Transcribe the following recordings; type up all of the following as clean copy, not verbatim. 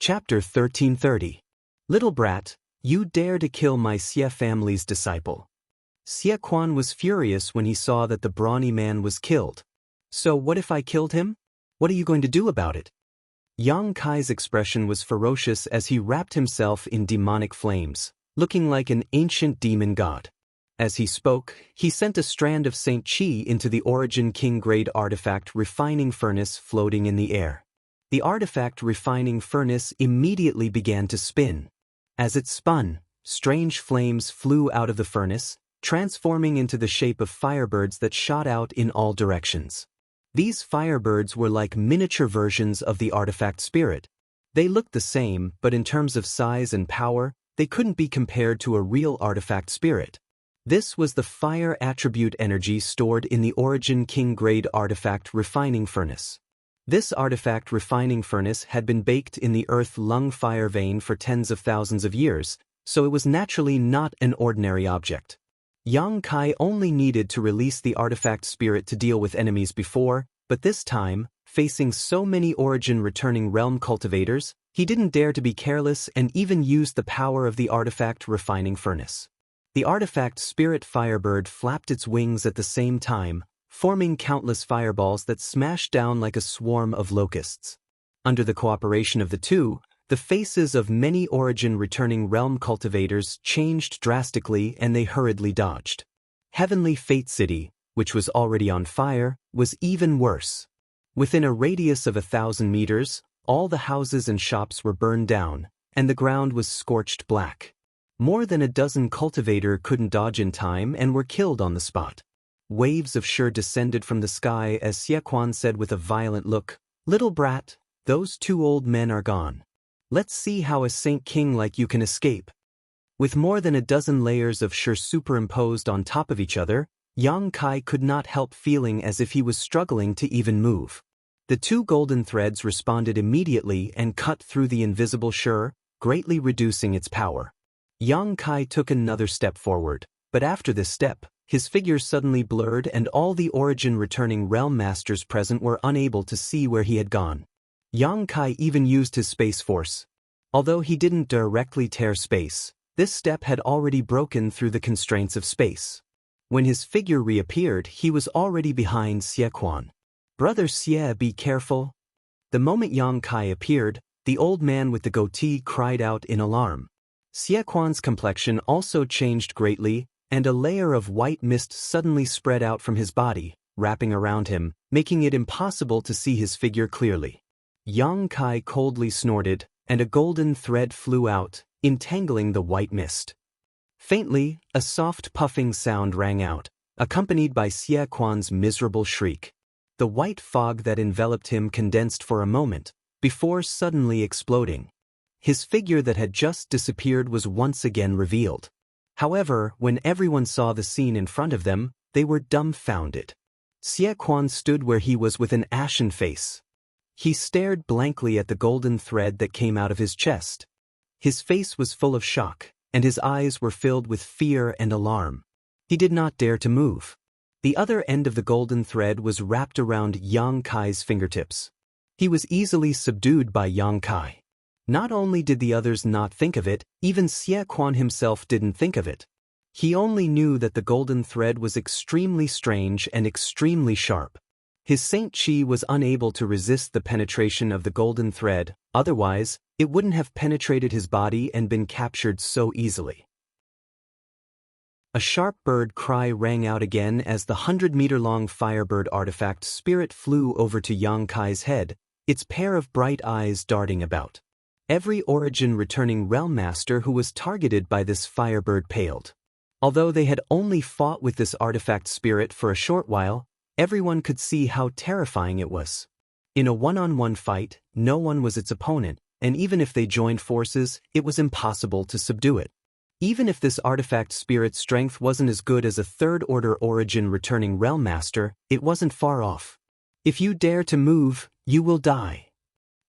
Chapter 1330. Little brat, you dare to kill my Xie family's disciple. Xie Quan was furious when he saw that the brawny man was killed. So what if I killed him? What are you going to do about it? Yang Kai's expression was ferocious as he wrapped himself in demonic flames, looking like an ancient demon god. As he spoke, he sent a strand of Saint Qi into the Origin King-grade artifact refining furnace floating in the air. The artifact refining furnace immediately began to spin. As it spun, strange flames flew out of the furnace, transforming into the shape of firebirds that shot out in all directions. These firebirds were like miniature versions of the artifact spirit. They looked the same, but in terms of size and power, they couldn't be compared to a real artifact spirit. This was the fire attribute energy stored in the Origin King-grade artifact refining furnace. This artifact refining furnace had been baked in the earth lung fire vein for tens of thousands of years, so it was naturally not an ordinary object. Yang Kai only needed to release the artifact spirit to deal with enemies before, but this time, facing so many Origin returning realm cultivators, he didn't dare to be careless and even used the power of the artifact refining furnace. The artifact spirit firebird flapped its wings at the same time, forming countless fireballs that smashed down like a swarm of locusts. Under the cooperation of the two, the faces of many Origin returning realm cultivators changed drastically and they hurriedly dodged. Heavenly Fate City, which was already on fire, was even worse. Within a radius of 1,000 meters, all the houses and shops were burned down, and the ground was scorched black. More than a dozen cultivators couldn't dodge in time and were killed on the spot. Waves of Shur descended from the sky as Xie Quan said with a violent look, "Little brat, those two old men are gone. Let's see how a Saint King like you can escape." With more than a dozen layers of Shur superimposed on top of each other, Yang Kai could not help feeling as if he was struggling to even move. The two golden threads responded immediately and cut through the invisible Shur, greatly reducing its power. Yang Kai took another step forward, but after this step, his figure suddenly blurred and all the Origin returning realm masters present were unable to see where he had gone. Yang Kai even used his space force. Although he didn't directly tear space, this step had already broken through the constraints of space. When his figure reappeared, he was already behind Xie Quan. "Brother Xie, be careful." The moment Yang Kai appeared, the old man with the goatee cried out in alarm. Xie Quan's complexion also changed greatly, and a layer of white mist suddenly spread out from his body, wrapping around him, making it impossible to see his figure clearly. Yang Kai coldly snorted, and a golden thread flew out, entangling the white mist. Faintly, a soft puffing sound rang out, accompanied by Xie Quan's miserable shriek. The white fog that enveloped him condensed for a moment, before suddenly exploding. His figure that had just disappeared was once again revealed. However, when everyone saw the scene in front of them, they were dumbfounded. Xie Quan stood where he was with an ashen face. He stared blankly at the golden thread that came out of his chest. His face was full of shock, and his eyes were filled with fear and alarm. He did not dare to move. The other end of the golden thread was wrapped around Yang Kai's fingertips. He was easily subdued by Yang Kai. Not only did the others not think of it, even Xie Quan himself didn't think of it. He only knew that the golden thread was extremely strange and extremely sharp. His Saint Qi was unable to resist the penetration of the golden thread, otherwise, it wouldn't have penetrated his body and been captured so easily. A sharp bird cry rang out again as the 100-meter-long firebird artifact spirit flew over to Yang Kai's head, its pair of bright eyes darting about. Every Origin returning realm master who was targeted by this firebird paled. Although they had only fought with this artifact spirit for a short while, everyone could see how terrifying it was. In a one-on-one fight, no one was its opponent, and even if they joined forces, it was impossible to subdue it. Even if this artifact spirit's strength wasn't as good as a third-order Origin returning realm master, it wasn't far off. "If you dare to move, you will die."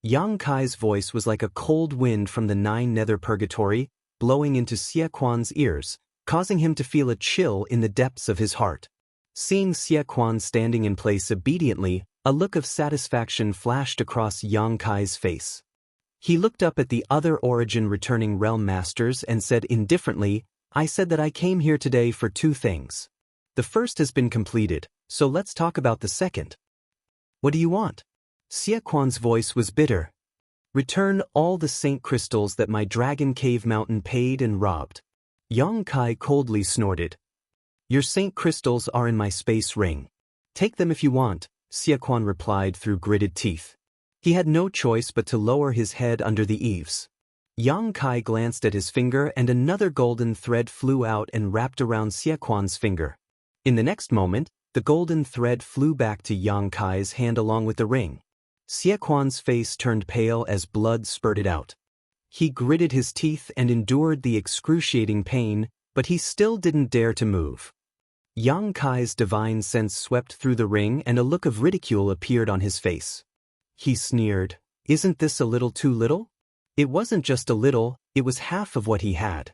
Yang Kai's voice was like a cold wind from the 9 nether purgatory, blowing into Xie Quan's ears, causing him to feel a chill in the depths of his heart. Seeing Xie Quan standing in place obediently, a look of satisfaction flashed across Yang Kai's face. He looked up at the other origin-returning realm masters and said indifferently, I said that I came here today for two things. The first has been completed, so let's talk about the second. What do you want? Xie Quan's voice was bitter. Return all the saint crystals that my dragon cave mountain paid and robbed. Yang Kai coldly snorted. Your saint crystals are in my space ring. Take them if you want, Xie Quan replied through gritted teeth. He had no choice but to lower his head under the eaves. Yang Kai glanced at his finger and another golden thread flew out and wrapped around Xie Quan's finger. In the next moment, the golden thread flew back to Yang Kai's hand along with the ring. Xie Quan's face turned pale as blood spurted out. He gritted his teeth and endured the excruciating pain, but he still didn't dare to move. Yang Kai's divine sense swept through the ring and a look of ridicule appeared on his face. He sneered, Isn't this a little too little? It wasn't just a little, it was half of what he had.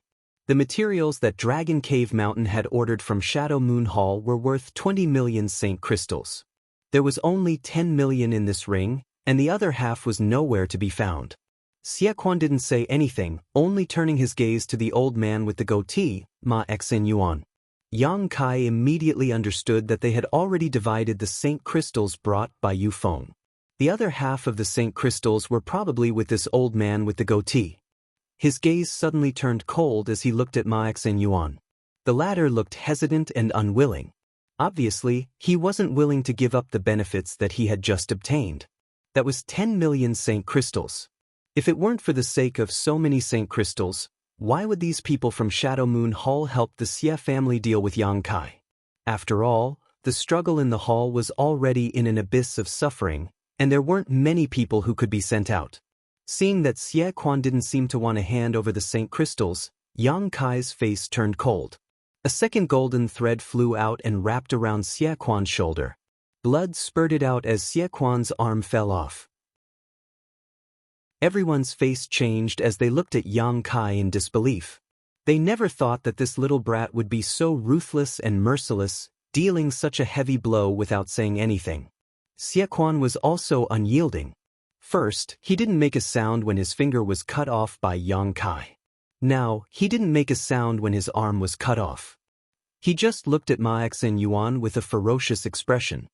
The materials that Dragon Cave Mountain had ordered from Shadow Moon Hall were worth 20 million saint crystals. There was only 10 million in this ring, and the other half was nowhere to be found. Xie Quan didn't say anything, only turning his gaze to the old man with the goatee, Ma Xen Yuan. Yang Kai immediately understood that they had already divided the saint crystals brought by Yu Feng. The other half of the saint crystals were probably with this old man with the goatee. His gaze suddenly turned cold as he looked at Ma Xen Yuan. The latter looked hesitant and unwilling. Obviously, he wasn't willing to give up the benefits that he had just obtained. That was 10 million saint crystals. If it weren't for the sake of so many saint crystals, why would these people from Shadow Moon Hall help the Xie family deal with Yang Kai? After all, the struggle in the hall was already in an abyss of suffering, and there weren't many people who could be sent out. Seeing that Xie Quan didn't seem to want to hand over the saint crystals, Yang Kai's face turned cold. A second golden thread flew out and wrapped around Xie Quan's shoulder. Blood spurted out as Xie Quan's arm fell off. Everyone's face changed as they looked at Yang Kai in disbelief. They never thought that this little brat would be so ruthless and merciless, dealing such a heavy blow without saying anything. Xie Quan was also unyielding. First, he didn't make a sound when his finger was cut off by Yang Kai. Now, he didn't make a sound when his arm was cut off. He just looked at Ma Xen Yuan with a ferocious expression.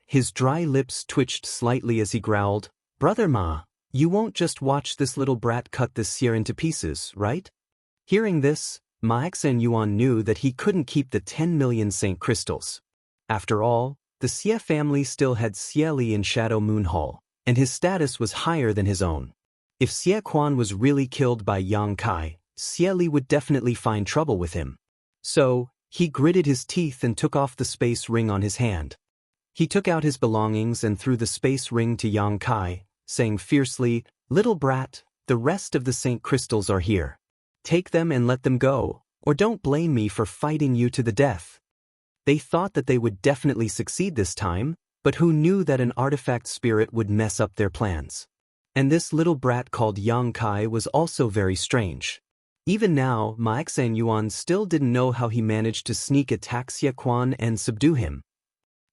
His dry lips twitched slightly as he growled, Brother Ma, you won't just watch this little brat cut this Xie into pieces, right? Hearing this, Ma Xen Yuan knew that he couldn't keep the 10 million saint crystals. After all, the Xie family still had Xie Li in Shadow Moon Hall, and his status was higher than his own. If Xie Quan was really killed by Yang Kai, Xie Li would definitely find trouble with him. So, he gritted his teeth and took off the space ring on his hand. He took out his belongings and threw the space ring to Yang Kai, saying fiercely, Little brat, the rest of the saint crystals are here. Take them and let them go, or don't blame me for fighting you to the death. They thought that they would definitely succeed this time, but who knew that an artifact spirit would mess up their plans? And this little brat called Yang Kai was also very strange. Even now, Ma Xen Yuan still didn't know how he managed to sneak attack Xie Quan and subdue him.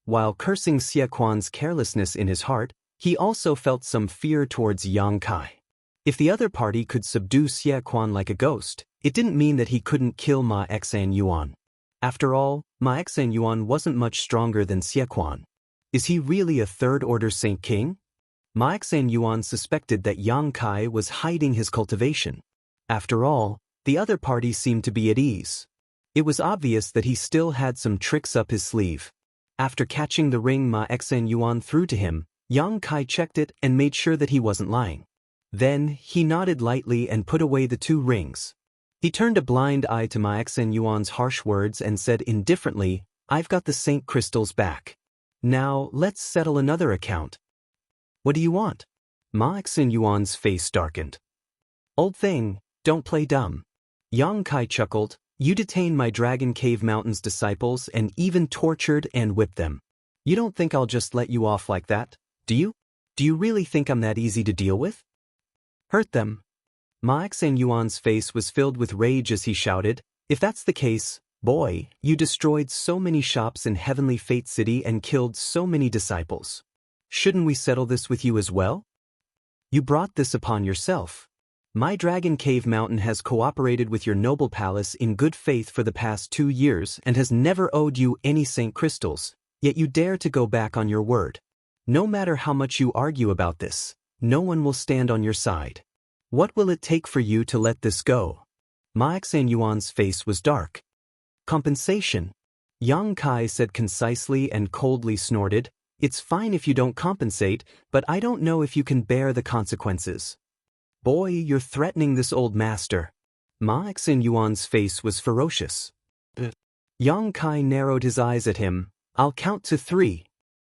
While cursing Xie Quan's carelessness in his heart, he also felt some fear towards Yang Kai. If the other party could subdue Xie Quan like a ghost, it didn't mean that he couldn't kill Ma Xen Yuan. After all, Ma Xen Yuan wasn't much stronger than Xie Quan. Is he really a third-order Saint King? Ma Xen Yuan suspected that Yang Kai was hiding his cultivation. After all, the other party seemed to be at ease. It was obvious that he still had some tricks up his sleeve. After catching the ring Ma Xen Yuan threw to him, Yang Kai checked it and made sure that he wasn't lying. Then, he nodded lightly and put away the two rings. He turned a blind eye to Ma Xen Yuan's harsh words and said indifferently, I've got the saint crystals back. Now, let's settle another account. What do you want? Ma Xen Yuan's face darkened. Old thing, don't play dumb. Yang Kai chuckled, you detained my Dragon Cave Mountain's disciples and even tortured and whipped them. You don't think I'll just let you off like that, do you? Do you really think I'm that easy to deal with? Hurt them. Ma Xen Yuan's face was filled with rage as he shouted, if that's the case, boy, you destroyed so many shops in Heavenly Fate City and killed so many disciples. Shouldn't we settle this with you as well? You brought this upon yourself. My Dragon Cave Mountain has cooperated with your noble palace in good faith for the past 2 years and has never owed you any Saint Crystals, yet you dare to go back on your word. No matter how much you argue about this, no one will stand on your side. What will it take for you to let this go? Ma Yuan's face was dark. Compensation. Yang Kai said concisely and coldly snorted, It's fine if you don't compensate, but I don't know if you can bear the consequences. Boy, you're threatening this old master. Ma Yuan's face was ferocious. Yang Kai narrowed his eyes at him. I'll count to 3.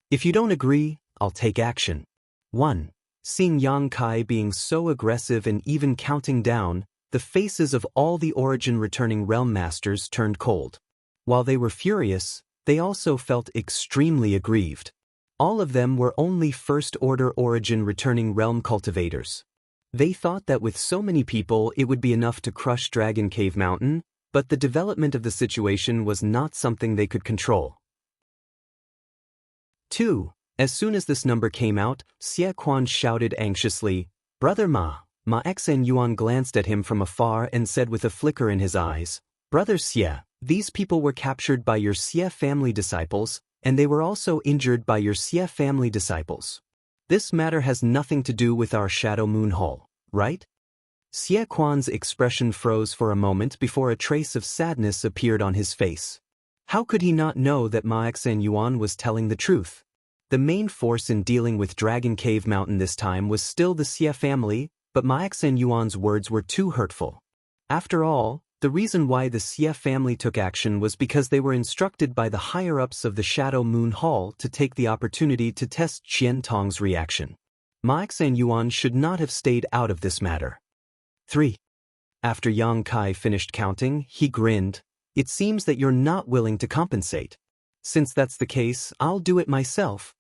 If you don't agree, I'll take action. 1. Seeing Yang Kai being so aggressive and even counting down, the faces of all the Origin returning realm masters turned cold. While they were furious, they also felt extremely aggrieved. All of them were only first-order Origin returning realm cultivators. They thought that with so many people it would be enough to crush Dragon Cave Mountain, but the development of the situation was not something they could control. 2. As soon as this number came out, Xie Quan shouted anxiously, Brother Ma. Ma Yuan glanced at him from afar and said with a flicker in his eyes, Brother Xie, these people were captured by your Xie family disciples, and they were also injured by your Xie family disciples. This matter has nothing to do with our Shadow Moon Hall, right? Xie Quan's expression froze for a moment before a trace of sadness appeared on his face. How could he not know that Ma Yuan was telling the truth? The main force in dealing with Dragon Cave Mountain this time was still the Xie family, but Ma Yuan's words were too hurtful. After all, the reason why the Xie family took action was because they were instructed by the higher-ups of the Shadow Moon Hall to take the opportunity to test Qian Tong's reaction. Ma Yuan should not have stayed out of this matter. 3. After Yang Kai finished counting, he grinned. It seems that you're not willing to compensate. Since that's the case, I'll do it myself.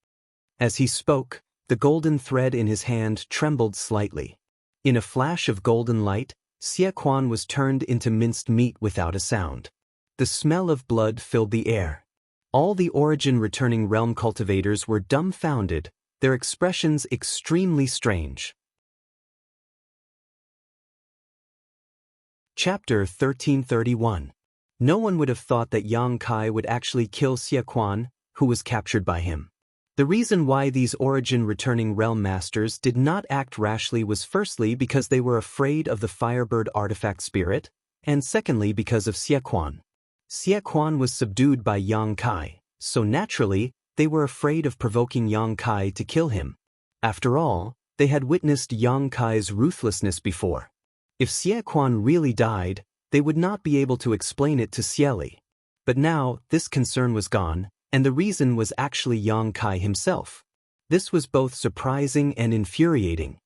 As he spoke, the golden thread in his hand trembled slightly. In a flash of golden light, Xie Quan was turned into minced meat without a sound. The smell of blood filled the air. All the Origin returning realm cultivators were dumbfounded, their expressions extremely strange. Chapter 1331. No one would have thought that Yang Kai would actually kill Xie Quan, who was captured by him. The reason why these Origin returning realm masters did not act rashly was firstly because they were afraid of the Firebird artifact spirit, and secondly because of Xie Quan. Xie Quan was subdued by Yang Kai, so naturally, they were afraid of provoking Yang Kai to kill him. After all, they had witnessed Yang Kai's ruthlessness before. If Xie Quan really died, they would not be able to explain it to Xie Li. But now, this concern was gone, and the reason was actually Yang Kai himself. This was both surprising and infuriating.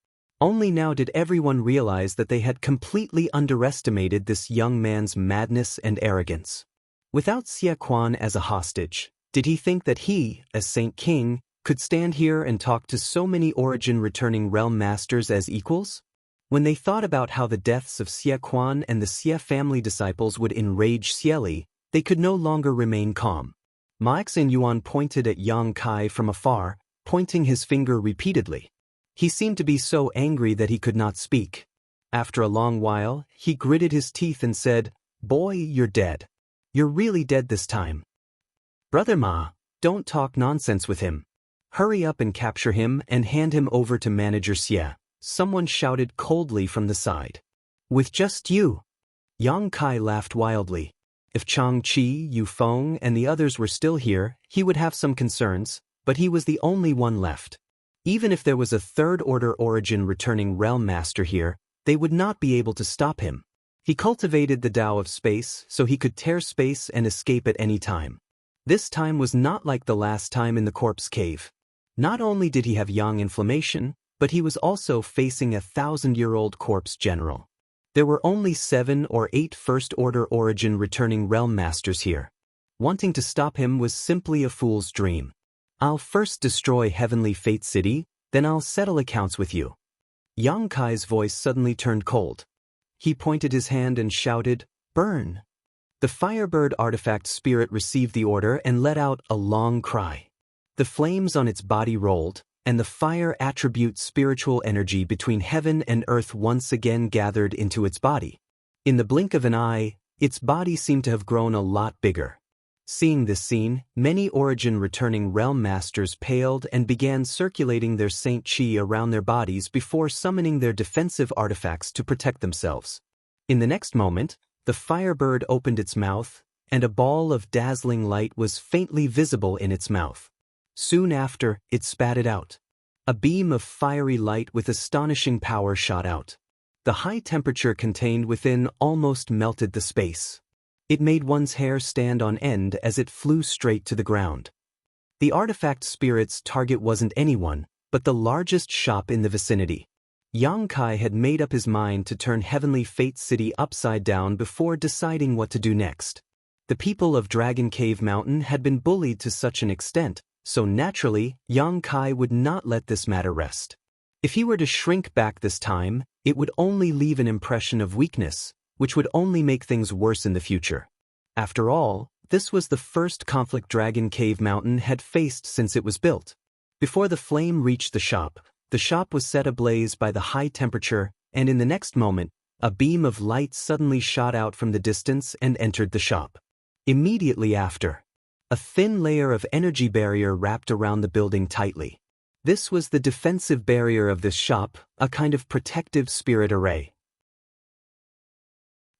Only now did everyone realize that they had completely underestimated this young man's madness and arrogance. Without Xie Quan as a hostage, did he think that he, as Saint King, could stand here and talk to so many Origin returning realm masters as equals? When they thought about how the deaths of Xie Quan and the Xie family disciples would enrage Xie Li, they could no longer remain calm. Ma Yuan pointed at Yang Kai from afar, pointing his finger repeatedly. He seemed to be so angry that he could not speak. After a long while, he gritted his teeth and said, Boy, you're dead. You're really dead this time. Brother Ma, don't talk nonsense with him. Hurry up and capture him and hand him over to Manager Xie. Someone shouted coldly from the side. With just you? Yang Kai laughed wildly. If Chang Qi, Yu Feng, and the others were still here, he would have some concerns, but he was the only one left. Even if there was a third-order Origin returning realm master here, they would not be able to stop him. He cultivated the Tao of space so he could tear space and escape at any time. This time was not like the last time in the corpse cave. Not only did he have yang inflammation, but he was also facing a 1,000-year-old corpse general. There were only 7 or 8 first-order Origin returning realm masters here. Wanting to stop him was simply a fool's dream. I'll first destroy Heavenly Fate City, then I'll settle accounts with you. Yang Kai's voice suddenly turned cold. He pointed his hand and shouted, Burn! The Firebird artifact spirit received the order and let out a long cry. The flames on its body rolled, and the fire attribute spiritual energy between heaven and earth once again gathered into its body. In the blink of an eye, its body seemed to have grown a lot bigger. Seeing this scene, many origin-returning realm masters paled and began circulating their Saint Chi around their bodies before summoning their defensive artifacts to protect themselves. In the next moment, the firebird opened its mouth, and a ball of dazzling light was faintly visible in its mouth. Soon after, it spat it out. A beam of fiery light with astonishing power shot out. The high temperature contained within almost melted the space. It made one's hair stand on end as it flew straight to the ground. The artifact spirit's target wasn't anyone, but the largest shop in the vicinity. Yang Kai had made up his mind to turn Heavenly Fate City upside down before deciding what to do next. The people of Dragon Cave Mountain had been bullied to such an extent, so naturally, Yang Kai would not let this matter rest. If he were to shrink back this time, it would only leave an impression of weakness, which would only make things worse in the future. After all, this was the first conflict Dragon Cave Mountain had faced since it was built. Before the flame reached the shop was set ablaze by the high temperature, and in the next moment, a beam of light suddenly shot out from the distance and entered the shop. Immediately after, a thin layer of energy barrier wrapped around the building tightly. This was the defensive barrier of this shop, a kind of protective spirit array.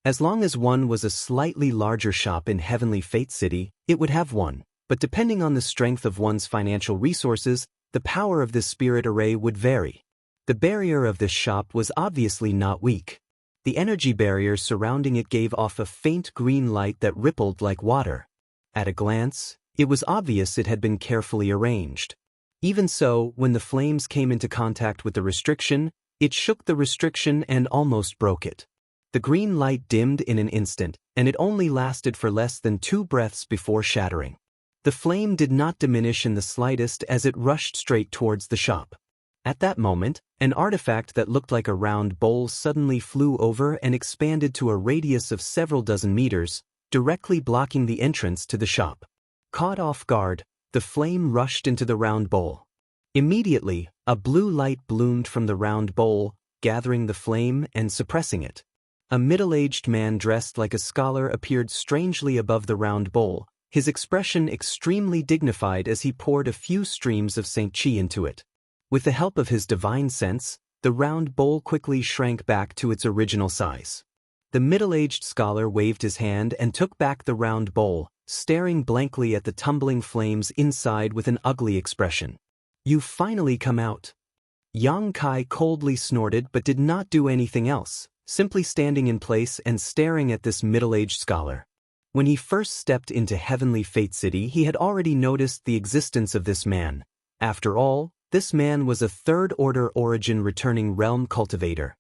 As long as one was a slightly larger shop in Heavenly Fate City, it would have one, but depending on the strength of one's financial resources, the power of this spirit array would vary. The barrier of this shop was obviously not weak. The energy barrier surrounding it gave off a faint green light that rippled like water. At a glance, it was obvious it had been carefully arranged. Even so, when the flames came into contact with the restriction, it shook the restriction and almost broke it. The green light dimmed in an instant, and it only lasted for less than 2 breaths before shattering. The flame did not diminish in the slightest as it rushed straight towards the shop. At that moment, an artifact that looked like a round bowl suddenly flew over and expanded to a radius of several dozen meters, directly blocking the entrance to the shop. Caught off guard, the flame rushed into the round bowl. Immediately, a blue light bloomed from the round bowl, gathering the flame and suppressing it. A middle-aged man dressed like a scholar appeared strangely above the round bowl, his expression extremely dignified as he poured a few streams of Saint Chi into it. With the help of his divine sense, the round bowl quickly shrank back to its original size. The middle-aged scholar waved his hand and took back the round bowl, staring blankly at the tumbling flames inside with an ugly expression. "You've finally come out." Yang Kai coldly snorted but did not do anything else, simply standing in place and staring at this middle-aged scholar. When he first stepped into Heavenly Fate City, he had already noticed the existence of this man. After all, this man was a third-order origin-returning realm cultivator.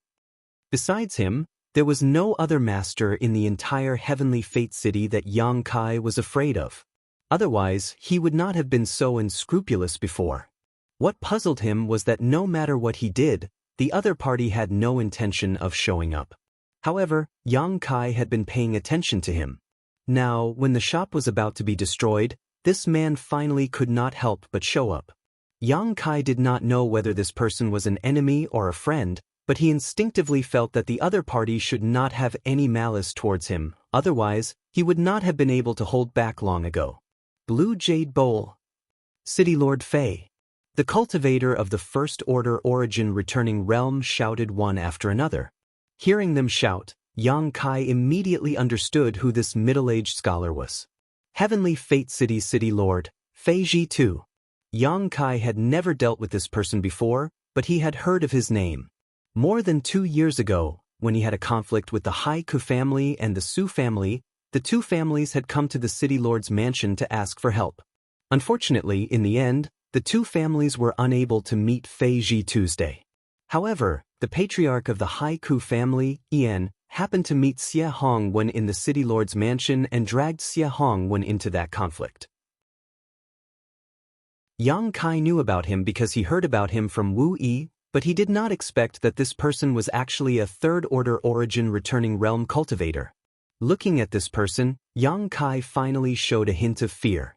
Besides him, there was no other master in the entire Heavenly Fate City that Yang Kai was afraid of. Otherwise, he would not have been so unscrupulous before. What puzzled him was that no matter what he did, the other party had no intention of showing up. However, Yang Kai had been paying attention to him. Now, when the shop was about to be destroyed, this man finally could not help but show up. Yang Kai did not know whether this person was an enemy or a friend, but he instinctively felt that the other party should not have any malice towards him, otherwise, he would not have been able to hold back long ago. Blue Jade Bowl. City Lord Fei. The cultivator of the First Order origin returning realm shouted one after another. Hearing them shout, Yang Kai immediately understood who this middle-aged scholar was. Heavenly Fate City's City Lord, Fei Ji Tu. Yang Kai had never dealt with this person before, but he had heard of his name. More than 2 years ago, when he had a conflict with the Haiku family and the Su family, the two families had come to the City Lord's mansion to ask for help. Unfortunately, in the end, the two families were unable to meet Fei Ji Tuesday. However, the patriarch of the Haiku family, Ian, happened to meet Xie Hong when in the City Lord's mansion and dragged Xie Hong when into that conflict. Yang Kai knew about him because he heard about him from Wu Yi, but he did not expect that this person was actually a third-order origin returning realm cultivator. Looking at this person, Yang Kai finally showed a hint of fear.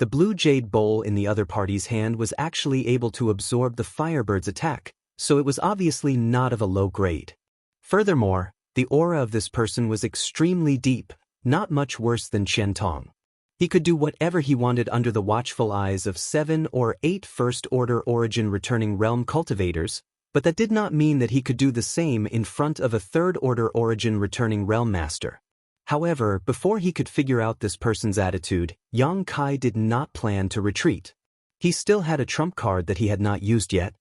The blue jade bowl in the other party's hand was actually able to absorb the firebird's attack, so it was obviously not of a low grade. Furthermore, the aura of this person was extremely deep, not much worse than Qian Tong. He could do whatever he wanted under the watchful eyes of 7 or 8 first-order origin returning realm cultivators, but that did not mean that he could do the same in front of a third-order origin returning realm master. However, before he could figure out this person's attitude, Yang Kai did not plan to retreat. He still had a trump card that he had not used yet.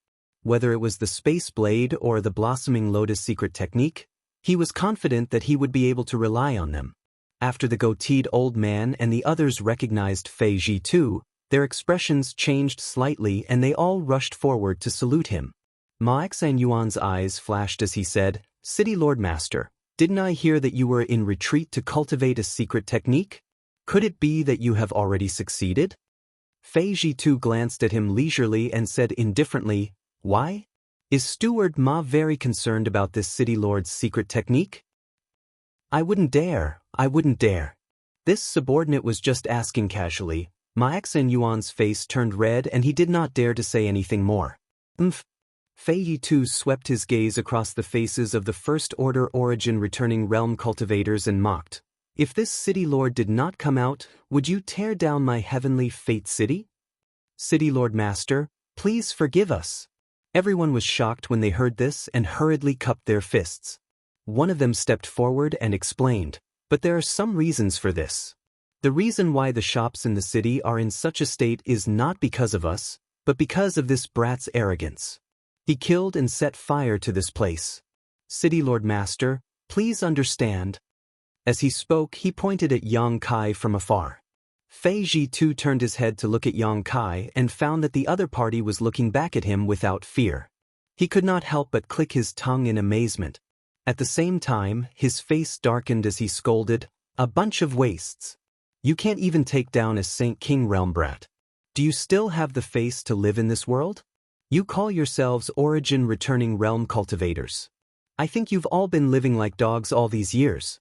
Whether it was the Space Blade or the Blossoming Lotus secret technique, he was confident that he would be able to rely on them. After the goateed old man and the others recognized Fei Ji too, their expressions changed slightly and they all rushed forward to salute him. Ma Yuan's eyes flashed as he said, "City Lord Master, didn't I hear that you were in retreat to cultivate a secret technique? Could it be that you have already succeeded?" Fei Ji too glanced at him leisurely and said indifferently, "Why? Is Steward Ma very concerned about this city lord's secret technique?" I wouldn't dare. This subordinate was just asking casually. Ma Yuan's face turned red and he did not dare to say anything more. Fei Yi too swept his gaze across the faces of the first-order origin returning realm cultivators and mocked. "If this city lord did not come out, would you tear down my heavenly fate city? City Lord Master, please forgive us." Everyone was shocked when they heard this and hurriedly cupped their fists. One of them stepped forward and explained, "But there are some reasons for this. The reason why the shops in the city are in such a state is not because of us, but because of this brat's arrogance. He killed and set fire to this place. City Lord Master, please understand." As he spoke, he pointed at Yang Kai from afar. Fei Ji too turned his head to look at Yang Kai and found that the other party was looking back at him without fear. He could not help but click his tongue in amazement. At the same time, his face darkened as he scolded, "A bunch of wastes. You can't even take down a Saint King realm brat. Do you still have the face to live in this world? You call yourselves origin returning realm cultivators. I think you've all been living like dogs all these years."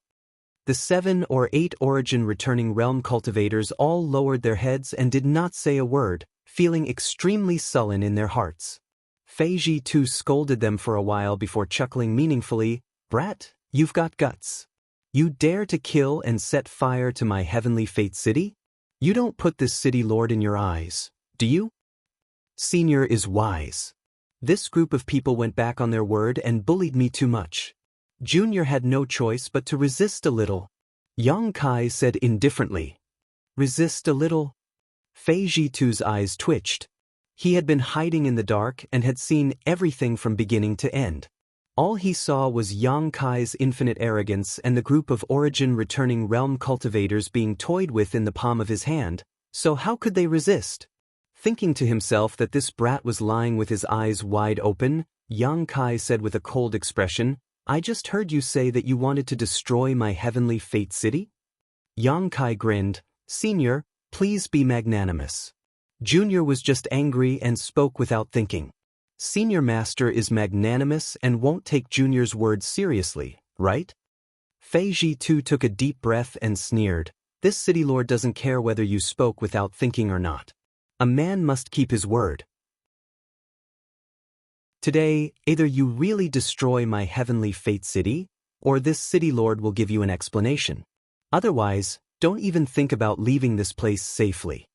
The 7 or 8 origin returning realm cultivators all lowered their heads and did not say a word, feeling extremely sullen in their hearts. Fei Ji too scolded them for a while before chuckling meaningfully, "Brat, you've got guts. You dare to kill and set fire to my heavenly fate city? You don't put this city lord in your eyes, do you? Senior is wise. This group of people went back on their word and bullied me too much. Junior had no choice but to resist a little." Yang Kai said indifferently. "Resist a little?" Fei Ji too's eyes twitched. He had been hiding in the dark and had seen everything from beginning to end. All he saw was Yang Kai's infinite arrogance and the group of origin returning realm cultivators being toyed with in the palm of his hand, so how could they resist? Thinking to himself that this brat was lying with his eyes wide open, Yang Kai said with a cold expression, "I just heard you say that you wanted to destroy my heavenly fate city?" Yang Kai grinned, "Senior, please be magnanimous." Junior was just angry and spoke without thinking. Senior Master is magnanimous and won't take Junior's words seriously, right? Fei Ji too took a deep breath and sneered, "This city lord doesn't care whether you spoke without thinking or not. A man must keep his word. Today, either you really destroy my heavenly fate city, or this city lord will give you an explanation. Otherwise, don't even think about leaving this place safely."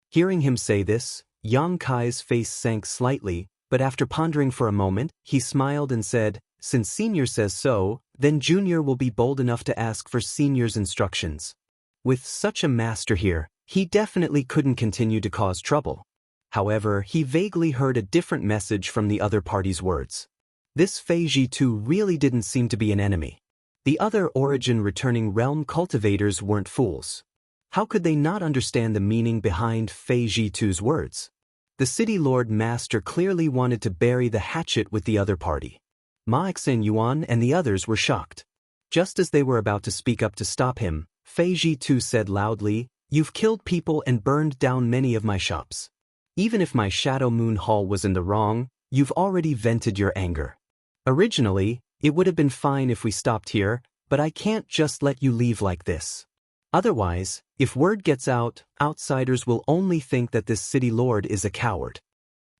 Hearing him say this, Yang Kai's face sank slightly, but after pondering for a moment, he smiled and said, "Since Senior says so, then Junior will be bold enough to ask for Senior's instructions. With such a master here, he definitely couldn't continue to cause trouble." However, he vaguely heard a different message from the other party's words. This Fei Ji too really didn't seem to be an enemy. The other origin returning realm cultivators weren't fools. How could they not understand the meaning behind Fei Ji too's words? The city lord master clearly wanted to bury the hatchet with the other party. Ma Yuan and the others were shocked. Just as they were about to speak up to stop him, Fei Ji too said loudly, "You've killed people and burned down many of my shops. Even if my Shadow Moon Hall was in the wrong, you've already vented your anger. Originally, it would have been fine if we stopped here, but I can't just let you leave like this. Otherwise, If word gets out, outsiders will only think that this city lord is a coward.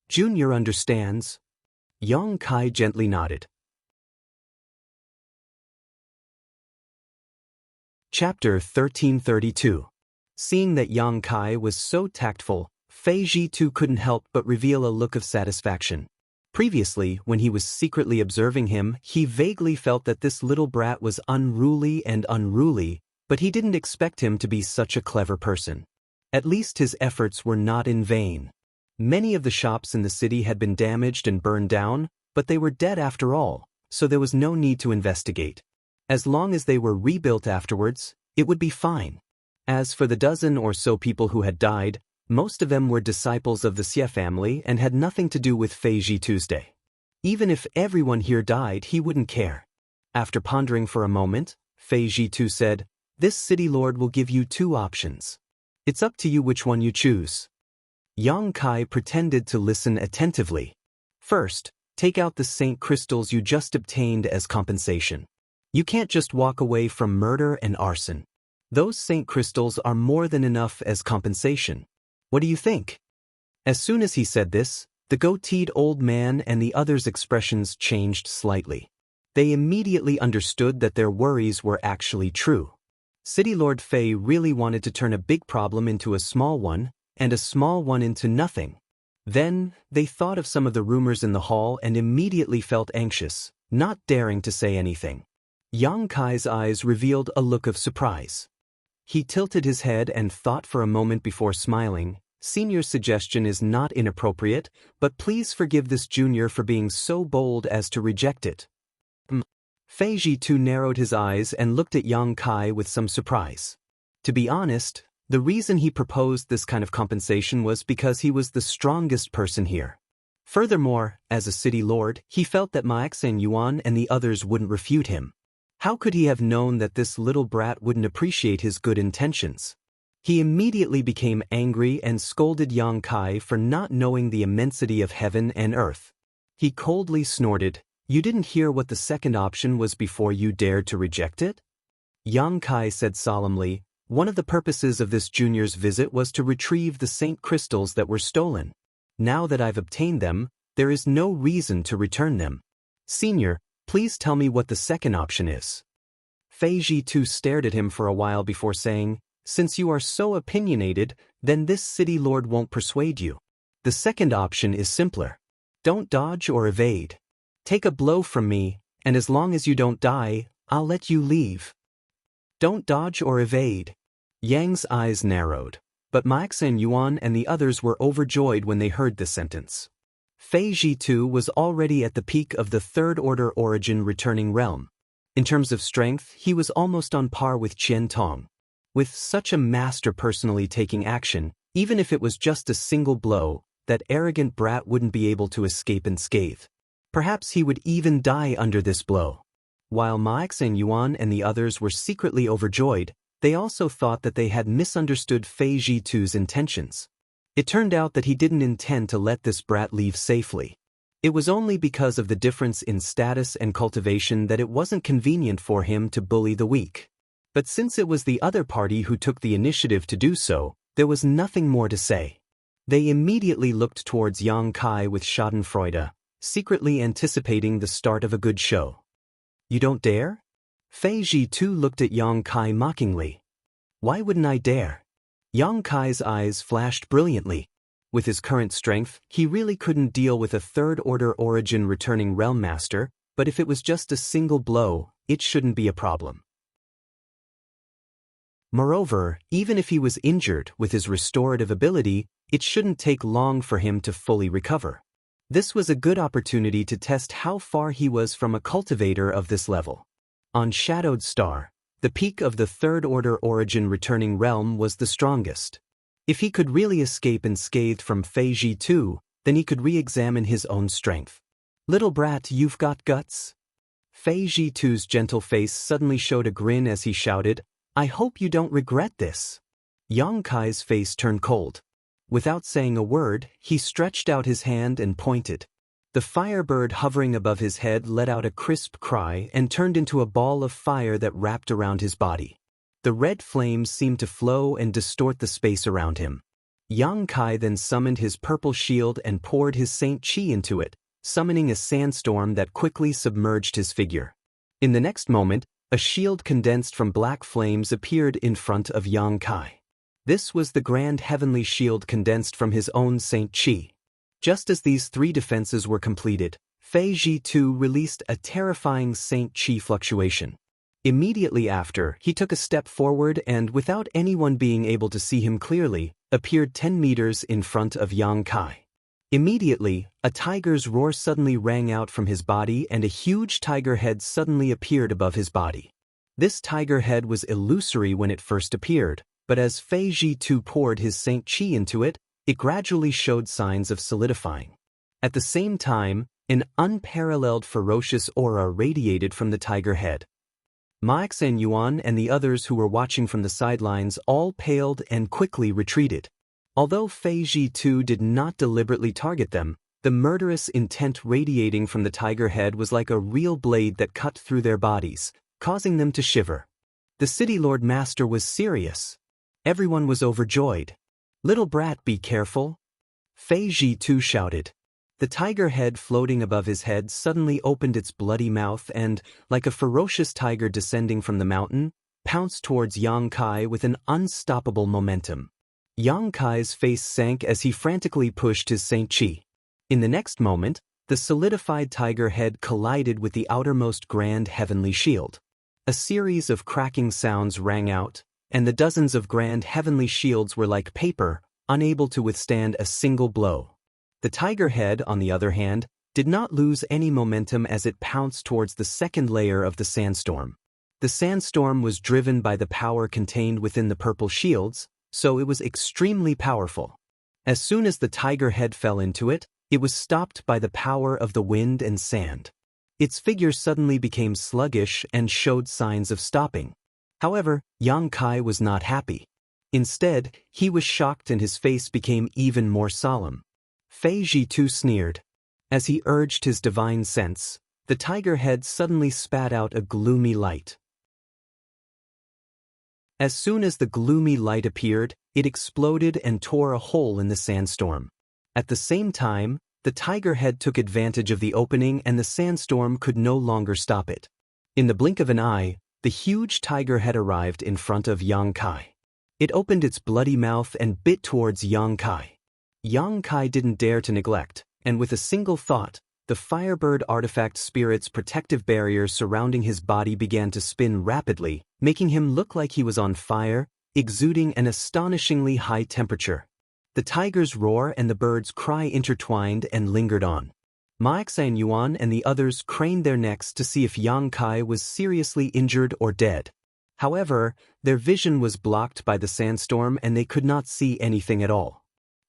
Junior understands. Yang Kai gently nodded. Chapter 1332. Seeing that Yang Kai was so tactful, Fei Jitu couldn't help but reveal a look of satisfaction. Previously, when he was secretly observing him, he vaguely felt that this little brat was unruly, but he didn't expect him to be such a clever person. At least his efforts were not in vain. Many of the shops in the city had been damaged and burned down, but they were dead after all, so there was no need to investigate. As long as they were rebuilt afterwards, it would be fine. As for the dozen or so people who had died, most of them were disciples of the Xie family and had nothing to do with Fei Tuesday. Even if everyone here died, he wouldn't care. After pondering for a moment, Fei Tu said, "This city lord will give you two options. It's up to you which one you choose." Yang Kai pretended to listen attentively. "First, take out the saint crystals you just obtained as compensation. You can't just walk away from murder and arson. Those saint crystals are more than enough as compensation. What do you think?" As soon as he said this, the goateed old man and the others' expressions changed slightly. They immediately understood that their worries were actually true. City Lord Fei really wanted to turn a big problem into a small one, and a small one into nothing. Then, they thought of some of the rumors in the hall and immediately felt anxious, not daring to say anything. Yang Kai's eyes revealed a look of surprise. He tilted his head and thought for a moment before smiling. "Senior's suggestion is not inappropriate, but please forgive this junior for being so bold as to reject it." Fei Tu narrowed his eyes and looked at Yang Kai with some surprise. To be honest, the reason he proposed this kind of compensation was because he was the strongest person here. Furthermore, as a city lord, he felt that Ma Yuan and the others wouldn't refute him. How could he have known that this little brat wouldn't appreciate his good intentions? He immediately became angry and scolded Yang Kai for not knowing the immensity of heaven and earth. He coldly snorted, "You didn't hear what the second option was before you dared to reject it?" Yang Kai said solemnly, "One of the purposes of this junior's visit was to retrieve the saint crystals that were stolen. Now that I've obtained them, there is no reason to return them. Senior, please tell me what the second option is." Fei Tu stared at him for a while before saying, "Since you are so opinionated, then this city lord won't persuade you. The second option is simpler. Don't dodge or evade. Take a blow from me, and as long as you don't die, I'll let you leave." Don't dodge or evade. Yang's eyes narrowed, but Ma Yuan and the others were overjoyed when they heard this sentence. Fei Tu was already at the peak of the third-order origin returning realm. In terms of strength, he was almost on par with Qian Tong. With such a master personally taking action, even if it was just a single blow, that arrogant brat wouldn't be able to escape unscathed. Perhaps he would even die under this blow. While Ma Yuan and the others were secretly overjoyed, they also thought that they had misunderstood Fei Tu's intentions. It turned out that he didn't intend to let this brat leave safely. It was only because of the difference in status and cultivation that it wasn't convenient for him to bully the weak. But since it was the other party who took the initiative to do so, there was nothing more to say. They immediately looked towards Yang Kai with schadenfreude, secretly anticipating the start of a good show. "You don't dare?" Fei Tu looked at Yang Kai mockingly. "Why wouldn't I dare?" Yang Kai's eyes flashed brilliantly. With his current strength, he really couldn't deal with a third-order origin returning realm master, but if it was just a single blow, it shouldn't be a problem. Moreover, even if he was injured with his restorative ability, it shouldn't take long for him to fully recover. This was a good opportunity to test how far he was from a cultivator of this level. On Shadowed Star, the peak of the third-order origin returning realm was the strongest. If he could really escape unscathed from Fei Tu, then he could re-examine his own strength. "Little brat, you've got guts?" Fei Tu's gentle face suddenly showed a grin as he shouted, "I hope you don't regret this." Yang Kai's face turned cold. Without saying a word, he stretched out his hand and pointed. The firebird hovering above his head let out a crisp cry and turned into a ball of fire that wrapped around his body. The red flames seemed to flow and distort the space around him. Yang Kai then summoned his purple shield and poured his Saint Qi into it, summoning a sandstorm that quickly submerged his figure. In the next moment, a shield condensed from black flames appeared in front of Yang Kai. This was the grand heavenly shield condensed from his own Saint Qi. Just as these three defenses were completed, Fei Ji too released a terrifying Saint Qi fluctuation. Immediately after, he took a step forward and, without anyone being able to see him clearly, appeared 10 meters in front of Yang Kai. Immediately, a tiger's roar suddenly rang out from his body and a huge tiger head suddenly appeared above his body. This tiger head was illusory when it first appeared, but as Fei Ji too poured his Saint Qi into it, it gradually showed signs of solidifying. At the same time, an unparalleled ferocious aura radiated from the tiger head. Max and Yuan and the others who were watching from the sidelines all paled and quickly retreated. Although Fei Ji too did not deliberately target them, the murderous intent radiating from the tiger head was like a real blade that cut through their bodies, causing them to shiver. The City Lord Master was serious. Everyone was overjoyed. "Little brat, be careful," Fei Ji too shouted. The tiger head floating above his head suddenly opened its bloody mouth and, like a ferocious tiger descending from the mountain, pounced towards Yang Kai with an unstoppable momentum. Yang Kai's face sank as he frantically pushed his Saint Qi. In the next moment, the solidified tiger head collided with the outermost grand heavenly shield. A series of cracking sounds rang out, and the dozens of grand heavenly shields were like paper, unable to withstand a single blow. The tiger head, on the other hand, did not lose any momentum as it pounced towards the second layer of the sandstorm. The sandstorm was driven by the power contained within the purple shields, so it was extremely powerful. As soon as the tiger head fell into it, it was stopped by the power of the wind and sand. Its figure suddenly became sluggish and showed signs of stopping. However, Yang Kai was not happy. Instead, he was shocked and his face became even more solemn. Fei Ji too sneered. As he urged his divine sense, the tiger head suddenly spat out a gloomy light. As soon as the gloomy light appeared, it exploded and tore a hole in the sandstorm. At the same time, the tiger head took advantage of the opening and the sandstorm could no longer stop it. In the blink of an eye, the huge tiger head arrived in front of Yang Kai. It opened its bloody mouth and bit towards Yang Kai. Yang Kai didn't dare to neglect, and with a single thought, the Firebird artifact spirit's protective barrier surrounding his body began to spin rapidly, making him look like he was on fire, exuding an astonishingly high temperature. The tiger's roar and the bird's cry intertwined and lingered on. Max and Yuan and the others craned their necks to see if Yang Kai was seriously injured or dead. However, their vision was blocked by the sandstorm and they could not see anything at all.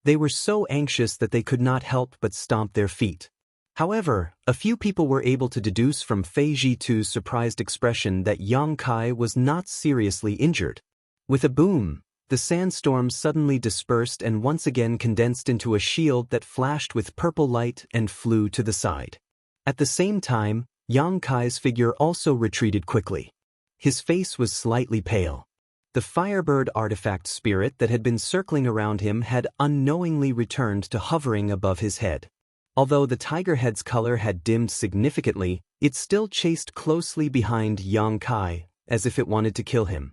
They were so anxious that they could not help but stomp their feet. However, a few people were able to deduce from Fei Ji too's surprised expression that Yang Kai was not seriously injured. With a boom, the sandstorm suddenly dispersed and once again condensed into a shield that flashed with purple light and flew to the side. At the same time, Yang Kai's figure also retreated quickly. His face was slightly pale. The Firebird artifact spirit that had been circling around him had unknowingly returned to hovering above his head. Although the tiger head's color had dimmed significantly, it still chased closely behind Yang Kai, as if it wanted to kill him.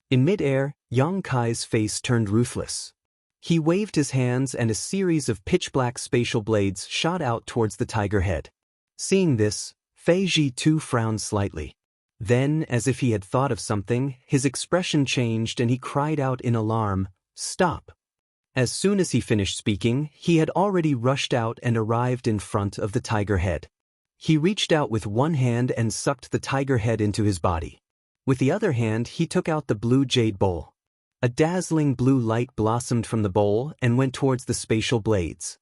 In mid-air, Yang Kai's face turned ruthless. He waved his hands and a series of pitch-black spatial blades shot out towards the tiger head. Seeing this, Fei Ji too frowned slightly. Then, as if he had thought of something, his expression changed and he cried out in alarm, "Stop!" As soon as he finished speaking, he had already rushed out and arrived in front of the tiger head. He reached out with one hand and sucked the tiger head into his body. With the other hand, he took out the blue jade bowl. A dazzling blue light blossomed from the bowl and went towards the spatial blades.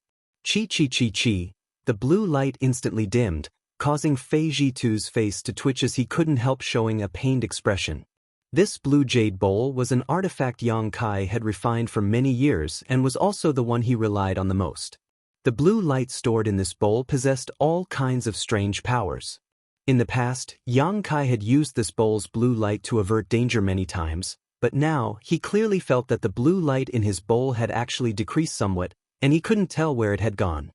Chi chi chi chi, the blue light instantly dimmed, causing Fei Ji too's face to twitch as he couldn't help showing a pained expression. This blue jade bowl was an artifact Yang Kai had refined for many years and was also the one he relied on the most. The blue light stored in this bowl possessed all kinds of strange powers. In the past, Yang Kai had used this bowl's blue light to avert danger many times, but now, he clearly felt that the blue light in his bowl had actually decreased somewhat, and he couldn't tell where it had gone.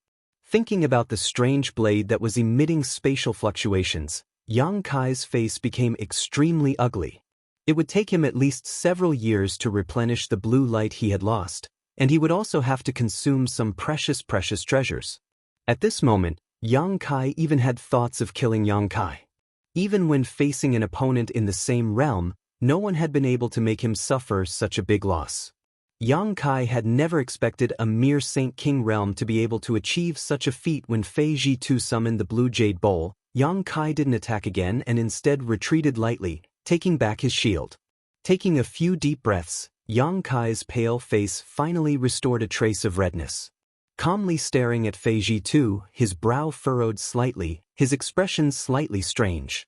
Thinking about the strange blade that was emitting spatial fluctuations, Yang Kai's face became extremely ugly. It would take him at least several years to replenish the blue light he had lost, and he would also have to consume some precious treasures. At this moment, Yang Kai even had thoughts of killing Yang Kai. Even when facing an opponent in the same realm, no one had been able to make him suffer such a big loss. Yang Kai had never expected a mere Saint King realm to be able to achieve such a feat. When Fei Ji2 summoned the Blue Jade Bowl, Yang Kai didn't attack again and instead retreated lightly, taking back his shield. Taking a few deep breaths, Yang Kai's pale face finally restored a trace of redness. Calmly staring at Fei Ji2, his brow furrowed slightly, his expression slightly strange.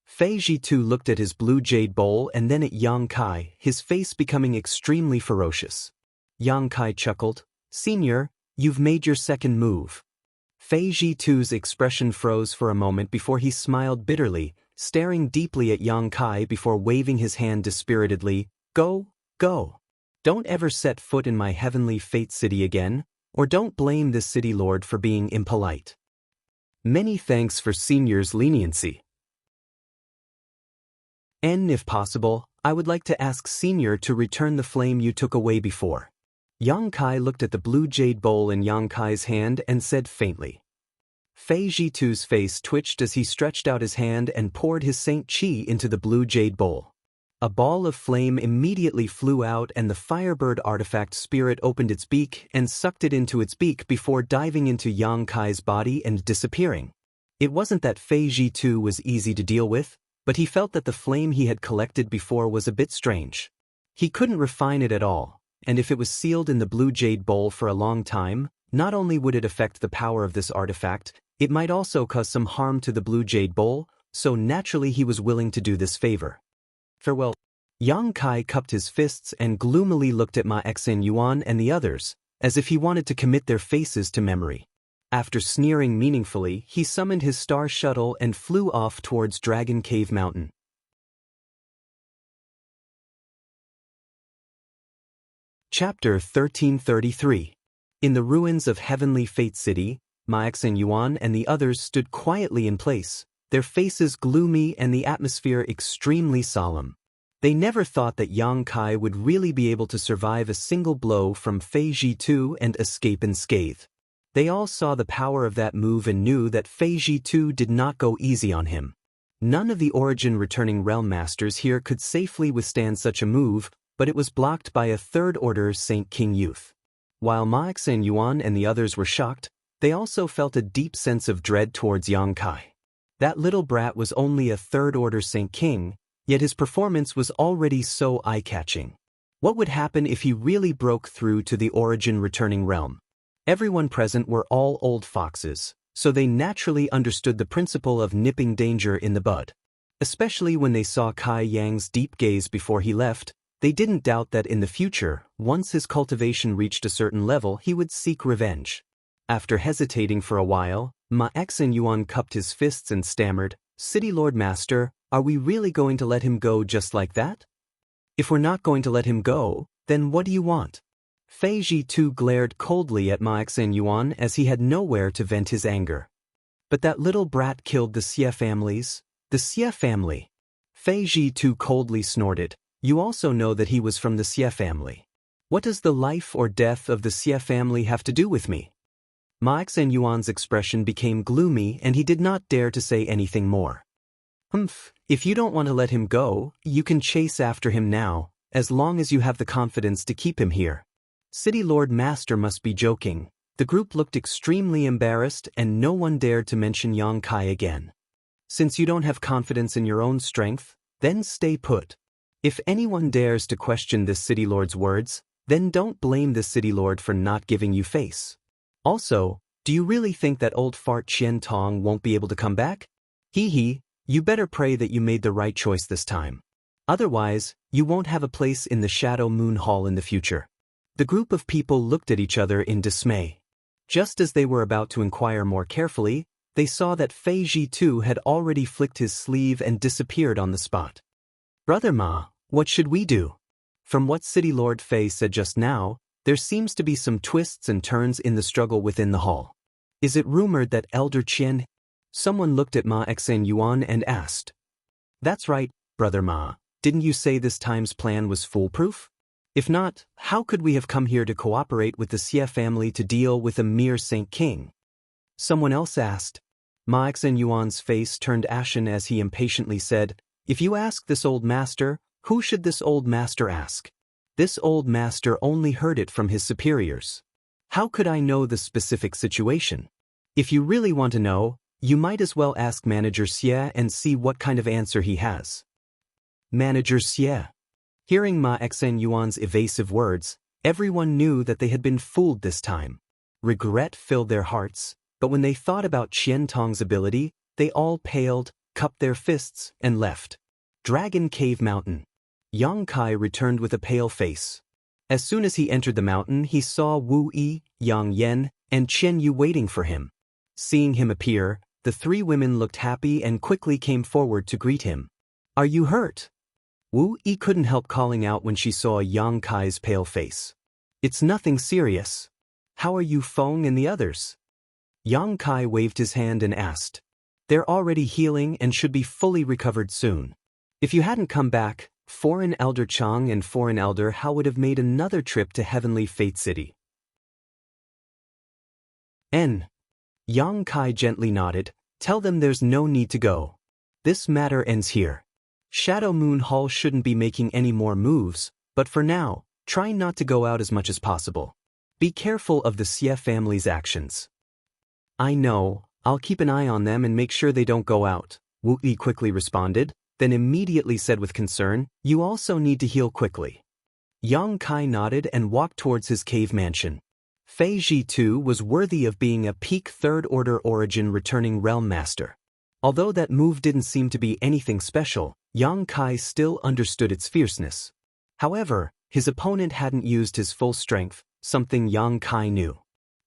Fei Ji2 looked at his blue jade bowl and then at Yang Kai, his face becoming extremely ferocious. Yang Kai chuckled, "Senior, you've made your second move." Fei Ji2's expression froze for a moment before he smiled bitterly, staring deeply at Yang Kai before waving his hand dispiritedly. Go. Don't ever set foot in my heavenly fate city again, or don't blame this city lord for being impolite. Many thanks for Senior's leniency. And if possible, I would like to ask Senior to return the flame you took away before. Yang Kai looked at the blue jade bowl in Yang Kai's hand and said faintly. Fei Ji2's face twitched as he stretched out his hand and poured his Saint Qi into the blue jade bowl. A ball of flame immediately flew out and the Firebird artifact spirit opened its beak and sucked it into its beak before diving into Yang Kai's body and disappearing. It wasn't that Fei Ji2 was easy to deal with, but he felt that the flame he had collected before was a bit strange. He couldn't refine it at all, and if it was sealed in the blue jade bowl for a long time, not only would it affect the power of this artifact, it might also cause some harm to the blue jade bowl, so naturally he was willing to do this favor. Farewell. Yang Kai cupped his fists and gloomily looked at Ma Yuan and the others, as if he wanted to commit their faces to memory. After sneering meaningfully, he summoned his star shuttle and flew off towards Dragon Cave Mountain. Chapter 1333. In the ruins of Heavenly Fate City, Ma Yuan and the others stood quietly in place, their faces gloomy and the atmosphere extremely solemn. They never thought that Yang Kai would really be able to survive a single blow from Fei Ji2 and escape unscathed. They all saw the power of that move and knew that Fei Ji2 did not go easy on him. None of the Origin returning realm masters here could safely withstand such a move, but it was blocked by a third-order Saint King youth. While Ma Yuan and the others were shocked, they also felt a deep sense of dread towards Yang Kai. That little brat was only a third-order Saint King, yet his performance was already so eye-catching. What would happen if he really broke through to the Origin returning realm? Everyone present were all old foxes, so they naturally understood the principle of nipping danger in the bud. Especially when they saw Kai Yang's deep gaze before he left, they didn't doubt that in the future, once his cultivation reached a certain level, he would seek revenge. After hesitating for a while, Ma Yuan cupped his fists and stammered, "City Lord Master, are we really going to let him go just like that? If we're not going to let him go, then what do you want?" Fei Ji2 glared coldly at Ma Yuan as he had nowhere to vent his anger. "But that little brat killed the Xie families." "The Xie family?" Fei Ji2 coldly snorted. "You also know that he was from the Xie family. What does the life or death of the Xie family have to do with me?" Ma Yuan's expression became gloomy and he did not dare to say anything more. If you don't want to let him go, you can chase after him now, as long as you have the confidence to keep him here." City Lord Master must be joking. The group looked extremely embarrassed and no one dared to mention Yang Kai again. Since you don't have confidence in your own strength, then stay put. If anyone dares to question this City Lord's words, then don't blame the City Lord for not giving you face. Also, do you really think that old fart Qian Tong won't be able to come back? Hee. You better pray that you made the right choice this time. Otherwise, you won't have a place in the Shadow Moon Hall in the future. The group of people looked at each other in dismay. Just as they were about to inquire more carefully, they saw that Fei Ji too had already flicked his sleeve and disappeared on the spot. Brother Ma, what should we do? From what City Lord Fei said just now, there seems to be some twists and turns in the struggle within the hall. Is it rumored that Elder Qian? Someone looked at Ma Xanyuan and asked. That's right, Brother Ma. Didn't you say this time's plan was foolproof? If not, how could we have come here to cooperate with the Xie family to deal with a mere Saint King? Someone else asked. Ma Xanyuan's face turned ashen as he impatiently said, If you ask this old master, who should this old master ask? This old master only heard it from his superiors. How could I know the specific situation? If you really want to know, you might as well ask Manager Xie and see what kind of answer he has. Manager Xie. Hearing Ma Xanyuan's evasive words, everyone knew that they had been fooled this time. Regret filled their hearts, but when they thought about Qian Tong's ability, they all paled, cupped their fists, and left. Dragon Cave Mountain. Yang Kai returned with a pale face. As soon as he entered the mountain, he saw Wu Yi, Yang Yen, and Qian Yu waiting for him. Seeing him appear, the three women looked happy and quickly came forward to greet him. Are you hurt? Wu Yi couldn't help calling out when she saw Yang Kai's pale face. It's nothing serious. How are you Feng and the others? Yang Kai waved his hand and asked. They're already healing and should be fully recovered soon. If you hadn't come back, Foreign Elder Chang and Foreign Elder Hao would have made another trip to Heavenly Fate City. Yang Kai gently nodded. Tell them there's no need to go. This matter ends here. Shadow Moon Hall shouldn't be making any more moves, but for now, try not to go out as much as possible. Be careful of the Xie family's actions. I know, I'll keep an eye on them and make sure they don't go out, Wu Yi quickly responded, then immediately said with concern, You also need to heal quickly. Yang Kai nodded and walked towards his cave mansion. Fei Ji too was worthy of being a peak third-order origin returning realm master. Although that move didn't seem to be anything special, Yang Kai still understood its fierceness. However, his opponent hadn't used his full strength, something Yang Kai knew.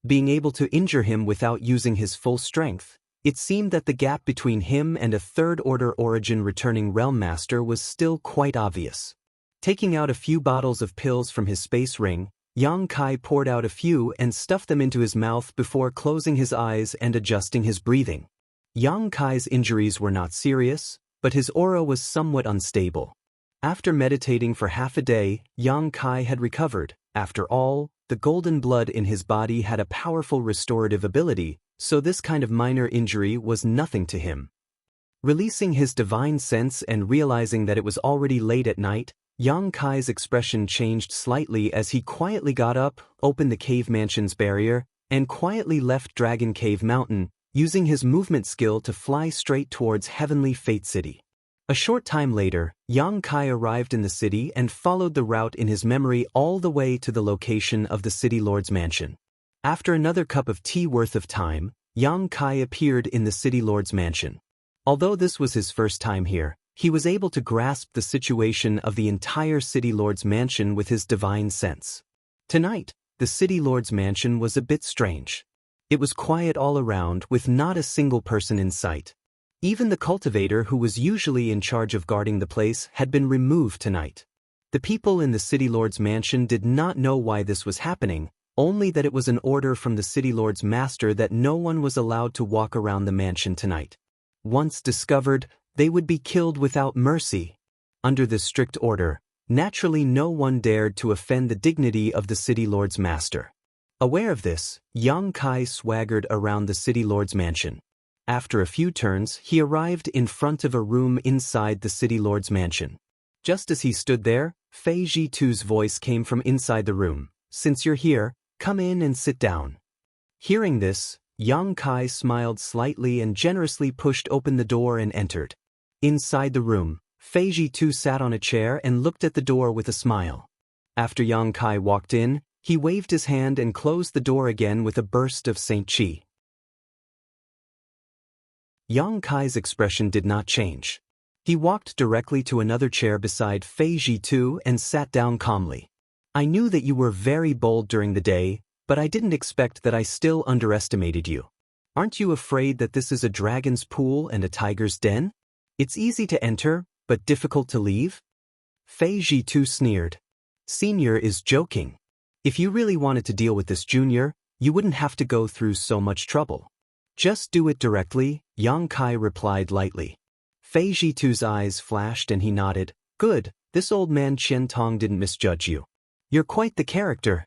Being able to injure him without using his full strength, it seemed that the gap between him and a third-order origin returning realm master was still quite obvious. Taking out a few bottles of pills from his space ring, Yang Kai poured out a few and stuffed them into his mouth before closing his eyes and adjusting his breathing. Yang Kai's injuries were not serious, but his aura was somewhat unstable. After meditating for half a day, Yang Kai had recovered. After all, the golden blood in his body had a powerful restorative ability, so this kind of minor injury was nothing to him. Releasing his divine sense and realizing that it was already late at night, Yang Kai's expression changed slightly as he quietly got up, opened the cave mansion's barrier, and quietly left Dragon Cave Mountain, using his movement skill to fly straight towards Heavenly Fate City. A short time later, Yang Kai arrived in the city and followed the route in his memory all the way to the location of the City Lord's mansion. After another cup of tea worth of time, Yang Kai appeared in the City Lord's mansion. Although this was his first time here, he was able to grasp the situation of the entire City Lord's mansion with his divine sense. Tonight, the City Lord's mansion was a bit strange. It was quiet all around with not a single person in sight. Even the cultivator who was usually in charge of guarding the place had been removed tonight. The people in the City Lord's mansion did not know why this was happening, only that it was an order from the City Lord's master that no one was allowed to walk around the mansion tonight. Once discovered, they would be killed without mercy. Under this strict order, naturally no one dared to offend the dignity of the City Lord's master. Aware of this, Yang Kai swaggered around the City Lord's mansion. After a few turns, he arrived in front of a room inside the City Lord's mansion. Just as he stood there, Fei Ji Tu's voice came from inside the room. Since you're here, come in and sit down. Hearing this, Yang Kai smiled slightly and generously pushed open the door and entered. Inside the room, Fei Ji Tu sat on a chair and looked at the door with a smile. After Yang Kai walked in, he waved his hand and closed the door again with a burst of Saint Qi. Yang Kai's expression did not change. He walked directly to another chair beside Fei Ji Tu and sat down calmly. I knew that you were very bold during the day, but I didn't expect that I still underestimated you. Aren't you afraid that this is a dragon's pool and a tiger's den? It's easy to enter, but difficult to leave? Fei Zhitu sneered. Senior is joking. If you really wanted to deal with this junior, you wouldn't have to go through so much trouble. Just do it directly, Yang Kai replied lightly. Fei Zhitu's eyes flashed and he nodded. Good, this old man Qian Tong didn't misjudge you. You're quite the character.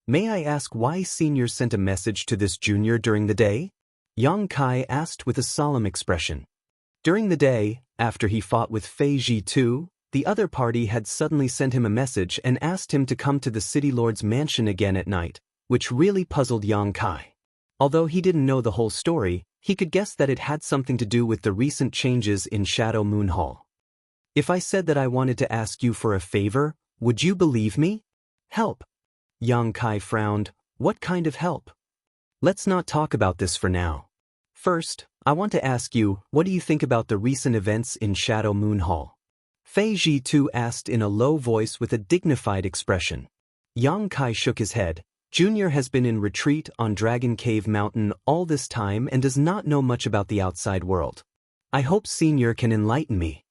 May I ask why Senior sent a message to this junior during the day? Yang Kai asked with a solemn expression. During the day, after he fought with Fei Zhitu, the other party had suddenly sent him a message and asked him to come to the city lord's mansion again at night, which really puzzled Yang Kai. Although he didn't know the whole story, he could guess that it had something to do with the recent changes in Shadow Moon Hall. If I said that I wanted to ask you for a favor, would you believe me? Help. Yang Kai frowned. What kind of help? Let's not talk about this for now. First, I want to ask you, what do you think about the recent events in Shadow Moon Hall? Fei Zhitu asked in a low voice with a dignified expression. Yang Kai shook his head. Junior has been in retreat on Dragon Cave Mountain all this time and does not know much about the outside world. I hope Senior can enlighten me.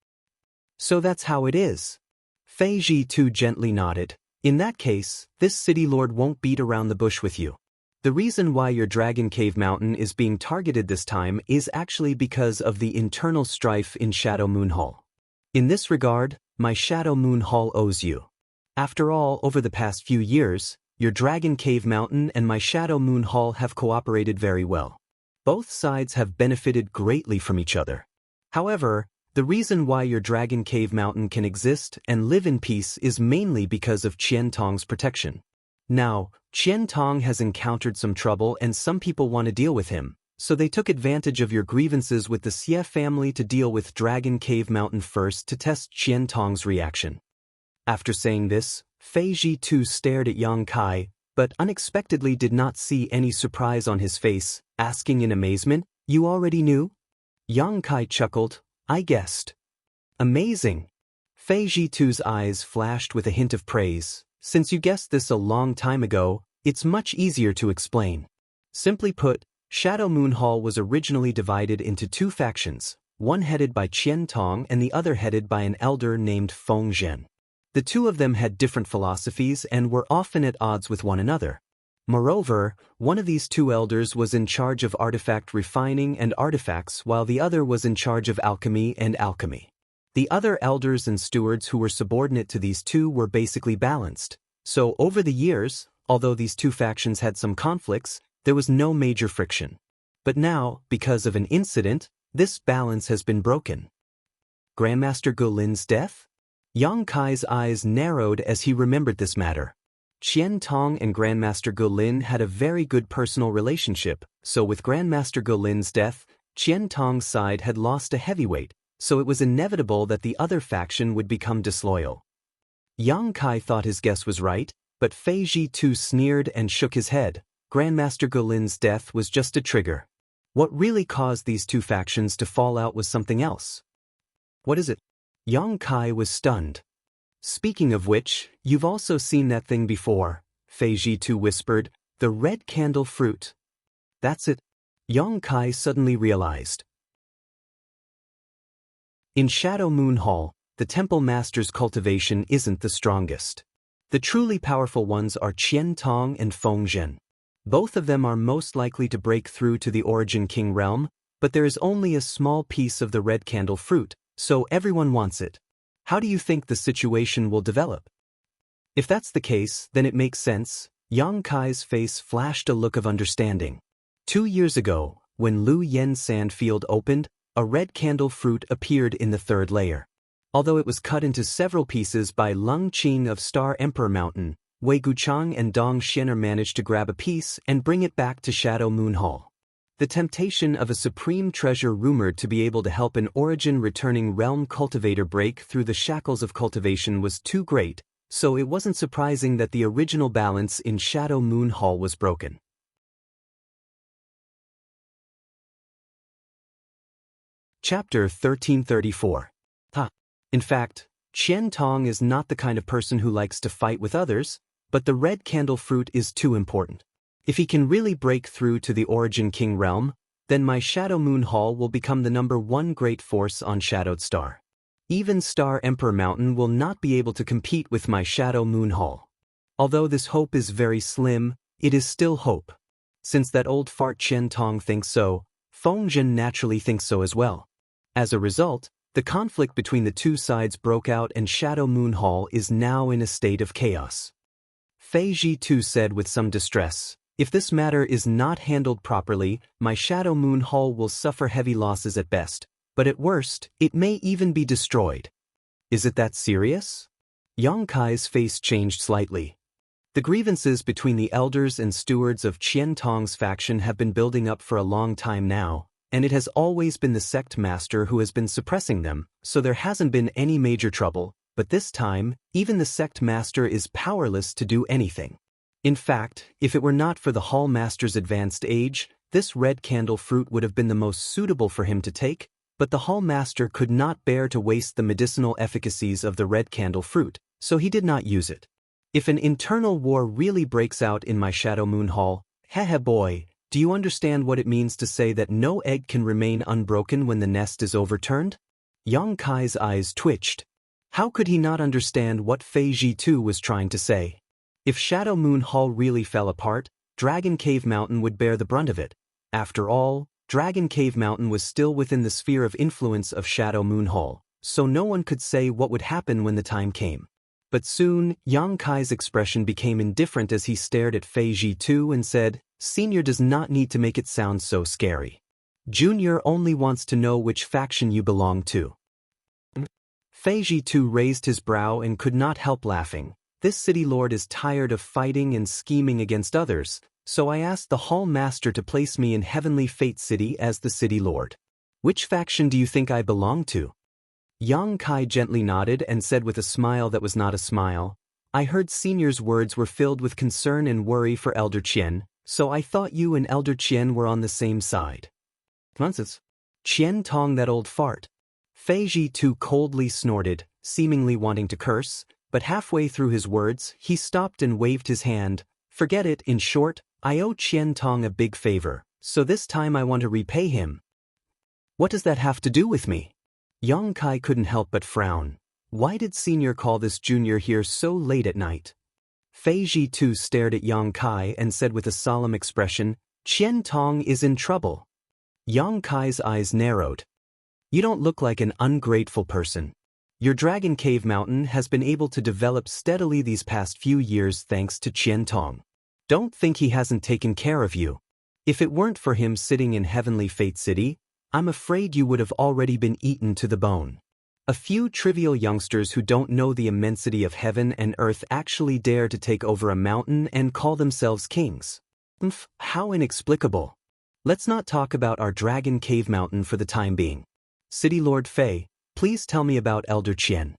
So that's how it is. Fei Zhitu gently nodded. In that case, this city lord won't beat around the bush with you. The reason why your Dragon Cave Mountain is being targeted this time is actually because of the internal strife in Shadow Moon Hall. In this regard, my Shadow Moon Hall owes you. After all, over the past few years, your Dragon Cave Mountain and my Shadow Moon Hall have cooperated very well. Both sides have benefited greatly from each other. However, the reason why your Dragon Cave Mountain can exist and live in peace is mainly because of Qian Tong's protection. Now, Qian Tong has encountered some trouble and some people want to deal with him, so they took advantage of your grievances with the Xie family to deal with Dragon Cave Mountain first to test Qian Tong's reaction. After saying this, Fei Zhitu stared at Yang Kai, but unexpectedly did not see any surprise on his face, asking in amazement, You already knew? Yang Kai chuckled, I guessed. Amazing. Fei Zhitu's eyes flashed with a hint of praise. Since you guessed this a long time ago, it's much easier to explain. Simply put, Shadow Moon Hall was originally divided into two factions, one headed by Qian Tong and the other headed by an elder named Feng Zhen. The two of them had different philosophies and were often at odds with one another. Moreover, one of these two elders was in charge of artifact refining and artifacts while the other was in charge of alchemy and alchemy. The other elders and stewards who were subordinate to these two were basically balanced, so over the years, although these two factions had some conflicts, there was no major friction. But now, because of an incident, this balance has been broken. Grandmaster Gulin's death? Yang Kai's eyes narrowed as he remembered this matter. Qian Tong and Grandmaster Gulin had a very good personal relationship, so with Grandmaster Gulin's death, Qian Tong's side had lost a heavyweight, so it was inevitable that the other faction would become disloyal. Yang Kai thought his guess was right, but Fei Zhitu sneered and shook his head. Grandmaster Gulin's death was just a trigger. What really caused these two factions to fall out was something else. What is it? Yang Kai was stunned. Speaking of which, you've also seen that thing before, Fei Zhitu whispered, the red candle fruit. That's it. Yang Kai suddenly realized. In Shadow Moon Hall, the Temple Master's cultivation isn't the strongest. The truly powerful ones are Qian Tong and Feng Zhen. Both of them are most likely to break through to the Origin King realm, but there is only a small piece of the red candle fruit, so everyone wants it. How do you think the situation will develop? If that's the case, then it makes sense. Yang Kai's face flashed a look of understanding. 2 years ago, when Lu Yen Sandfield opened, a red candle fruit appeared in the third layer. Although it was cut into several pieces by Lung Qing of Star Emperor Mountain, Wei Guchang and Dong Xianer managed to grab a piece and bring it back to Shadow Moon Hall. The temptation of a supreme treasure rumored to be able to help an origin-returning realm cultivator break through the shackles of cultivation was too great, so it wasn't surprising that the original balance in Shadow Moon Hall was broken. Chapter 1334. In fact, Qian Tong is not the kind of person who likes to fight with others, but the red candle fruit is too important. If he can really break through to the Origin King realm, then my Shadow Moon Hall will become the #1 great force on Shadowed Star. Even Star Emperor Mountain will not be able to compete with my Shadow Moon Hall. Although this hope is very slim, it is still hope. Since that old fart Qian Tong thinks so, Feng Zhen naturally thinks so as well. As a result, the conflict between the two sides broke out and Shadow Moon Hall is now in a state of chaos. Fei Ji too said with some distress, if this matter is not handled properly, my Shadow Moon Hall will suffer heavy losses at best, but at worst, it may even be destroyed. Is it that serious? Yang Kai's face changed slightly. The grievances between the elders and stewards of Qian Tong's faction have been building up for a long time now, and it has always been the sect master who has been suppressing them, so there hasn't been any major trouble, but this time, even the sect master is powerless to do anything. In fact, if it were not for the Hall Master's advanced age, this red candle fruit would have been the most suitable for him to take, but the Hall Master could not bear to waste the medicinal efficacies of the red candle fruit, so he did not use it. If an internal war really breaks out in my Shadow Moon Hall, heh boy, do you understand what it means to say that no egg can remain unbroken when the nest is overturned? Yang Kai's eyes twitched. How could he not understand what Fei Ji too was trying to say? If Shadow Moon Hall really fell apart, Dragon Cave Mountain would bear the brunt of it. After all, Dragon Cave Mountain was still within the sphere of influence of Shadow Moon Hall, so no one could say what would happen when the time came. But soon, Yang Kai's expression became indifferent as he stared at Fei Ji too and said, Senior does not need to make it sound so scary. Junior only wants to know which faction you belong to. Fei Ji too raised his brow and could not help laughing. This city lord is tired of fighting and scheming against others, so I asked the Hall Master to place me in Heavenly Fate City as the city lord. Which faction do you think I belong to? Yang Kai gently nodded and said with a smile that was not a smile, I heard Senior's words were filled with concern and worry for Elder Qian, so I thought you and Elder Qian were on the same side. Nonsense. Qian Tong, that old fart. Fei Ji too coldly snorted, seemingly wanting to curse, but halfway through his words, he stopped and waved his hand. Forget it, in short, I owe Qian Tong a big favor, so this time I want to repay him. What does that have to do with me? Yang Kai couldn't help but frown. Why did Senior call this junior here so late at night? Fei Ji too stared at Yang Kai and said with a solemn expression, Qian Tong is in trouble. Yang Kai's eyes narrowed. You don't look like an ungrateful person. Your Dragon Cave Mountain has been able to develop steadily these past few years thanks to Qian Tong. Don't think he hasn't taken care of you. If it weren't for him sitting in Heavenly Fate City, I'm afraid you would have already been eaten to the bone. A few trivial youngsters who don't know the immensity of heaven and earth actually dare to take over a mountain and call themselves kings. How inexplicable. Let's not talk about our Dragon Cave Mountain for the time being. City Lord Fei, please tell me about Elder Qian.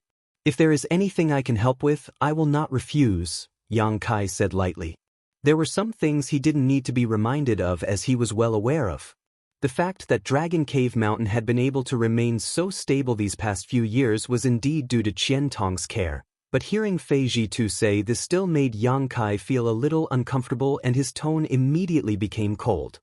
If there is anything I can help with, I will not refuse, Yang Kai said lightly. There were some things he didn't need to be reminded of as he was well aware of. The fact that Dragon Cave Mountain had been able to remain so stable these past few years was indeed due to Qian Tong's care, but hearing Fei Ji too say this still made Yang Kai feel a little uncomfortable and his tone immediately became cold.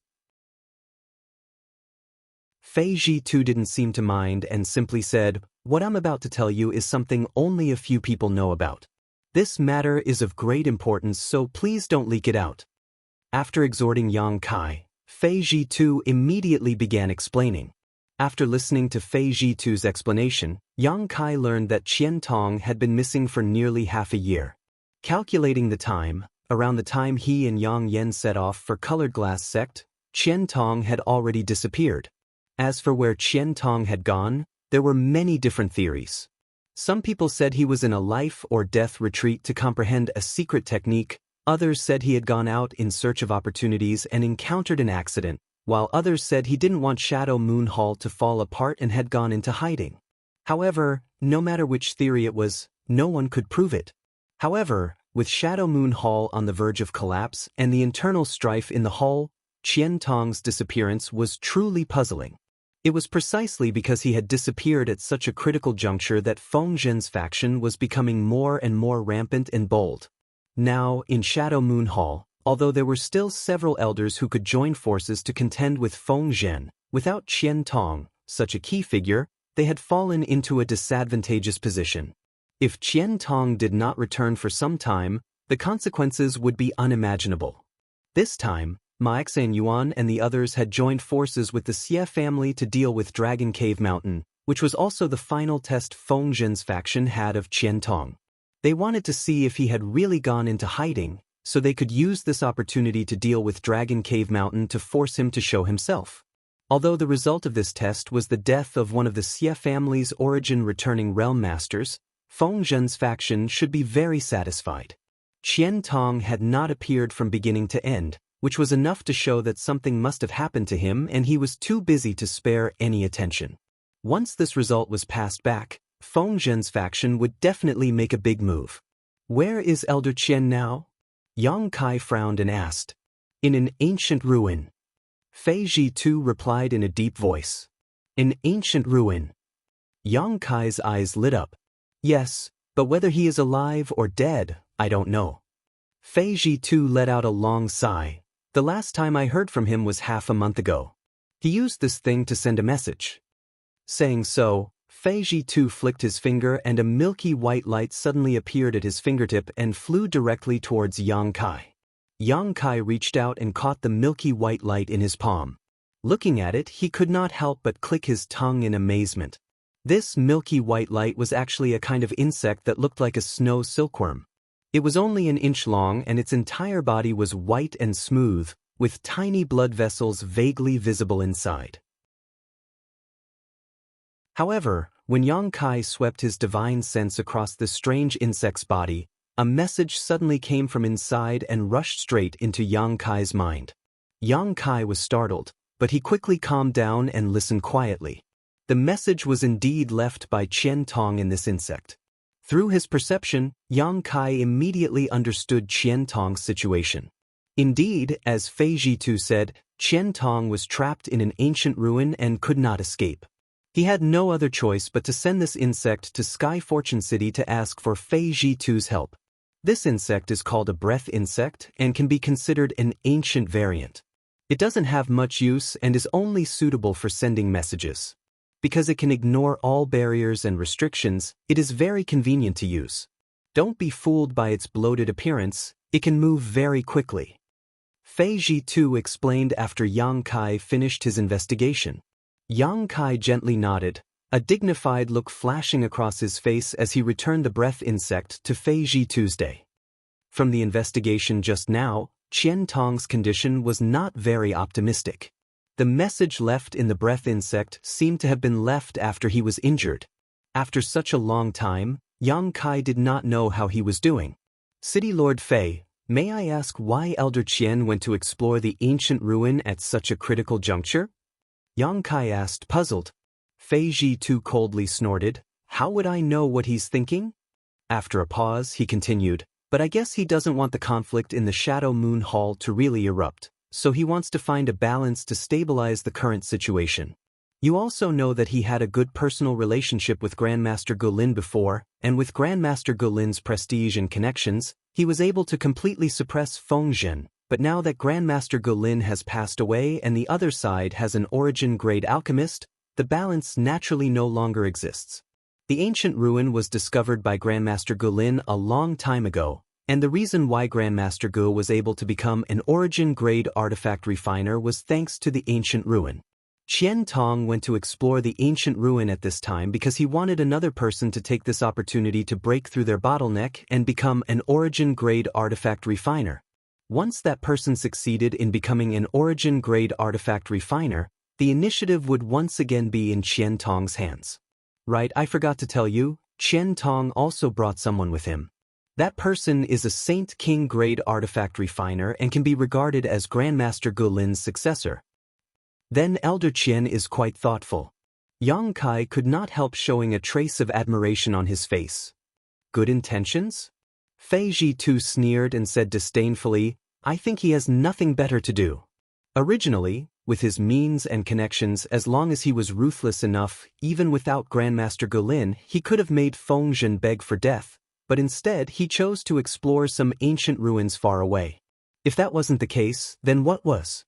Fei Ji too didn't seem to mind and simply said, what I'm about to tell you is something only a few people know about. This matter is of great importance, so please don't leak it out. After exhorting Yang Kai, Fei Ji too immediately began explaining. After listening to Fei Ji too's explanation, Yang Kai learned that Qian Tong had been missing for nearly half a year. Calculating the time, around the time he and Yang Yen set off for Colored Glass Sect, Qian Tong had already disappeared. As for where Qian Tong had gone, there were many different theories. Some people said he was in a life or death retreat to comprehend a secret technique, others said he had gone out in search of opportunities and encountered an accident, while others said he didn't want Shadow Moon Hall to fall apart and had gone into hiding. However, no matter which theory it was, no one could prove it. However, with Shadow Moon Hall on the verge of collapse and the internal strife in the hall, Qian Tong's disappearance was truly puzzling. It was precisely because he had disappeared at such a critical juncture that Feng Zhen's faction was becoming more and more rampant and bold. Now, in Shadow Moon Hall, although there were still several elders who could join forces to contend with Feng Zhen. Without Qian Tong, such a key figure, they had fallen into a disadvantageous position. If Qian Tong did not return for some time, the consequences would be unimaginable. This time, Ma Yuan and the others had joined forces with the Xie family to deal with Dragon Cave Mountain, which was also the final test Feng Zhen's faction had of Qian Tong. They wanted to see if he had really gone into hiding, so they could use this opportunity to deal with Dragon Cave Mountain to force him to show himself. Although the result of this test was the death of one of the Xie family's origin-returning realm masters, Feng Zhen's faction should be very satisfied. Qian Tong had not appeared from beginning to end, which was enough to show that something must have happened to him and he was too busy to spare any attention. Once this result was passed back, Feng Zhen's faction would definitely make a big move. Where is Elder Qian now? Yang Kai frowned and asked. In an ancient ruin. Fei Ji too replied in a deep voice. An ancient ruin. Yang Kai's eyes lit up. Yes, but whether he is alive or dead, I don't know. Fei Ji too let out a long sigh. The last time I heard from him was half a month ago. He used this thing to send a message. Saying so, Fei Ji too flicked his finger and a milky white light suddenly appeared at his fingertip and flew directly towards Yang Kai. Yang Kai reached out and caught the milky white light in his palm. Looking at it, he could not help but click his tongue in amazement. This milky white light was actually a kind of insect that looked like a snow silkworm. It was only an inch long and its entire body was white and smooth, with tiny blood vessels vaguely visible inside. However, when Yang Kai swept his divine sense across this strange insect's body, a message suddenly came from inside and rushed straight into Yang Kai's mind. Yang Kai was startled, but he quickly calmed down and listened quietly. The message was indeed left by Qian Tong in this insect. Through his perception, Yang Kai immediately understood Qian Tong's situation. Indeed, as Fei Jitu said, Qian Tong was trapped in an ancient ruin and could not escape. He had no other choice but to send this insect to Sky Fortune City to ask for Fei Jitu's help. This insect is called a breath insect and can be considered an ancient variant. It doesn't have much use and is only suitable for sending messages. Because it can ignore all barriers and restrictions, it is very convenient to use. Don't be fooled by its bloated appearance, it can move very quickly. Fei Jitu explained after Yang Kai finished his investigation. Yang Kai gently nodded, a dignified look flashing across his face as he returned the breath insect to Fei Jitu's day. From the investigation just now, Qian Tong's condition was not very optimistic. The message left in the breath insect seemed to have been left after he was injured. After such a long time, Yang Kai did not know how he was doing. City Lord Fei, may I ask why Elder Qian went to explore the ancient ruin at such a critical juncture? Yang Kai asked, puzzled. Fei Jitu coldly snorted, how would I know what he's thinking? After a pause, he continued, but I guess he doesn't want the conflict in the Shadow Moon Hall to really erupt, so he wants to find a balance to stabilize the current situation. You also know that he had a good personal relationship with Grandmaster Gulin before, and with Grandmaster Gulin's prestige and connections, he was able to completely suppress Feng Zhen. But now that Grandmaster Gulin has passed away and the other side has an origin-grade alchemist, the balance naturally no longer exists. The ancient ruin was discovered by Grandmaster Gulin a long time ago, and the reason why Grandmaster Gu was able to become an origin-grade artifact refiner was thanks to the ancient ruin. Qian Tong went to explore the ancient ruin at this time because he wanted another person to take this opportunity to break through their bottleneck and become an origin-grade artifact refiner. Once that person succeeded in becoming an origin-grade artifact refiner, the initiative would once again be in Qian Tong's hands. Right, I forgot to tell you, Qian Tong also brought someone with him. That person is a Saint King-grade artifact refiner and can be regarded as Grandmaster Gulin's successor. Then Elder Qian is quite thoughtful. Yang Kai could not help showing a trace of admiration on his face. Good intentions? Fei Jitu sneered and said disdainfully, I think he has nothing better to do. Originally, with his means and connections, as long as he was ruthless enough, even without Grandmaster Gulin, he could have made Feng Zhen beg for death, but instead he chose to explore some ancient ruins far away. If that wasn't the case, then what was?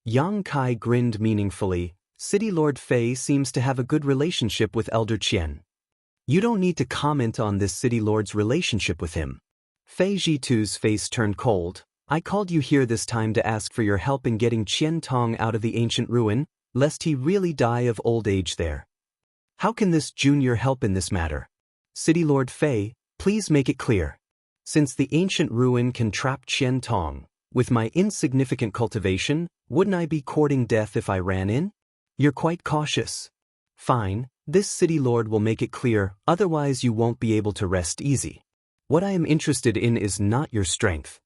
Yang Kai grinned meaningfully. City Lord Fei seems to have a good relationship with Elder Qian. You don't need to comment on this City Lord's relationship with him. Fei Jitu's face turned cold. I called you here this time to ask for your help in getting Qian Tong out of the ancient ruin, lest he really die of old age there. How can this junior help in this matter? City Lord Fei, please make it clear. Since the ancient ruin can trap Qian Tong, with my insignificant cultivation, wouldn't I be courting death if I ran in? You're quite cautious. Fine, this city lord will make it clear, otherwise you won't be able to rest easy. What I am interested in is not your strength.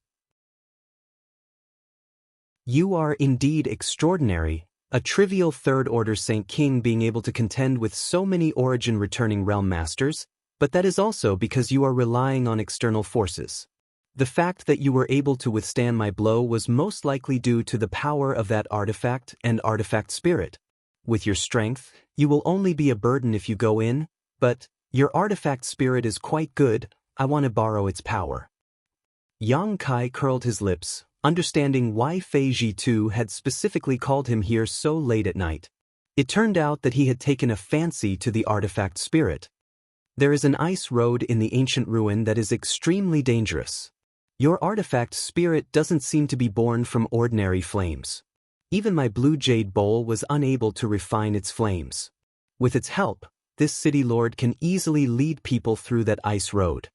You are indeed extraordinary, a trivial third-order Saint King being able to contend with so many origin-returning realm masters, but that is also because you are relying on external forces. The fact that you were able to withstand my blow was most likely due to the power of that artifact and artifact spirit. With your strength, you will only be a burden if you go in, but your artifact spirit is quite good, I want to borrow its power. Yang Kai curled his lips, understanding why Fei Jitu had specifically called him here so late at night. It turned out that he had taken a fancy to the artifact spirit. There is an ice road in the ancient ruin that is extremely dangerous. Your artifact spirit doesn't seem to be born from ordinary flames. Even my blue jade bowl was unable to refine its flames. With its help, this city lord can easily lead people through that ice road.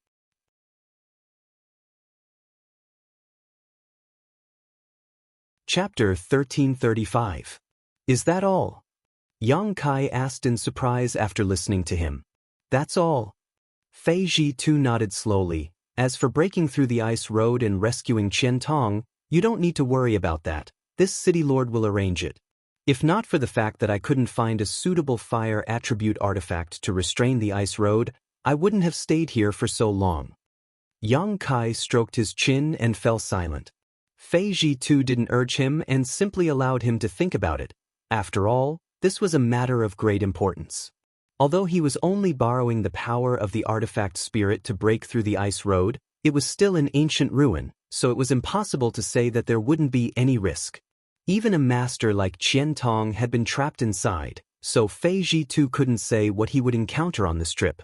Chapter 1335. Is that all? Yang Kai asked in surprise after listening to him. That's all. Fei Jitu nodded slowly. As for breaking through the ice road and rescuing Qian Tong, you don't need to worry about that. This city lord will arrange it. If not for the fact that I couldn't find a suitable fire attribute artifact to restrain the ice road, I wouldn't have stayed here for so long. Yang Kai stroked his chin and fell silent. Fei Jitu didn't urge him and simply allowed him to think about it. After all, this was a matter of great importance. Although he was only borrowing the power of the artifact spirit to break through the ice road, it was still an ancient ruin, so it was impossible to say that there wouldn't be any risk. Even a master like Qian Tong had been trapped inside, so Fei Jitu couldn't say what he would encounter on this trip.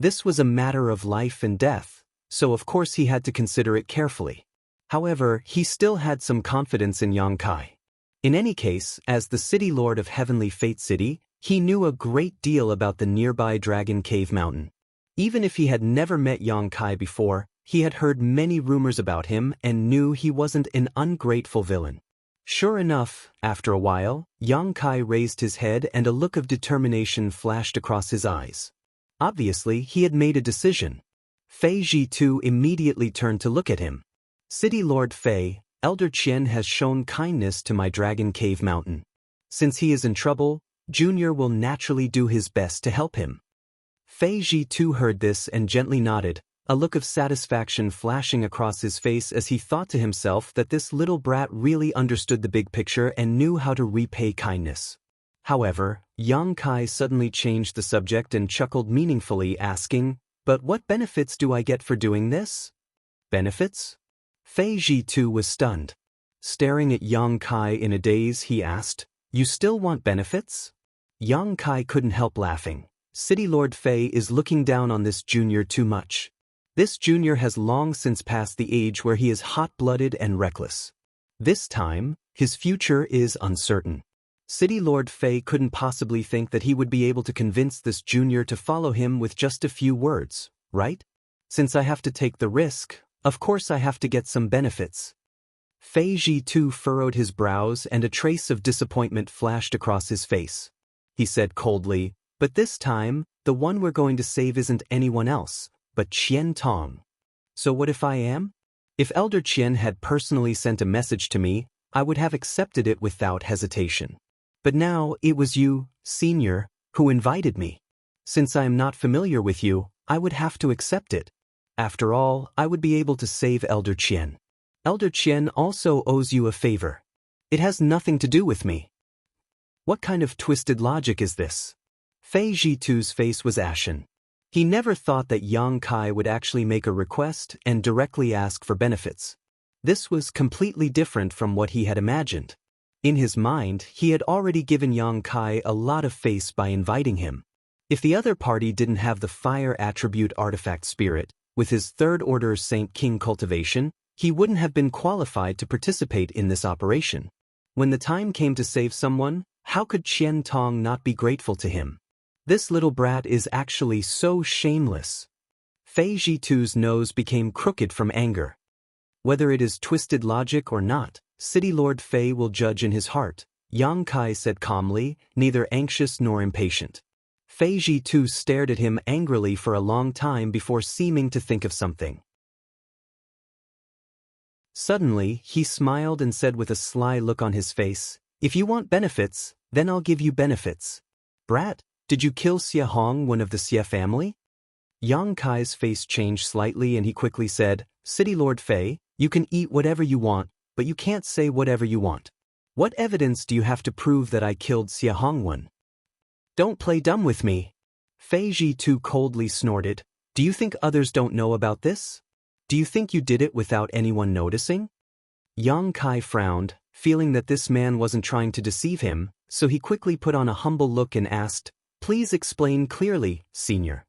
This was a matter of life and death, so of course he had to consider it carefully. However, he still had some confidence in Yang Kai. In any case, as the city lord of Heavenly Fate City, he knew a great deal about the nearby Dragon Cave Mountain. Even if he had never met Yang Kai before, he had heard many rumors about him and knew he wasn't an ungrateful villain. Sure enough, after a while, Yang Kai raised his head and a look of determination flashed across his eyes. Obviously, he had made a decision. Fei Jitu immediately turned to look at him. City Lord Fei, Elder Qian has shown kindness to my Dragon Cave Mountain. Since he is in trouble, Junior will naturally do his best to help him. Fei Jitu heard this and gently nodded, a look of satisfaction flashing across his face as he thought to himself that this little brat really understood the big picture and knew how to repay kindness. However, Yang Kai suddenly changed the subject and chuckled meaningfully, asking, "But what benefits do I get for doing this?" Benefits? Fei Jitu was stunned. Staring at Yang Kai in a daze, he asked, "You still want benefits?" Yang Kai couldn't help laughing. City Lord Fei is looking down on this junior too much. This junior has long since passed the age where he is hot-blooded and reckless. This time, his future is uncertain. City Lord Fei couldn't possibly think that he would be able to convince this junior to follow him with just a few words, right? Since I have to take the risk, of course I have to get some benefits. Fei Jitu furrowed his brows and a trace of disappointment flashed across his face. He said coldly, "But this time, the one we're going to save isn't anyone else, but Qian Tong. So what if I am? If Elder Qian had personally sent a message to me, I would have accepted it without hesitation. But now it was you, Senior, who invited me. Since I am not familiar with you, I would have to accept it. After all, I would be able to save Elder Qian. Elder Qian also owes you a favor. It has nothing to do with me." What kind of twisted logic is this? Fei Jitu's face was ashen. He never thought that Yang Kai would actually make a request and directly ask for benefits. This was completely different from what he had imagined. In his mind, he had already given Yang Kai a lot of face by inviting him. If the other party didn't have the fire attribute artifact spirit, with his third-order Saint King cultivation, he wouldn't have been qualified to participate in this operation. When the time came to save someone, how could Qian Tong not be grateful to him? This little brat is actually so shameless. Fei Jitu's nose became crooked from anger. Whether it is twisted logic or not, City Lord Fei will judge in his heart, Yang Kai said calmly, neither anxious nor impatient. Fei Jitu stared at him angrily for a long time before seeming to think of something. Suddenly, he smiled and said with a sly look on his face, "If you want benefits, then I'll give you benefits. Brat, did you kill Xie Hong, one of the Xie family?" Yang Kai's face changed slightly and he quickly said, "City Lord Fei, you can eat whatever you want, but you can't say whatever you want. What evidence do you have to prove that I killed Xie Hongwen? Don't play dumb with me." Fei Jitu coldly snorted, "Do you think others don't know about this? Do you think you did it without anyone noticing?" Yang Kai frowned, feeling that this man wasn't trying to deceive him, so he quickly put on a humble look and asked, "Please explain clearly, senior."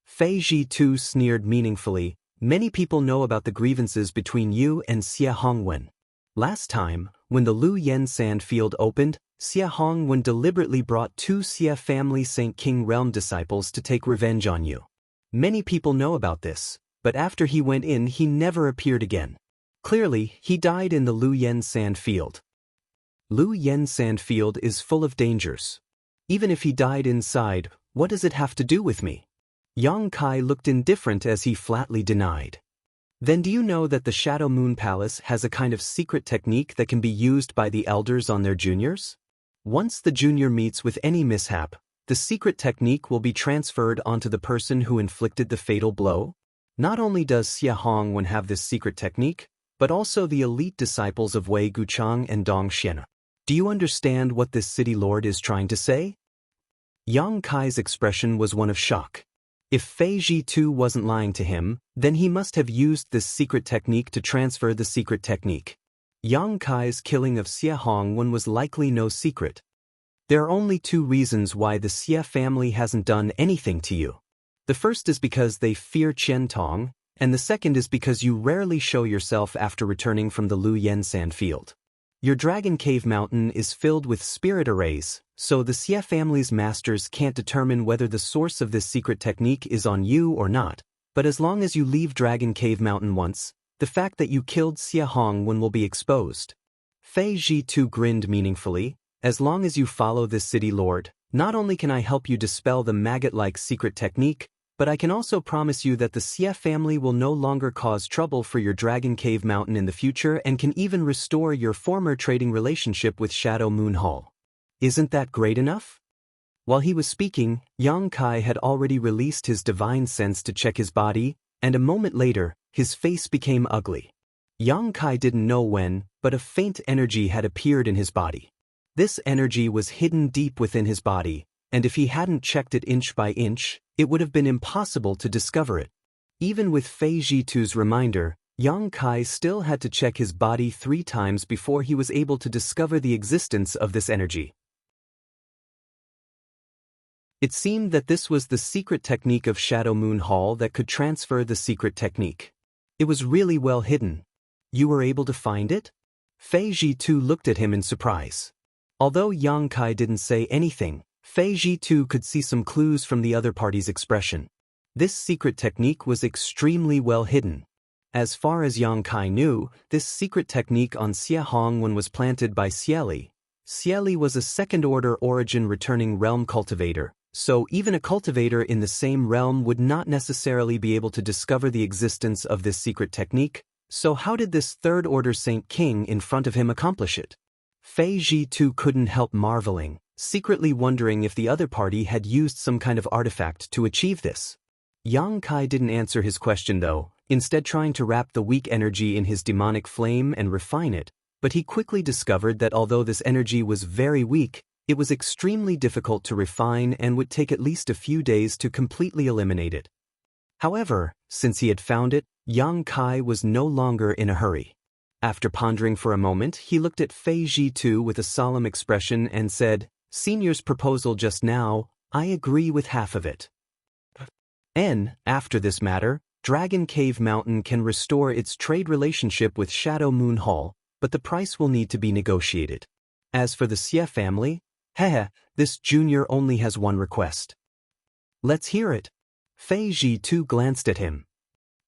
Fei Jitu sneered meaningfully, "Many people know about the grievances between you and Xie Hongwen. Last time, when the Lu Yen Sand Field opened, Xie Hongwen deliberately brought 2 Xie family Saint King Realm disciples to take revenge on you. Many people know about this, but after he went in he never appeared again. Clearly, he died in the Lu Yen Sand Field. Lu Yen Sand Field is full of dangers. Even if he died inside, what does it have to do with me?" Yang Kai looked indifferent as he flatly denied. "Then do you know that the Shadow Moon Palace has a kind of secret technique that can be used by the elders on their juniors? Once the junior meets with any mishap, the secret technique will be transferred onto the person who inflicted the fatal blow? Not only does Xie Hongwen have this secret technique, but also the elite disciples of Wei Guchang and Dong Xian. Do you understand what this city lord is trying to say?" Yang Kai's expression was one of shock. If Fei Jitu wasn't lying to him, then he must have used this secret technique to transfer the secret technique. Yang Kai's killing of Xie Hongwen was likely no secret. There are only 2 reasons why the Xie family hasn't done anything to you. The first is because they fear Qian Tong, and the second is because you rarely show yourself after returning from the Lu Yen Sand Field. Your Dragon Cave Mountain is filled with spirit arrays, so the Xie family's masters can't determine whether the source of this secret technique is on you or not, but as long as you leave Dragon Cave Mountain once, the fact that you killed Xie Hongwen will be exposed. Fei Jitu grinned meaningfully, "As long as you follow this city lord, not only can I help you dispel the maggot-like secret technique, but I can also promise you that the Xie family will no longer cause trouble for your Dragon Cave Mountain in the future and can even restore your former trading relationship with Shadow Moon Hall. Isn't that great enough?" While he was speaking, Yang Kai had already released his divine sense to check his body, and a moment later, his face became ugly. Yang Kai didn't know when, but a faint energy had appeared in his body. This energy was hidden deep within his body, and if he hadn't checked it inch by inch, it would have been impossible to discover it. Even with Fei Jitu's reminder, Yang Kai still had to check his body 3 times before he was able to discover the existence of this energy. It seemed that this was the secret technique of Shadow Moon Hall that could transfer the secret technique. It was really well hidden. "You were able to find it?" Fei Jitu looked at him in surprise. Although Yang Kai didn't say anything, Fei Jitu could see some clues from the other party's expression. This secret technique was extremely well hidden. As far as Yang Kai knew, this secret technique on Xie Hongwen was planted by Xieli. Xieli was a second-order origin returning realm cultivator, so even a cultivator in the same realm would not necessarily be able to discover the existence of this secret technique, so how did this third-order Saint King in front of him accomplish it? Fei Jitu couldn't help marveling, secretly wondering if the other party had used some kind of artifact to achieve this. Yang Kai didn't answer his question though, instead trying to wrap the weak energy in his demonic flame and refine it, but he quickly discovered that although this energy was very weak, it was extremely difficult to refine and would take at least a few days to completely eliminate it. However, since he had found it, Yang Kai was no longer in a hurry. After pondering for a moment, he looked at Fei Ji2 with a solemn expression and said, "Senior's proposal just now, I agree with half of it. After this matter, Dragon Cave Mountain can restore its trade relationship with Shadow Moon Hall, but the price will need to be negotiated. As for the Xie family, this junior only has one request." "Let's hear it." Fei Ji2 glanced at him.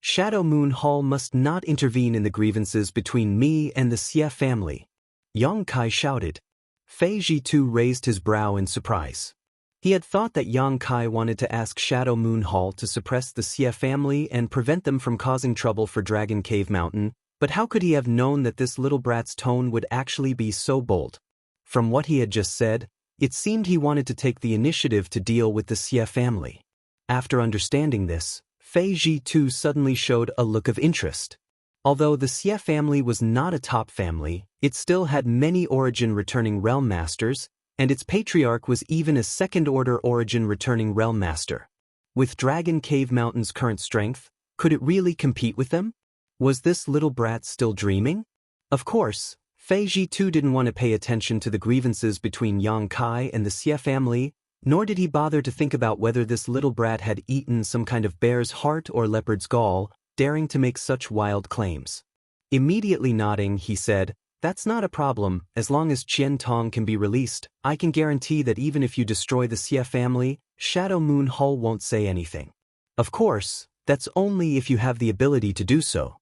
"Shadow Moon Hall must not intervene in the grievances between me and the Xie family," Yang Kai shouted. Fei Ji2 raised his brow in surprise. He had thought that Yang Kai wanted to ask Shadow Moon Hall to suppress the Xie family and prevent them from causing trouble for Dragon Cave Mountain, but how could he have known that this little brat's tone would actually be so bold? From what he had just said, it seemed he wanted to take the initiative to deal with the Xie family. After understanding this, Fei Ji2 suddenly showed a look of interest. Although the Xie family was not a top family, it still had many origin returning realm masters, and its patriarch was even a second-order origin returning realm master. With Dragon Cave Mountain's current strength, could it really compete with them? Was this little brat still dreaming? Of course, Fei Ji2 didn't want to pay attention to the grievances between Yang Kai and the Xie family, nor did he bother to think about whether this little brat had eaten some kind of bear's heart or leopard's gall, daring to make such wild claims. Immediately nodding, he said, "That's not a problem. As long as Qian Tong can be released, I can guarantee that even if you destroy the Xie family, Shadow Moon Hall won't say anything. Of course, that's only if you have the ability to do so."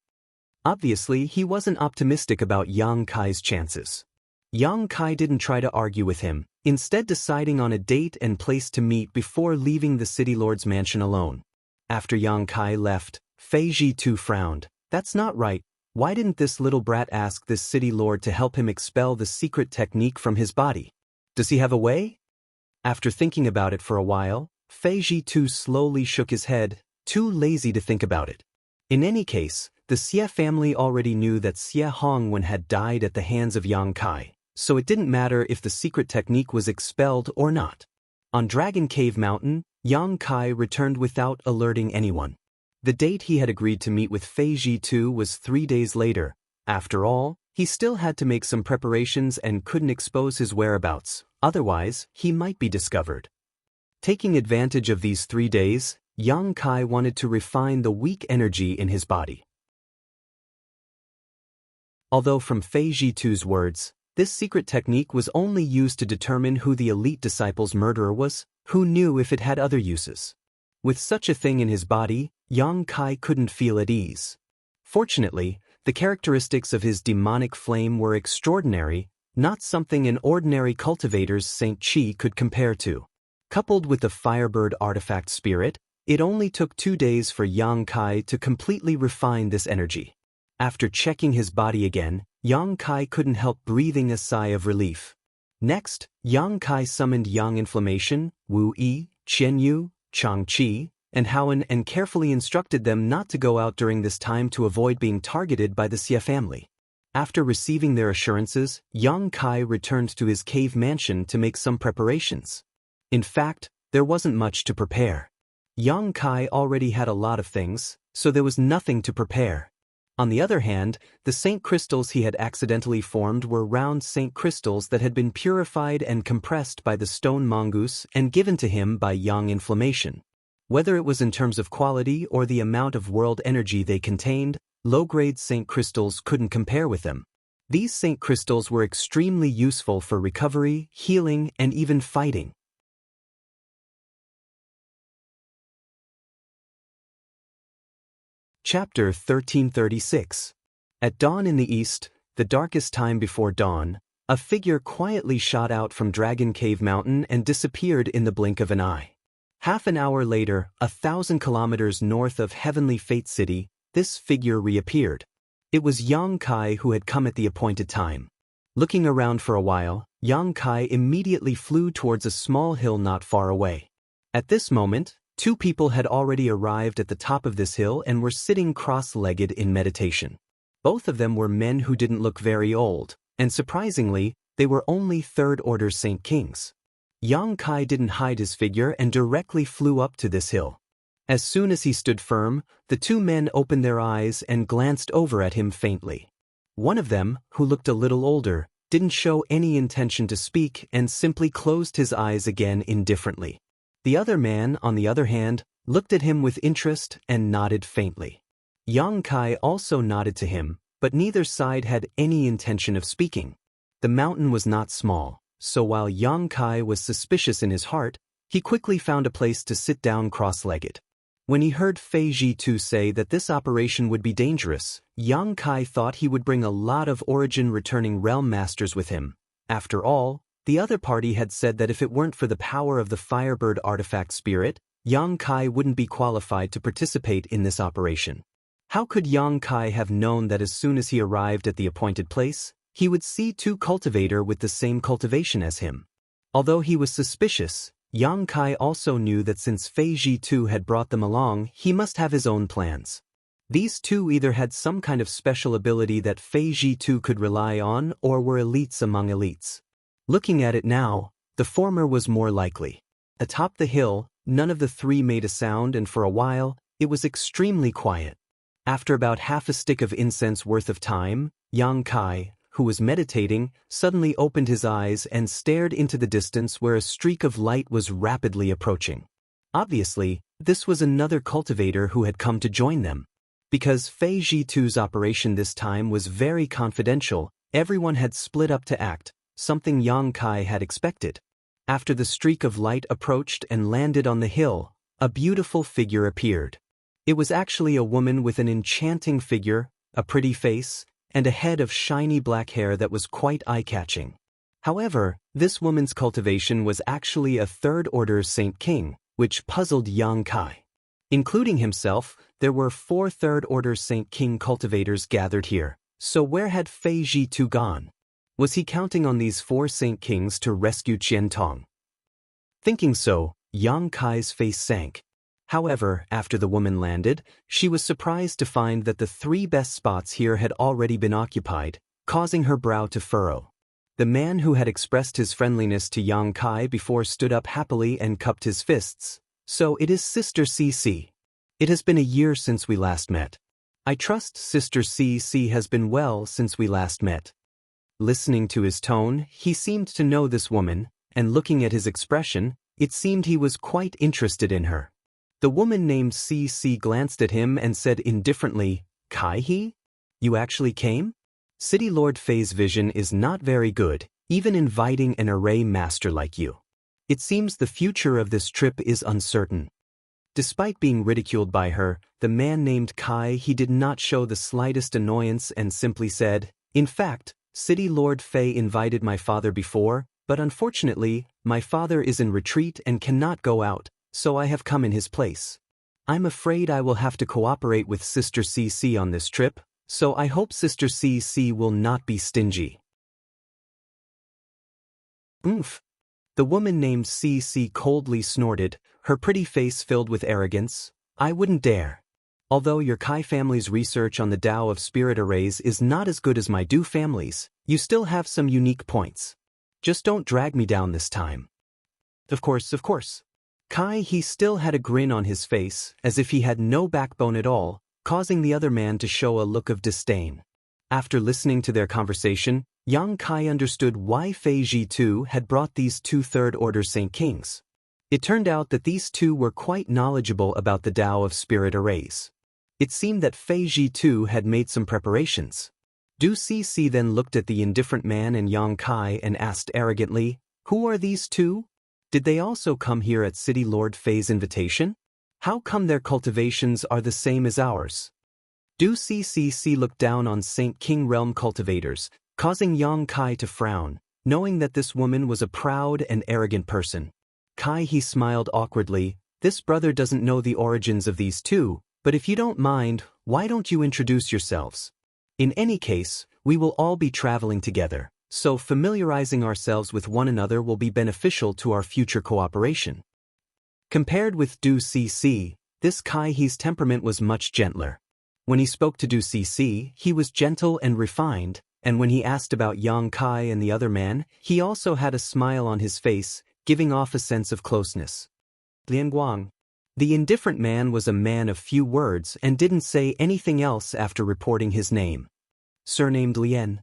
Obviously, he wasn't optimistic about Yang Kai's chances. Yang Kai didn't try to argue with him, instead deciding on a date and place to meet before leaving the city lord's mansion alone. After Yang Kai left, Fei Ji2 frowned. "That's not right. Why didn't this little brat ask this city lord to help him expel the secret technique from his body? Does he have a way?" After thinking about it for a while, Fei Ji2 slowly shook his head, too lazy to think about it. In any case, the Xie family already knew that Xie Hongwen had died at the hands of Yang Kai, so it didn't matter if the secret technique was expelled or not. On Dragon Cave Mountain, Yang Kai returned without alerting anyone. The date he had agreed to meet with Fei Ji2 was 3 days later. After all, he still had to make some preparations and couldn't expose his whereabouts, otherwise he might be discovered. Taking advantage of these 3 days, Yang Kai wanted to refine the weak energy in his body. Although from Fei Ji2's words, this secret technique was only used to determine who the elite disciple's murderer was, who knew if it had other uses? With such a thing in his body, Yang Kai couldn't feel at ease. Fortunately, the characteristics of his demonic flame were extraordinary, not something an ordinary cultivator's Saint Qi could compare to. Coupled with the Firebird artifact spirit, it only took 2 days for Yang Kai to completely refine this energy. After checking his body again, Yang Kai couldn't help breathing a sigh of relief. Next, Yang Kai summoned Yang Inflammation, Wu Yi, Qian Yu, Chang Qi, and Howen and carefully instructed them not to go out during this time to avoid being targeted by the Xie family. After receiving their assurances, Yang Kai returned to his cave mansion to make some preparations. In fact, there wasn't much to prepare. Yang Kai already had a lot of things, so there was nothing to prepare. On the other hand, the saint crystals he had accidentally formed were round saint crystals that had been purified and compressed by the stone mongoose and given to him by Yang Inflammation. Whether it was in terms of quality or the amount of world energy they contained, low-grade saint crystals couldn't compare with them. These saint crystals were extremely useful for recovery, healing, and even fighting. Chapter 1336. At dawn in the east, the darkest time before dawn, a figure quietly shot out from Dragon Cave Mountain and disappeared in the blink of an eye. Half an hour later, 1,000 kilometers north of Heavenly Fate City, this figure reappeared. It was Yang Kai who had come at the appointed time. Looking around for a while, Yang Kai immediately flew towards a small hill not far away. At this moment, 2 people had already arrived at the top of this hill and were sitting cross-legged in meditation. Both of them were men who didn't look very old, and surprisingly, they were only third-order Saint Kings. Yang Kai didn't hide his figure and directly flew up to this hill. As soon as he stood firm, the 2 men opened their eyes and glanced over at him faintly. One of them, who looked a little older, didn't show any intention to speak and simply closed his eyes again indifferently. The other man, on the other hand, looked at him with interest and nodded faintly. Yang Kai also nodded to him, but neither side had any intention of speaking. The mountain was not small, so while Yang Kai was suspicious in his heart, he quickly found a place to sit down cross-legged. When he heard Fei Ji-tu say that this operation would be dangerous, Yang Kai thought he would bring a lot of origin-returning realm masters with him. After all, the other party had said that if it weren't for the power of the Firebird artifact spirit, Yang Kai wouldn't be qualified to participate in this operation. How could Yang Kai have known that as soon as he arrived at the appointed place, he would see two cultivators with the same cultivation as him? Although he was suspicious, Yang Kai also knew that since Fei Ji-tu had brought them along, he must have his own plans. These two either had some kind of special ability that Fei Ji-tu could rely on or were elites among elites. Looking at it now, the former was more likely. Atop the hill, none of the three made a sound, and for a while, it was extremely quiet. After about half a stick of incense worth of time, Yang Kai, who was meditating, suddenly opened his eyes and stared into the distance where a streak of light was rapidly approaching. Obviously, this was another cultivator who had come to join them. Because Fei Ji-tu's operation this time was very confidential, everyone had split up to act, something Yang Kai had expected. After the streak of light approached and landed on the hill, a beautiful figure appeared. It was actually a woman with an enchanting figure, a pretty face, and a head of shiny black hair that was quite eye-catching. However, this woman's cultivation was actually a third-order Saint King, which puzzled Yang Kai. Including himself, there were 4 third-order Saint King cultivators gathered here, so where had Fei Ji-tu gone? Was he counting on these 4 Saint Kings to rescue Qian Tong? Thinking so, Yang Kai's face sank. However, after the woman landed, she was surprised to find that the 3 best spots here had already been occupied, causing her brow to furrow. The man who had expressed his friendliness to Yang Kai before stood up happily and cupped his fists. So it is Sister CC. It has been a year since we last met. I trust Sister CC has been well since we last met. Listening to his tone, he seemed to know this woman, and looking at his expression, it seemed he was quite interested in her. The woman named CC glanced at him and said indifferently, "Kai-he? You actually came? City Lord Fei's vision is not very good, even inviting an array master like you. It seems the future of this trip is uncertain." Despite being ridiculed by her, the man named Kai-he did not show the slightest annoyance and simply said, "In fact, City Lord Fei invited my father before, but unfortunately, my father is in retreat and cannot go out. So I have come in his place. I'm afraid I will have to cooperate with Sister CC on this trip, so I hope Sister CC will not be stingy." "Oomph." The woman named CC coldly snorted, her pretty face filled with arrogance. "I wouldn't dare. Although your Kai family's research on the Tao of Spirit Arrays is not as good as my Du family's, you still have some unique points. Just don't drag me down this time." Of course. Kai-he still had a grin on his face, as if he had no backbone at all, causing the other man to show a look of disdain. After listening to their conversation, Yang Kai understood why Fei Ji-tu had brought these 2 third-order Saint Kings. It turned out that these 2 were quite knowledgeable about the Tao of Spirit Arrays. It seemed that Fei Ji-tu had made some preparations. Du Cc then looked at the indifferent man and Yang Kai and asked arrogantly, "Who are these 2? Did they also come here at City Lord Fei's invitation? How come their cultivations are the same as ours?" Du Cc looked down on Saint King Realm cultivators, causing Yang Kai to frown, knowing that this woman was a proud and arrogant person. Kai-he smiled awkwardly. "This brother doesn't know the origins of these 2, but if you don't mind, why don't you introduce yourselves? In any case, we will all be traveling together, so familiarizing ourselves with one another will be beneficial to our future cooperation." Compared with Du Cc, this Kai-he's temperament was much gentler. When he spoke to Du Cc, he was gentle and refined, and when he asked about Yang Kai and the other man, he also had a smile on his face, giving off a sense of closeness. Lian Guang. The indifferent man was a man of few words and didn't say anything else after reporting his name. surnamed Lien.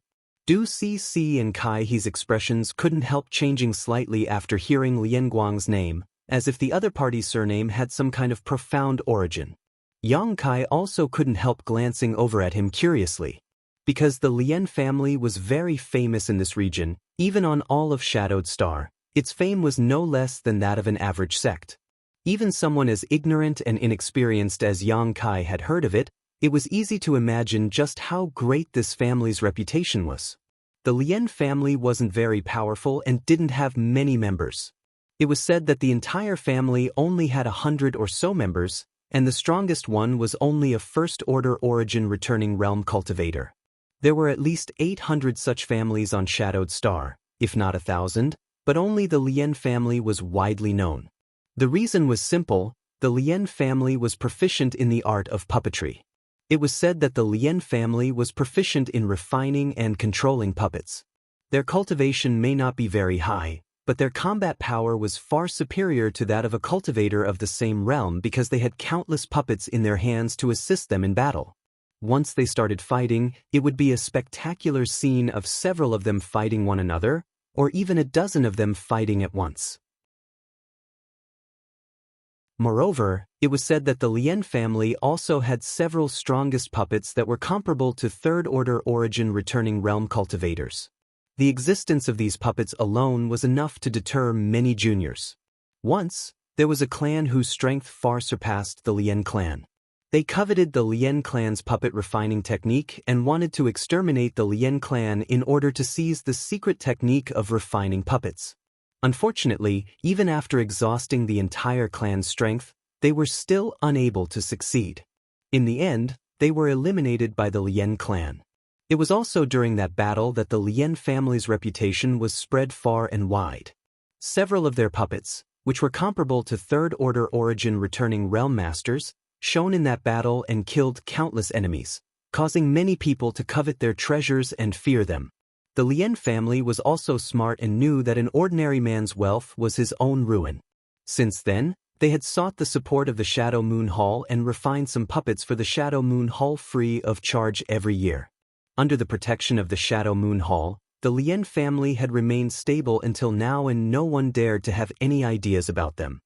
Du Cc and Kai He's expressions couldn't help changing slightly after hearing Lien Guang's name, as if the other party's surname had some kind of profound origin. Yang Kai also couldn't help glancing over at him curiously. Because the Lien family was very famous in this region, even on all of Shadowed Star, its fame was no less than that of an average sect. Even someone as ignorant and inexperienced as Yang Kai had heard of it, it was easy to imagine just how great this family's reputation was. The Lien family wasn't very powerful and didn't have many members. It was said that the entire family only had 100 or so members, and the strongest one was only a first-order origin returning realm cultivator. There were at least 800 such families on Shadowed Star, if not 1,000, but only the Lien family was widely known. The reason was simple: the Lien family was proficient in the art of puppetry. It was said that the Lien family was proficient in refining and controlling puppets. Their cultivation may not be very high, but their combat power was far superior to that of a cultivator of the same realm because they had countless puppets in their hands to assist them in battle. Once they started fighting, it would be a spectacular scene of several of them fighting one another, or even a dozen of them fighting at once. Moreover, it was said that the Lien family also had several strongest puppets that were comparable to third-order origin returning realm cultivators. The existence of these puppets alone was enough to deter many juniors. Once, there was a clan whose strength far surpassed the Lien clan. They coveted the Lien clan's puppet refining technique and wanted to exterminate the Lien clan in order to seize the secret technique of refining puppets. Unfortunately, even after exhausting the entire clan's strength, they were still unable to succeed. In the end, they were eliminated by the Lien clan. It was also during that battle that the Lien family's reputation was spread far and wide. Several of their puppets, which were comparable to third-order origin returning realm masters, shone in that battle and killed countless enemies, causing many people to covet their treasures and fear them. The Lien family was also smart and knew that an ordinary man's wealth was his own ruin. Since then, they had sought the support of the Shadow Moon Hall and refined some puppets for the Shadow Moon Hall free of charge every year. Under the protection of the Shadow Moon Hall, the Lien family had remained stable until now, and no one dared to have any ideas about them.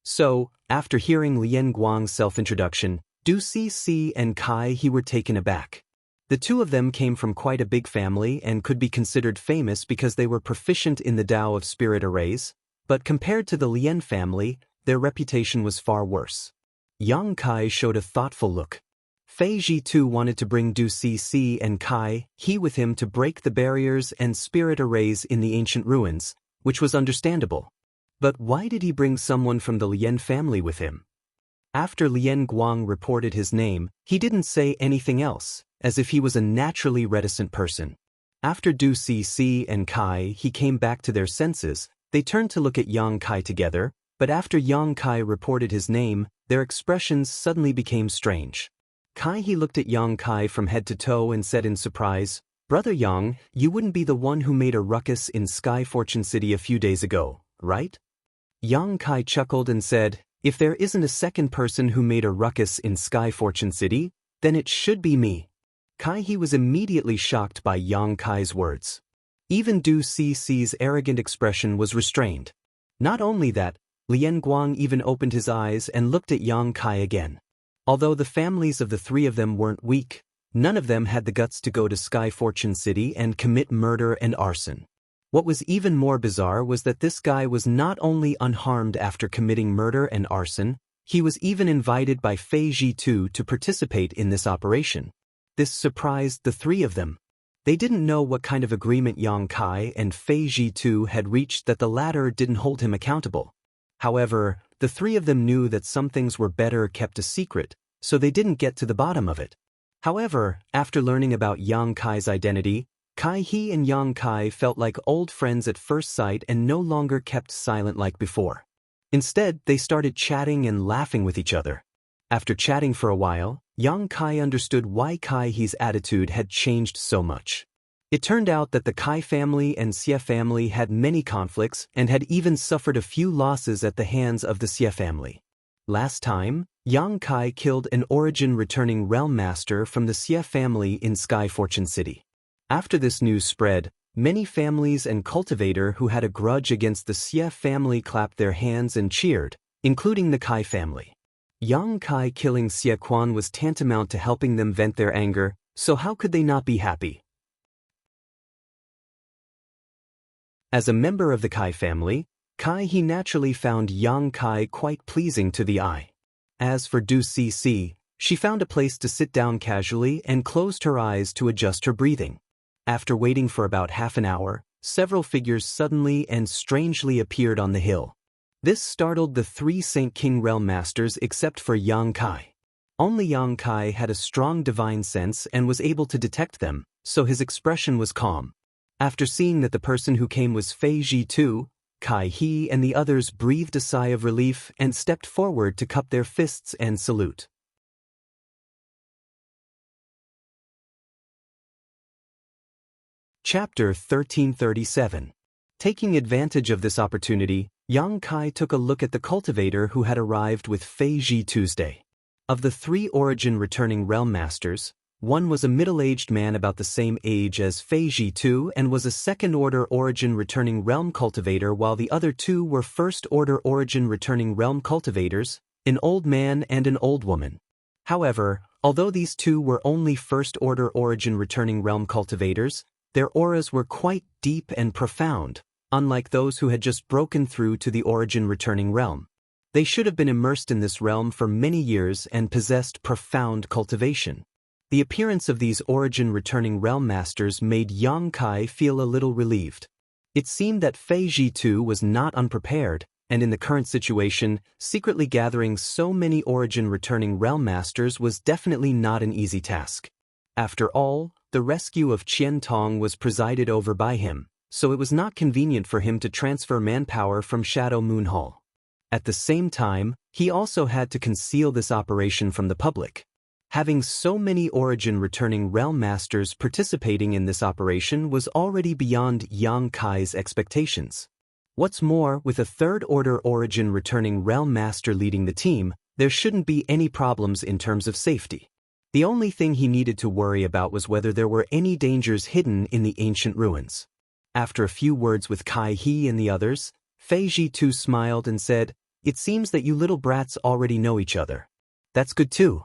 So, after hearing Lien Guang's self-introduction, Du Cc and Kai He were taken aback. The two of them came from quite a big family and could be considered famous because they were proficient in the Tao of Spirit Arrays, but compared to the Lien family, their reputation was far worse. Yang Kai showed a thoughtful look. Fei Ji too wanted to bring Du Cc and Kai He with him to break the barriers and spirit arrays in the ancient ruins, which was understandable. But why did he bring someone from the Lien family with him? After Lien Guang reported his name, he didn't say anything else, as if he was a naturally reticent person. After Du Cc and Kai He came back to their senses, they turned to look at Yang Kai together, but after Yang Kai reported his name, their expressions suddenly became strange. Kai He looked at Yang Kai from head to toe and said in surprise, "Brother Yang, you wouldn't be the one who made a ruckus in Sky Fortune City a few days ago, right?" Yang Kai chuckled and said, "If there isn't a second person who made a ruckus in Sky Fortune City, then it should be me." Kai He was immediately shocked by Yang Kai's words. Even Du Cc's arrogant expression was restrained. Not only that, Lien Guang even opened his eyes and looked at Yang Kai again. Although the families of the three of them weren't weak, none of them had the guts to go to Sky Fortune City and commit murder and arson. What was even more bizarre was that this guy was not only unharmed after committing murder and arson, he was even invited by Fei Ji to participate in this operation. This surprised the three of them. They didn't know what kind of agreement Yang Kai and Fei Ji had reached that the latter didn't hold him accountable. However, the three of them knew that some things were better kept a secret, so they didn't get to the bottom of it. However, after learning about Yang Kai's identity, Kai He and Yang Kai felt like old friends at first sight and no longer kept silent like before. Instead, they started chatting and laughing with each other. After chatting for a while, Yang Kai understood why Kai He's attitude had changed so much. It turned out that the Kai family and Xie family had many conflicts and had even suffered a few losses at the hands of the Xie family. Last time, Yang Kai killed an origin-returning realm master from the Xie family in Sky Fortune City. After this news spread, many families and cultivator who had a grudge against the Xie family clapped their hands and cheered, including the Kai family. Yang Kai killing Xie Quan was tantamount to helping them vent their anger, so how could they not be happy? As a member of the Kai family, Kai He naturally found Yang Kai quite pleasing to the eye. As for Du Cc, she found a place to sit down casually and closed her eyes to adjust her breathing. After waiting for about half an hour, several figures suddenly and strangely appeared on the hill. This startled the three Saint King Realm Masters except for Yang Kai. Only Yang Kai had a strong divine sense and was able to detect them, so his expression was calm. After seeing that the person who came was Fei Ji too, Kai He and the others breathed a sigh of relief and stepped forward to cup their fists and salute. Chapter 1337. Taking advantage of this opportunity, Yang Kai took a look at the cultivator who had arrived with Fei Ji Tuesday. Of the three origin-returning realm masters, one was a middle-aged man about the same age as Fei Ji Tu and was a second-order origin-returning realm cultivator, while the other two were first-order origin-returning realm cultivators, an old man and an old woman. However, although these two were only first-order origin-returning realm cultivators, their auras were quite deep and profound, unlike those who had just broken through to the origin-returning realm. They should have been immersed in this realm for many years and possessed profound cultivation. The appearance of these origin-returning realm masters made Yang Kai feel a little relieved. It seemed that Fei Ji Tu was not unprepared, and in the current situation, secretly gathering so many origin-returning realm masters was definitely not an easy task. After all, the rescue of Qian Tong was presided over by him, so it was not convenient for him to transfer manpower from Shadow Moon Hall. At the same time, he also had to conceal this operation from the public. Having so many origin-returning realm masters participating in this operation was already beyond Yang Kai's expectations. What's more, with a third-order origin-returning realm master leading the team, there shouldn't be any problems in terms of safety. The only thing he needed to worry about was whether there were any dangers hidden in the ancient ruins. After a few words with Kai He and the others, Fei Ji Tu smiled and said, "It seems that you little brats already know each other. That's good too.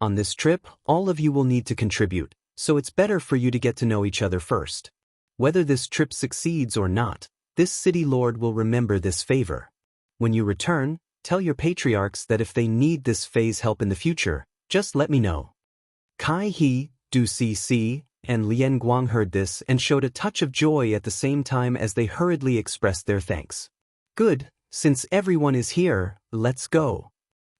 On this trip, all of you will need to contribute, so it's better for you to get to know each other first. Whether this trip succeeds or not, this city lord will remember this favor. When you return, tell your patriarchs that if they need this Fei's help in the future, just let me know." Kai He, Du Cc, and Lian Guang heard this and showed a touch of joy at the same time as they hurriedly expressed their thanks. "Good, since everyone is here, let's go."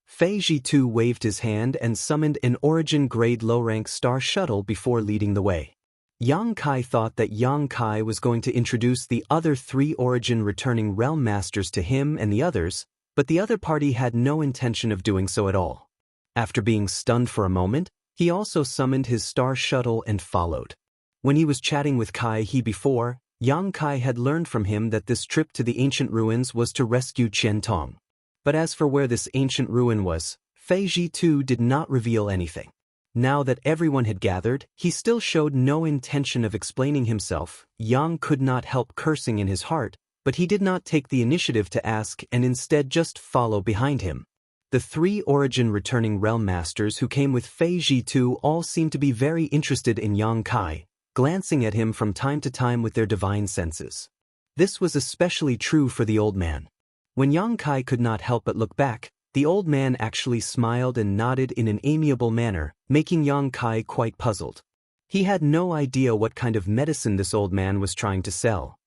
Fei Ji Tu waved his hand and summoned an origin-grade low-rank star shuttle before leading the way. Yang Kai thought that Yang Kai was going to introduce the other three origin-returning realm masters to him and the others, but the other party had no intention of doing so at all. After being stunned for a moment, he also summoned his star shuttle and followed. When he was chatting with Kai He before, Yang Kai had learned from him that this trip to the ancient ruins was to rescue Qian Tong. But as for where this ancient ruin was, Fei Ji Tu did not reveal anything. Now that everyone had gathered, he still showed no intention of explaining himself. Yang could not help cursing in his heart, but he did not take the initiative to ask and instead just follow behind him. The three origin-returning realm masters who came with Fei Ji Tu all seemed to be very interested in Yang Kai, glancing at him from time to time with their divine senses. This was especially true for the old man. When Yang Kai could not help but look back, the old man actually smiled and nodded in an amiable manner, making Yang Kai quite puzzled. He had no idea what kind of medicine this old man was trying to sell.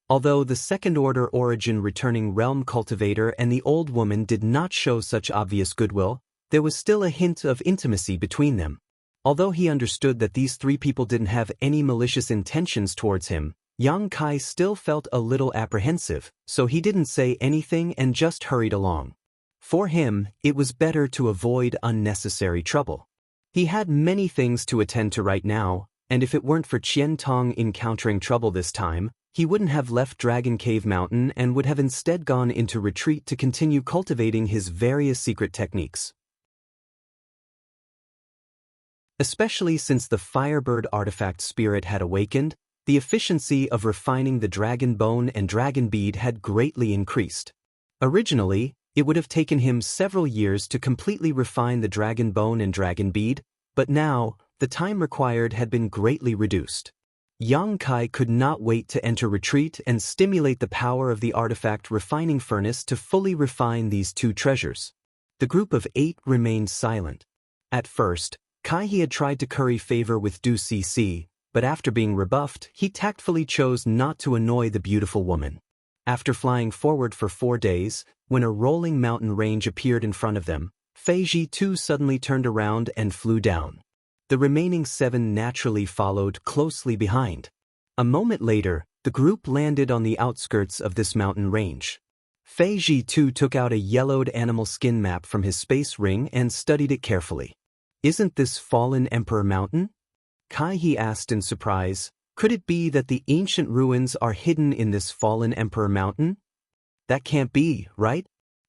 Although the second-order origin-returning realm cultivator and the old woman did not show such obvious goodwill, there was still a hint of intimacy between them. Although he understood that these three people didn't have any malicious intentions towards him, Yang Kai still felt a little apprehensive, so he didn't say anything and just hurried along. For him, it was better to avoid unnecessary trouble. He had many things to attend to right now, and if it weren't for Qian Tong encountering trouble this time, he wouldn't have left Dragon Cave Mountain and would have instead gone into retreat to continue cultivating his various secret techniques. Especially since the Firebird artifact spirit had awakened, the efficiency of refining the dragon bone and dragon bead had greatly increased. Originally, it would have taken him several years to completely refine the dragon bone and dragon bead, but now, the time required had been greatly reduced. Yang Kai could not wait to enter retreat and stimulate the power of the artifact refining furnace to fully refine these two treasures. The group of 8 remained silent. At first, Kai He had tried to curry favor with Du Cc, but after being rebuffed, he tactfully chose not to annoy the beautiful woman. After flying forward for 4 days, when a rolling mountain range appeared in front of them, Fei Ji too suddenly turned around and flew down. The remaining 7 naturally followed closely behind. A moment later, the group landed on the outskirts of this mountain range. Fei Ji too took out a yellowed animal skin map from his space ring and studied it carefully. "Isn't this Fallen Emperor Mountain?" Kai He asked in surprise. "Could it be that the ancient ruins are hidden in this Fallen Emperor Mountain?" "That can't be, right?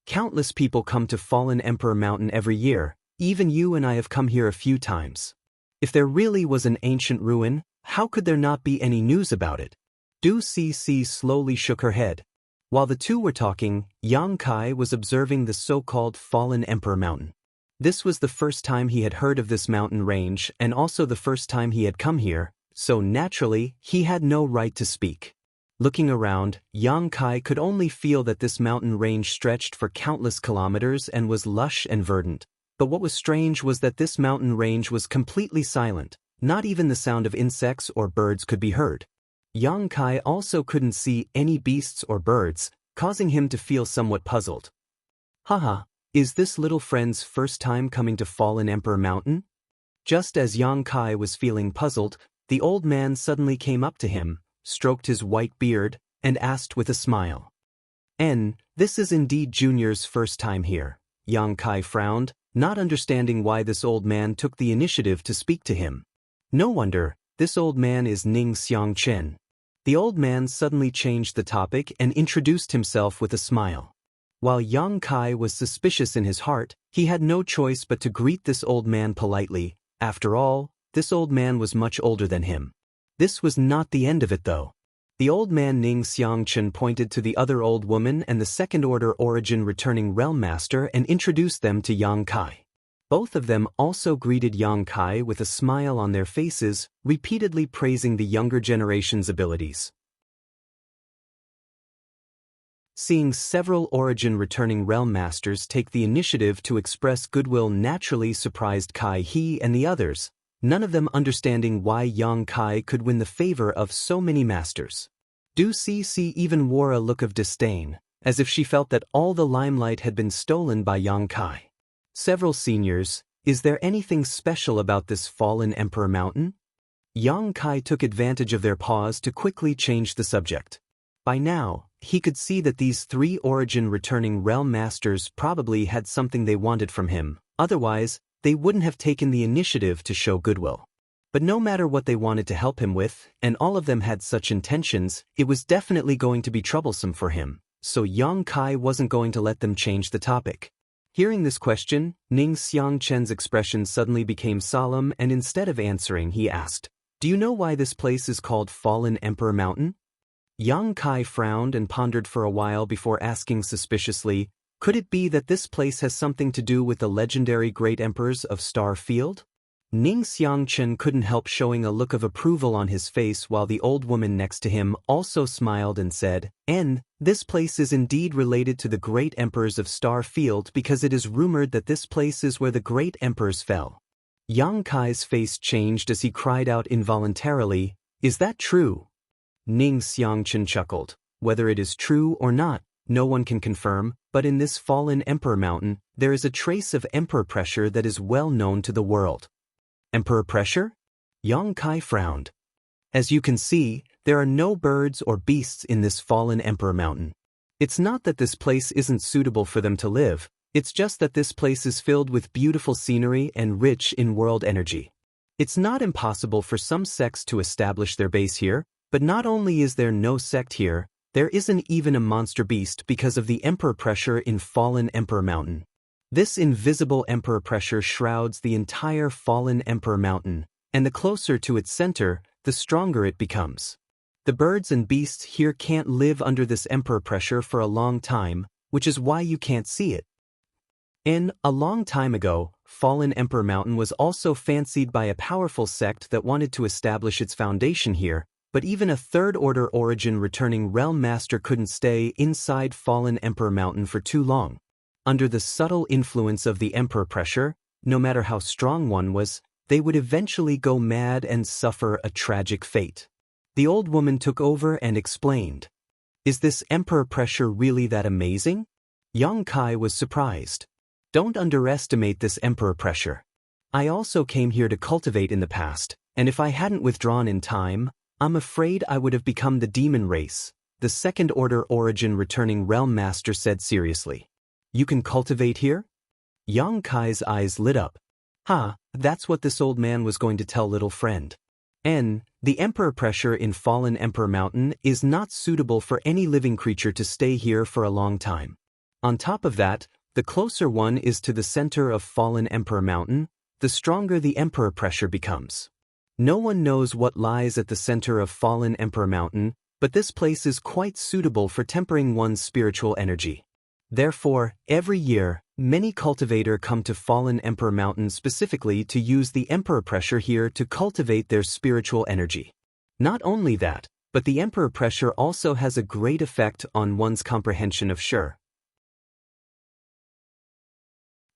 Countless people come to Fallen Emperor Mountain every year. Even you and I have come here a few times. If there really was an ancient ruin, how could there not be any news about it?" Du Cc slowly shook her head. While the two were talking, Yang Kai was observing the so-called Fallen Emperor Mountain. This was the first time he had heard of this mountain range and also the first time he had come here, so naturally, he had no right to speak. Looking around, Yang Kai could only feel that this mountain range stretched for countless kilometers and was lush and verdant. But what was strange was that this mountain range was completely silent. Not even the sound of insects or birds could be heard. Yang Kai also couldn't see any beasts or birds, causing him to feel somewhat puzzled. "Haha, is this little friend's first time coming to Fallen Emperor Mountain?" Just as Yang Kai was feeling puzzled, the old man suddenly came up to him, stroked his white beard, and asked with a smile. This is indeed Junior's first time here." Yang Kai frowned, not understanding why this old man took the initiative to speak to him. No wonder, this old man is Ning Xiangchen. The old man suddenly changed the topic and introduced himself with a smile. While Yang Kai was suspicious in his heart, he had no choice but to greet this old man politely. After all, this old man was much older than him. This was not the end of it though. The old man Ning Xiangchen pointed to the other old woman and the second-order origin returning realm master and introduced them to Yang Kai. Both of them also greeted Yang Kai with a smile on their faces, repeatedly praising the younger generation's abilities. Seeing several origin returning realm masters take the initiative to express goodwill naturally surprised Kai He and the others, none of them understanding why Yang Kai could win the favor of so many masters. Du Cc even wore a look of disdain, as if she felt that all the limelight had been stolen by Yang Kai. Several seniors, "Is there anything special about this Fallen Emperor Mountain?" Yang Kai took advantage of their pause to quickly change the subject. By now, he could see that these 3 origin returning realm masters probably had something they wanted from him, otherwise, they wouldn't have taken the initiative to show goodwill. But no matter what they wanted to help him with, and all of them had such intentions, it was definitely going to be troublesome for him, so Yang Kai wasn't going to let them change the topic. Hearing this question, Ning Xiangchen's expression suddenly became solemn and instead of answering he asked, "Do you know why this place is called Fallen Emperor Mountain?" Yang Kai frowned and pondered for a while before asking suspiciously, "Could it be that this place has something to do with the legendary great emperors of Star Field?" Ning Xiangchen couldn't help showing a look of approval on his face while the old woman next to him also smiled and said, This place is indeed related to the great emperors of Star Field because it is rumored that this place is where the great emperors fell." Yang Kai's face changed as he cried out involuntarily, "Is that true?" Ning Xiangchen chuckled. "Whether it is true or not, no one can confirm, but in this Fallen Emperor Mountain, there is a trace of emperor pressure that is well known to the world." "Emperor pressure?" Yang Kai frowned. "As you can see, there are no birds or beasts in this Fallen Emperor Mountain. It's not that this place isn't suitable for them to live, it's just that this place is filled with beautiful scenery and rich in world energy. It's not impossible for some sects to establish their base here, But not only is there no sect here, there isn't even a monster beast because of the emperor pressure in Fallen Emperor Mountain. This invisible emperor pressure shrouds the entire Fallen Emperor Mountain, and the closer to its center, the stronger it becomes. The birds and beasts here can't live under this emperor pressure for a long time, which is why you can't see it. A long time ago, Fallen Emperor Mountain was also fancied by a powerful sect that wanted to establish its foundation here, but even a third-order origin returning realm master couldn't stay inside Fallen Emperor Mountain for too long. Under the subtle influence of the emperor pressure, no matter how strong one was, they would eventually go mad and suffer a tragic fate. The old woman took over and explained. Is this emperor pressure really that amazing? Yang Kai was surprised. Don't underestimate this emperor pressure. I also came here to cultivate in the past, and if I hadn't withdrawn in time, I'm afraid I would have become the demon race, the second-order origin returning realm master said seriously. You can cultivate here? Yang Kai's eyes lit up. That's what this old man was going to tell little friend. The emperor pressure in Fallen Emperor Mountain is not suitable for any living creature to stay here for a long time. On top of that, the closer one is to the center of Fallen Emperor Mountain, the stronger the emperor pressure becomes. No one knows what lies at the center of Fallen Emperor Mountain, but this place is quite suitable for tempering one's spiritual energy. Therefore, every year, many cultivators come to Fallen Emperor Mountain specifically to use the emperor pressure here to cultivate their spiritual energy. Not only that, but the emperor pressure also has a great effect on one's comprehension of Shur.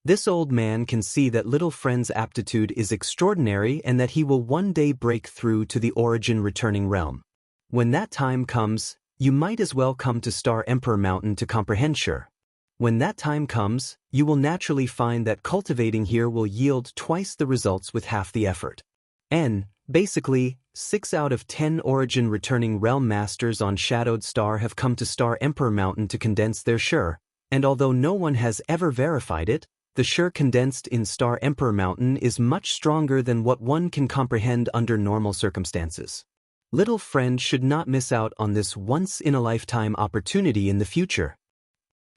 This old man can see that little friend's aptitude is extraordinary and that he will one day break through to the origin returning realm. When that time comes, you might as well come to Star Emperor Mountain to comprehend Shur. When that time comes, you will naturally find that cultivating here will yield twice the results with half the effort. Basically, 6 out of 10 origin returning realm masters on Shadowed Star have come to Star Emperor Mountain to condense their Shur, and although no one has ever verified it, the Shur condensed in Star Emperor Mountain is much stronger than what one can comprehend under normal circumstances. Little friend should not miss out on this once-in-a-lifetime opportunity in the future.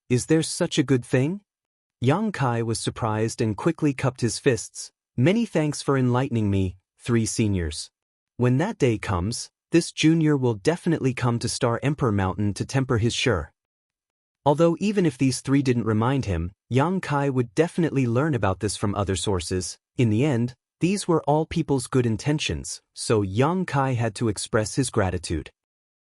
Is there such a good thing? Yang Kai was surprised and quickly cupped his fists. Many thanks for enlightening me, 3 seniors. When that day comes, this junior will definitely come to Star Emperor Mountain to temper his Shur. Although even if these 3 didn't remind him, Yang Kai would definitely learn about this from other sources. In the end, these were all people's good intentions, so Yang Kai had to express his gratitude.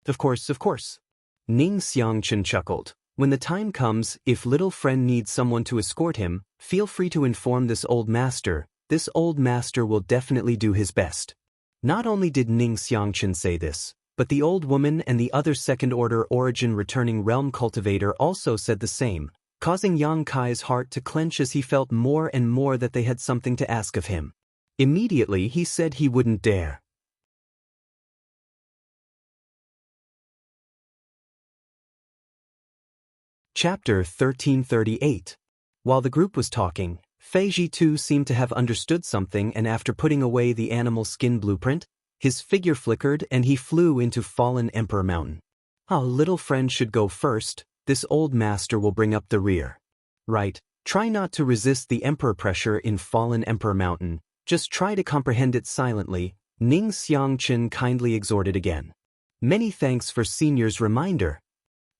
Of course. Ning Xiangchen chuckled. When the time comes, if little friend needs someone to escort him, feel free to inform this old master. This old master will definitely do his best. Not only did Ning Xiangchen say this, but the old woman and the other second-order origin returning realm cultivator also said the same, causing Yang Kai's heart to clench as he felt more and more that they had something to ask of him. Immediately he said he wouldn't dare. Chapter 1338. While the group was talking, Feiji too seemed to have understood something, and after putting away the animal skin blueprint, his figure flickered and he flew into Fallen Emperor Mountain. Little friend should go first, this old master will bring up the rear. Right, try not to resist the emperor pressure in Fallen Emperor Mountain, just try to comprehend it silently, Ning Xiangchen kindly exhorted again. Many thanks for senior's reminder.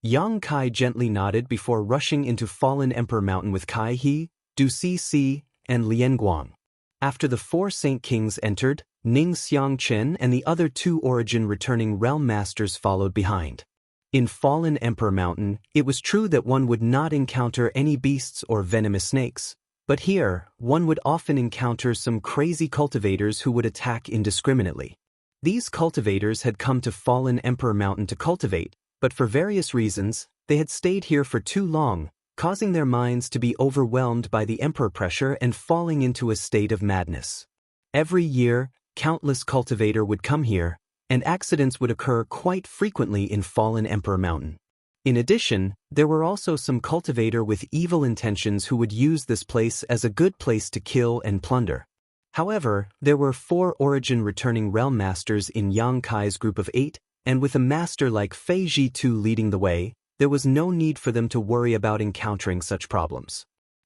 Yang Kai gently nodded before rushing into Fallen Emperor Mountain with Kai He, Du Si, and Lian Guang. After the 4 Saint Kings entered, Ning Xiangchen and the other 2 origin returning realm masters followed behind. In Fallen Emperor Mountain, it was true that one would not encounter any beasts or venomous snakes, but here, one would often encounter some crazy cultivators who would attack indiscriminately. These cultivators had come to Fallen Emperor Mountain to cultivate, but for various reasons, they had stayed here for too long, causing their minds to be overwhelmed by the emperor pressure and falling into a state of madness. Every year, countless cultivators would come here, and accidents would occur quite frequently in Fallen Emperor Mountain. In addition, there were also some cultivators with evil intentions who would use this place as a good place to kill and plunder. However, there were 4 origin returning realm masters in Yang Kai's group of 8, and with a master like Fei Zhitu leading the way, there was no need for them to worry about encountering such problems.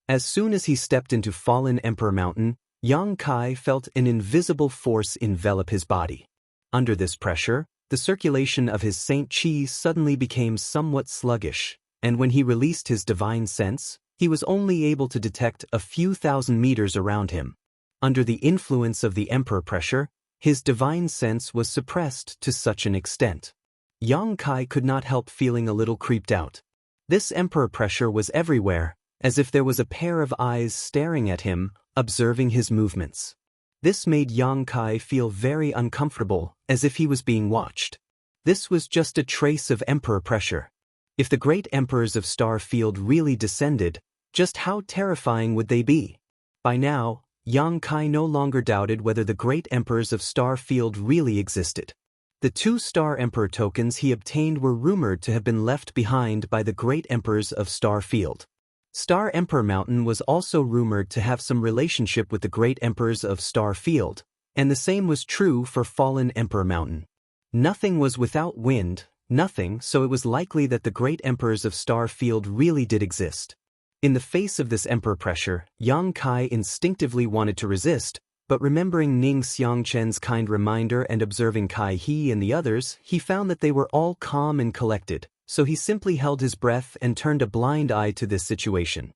As soon as he stepped into Fallen Emperor Mountain, Yang Kai felt an invisible force envelop his body. Under this pressure, the circulation of his Saint Qi suddenly became somewhat sluggish, and when he released his divine sense, he was only able to detect a few thousand meters around him. Under the influence of the emperor pressure, his divine sense was suppressed to such an extent. Yang Kai could not help feeling a little creeped out. This emperor pressure was everywhere, as if there was a pair of eyes staring at him, observing his movements. This made Yang Kai feel very uncomfortable, as if he was being watched. This was just a trace of emperor pressure. If the great emperors of Star Field really descended, just how terrifying would they be? By now, Yang Kai no longer doubted whether the great emperors of Star Field really existed. The 2 Star Emperor tokens he obtained were rumored to have been left behind by the great emperors of Star Field. Star Emperor Mountain was also rumored to have some relationship with the great emperors of Star Field, and the same was true for Fallen Emperor Mountain. Nothing was without wind, nothing, so it was likely that the great emperors of Star Field really did exist. In the face of this emperor pressure, Yang Kai instinctively wanted to resist, but remembering Ning Xiangchen's kind reminder and observing Kai He and the others, he found that they were all calm and collected, so he simply held his breath and turned a blind eye to this situation.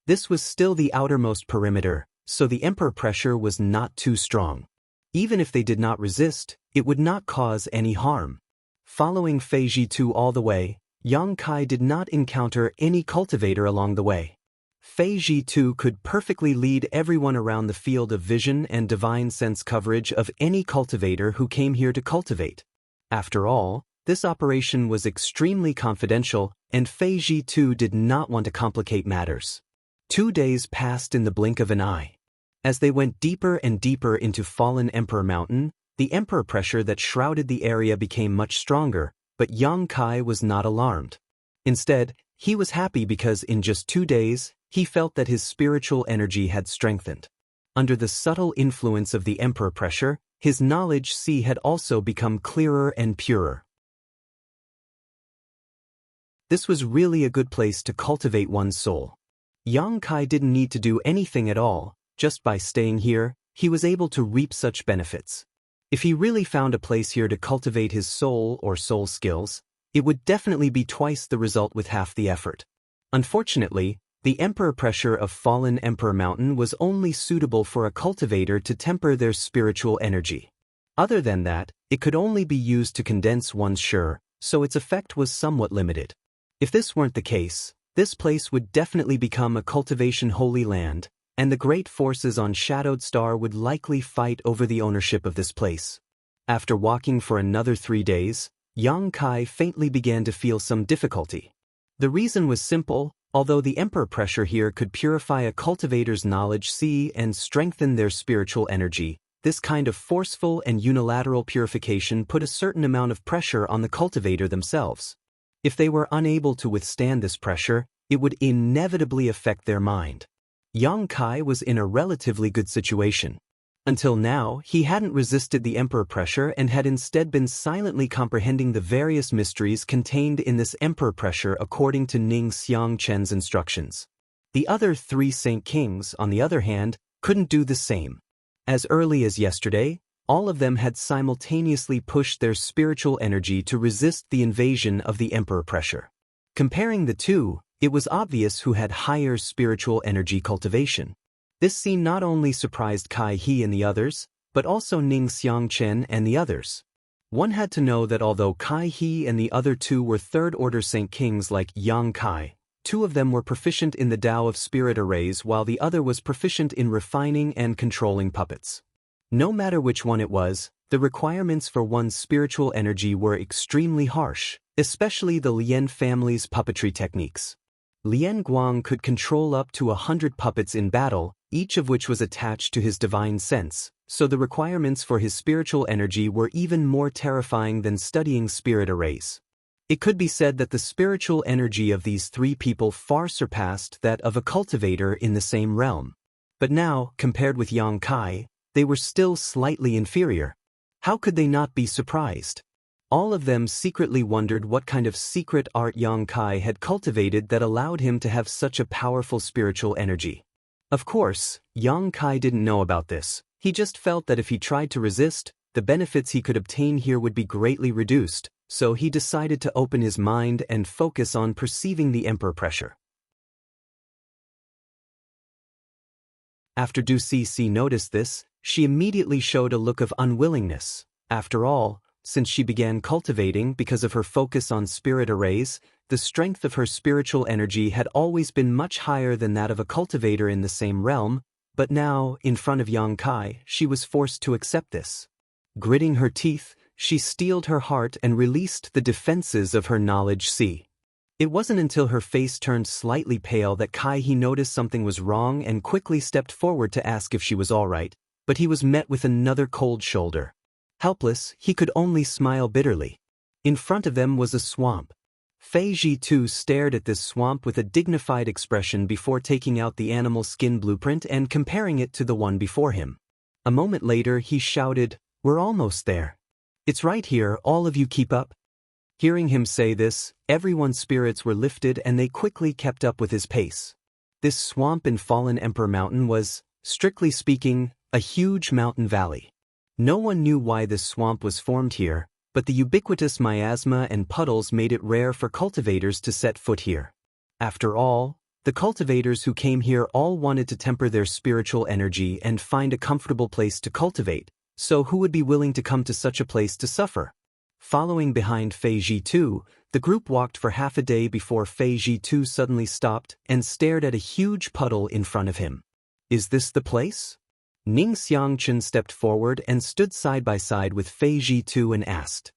This was still the outermost perimeter, so the emperor pressure was not too strong. Even if they did not resist, it would not cause any harm. Following Fei Zhitu all the way, Yang Kai did not encounter any cultivator along the way. Fei Zhitu could perfectly lead everyone around the field of vision and divine sense coverage of any cultivator who came here to cultivate. After all, this operation was extremely confidential, and Fei Zhitu did not want to complicate matters. 2 days passed in the blink of an eye. As they went deeper and deeper into Fallen Emperor Mountain, the emperor pressure that shrouded the area became much stronger, but Yang Kai was not alarmed. Instead, he was happy because in just 2 days, he felt that his spiritual energy had strengthened. Under the subtle influence of the emperor pressure, his knowledge sea had also become clearer and purer. This was really a good place to cultivate one's soul. Yang Kai didn't need to do anything at all, just by staying here, he was able to reap such benefits. If he really found a place here to cultivate his soul or soul skills, it would definitely be twice the result with half the effort. Unfortunately, the emperor pressure of Fallen Emperor Mountain was only suitable for a cultivator to temper their spiritual energy. Other than that, it could only be used to condense one's shi, so its effect was somewhat limited. If this weren't the case, this place would definitely become a cultivation holy land, and the great forces on Shadowed Star would likely fight over the ownership of this place. After walking for another 3 days, Yang Kai faintly began to feel some difficulty. The reason was simple. Although the emperor pressure here could purify a cultivator's knowledge sea and strengthen their spiritual energy, this kind of forceful and unilateral purification put a certain amount of pressure on the cultivator themselves. If they were unable to withstand this pressure, it would inevitably affect their mind. Yang Kai was in a relatively good situation. Until now, he hadn't resisted the emperor pressure and had instead been silently comprehending the various mysteries contained in this emperor pressure according to Ning Xiangchen's instructions. The other 3 Saint Kings, on the other hand, couldn't do the same. As early as yesterday, all of them had simultaneously pushed their spiritual energy to resist the invasion of the emperor pressure. Comparing the two, it was obvious who had higher spiritual energy cultivation. This scene not only surprised Kai He and the others, but also Ning Xiangchen and the others. One had to know that although Kai He and the other 2 were third-order Saint Kings like Yang Kai, 2 of them were proficient in the Tao of Spirit Arrays while the other was proficient in refining and controlling puppets. No matter which one it was, the requirements for one's spiritual energy were extremely harsh, especially the Lien family's puppetry techniques. Lien Guang could control up to 100 puppets in battle, each of which was attached to his divine sense, so the requirements for his spiritual energy were even more terrifying than studying spirit arrays. It could be said that the spiritual energy of these 3 people far surpassed that of a cultivator in the same realm. But now, compared with Yang Kai, they were still slightly inferior. How could they not be surprised? All of them secretly wondered what kind of secret art Yang Kai had cultivated that allowed him to have such a powerful spiritual energy. Of course, Yang Kai didn't know about this. He just felt that if he tried to resist, the benefits he could obtain here would be greatly reduced, so he decided to open his mind and focus on perceiving the emperor pressure. After Du Cixi noticed this, she immediately showed a look of unwillingness. After all, since she began cultivating because of her focus on spirit arrays, the strength of her spiritual energy had always been much higher than that of a cultivator in the same realm, but now, in front of Yang Kai, she was forced to accept this. Gritting her teeth, she steeled her heart and released the defenses of her knowledge sea. It wasn't until her face turned slightly pale that Kai He noticed something was wrong and quickly stepped forward to ask if she was all right, but he was met with another cold shoulder. Helpless, he could only smile bitterly. In front of them was a swamp. Fei Ji too stared at this swamp with a dignified expression before taking out the animal skin blueprint and comparing it to the one before him. A moment later he shouted, "We're almost there. It's right here, all of you keep up." Hearing him say this, everyone's spirits were lifted and they quickly kept up with his pace. This swamp in Fallen Emperor Mountain was, strictly speaking, a huge mountain valley. No one knew why this swamp was formed here, but the ubiquitous miasma and puddles made it rare for cultivators to set foot here. After all, the cultivators who came here all wanted to temper their spiritual energy and find a comfortable place to cultivate, so who would be willing to come to such a place to suffer? Following behind Fei Ji too, the group walked for half a day before Fei Ji too suddenly stopped and stared at a huge puddle in front of him. "Is this the place?" Ning Xiangchen stepped forward and stood side by side with Fei Ji too and asked.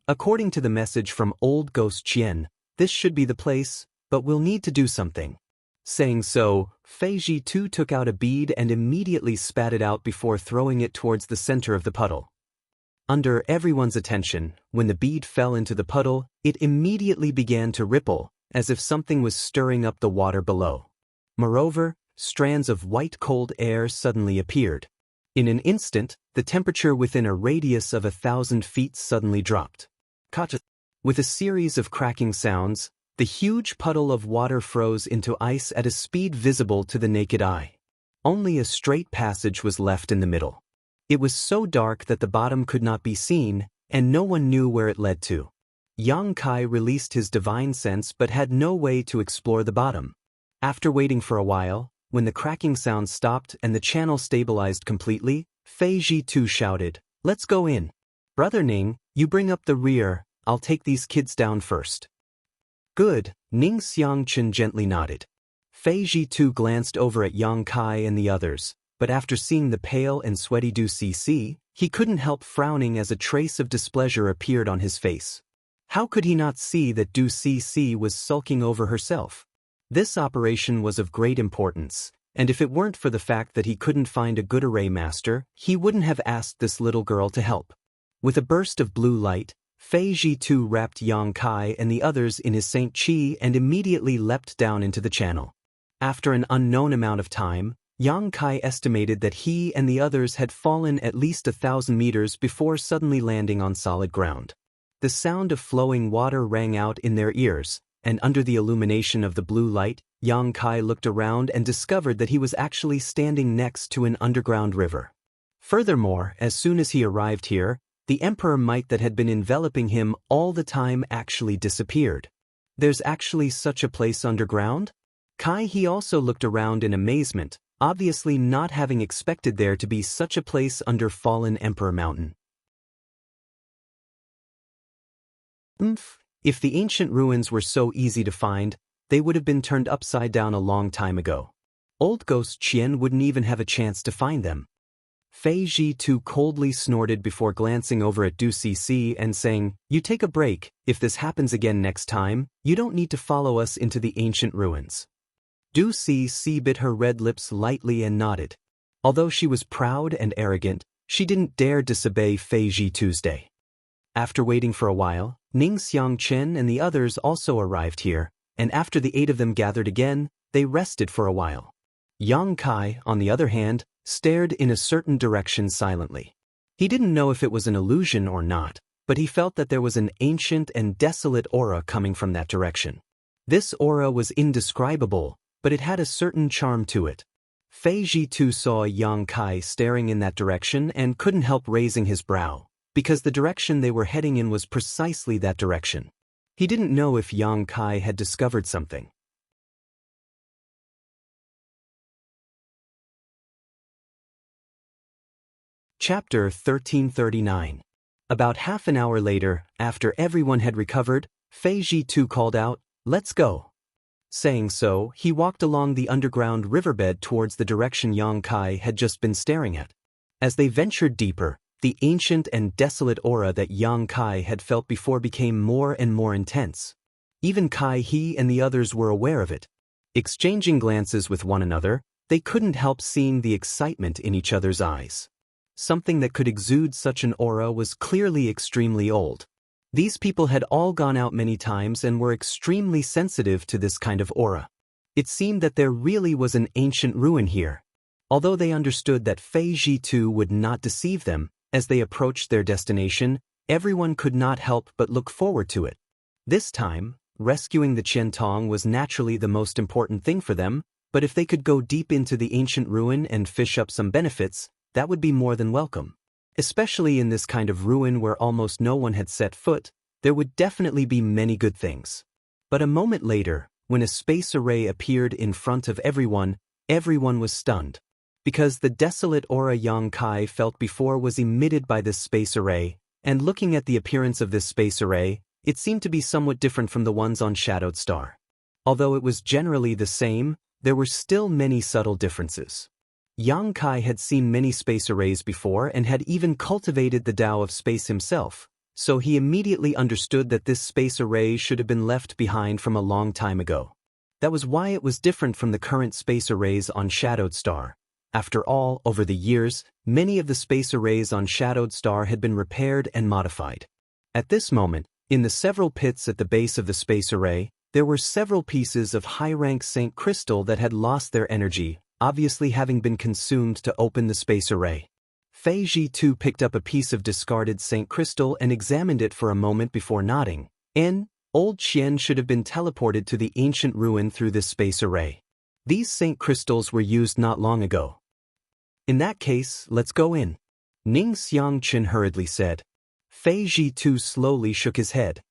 According to the message from Old Ghost Qian, this should be the place, but we'll need to do something. Saying so, Fei Ji too took out a bead and immediately spat it out before throwing it towards the center of the puddle. Under everyone's attention, when the bead fell into the puddle, it immediately began to ripple, as if something was stirring up the water below. Moreover, strands of white cold air suddenly appeared. In an instant, the temperature within a radius of 1,000 feet suddenly dropped. With a series of cracking sounds, the huge puddle of water froze into ice at a speed visible to the naked eye. Only a straight passage was left in the middle. It was so dark that the bottom could not be seen, and no one knew where it led to. Yang Kai released his divine sense but had no way to explore the bottom. After waiting for a while, when the cracking sound stopped and the channel stabilized completely, Fei Ji too shouted, "Let's go in. Brother Ning, you bring up the rear, I'll take these kids down first." "Good," Ning Xiangchen gently nodded. Fei Ji too glanced over at Yang Kai and the others, but after seeing the pale and sweaty Du Cixi, he couldn't help frowning as a trace of displeasure appeared on his face. How could he not see that Du Cixi was sulking over herself? This operation was of great importance, and if it weren't for the fact that he couldn't find a good array master, he wouldn't have asked this little girl to help. With a burst of blue light, Fei Ji too wrapped Yang Kai and the others in his Saint Qi and immediately leapt down into the channel. After an unknown amount of time, Yang Kai estimated that he and the others had fallen at least 1,000 meters before suddenly landing on solid ground. The sound of flowing water rang out in their ears, and under the illumination of the blue light, Yang Kai looked around and discovered that he was actually standing next to an underground river. Furthermore, as soon as he arrived here, the emperor might that had been enveloping him all the time actually disappeared. There's actually such a place underground? Kai He also looked around in amazement, obviously not having expected there to be such a place under Fallen Emperor Mountain. If the ancient ruins were so easy to find, they would have been turned upside down a long time ago. Old Ghost Qian wouldn't even have a chance to find them. Fei Ji too coldly snorted before glancing over at Du Cixi and saying, "You take a break, if this happens again next time, you don't need to follow us into the ancient ruins." Du Cixi bit her red lips lightly and nodded. Although she was proud and arrogant, she didn't dare disobey Fei Ji Tuesday. After waiting for a while, Ning Xiangchen and the others also arrived here, and after the 8 of them gathered again, they rested for a while. Yang Kai, on the other hand, stared in a certain direction silently. He didn't know if it was an illusion or not, but he felt that there was an ancient and desolate aura coming from that direction. This aura was indescribable, but it had a certain charm to it. Fei Jitu saw Yang Kai staring in that direction and couldn't help raising his brow, because the direction they were heading in was precisely that direction. He didn't know if Yang Kai had discovered something. Chapter 1339. About half an hour later, after everyone had recovered, Fei Jitu called out, "Let's go." Saying so, he walked along the underground riverbed towards the direction Yang Kai had just been staring at. As they ventured deeper, the ancient and desolate aura that Yang Kai had felt before became more and more intense. Even Kai He and the others were aware of it. Exchanging glances with one another, they couldn't help seeing the excitement in each other's eyes. Something that could exude such an aura was clearly extremely old. These people had all gone out many times and were extremely sensitive to this kind of aura. It seemed that there really was an ancient ruin here. Although they understood that Fei Jitu would not deceive them, as they approached their destination, everyone could not help but look forward to it. This time, rescuing the Qiantong was naturally the most important thing for them, but if they could go deep into the ancient ruin and fish up some benefits, that would be more than welcome. Especially in this kind of ruin where almost no one had set foot, there would definitely be many good things. But a moment later, when a space array appeared in front of everyone, everyone was stunned. Because the desolate aura Yang Kai felt before was emitted by this space array, and looking at the appearance of this space array, it seemed to be somewhat different from the ones on Shadowed Star. Although it was generally the same, there were still many subtle differences. Yang Kai had seen many space arrays before and had even cultivated the Tao of space himself, so he immediately understood that this space array should have been left behind from a long time ago. That was why it was different from the current space arrays on Shadowed Star. After all, over the years, many of the space arrays on Shadowed Star had been repaired and modified. At this moment, in the several pits at the base of the space array, there were several pieces of high-rank Saint Crystal that had lost their energy, obviously having been consumed to open the space array. Fei Jitu picked up a piece of discarded Saint Crystal and examined it for a moment before nodding. Old Qian should have been teleported to the ancient ruin through this space array. These Saint Crystals were used not long ago. In that case, let's go in, Ning Xiangqun hurriedly said. Fei Jitu slowly shook his head.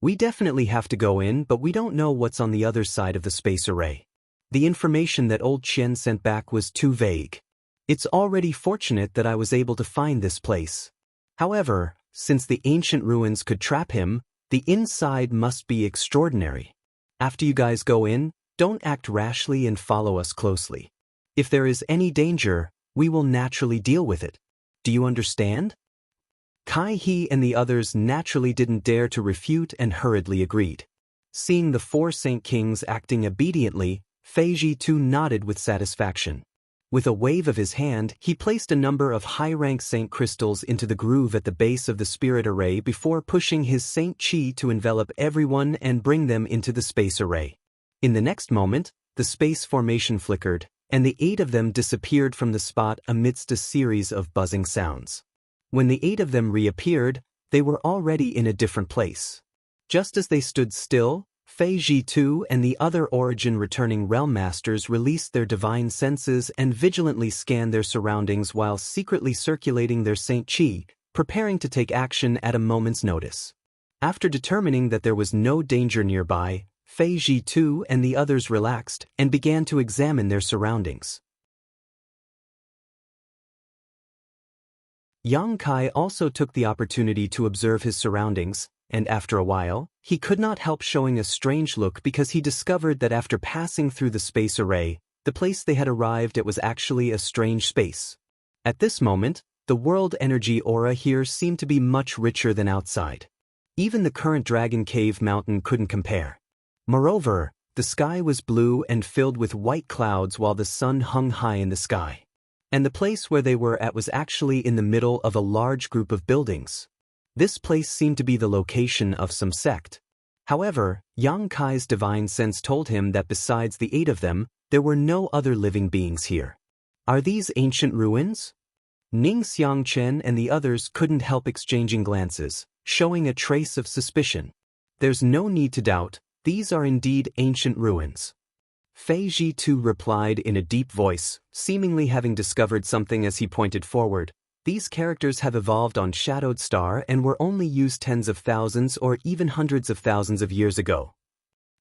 We definitely have to go in, but we don't know what's on the other side of the space array. The information that old Qian sent back was too vague. It's already fortunate that I was able to find this place. However, since the ancient ruins could trap him, the inside must be extraordinary. After you guys go in, don't act rashly and follow us closely. If there is any danger, we will naturally deal with it. Do you understand? Kai He and the others naturally didn't dare to refute and hurriedly agreed. Seeing the four Saint Kings acting obediently, Fei Jitu nodded with satisfaction. With a wave of his hand, he placed a number of high-rank Saint Crystals into the groove at the base of the spirit array before pushing his Saint Qi to envelop everyone and bring them into the space array. In the next moment, the space formation flickered, and the 8 of them disappeared from the spot amidst a series of buzzing sounds. When the 8 of them reappeared, they were already in a different place. Just as they stood still, Fei Jitu and the other origin-returning realm masters released their divine senses and vigilantly scanned their surroundings while secretly circulating their Saint Qi, preparing to take action at a moment's notice. After determining that there was no danger nearby, Fei Jitu and the others relaxed and began to examine their surroundings. Yang Kai also took the opportunity to observe his surroundings, and after a while, he could not help showing a strange look because he discovered that after passing through the space array, the place they had arrived at was actually a strange space. At this moment, the world energy aura here seemed to be much richer than outside. Even the current Dragon Cave mountain couldn't compare. Moreover, the sky was blue and filled with white clouds while the sun hung high in the sky. And the place where they were at was actually in the middle of a large group of buildings. This place seemed to be the location of some sect. However, Yang Kai's divine sense told him that besides the 8 of them, there were no other living beings here. Are these ancient ruins? Ning Xiangchen and the others couldn't help exchanging glances, showing a trace of suspicion. There's no need to doubt, these are indeed ancient ruins. Fei Ji too replied in a deep voice, seemingly having discovered something as he pointed forward. These characters have evolved on Shadowed Star and were only used tens of thousands or even hundreds of thousands of years ago.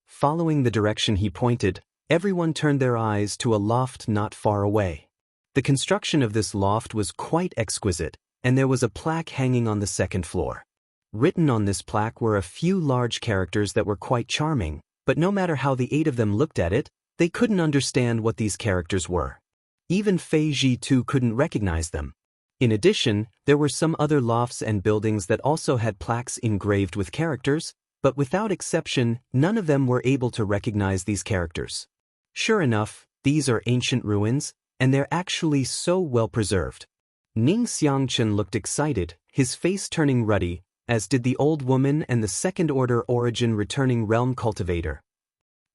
Following the direction he pointed, everyone turned their eyes to a loft not far away. The construction of this loft was quite exquisite, and there was a plaque hanging on the second floor. Written on this plaque were a few large characters that were quite charming, but no matter how the 8 of them looked at it, they couldn't understand what these characters were. Even Fei Ji too couldn't recognize them. In addition, there were some other lofts and buildings that also had plaques engraved with characters, but without exception, none of them were able to recognize these characters. Sure enough, these are ancient ruins, and they're actually so well preserved. Ning Xiangchen looked excited, his face turning ruddy, as did the old woman and the second-order origin returning realm cultivator.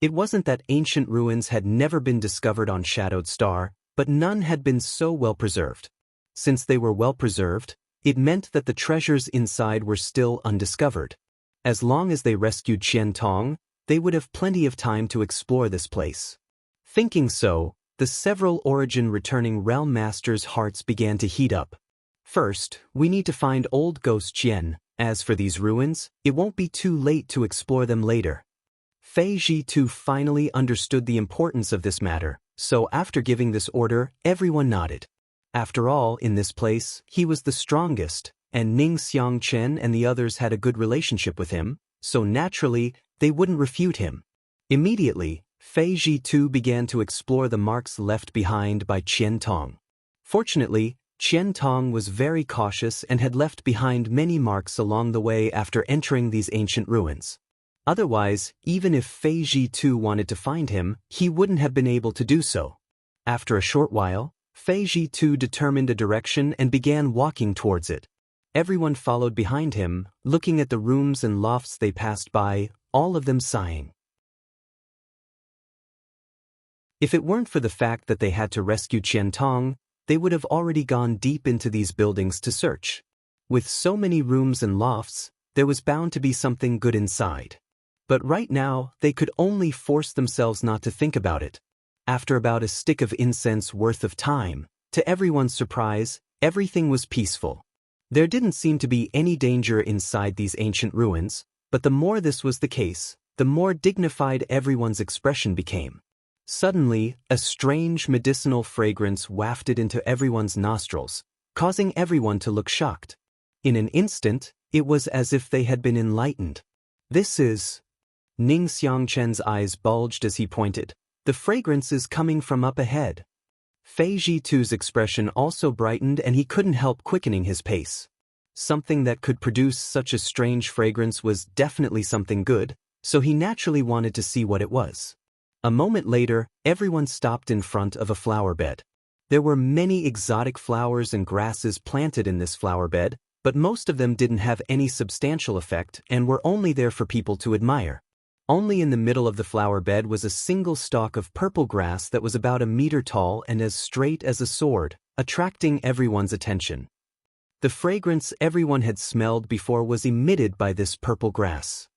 It wasn't that ancient ruins had never been discovered on Shadowed Star, but none had been so well preserved. Since they were well preserved, it meant that the treasures inside were still undiscovered. As long as they rescued Qian Tong, they would have plenty of time to explore this place. Thinking so, the several origin returning realm masters' hearts began to heat up. First, we need to find old ghost Qian. As for these ruins, it won't be too late to explore them later. Fei Ji too finally understood the importance of this matter, so after giving this order, everyone nodded. After all, in this place, he was the strongest, and Ning Xiangchen and the others had a good relationship with him, so naturally, they wouldn't refute him. Immediately, Fei Ji too began to explore the marks left behind by Qian Tong. Fortunately, Qian Tong was very cautious and had left behind many marks along the way after entering these ancient ruins. Otherwise, even if Fei Ji too wanted to find him, he wouldn't have been able to do so. After a short while, Fei Ji too determined a direction and began walking towards it. Everyone followed behind him, looking at the rooms and lofts they passed by, all of them sighing. If it weren't for the fact that they had to rescue Qian Tong, they would have already gone deep into these buildings to search. With so many rooms and lofts, there was bound to be something good inside. But right now, they could only force themselves not to think about it. After about a stick of incense worth of time, to everyone's surprise, everything was peaceful. There didn't seem to be any danger inside these ancient ruins, but the more this was the case, the more dignified everyone's expression became. Suddenly, a strange medicinal fragrance wafted into everyone's nostrils, causing everyone to look shocked. In an instant, it was as if they had been enlightened. This is... Ning Xiangchen's eyes bulged as he pointed. The fragrance is coming from up ahead. Fei Ji too's expression also brightened and he couldn't help quickening his pace. Something that could produce such a strange fragrance was definitely something good, so he naturally wanted to see what it was. A moment later, everyone stopped in front of a flower bed. There were many exotic flowers and grasses planted in this flower bed, but most of them didn't have any substantial effect and were only there for people to admire. Only in the middle of the flower bed was a single stalk of purple grass that was about a meter tall and as straight as a sword, attracting everyone's attention. The fragrance everyone had smelled before was emitted by this purple grass.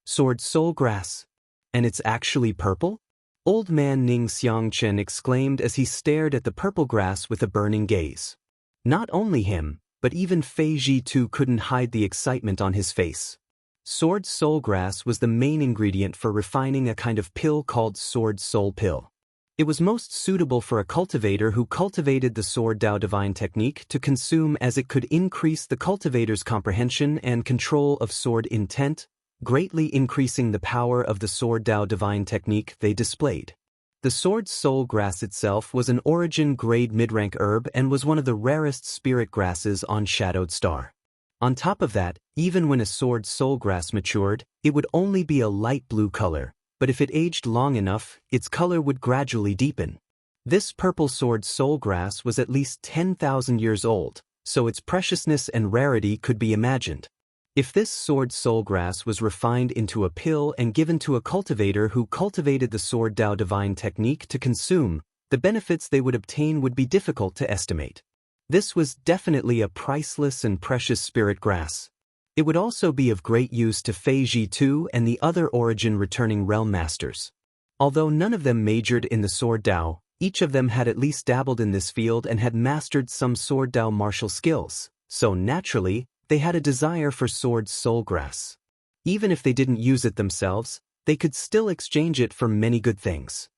Sword soul grass. And it's actually purple? Old man Ning Xiangchen exclaimed as he stared at the purple grass with a burning gaze. Not only him, but even Fei Ji too couldn't hide the excitement on his face. Sword soul grass was the main ingredient for refining a kind of pill called sword soul pill. It was most suitable for a cultivator who cultivated the sword Dao divine technique to consume, as it could increase the cultivator's comprehension and control of sword intent, greatly increasing the power of the sword Dao divine technique they displayed. The sword soul grass itself was an origin grade mid-rank herb and was one of the rarest spirit grasses on Shadowed Star. On top of that, even when a sword soul grass matured, it would only be a light blue color, but if it aged long enough, its color would gradually deepen. This purple sword soul grass was at least 10,000 years old, so its preciousness and rarity could be imagined. If this sword soul grass was refined into a pill and given to a cultivator who cultivated the sword Dao divine technique to consume, the benefits they would obtain would be difficult to estimate. This was definitely a priceless and precious spirit grass. It would also be of great use to Fei Ji-tu and the other origin-returning realm masters. Although none of them majored in the sword Dao, each of them had at least dabbled in this field and had mastered some sword Dao martial skills, so naturally, they had a desire for sword soulgrass. Even if they didn't use it themselves, they could still exchange it for many good things.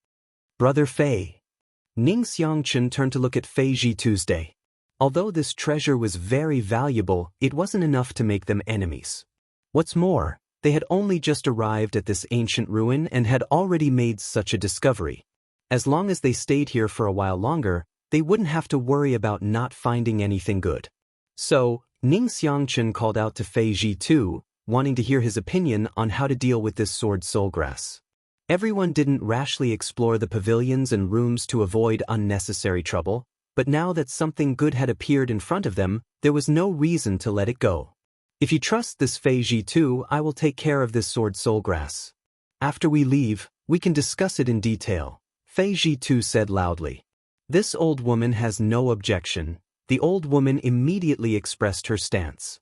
Brother Fei. Ning Xiangchen turned to look at Fei Ji-tu's day. Although this treasure was very valuable, it wasn't enough to make them enemies. What's more, they had only just arrived at this ancient ruin and had already made such a discovery. As long as they stayed here for a while longer, they wouldn't have to worry about not finding anything good. So, Ning Xiangchen called out to Fei Ji-tu, wanting to hear his opinion on how to deal with this sword soulgrass. Everyone didn't rashly explore the pavilions and rooms to avoid unnecessary trouble, but now that something good had appeared in front of them, there was no reason to let it go. If you trust this Fei Ji-tu, I will take care of this sword soulgrass. After we leave, we can discuss it in detail, Fei Ji-tu said loudly. This old woman has no objection. The old woman immediately expressed her stance.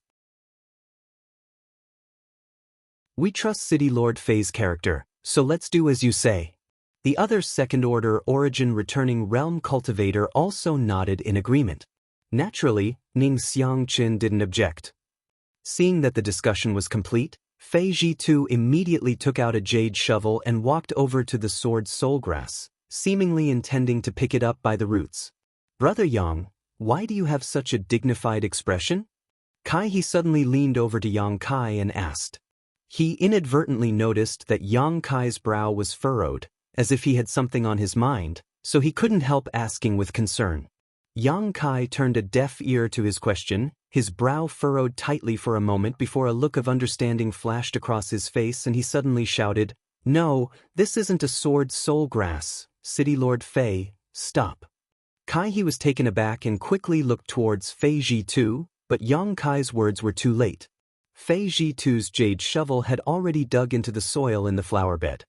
We trust City Lord Fei's character, so let's do as you say. The other second-order origin-returning realm cultivator also nodded in agreement. Naturally, Ning Xiangchen didn't object. Seeing that the discussion was complete, Fei Ji-tu immediately took out a jade shovel and walked over to the sword soulgrass, seemingly intending to pick it up by the roots. Brother Yang, why do you have such a dignified expression? He suddenly leaned over to Yang Kai and asked. He inadvertently noticed that Yang Kai's brow was furrowed, as if he had something on his mind, so he couldn't help asking with concern. Yang Kai turned a deaf ear to his question, his brow furrowed tightly for a moment before a look of understanding flashed across his face and he suddenly shouted, No, this isn't a sword soulgrass, City Lord Fei, stop. He was taken aback and quickly looked towards Fei Ji-tu, but Yang Kai's words were too late. Fei Ji-tu's jade shovel had already dug into the soil in the flower bed.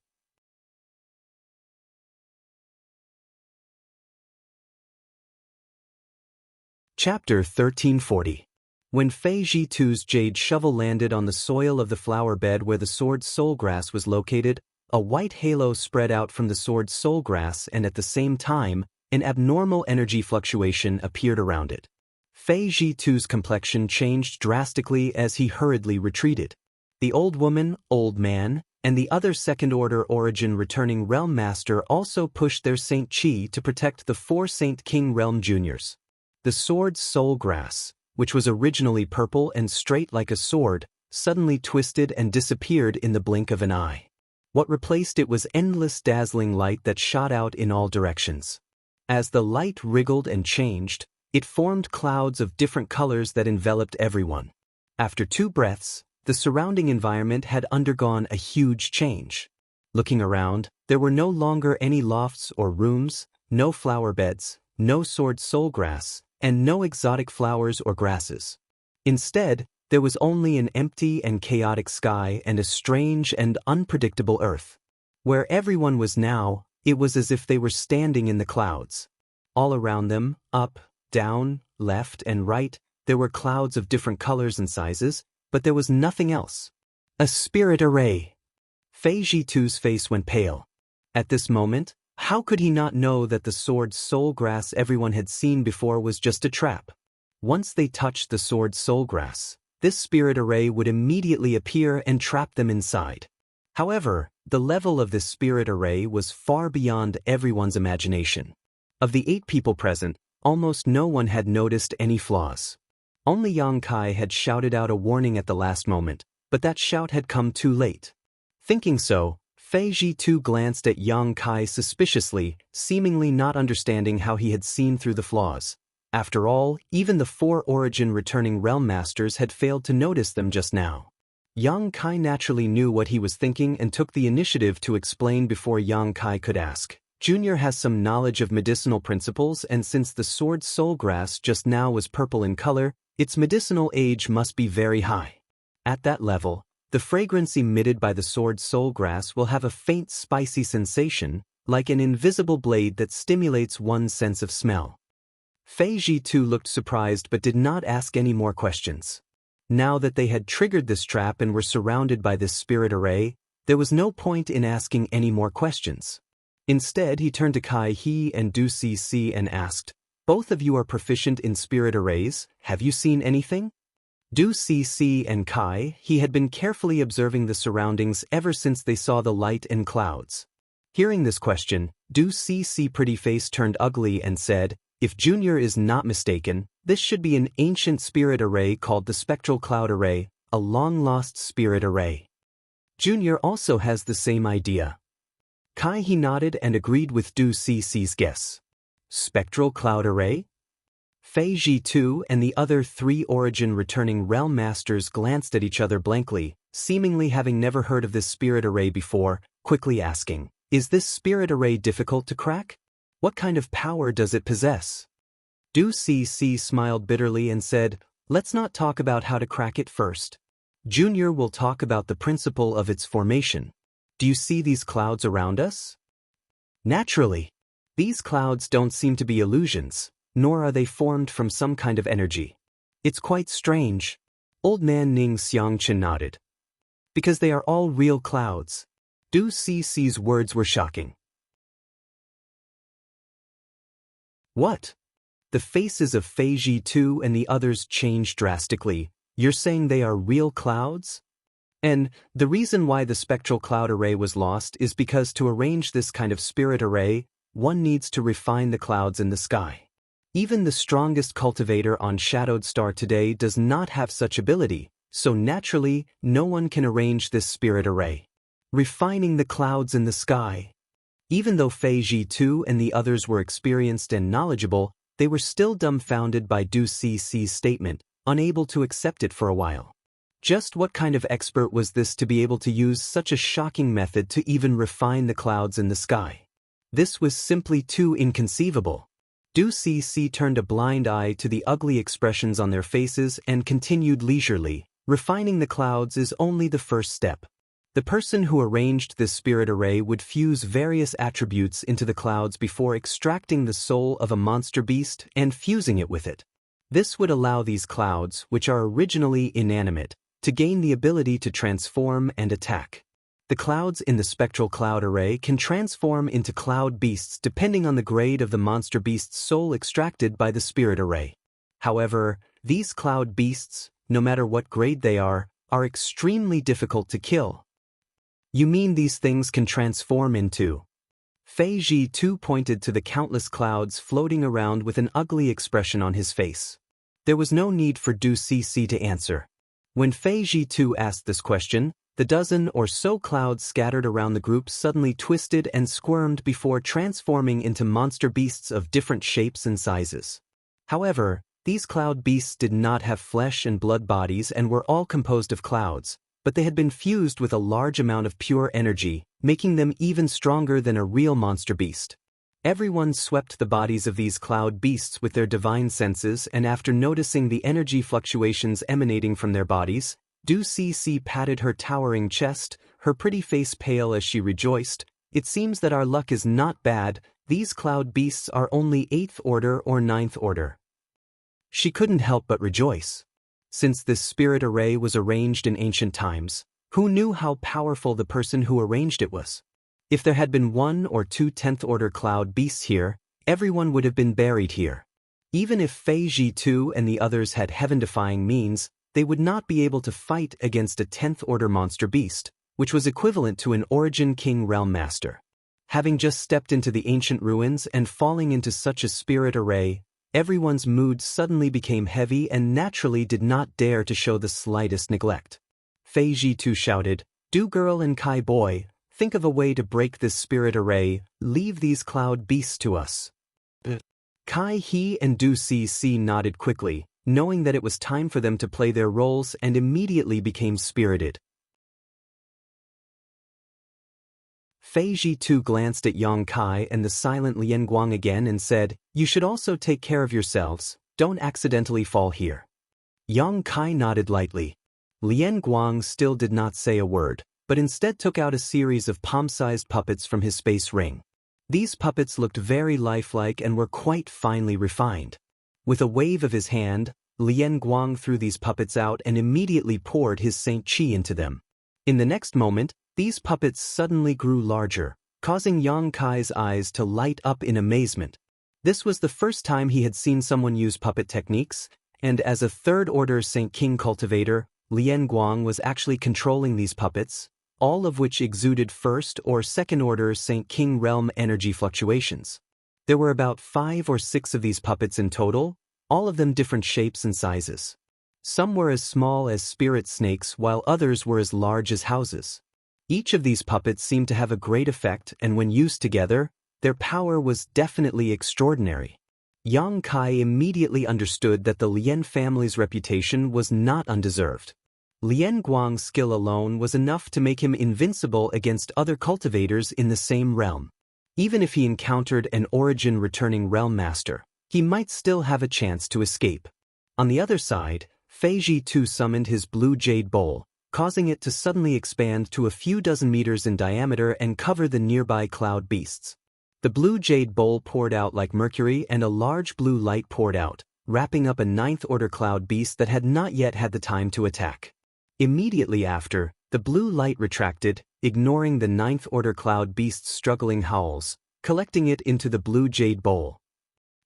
Chapter 1340. When Fei Ji-tu's jade shovel landed on the soil of the flower bed where the sword soulgrass was located, a white halo spread out from the sword soulgrass and at the same time, an abnormal energy fluctuation appeared around it. Fei Ji-tu's complexion changed drastically as he hurriedly retreated. The old woman, old man, and the other second-order origin-returning realm master also pushed their Saint Chi to protect the 4 Saint King realm juniors. The sword soulgrass, which was originally purple and straight like a sword, suddenly twisted and disappeared in the blink of an eye. What replaced it was endless dazzling light that shot out in all directions. As the light wriggled and changed, it formed clouds of different colors that enveloped everyone. After 2 breaths, the surrounding environment had undergone a huge change. Looking around, there were no longer any lofts or rooms, no flower beds, no sword soulgrass, and no exotic flowers or grasses. Instead, there was only an empty and chaotic sky and a strange and unpredictable earth. Where everyone was now, it was as if they were standing in the clouds. All around them, up, down, left, and right, there were clouds of different colors and sizes, but there was nothing else. A spirit array. Fei Ji-tu's face went pale. At this moment, how could he not know that the sword soulgrass everyone had seen before was just a trap? Once they touched the sword soulgrass, this spirit array would immediately appear and trap them inside. However, the level of this spirit array was far beyond everyone's imagination. Of the 8 people present, almost no one had noticed any flaws. Only Yang Kai had shouted out a warning at the last moment, but that shout had come too late. Thinking so, Fei Ji-tu glanced at Yang Kai suspiciously, seemingly not understanding how he had seen through the flaws. After all, even the 4 origin-returning realm masters had failed to notice them just now. Yang Kai naturally knew what he was thinking and took the initiative to explain before Yang Kai could ask. Junior has some knowledge of medicinal principles, and since the sword soulgrass just now was purple in color, its medicinal age must be very high. At that level, the fragrance emitted by the sword soulgrass will have a faint spicy sensation, like an invisible blade that stimulates one's sense of smell. Fei Ji-tu looked surprised but did not ask any more questions. Now that they had triggered this trap and were surrounded by this spirit array, there was no point in asking any more questions. Instead, he turned to Kai He and Du Cc and asked, "Both of you are proficient in spirit arrays, have you seen anything?" Du Cc and Kai He had been carefully observing the surroundings ever since they saw the light and clouds. Hearing this question, Du Cc pretty face turned ugly and said, "If Junior is not mistaken, this should be an ancient spirit array called the Spectral Cloud Array, a long-lost spirit array." Junior also has the same idea. Kai He nodded and agreed with Du Cc's guess. Spectral Cloud Array? Fei Ji Tu and the other 3 origin-returning realm masters glanced at each other blankly, seemingly having never heard of this spirit array before, quickly asking, "Is this spirit array difficult to crack? What kind of power does it possess?" Du Cc smiled bitterly and said, "Let's not talk about how to crack it first. Junior will talk about the principle of its formation. Do you see these clouds around us? Naturally. These clouds don't seem to be illusions, nor are they formed from some kind of energy. It's quite strange." Old man Ning Xiangchen nodded. "Because they are all real clouds." Du Cc's words were shocking. "What?" The faces of Fei Ji Tu and the others changed drastically. "You're saying they are real clouds?" "And the reason why the spectral cloud array was lost is because to arrange this kind of spirit array, one needs to refine the clouds in the sky. Even the strongest cultivator on Shadowed Star today does not have such ability, so naturally, no one can arrange this spirit array. Refining the clouds in the sky." Even though Fei Ji Tu and the others were experienced and knowledgeable, they were still dumbfounded by Du Cc's statement, unable to accept it for a while. Just what kind of expert was this to be able to use such a shocking method to even refine the clouds in the sky? This was simply too inconceivable. Du Cc turned a blind eye to the ugly expressions on their faces and continued leisurely, "Refining the clouds is only the first step. The person who arranged this spirit array would fuse various attributes into the clouds before extracting the soul of a monster beast and fusing it with it. This would allow these clouds, which are originally inanimate, to gain the ability to transform and attack. The clouds in the spectral cloud array can transform into cloud beasts depending on the grade of the monster beast's soul extracted by the spirit array. However, these cloud beasts, no matter what grade they are extremely difficult to kill." "You mean these things can transform into?" Fei Ji Tu pointed to the countless clouds floating around with an ugly expression on his face. There was no need for Du Cc to answer. When Fei Ji Tu asked this question, the dozen or so clouds scattered around the group suddenly twisted and squirmed before transforming into monster beasts of different shapes and sizes. However, these cloud beasts did not have flesh and blood bodies and were all composed of clouds, but they had been fused with a large amount of pure energy, making them even stronger than a real monster beast. Everyone swept the bodies of these cloud beasts with their divine senses, and after noticing the energy fluctuations emanating from their bodies, Du Cc patted her towering chest, her pretty face pale as she rejoiced. "It seems that our luck is not bad. These cloud beasts are only 8th order or 9th order." She couldn't help but rejoice. Since this spirit array was arranged in ancient times, who knew how powerful the person who arranged it was? If there had been 1 or 2 10th-order cloud beasts here, everyone would have been buried here. Even if Fei Ji Tu and the others had heaven-defying means, they would not be able to fight against a 10th-order monster beast, which was equivalent to an Origin King Realm Master. Having just stepped into the ancient ruins and falling into such a spirit array, everyone's mood suddenly became heavy and naturally did not dare to show the slightest neglect. Fei Ji Tu shouted, "Du girl and Kai boy, think of a way to break this spirit array, leave these cloud beasts to us." Kai He and Du Cc nodded quickly, knowing that it was time for them to play their roles, and immediately became spirited. Fei Ji Tu glanced at Yang Kai and the silent Lian Guang again and said, "You should also take care of yourselves, don't accidentally fall here." Yang Kai nodded lightly. Lian Guang still did not say a word, but instead took out a series of palm-sized puppets from his space ring. These puppets looked very lifelike and were quite finely refined. With a wave of his hand, Lien Guang threw these puppets out and immediately poured his Saint Qi into them. In the next moment, these puppets suddenly grew larger, causing Yang Kai's eyes to light up in amazement. This was the first time he had seen someone use puppet techniques, and as a third-order Saint King cultivator, Lien Guang was actually controlling these puppets, all of which exuded first or second-order Saint King realm energy fluctuations. There were about 5 or 6 of these puppets in total, all of them different shapes and sizes. Some were as small as spirit snakes while others were as large as houses. Each of these puppets seemed to have a great effect, and when used together, their power was definitely extraordinary. Yang Kai immediately understood that the Lien family's reputation was not undeserved. Lien Guang's skill alone was enough to make him invincible against other cultivators in the same realm. Even if he encountered an origin-returning realm master, he might still have a chance to escape. On the other side, Fei Ji too summoned his blue jade bowl, causing it to suddenly expand to a few dozen meters in diameter and cover the nearby cloud beasts. The blue jade bowl poured out like mercury and a large blue light poured out, wrapping up a 9th-order cloud beast that had not yet had the time to attack. Immediately after, the blue light retracted, ignoring the 9th-order cloud beast's struggling howls, collecting it into the blue jade bowl.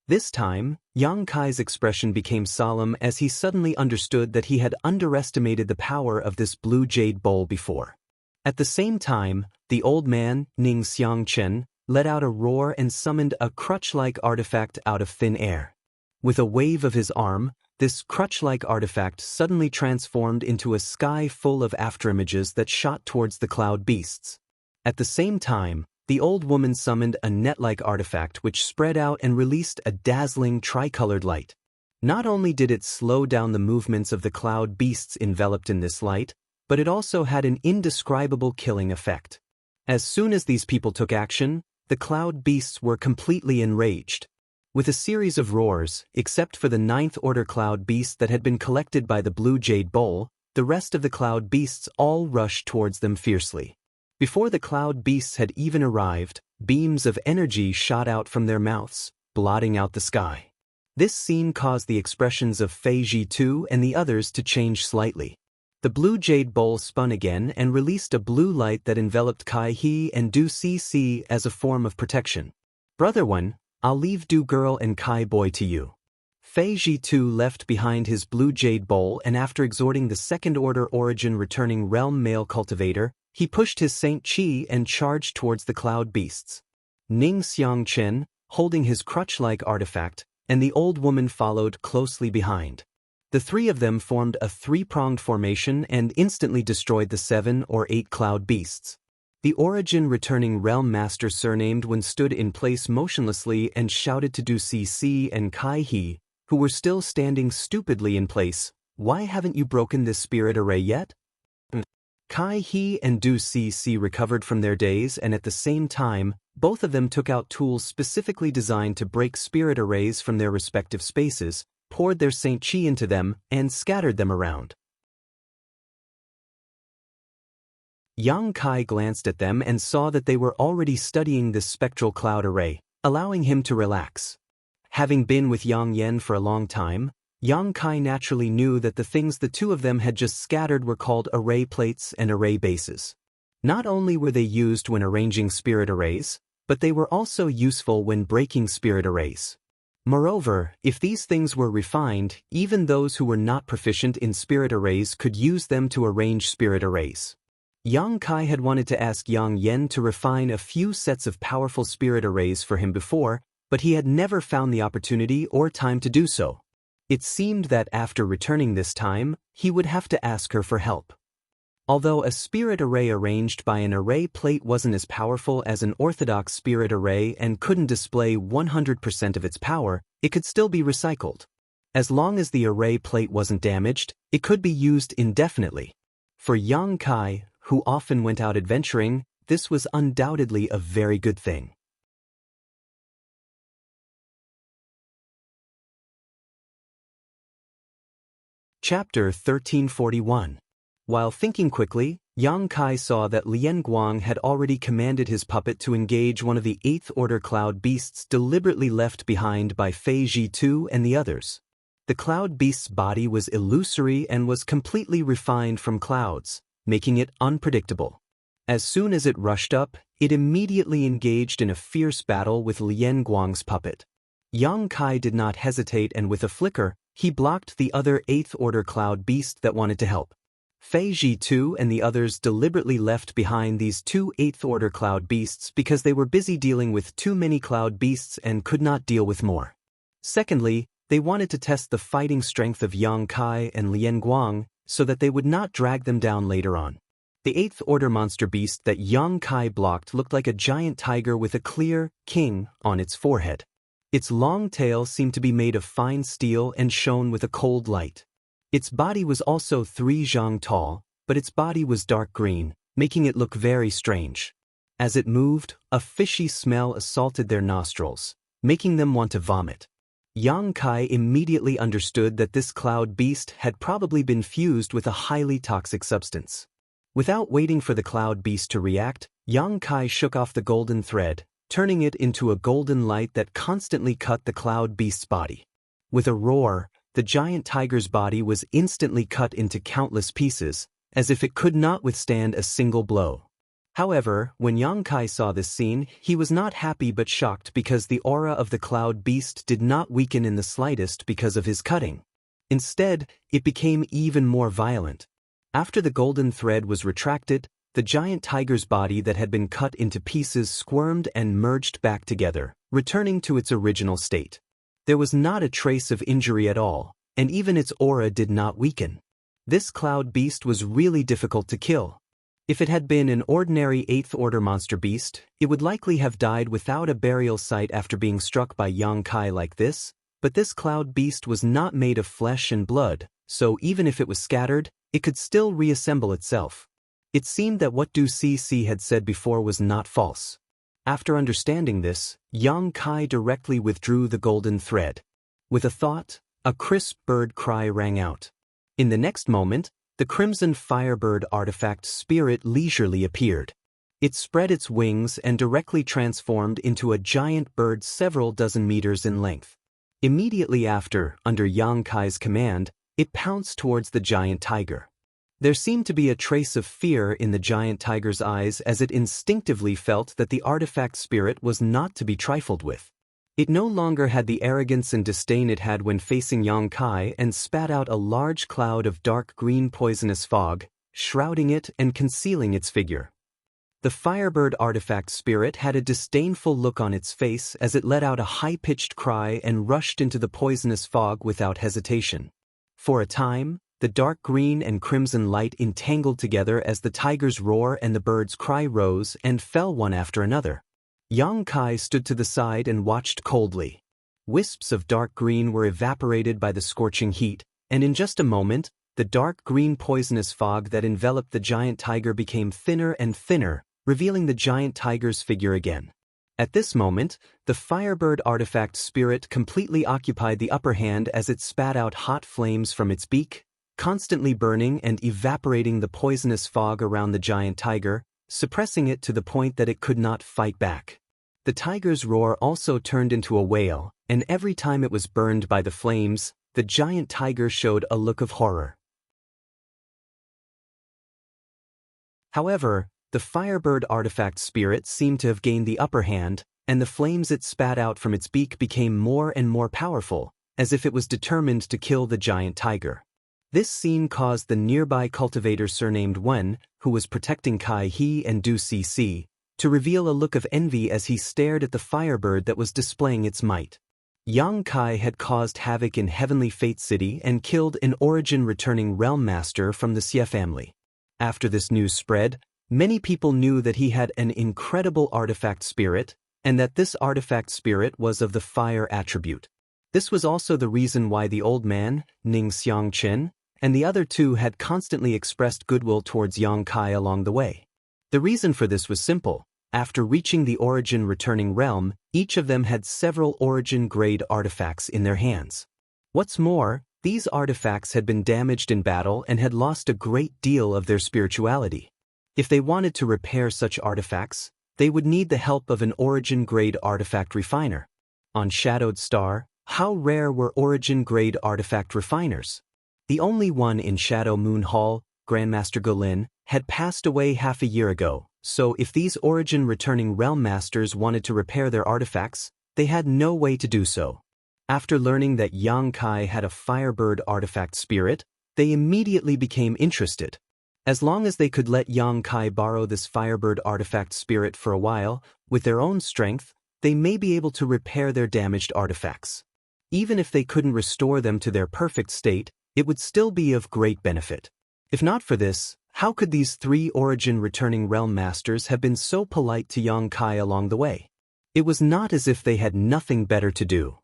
This time, Yang Kai's expression became solemn as he suddenly understood that he had underestimated the power of this blue jade bowl before. At the same time, the old man, Ning Xiangchen, let out a roar and summoned a crutch-like artifact out of thin air. With a wave of his arm, this crutch-like artifact suddenly transformed into a sky full of afterimages that shot towards the cloud beasts. At the same time, the old woman summoned a net-like artifact which spread out and released a dazzling tricolored light. Not only did it slow down the movements of the cloud beasts enveloped in this light, but it also had an indescribable killing effect. As soon as these people took action, the cloud beasts were completely enraged. With a series of roars, except for the 9th-order cloud beast that had been collected by the blue jade bowl, the rest of the cloud beasts all rushed towards them fiercely. Before the cloud beasts had even arrived, beams of energy shot out from their mouths, blotting out the sky. This scene caused the expressions of Fei Ji too and the others to change slightly. The blue jade bowl spun again and released a blue light that enveloped Kai He and Du Si as a form of protection. Brother one, I'll leave Du Girl and Kai Boy to you. Fei Ji too left behind his blue jade bowl, and after exhorting the second-order origin-returning realm male cultivator, he pushed his Saint Qi and charged towards the cloud beasts. Ning Xiangchen, holding his crutch-like artifact, and the old woman followed closely behind. The 3 of them formed a 3-pronged formation and instantly destroyed the 7 or 8 cloud beasts. The origin-returning realm master surnamed one stood in place motionlessly and shouted to Du Si and Kai He, who were still standing stupidly in place, "Why haven't you broken this spirit array yet?" Kai He and Du Si recovered from their daze, and at the same time, both of them took out tools specifically designed to break spirit arrays from their respective spaces, poured their Saint Qi into them, and scattered them around. Yang Kai glanced at them and saw that they were already studying this spectral cloud array, allowing him to relax. Having been with Yang Yen for a long time, Yang Kai naturally knew that the things the 2 of them had just scattered were called array plates and array bases. Not only were they used when arranging spirit arrays, but they were also useful when breaking spirit arrays. Moreover, if these things were refined, even those who were not proficient in spirit arrays could use them to arrange spirit arrays. Yang Kai had wanted to ask Yang Yen to refine a few sets of powerful spirit arrays for him before, but he had never found the opportunity or time to do so. It seemed that after returning this time, he would have to ask her for help. Although a spirit array arranged by an array plate wasn't as powerful as an orthodox spirit array and couldn't display 100% of its power, it could still be recycled. As long as the array plate wasn't damaged, it could be used indefinitely. For Yang Kai, who often went out adventuring, this was undoubtedly a very good thing. Chapter 1341. While thinking quickly, Yang Kai saw that Lien Guang had already commanded his puppet to engage one of the 8th-order cloud beasts deliberately left behind by Fei Ji Tu and the others. The cloud beast's body was illusory and was completely refined from clouds, making it unpredictable. As soon as it rushed up, it immediately engaged in a fierce battle with Lian Guang's puppet. Yang Kai did not hesitate, and with a flicker, he blocked the other 8th Order cloud beast that wanted to help. Fei Ji too and the others deliberately left behind these 2 8th Order cloud beasts because they were busy dealing with too many cloud beasts and could not deal with more. Secondly, they wanted to test the fighting strength of Yang Kai and Lian Guang so that they would not drag them down later on. The 8th Order monster beast that Yang Kai blocked looked like a giant tiger with a clear king on its forehead. Its long tail seemed to be made of fine steel and shone with a cold light. Its body was also 3 zhang tall, but its body was dark green, making it look very strange. As it moved, a fishy smell assaulted their nostrils, making them want to vomit. Yang Kai immediately understood that this cloud beast had probably been fused with a highly toxic substance. Without waiting for the cloud beast to react, Yang Kai shook off the golden thread, turning it into a golden light that constantly cut the cloud beast's body. With a roar, the giant tiger's body was instantly cut into countless pieces, as if it could not withstand a single blow. However, when Yang Kai saw this scene, he was not happy but shocked because the aura of the cloud beast did not weaken in the slightest because of his cutting. Instead, it became even more violent. After the golden thread was retracted, the giant tiger's body that had been cut into pieces squirmed and merged back together, returning to its original state. There was not a trace of injury at all, and even its aura did not weaken. This cloud beast was really difficult to kill. If it had been an ordinary 8th Order monster beast, it would likely have died without a burial site after being struck by Yang Kai like this, but this cloud beast was not made of flesh and blood, so even if it was scattered, it could still reassemble itself. It seemed that what Du Cc had said before was not false. After understanding this, Yang Kai directly withdrew the golden thread. With a thought, a crisp bird cry rang out. In the next moment, the crimson firebird artifact spirit leisurely appeared. It spread its wings and directly transformed into a giant bird several dozen meters in length. Immediately after, under Yang Kai's command, it pounced towards the giant tiger. There seemed to be a trace of fear in the giant tiger's eyes as it instinctively felt that the artifact spirit was not to be trifled with. It no longer had the arrogance and disdain it had when facing Yang Kai and spat out a large cloud of dark green poisonous fog, shrouding it and concealing its figure. The firebird artifact spirit had a disdainful look on its face as it let out a high-pitched cry and rushed into the poisonous fog without hesitation. For a time, the dark green and crimson light entangled together as the tiger's roar and the bird's cry rose and fell one after another. Yang Kai stood to the side and watched coldly. Wisps of dark green were evaporated by the scorching heat, and in just a moment, the dark green poisonous fog that enveloped the giant tiger became thinner and thinner, revealing the giant tiger's figure again. At this moment, the firebird artifact spirit completely occupied the upper hand as it spat out hot flames from its beak, constantly burning and evaporating the poisonous fog around the giant tiger, suppressing it to the point that it could not fight back. The tiger's roar also turned into a wail, and every time it was burned by the flames, the giant tiger showed a look of horror. However, the firebird artifact spirit seemed to have gained the upper hand, and the flames it spat out from its beak became more and more powerful, as if it was determined to kill the giant tiger. This scene caused the nearby cultivator surnamed Wen, who was protecting Kai He and Du Cc, to reveal a look of envy as he stared at the firebird that was displaying its might. Yang Kai had caused havoc in Heavenly Fate City and killed an origin-returning realm master from the Xie family. After this news spread, many people knew that he had an incredible artifact spirit, and that this artifact spirit was of the fire attribute. This was also the reason why the old man, Ning Xiangchen, and the other two had constantly expressed goodwill towards Yang Kai along the way. The reason for this was simple. After reaching the origin-returning realm, each of them had several origin-grade artifacts in their hands. What's more, these artifacts had been damaged in battle and had lost a great deal of their spirituality. If they wanted to repair such artifacts, they would need the help of an origin-grade artifact refiner. On Shadowed Star, How rare were origin-grade artifact refiners? The only one in Shadow Moon Hall, Grandmaster Golin, had passed away half a year ago, so if these origin-returning realm masters wanted to repair their artifacts, they had no way to do so. After learning that Yang Kai had a Firebird artifact spirit, they immediately became interested. As long as they could let Yang Kai borrow this Firebird artifact spirit for a while, with their own strength, they may be able to repair their damaged artifacts. Even if they couldn't restore them to their perfect state, it would still be of great benefit. If not for this, how could these 3 origin-returning realm masters have been so polite to Yang Kai along the way? It was not as if they had nothing better to do.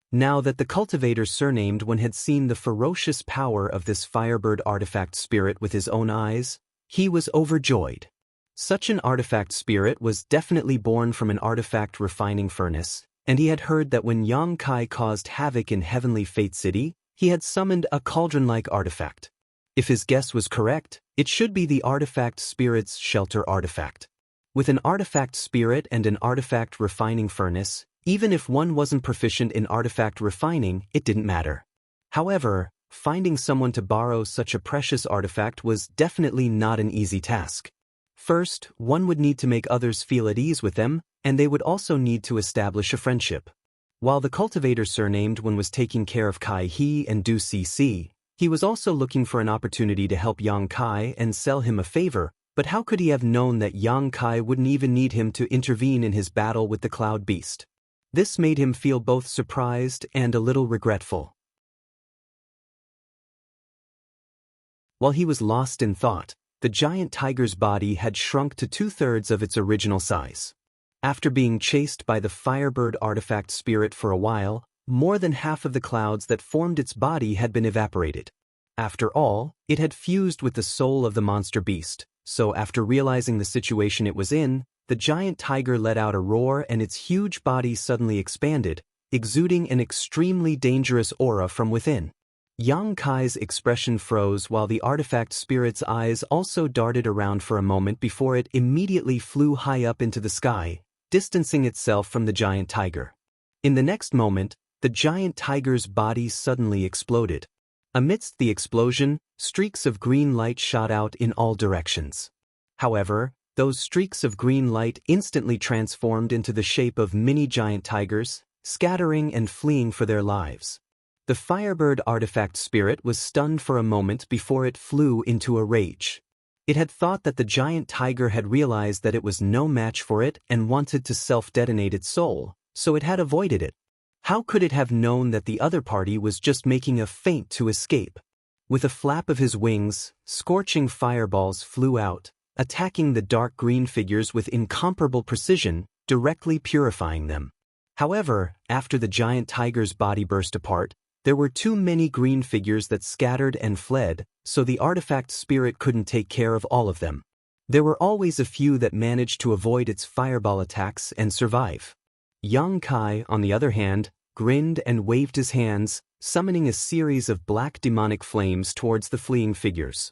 Now that the cultivator surnamed one had seen the ferocious power of this Firebird artifact spirit with his own eyes, he was overjoyed. Such an artifact spirit was definitely born from an artifact refining furnace, and he had heard that when Yang Kai caused havoc in Heavenly Fate City, he had summoned a cauldron-like artifact. If his guess was correct, it should be the artifact spirit's shelter artifact. With an artifact spirit and an artifact refining furnace, even if one wasn't proficient in artifact refining, it didn't matter. However, finding someone to borrow such a precious artifact was definitely not an easy task. First, one would need to make others feel at ease with them, and they would also need to establish a friendship. While the cultivator surnamed one was taking care of Kai He and Du Cc, he was also looking for an opportunity to help Yang Kai and sell him a favor, but how could he have known that Yang Kai wouldn't even need him to intervene in his battle with the Cloud Beast? This made him feel both surprised and a little regretful. While he was lost in thought, the giant tiger's body had shrunk to 2/3 of its original size. After being chased by the Firebird artifact spirit for a while, more than half of the clouds that formed its body had been evaporated. After all, it had fused with the soul of the monster beast, so after realizing the situation it was in, the giant tiger let out a roar and its huge body suddenly expanded, exuding an extremely dangerous aura from within. Yang Kai's expression froze while the artifact spirit's eyes also darted around for a moment before it immediately flew high up into the sky, distancing itself from the giant tiger. In the next moment, the giant tiger's body suddenly exploded. Amidst the explosion, streaks of green light shot out in all directions. However, those streaks of green light instantly transformed into the shape of mini giant tigers, scattering and fleeing for their lives. The Firebird artifact spirit was stunned for a moment before it flew into a rage. It had thought that the giant tiger had realized that it was no match for it and wanted to self-detonate its soul, so it had avoided it. How could it have known that the other party was just making a feint to escape? With a flap of his wings, scorching fireballs flew out, attacking the dark green figures with incomparable precision, directly purifying them. However, after the giant tiger's body burst apart, there were too many green figures that scattered and fled, so the artifact spirit couldn't take care of all of them. There were always a few that managed to avoid its fireball attacks and survive. Yang Kai, on the other hand, grinned and waved his hands, summoning a series of black demonic flames towards the fleeing figures.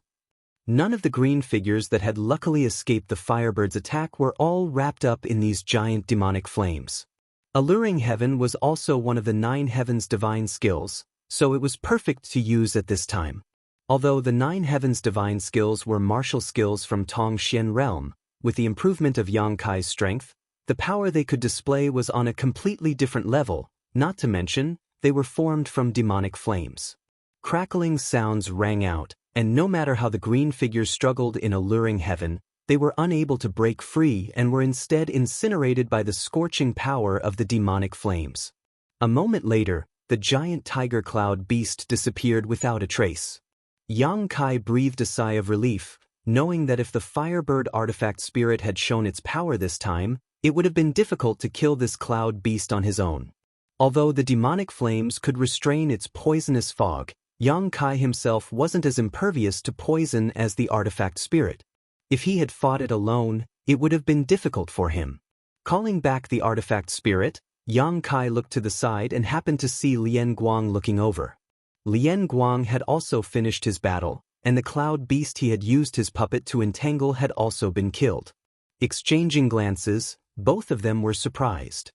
None of the green figures that had luckily escaped the Firebird's attack were all wrapped up in these giant demonic flames. Alluring Heaven was also one of the 9 Heavens' divine skills, so it was perfect to use at this time. Although the 9 Heavens' divine skills were martial skills from Tongxian realm, with the improvement of Yang Kai's strength, the power they could display was on a completely different level, not to mention, they were formed from demonic flames. Crackling sounds rang out, and no matter how the green figures struggled in Alluring Heaven, they were unable to break free and were instead incinerated by the scorching power of the demonic flames. A moment later, the giant tiger cloud beast disappeared without a trace. Yang Kai breathed a sigh of relief, knowing that if the Firebird artifact spirit had shown its power this time, it would have been difficult to kill this cloud beast on his own. Although the demonic flames could restrain its poisonous fog, Yang Kai himself wasn't as impervious to poison as the artifact spirit. If he had fought it alone, it would have been difficult for him. Calling back the artifact spirit, Yang Kai looked to the side and happened to see Lian Guang looking over. Lian Guang had also finished his battle, and the cloud beast he had used his puppet to entangle had also been killed. Exchanging glances, both of them were surprised.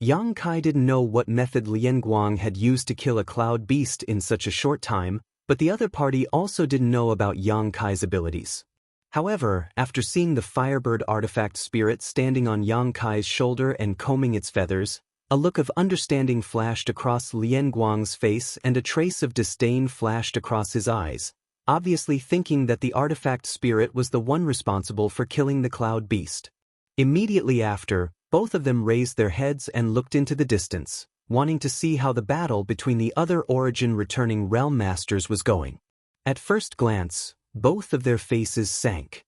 Yang Kai didn't know what method Lian Guang had used to kill a cloud beast in such a short time, but the other party also didn't know about Yang Kai's abilities. However, after seeing the Firebird artifact spirit standing on Yang Kai's shoulder and combing its feathers, a look of understanding flashed across Lian Guang's face and a trace of disdain flashed across his eyes, obviously thinking that the artifact spirit was the one responsible for killing the cloud beast. Immediately after, both of them raised their heads and looked into the distance, wanting to see how the battle between the other origin returning realm masters was going. At first glance, both of their faces sank.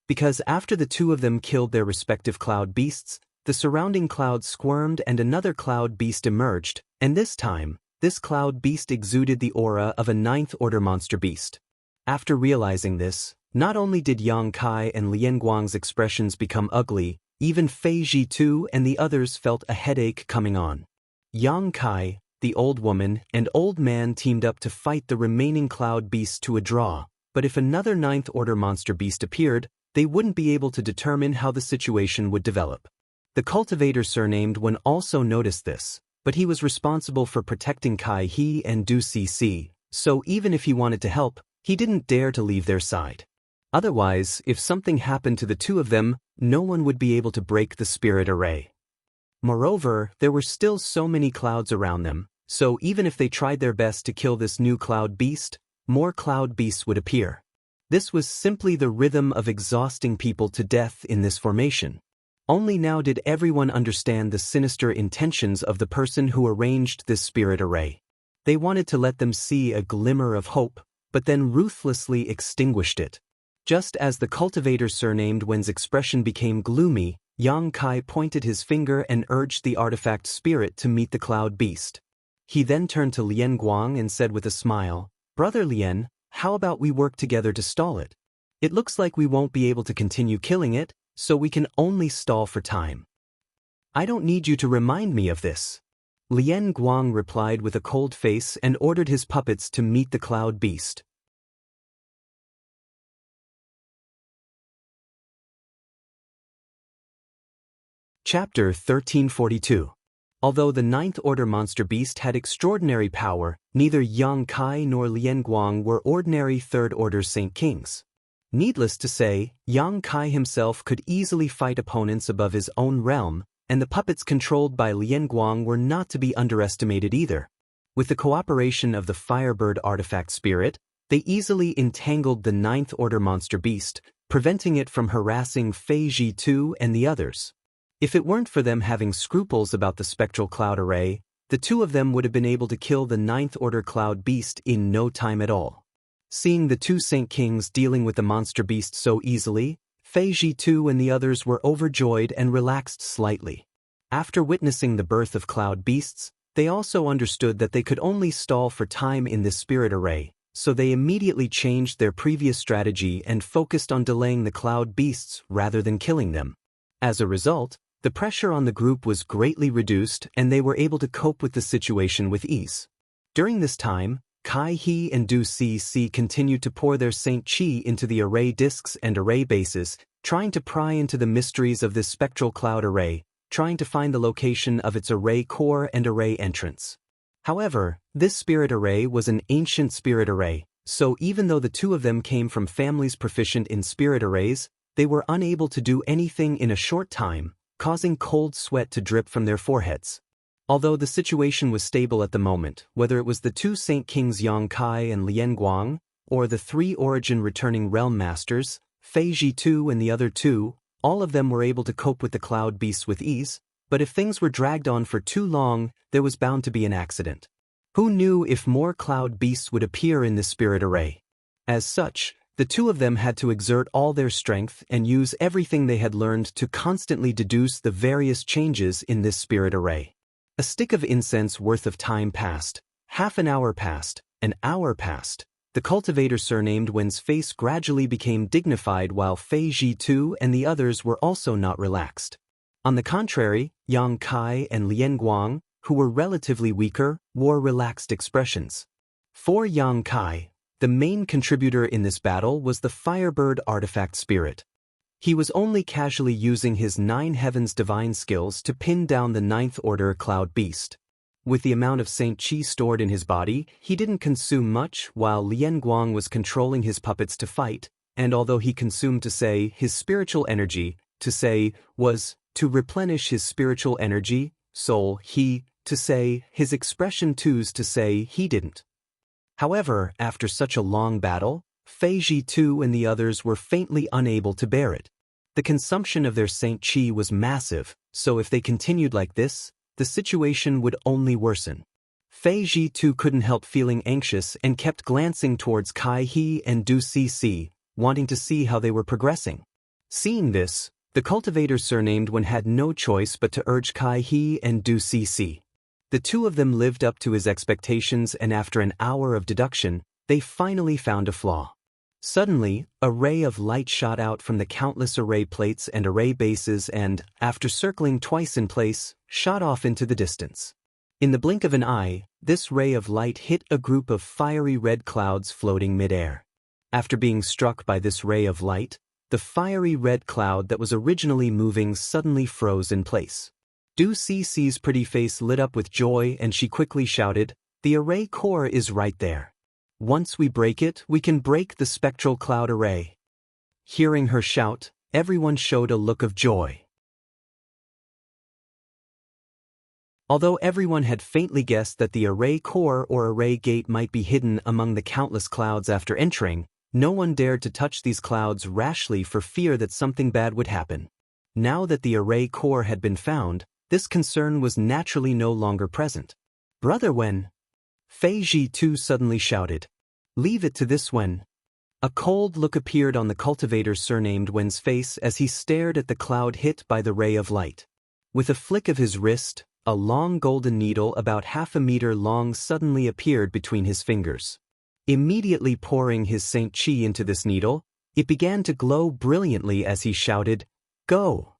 Because after the two of them killed their respective cloud beasts, the surrounding clouds squirmed and another cloud beast emerged, and this time, this cloud beast exuded the aura of a ninth-order monster beast. After realizing this, not only did Yang Kai and Lian Guang's expressions become ugly, even Fei Ji2 and the others felt a headache coming on. Yang Kai, the old woman, and old man teamed up to fight the remaining cloud beasts to a draw, but if another ninth-order monster beast appeared, they wouldn't be able to determine how the situation would develop. The cultivator surnamed Wen also noticed this, but he was responsible for protecting Kai He and Du Cc, so even if he wanted to help, he didn't dare to leave their side. Otherwise, if something happened to the two of them, no one would be able to break the spirit array. Moreover, there were still so many clouds around them, so even if they tried their best to kill this new cloud beast, more cloud beasts would appear. This was simply the rhythm of exhausting people to death in this formation. Only now did everyone understand the sinister intentions of the person who arranged this spirit array. They wanted to let them see a glimmer of hope, but then ruthlessly extinguished it. Just as the cultivator surnamed Wen's expression became gloomy, Yang Kai pointed his finger and urged the artifact spirit to meet the cloud beast. He then turned to Lian Guang and said with a smile, "Brother Lian, how about we work together to stall it? It looks like we won't be able to continue killing it, so we can only stall for time." "I don't need you to remind me of this." Lian Guang replied with a cold face and ordered his puppets to meet the cloud beast. Chapter 1342. Although the ninth-order monster beast had extraordinary power, neither Yang Kai nor Lian Guang were ordinary third-order Saint Kings. Needless to say, Yang Kai himself could easily fight opponents above his own realm, and the puppets controlled by Lian Guang were not to be underestimated either. With the cooperation of the Firebird artifact spirit, they easily entangled the ninth-order monster beast, preventing it from harassing Fei Ji2 and the others. If it weren't for them having scruples about the spectral cloud array, the two of them would have been able to kill the ninth-order cloud beast in no time at all. Seeing the two Saint Kings dealing with the monster beast so easily, Fei Ji2 and the others were overjoyed and relaxed slightly. After witnessing the birth of cloud beasts, they also understood that they could only stall for time in this spirit array, so they immediately changed their previous strategy and focused on delaying the cloud beasts rather than killing them. As a result, the pressure on the group was greatly reduced and they were able to cope with the situation with ease. During this time, Kai He and Du Cc continued to pour their Saint Chi into the array disks and array bases, trying to pry into the mysteries of this spectral cloud array, trying to find the location of its array core and array entrance. However, this spirit array was an ancient spirit array, so even though the two of them came from families proficient in spirit arrays, they were unable to do anything in a short time, causing cold sweat to drip from their foreheads. Although the situation was stable at the moment, whether it was the two Saint Kings Yang Kai and Lian Guang, or the three origin returning realm masters, Fei Ji2 and the other two, all of them were able to cope with the cloud beasts with ease, but if things were dragged on for too long, there was bound to be an accident. Who knew if more cloud beasts would appear in this spirit array? As such, the two of them had to exert all their strength and use everything they had learned to constantly deduce the various changes in this spirit array. A stick of incense worth of time passed, half an hour passed, an hour passed. The cultivator surnamed Wen's face gradually became dignified while Fei Ji2 and the others were also not relaxed. On the contrary, Yang Kai and Lian Guang, who were relatively weaker, wore relaxed expressions. For Yang Kai, the main contributor in this battle was the Firebird artifact spirit. He was only casually using his 9 heavens divine skills to pin down the 9th order cloud beast. With the amount of Saint Chi stored in his body, he didn't consume much while Lien Guang was controlling his puppets to fight, and although he consumed to say his spiritual energy, to say was to replenish his spiritual energy, soul, he, to say his expression twos to say he didn't. However, after such a long battle, Fei Ji Tu and the others were faintly unable to bear it. The consumption of their Saint Chi was massive, so if they continued like this, the situation would only worsen. Fei Ji Tu couldn't help feeling anxious and kept glancing towards Kai He and Du Cc, wanting to see how they were progressing. Seeing this, the cultivator surnamed Wen had no choice but to urge Kai He and Du Cc. The two of them lived up to his expectations, and after an hour of deduction, they finally found a flaw. Suddenly, a ray of light shot out from the countless array plates and array bases and, after circling twice in place, shot off into the distance. In the blink of an eye, this ray of light hit a group of fiery red clouds floating mid-air. After being struck by this ray of light, the fiery red cloud that was originally moving suddenly froze in place. Du Cc's pretty face lit up with joy and she quickly shouted, "The array core is right there. Once we break it, we can break the spectral cloud array." Hearing her shout, everyone showed a look of joy. Although everyone had faintly guessed that the array core or array gate might be hidden among the countless clouds after entering, no one dared to touch these clouds rashly for fear that something bad would happen. Now that the array core had been found, this concern was naturally no longer present. "Brother Wen!" Fei Ji Tu suddenly shouted. "Leave it to this Wen." A cold look appeared on the cultivator surnamed Wen's face as he stared at the cloud hit by the ray of light. With a flick of his wrist, a long golden needle about 1/2 meter long suddenly appeared between his fingers. Immediately pouring his Saint Chi into this needle, it began to glow brilliantly as he shouted, "Go!"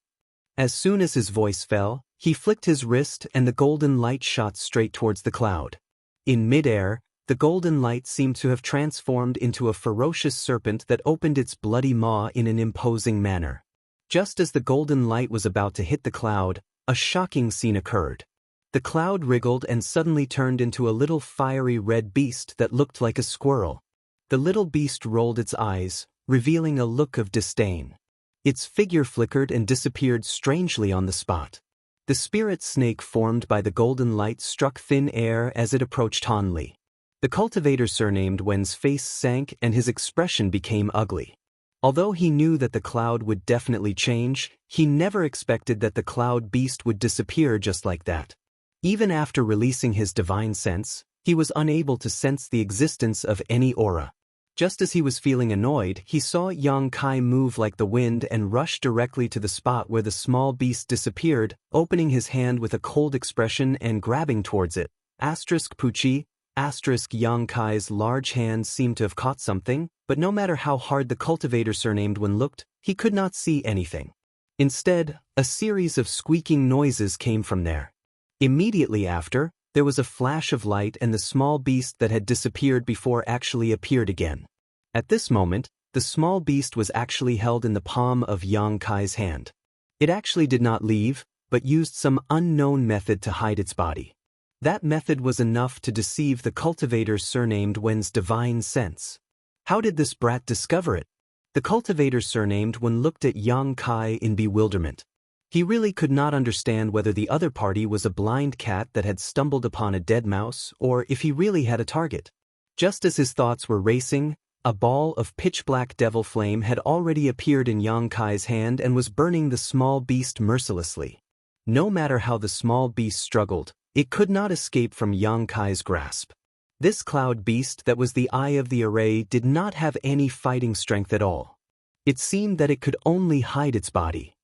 As soon as his voice fell, he flicked his wrist and the golden light shot straight towards the cloud. In midair, the golden light seemed to have transformed into a ferocious serpent that opened its bloody maw in an imposing manner. Just as the golden light was about to hit the cloud, a shocking scene occurred. The cloud wriggled and suddenly turned into a little fiery red beast that looked like a squirrel. The little beast rolled its eyes, revealing a look of disdain. Its figure flickered and disappeared strangely on the spot. The spirit snake formed by the golden light struck thin air as it approached Han Li. The cultivator surnamed Wen's face sank and his expression became ugly. Although he knew that the cloud would definitely change, he never expected that the cloud beast would disappear just like that. Even after releasing his divine sense, he was unable to sense the existence of any aura. Just as he was feeling annoyed, he saw Yang Kai move like the wind and rush directly to the spot where the small beast disappeared, opening his hand with a cold expression and grabbing towards it. Puchi, Yang Kai's large hand seemed to have caught something, but no matter how hard the cultivator surnamed Wen looked, he could not see anything. Instead, a series of squeaking noises came from there. Immediately after, there was a flash of light and the small beast that had disappeared before actually appeared again. At this moment, the small beast was actually held in the palm of Yang Kai's hand. It actually did not leave, but used some unknown method to hide its body. That method was enough to deceive the cultivator surnamed Wen's divine sense. How did this brat discover it? The cultivator surnamed Wen looked at Yang Kai in bewilderment. He really could not understand whether the other party was a blind cat that had stumbled upon a dead mouse or if he really had a target. Just as his thoughts were racing, a ball of pitch-black devil flame had already appeared in Yang Kai's hand and was burning the small beast mercilessly. No matter how the small beast struggled, it could not escape from Yang Kai's grasp. This cloud beast that was the eye of the array did not have any fighting strength at all. It seemed that it could only hide its body.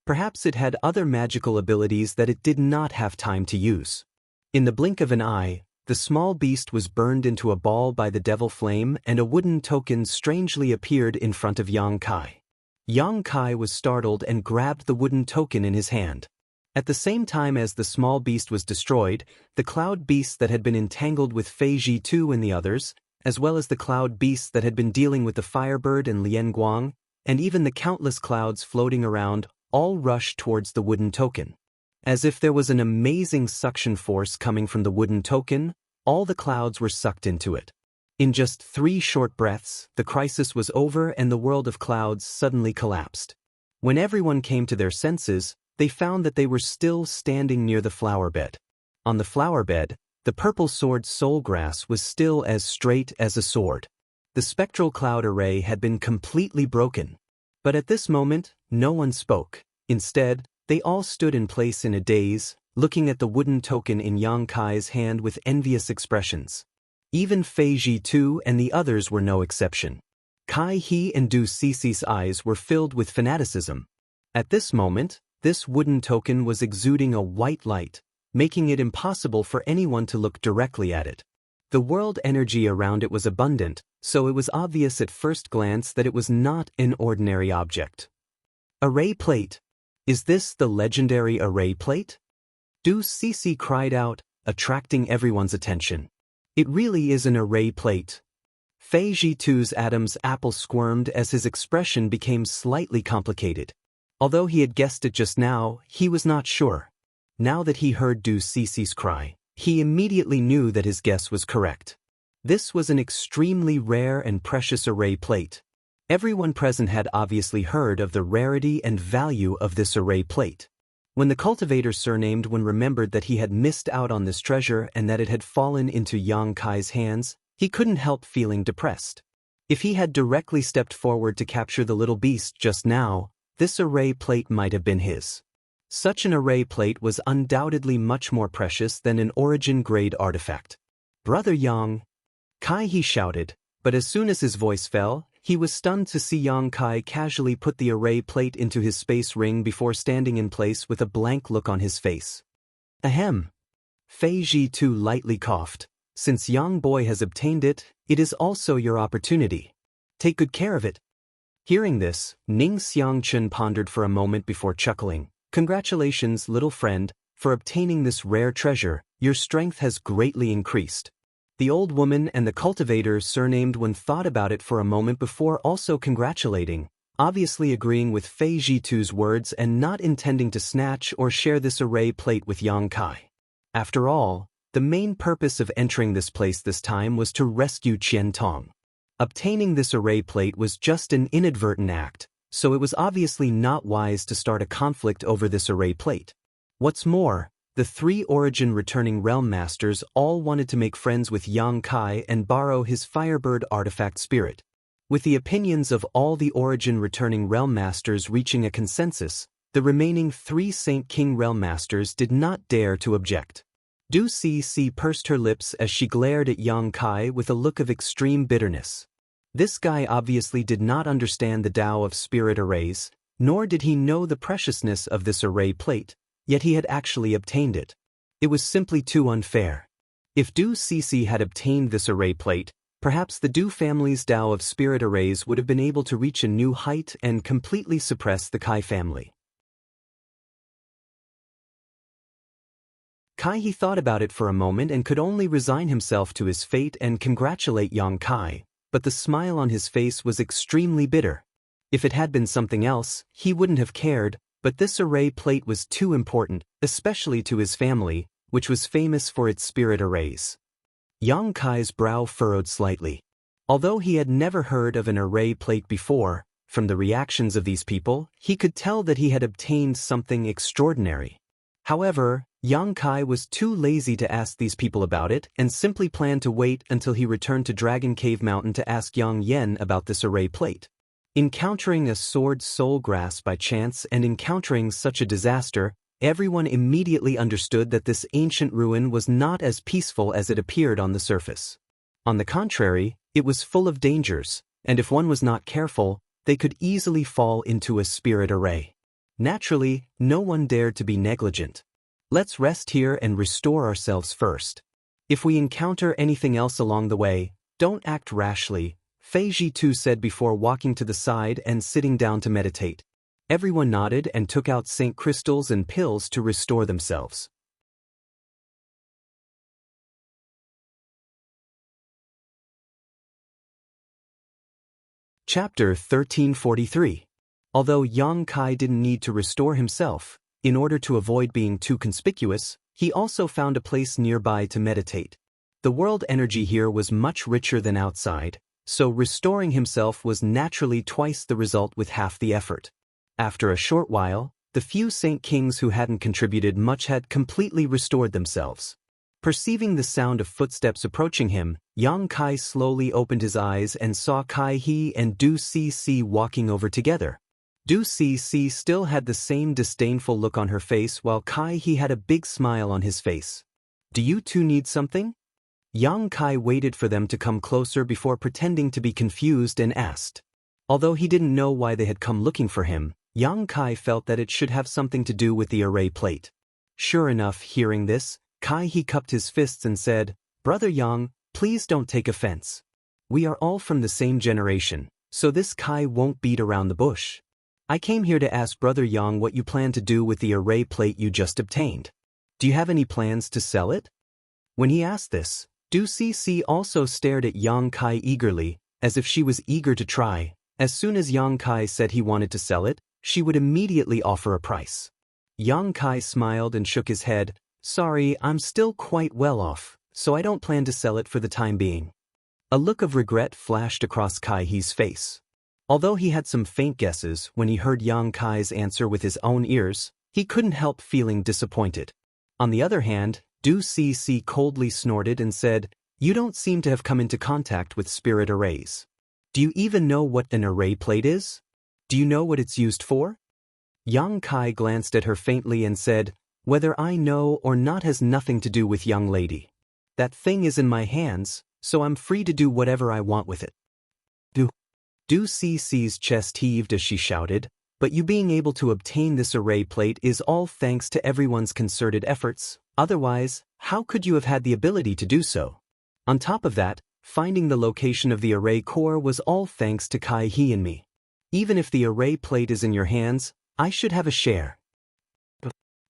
Perhaps it had other magical abilities that it did not have time to use. In the blink of an eye, the small beast was burned into a ball by the devil flame and a wooden token strangely appeared in front of Yang Kai. Yang Kai was startled and grabbed the wooden token in his hand. At the same time as the small beast was destroyed, the cloud beast that had been entangled with Fei Ji Tu and the others, as well as the cloud beasts that had been dealing with the firebird and Lien Guang, and even the countless clouds floating around, all rushed towards the wooden token. As if there was an amazing suction force coming from the wooden token, all the clouds were sucked into it. In just 3 short breaths, the crisis was over and the world of clouds suddenly collapsed. When everyone came to their senses, they found that they were still standing near the flower bed. On the flower bed, the purple sword soul grass was still as straight as a sword. The spectral cloud array had been completely broken. But at this moment, no one spoke. Instead, they all stood in place in a daze, looking at the wooden token in Yang Kai's hand with envious expressions. Even Fei Ji too and the others were no exception. Kai He and Du Cici's eyes were filled with fanaticism. At this moment, this wooden token was exuding a white light, making it impossible for anyone to look directly at it. The world energy around it was abundant, so it was obvious at first glance that it was not an ordinary object. Array plate. Is this the legendary array plate? Du Cici cried out, attracting everyone's attention. It really is an array plate. Fei Jitu's Adam's apple squirmed as his expression became slightly complicated. Although he had guessed it just now, he was not sure. Now that he heard Du Cici's cry, he immediately knew that his guess was correct. This was an extremely rare and precious array plate. Everyone present had obviously heard of the rarity and value of this array plate. When the cultivator surnamed Wen remembered that he had missed out on this treasure and that it had fallen into Yang Kai's hands, he couldn't help feeling depressed. If he had directly stepped forward to capture the little beast just now, this array plate might have been his. Such an array plate was undoubtedly much more precious than an origin-grade artifact. Brother Yang! Kai he shouted, but as soon as his voice fell, he was stunned to see Yang Kai casually put the array plate into his space ring before standing in place with a blank look on his face. Ahem. Fei Ji too lightly coughed. Since Yang Boy has obtained it, it is also your opportunity. Take good care of it. Hearing this, Ning Xiangchen pondered for a moment before chuckling. Congratulations, little friend, for obtaining this rare treasure. Your strength has greatly increased. The old woman and the cultivator surnamed Wen thought about it for a moment before also congratulating, obviously agreeing with Fei Jitu's words and not intending to snatch or share this array plate with Yang Kai. After all, the main purpose of entering this place this time was to rescue Qian Tong. Obtaining this array plate was just an inadvertent act, so it was obviously not wise to start a conflict over this array plate. What's more, the 3 origin returning realm masters all wanted to make friends with Yang Kai and borrow his Firebird artifact spirit. With the opinions of all the origin returning realm masters reaching a consensus, the remaining 3 Saint King realm masters did not dare to object. Du Cici pursed her lips as she glared at Yang Kai with a look of extreme bitterness. This guy obviously did not understand the Tao of spirit arrays, nor did he know the preciousness of this array plate. Yet he had actually obtained it. It was simply too unfair. If Du Cici had obtained this array plate, perhaps the Du family's Tao of spirit arrays would have been able to reach a new height and completely suppress the Kai family. Kai he thought about it for a moment and could only resign himself to his fate and congratulate Yang Kai, but the smile on his face was extremely bitter. If it had been something else, he wouldn't have cared. But this array plate was too important, especially to his family, which was famous for its spirit arrays. Yang Kai's brow furrowed slightly. Although he had never heard of an array plate before, from the reactions of these people, he could tell that he had obtained something extraordinary. However, Yang Kai was too lazy to ask these people about it and simply planned to wait until he returned to Dragon Cave Mountain to ask Yang Yen about this array plate. Encountering a sword soul grass by chance and encountering such a disaster, everyone immediately understood that this ancient ruin was not as peaceful as it appeared on the surface. On the contrary, it was full of dangers, and if one was not careful, they could easily fall into a spirit array. Naturally, no one dared to be negligent. Let's rest here and restore ourselves first. If we encounter anything else along the way, don't act rashly, Fei Jitu said before walking to the side and sitting down to meditate. Everyone nodded and took out Saint crystals and pills to restore themselves. Chapter 1343. Although Yang Kai didn't need to restore himself, in order to avoid being too conspicuous, he also found a place nearby to meditate. The world energy here was much richer than outside, so restoring himself was naturally twice the result with half the effort. After a short while, the few Saint Kings who hadn't contributed much had completely restored themselves. Perceiving the sound of footsteps approaching him, Yang Kai slowly opened his eyes and saw Kai He and Du Cc walking over together. Du Cc still had the same disdainful look on her face while Kai He had a big smile on his face. "Do you two need something?" Yang Kai waited for them to come closer before pretending to be confused and asked. Although he didn't know why they had come looking for him, Yang Kai felt that it should have something to do with the array plate. Sure enough, hearing this, Kai He cupped his fists and said, "Brother Yang, please don't take offense. We are all from the same generation, so this Kai won't beat around the bush. I came here to ask Brother Yang what you plan to do with the array plate you just obtained. Do you have any plans to sell it?" When he asked this, Du Cc also stared at Yang Kai eagerly, as if she was eager to try. As soon as Yang Kai said he wanted to sell it, she would immediately offer a price. Yang Kai smiled and shook his head. "Sorry, I'm still quite well off, so I don't plan to sell it for the time being." A look of regret flashed across Kai He's face. Although he had some faint guesses when he heard Yang Kai's answer with his own ears, he couldn't help feeling disappointed. On the other hand, Du Cc coldly snorted and said, "You don't seem to have come into contact with spirit arrays. Do you even know what an array plate is? Do you know what it's used for?" Yang Kai glanced at her faintly and said, "Whether I know or not has nothing to do with young lady. That thing is in my hands, so I'm free to do whatever I want with it." Du Cc's chest heaved as she shouted, "But you being able to obtain this array plate is all thanks to everyone's concerted efforts, otherwise, how could you have had the ability to do so? On top of that, finding the location of the array core was all thanks to Kai He and me. Even if the array plate is in your hands, I should have a share."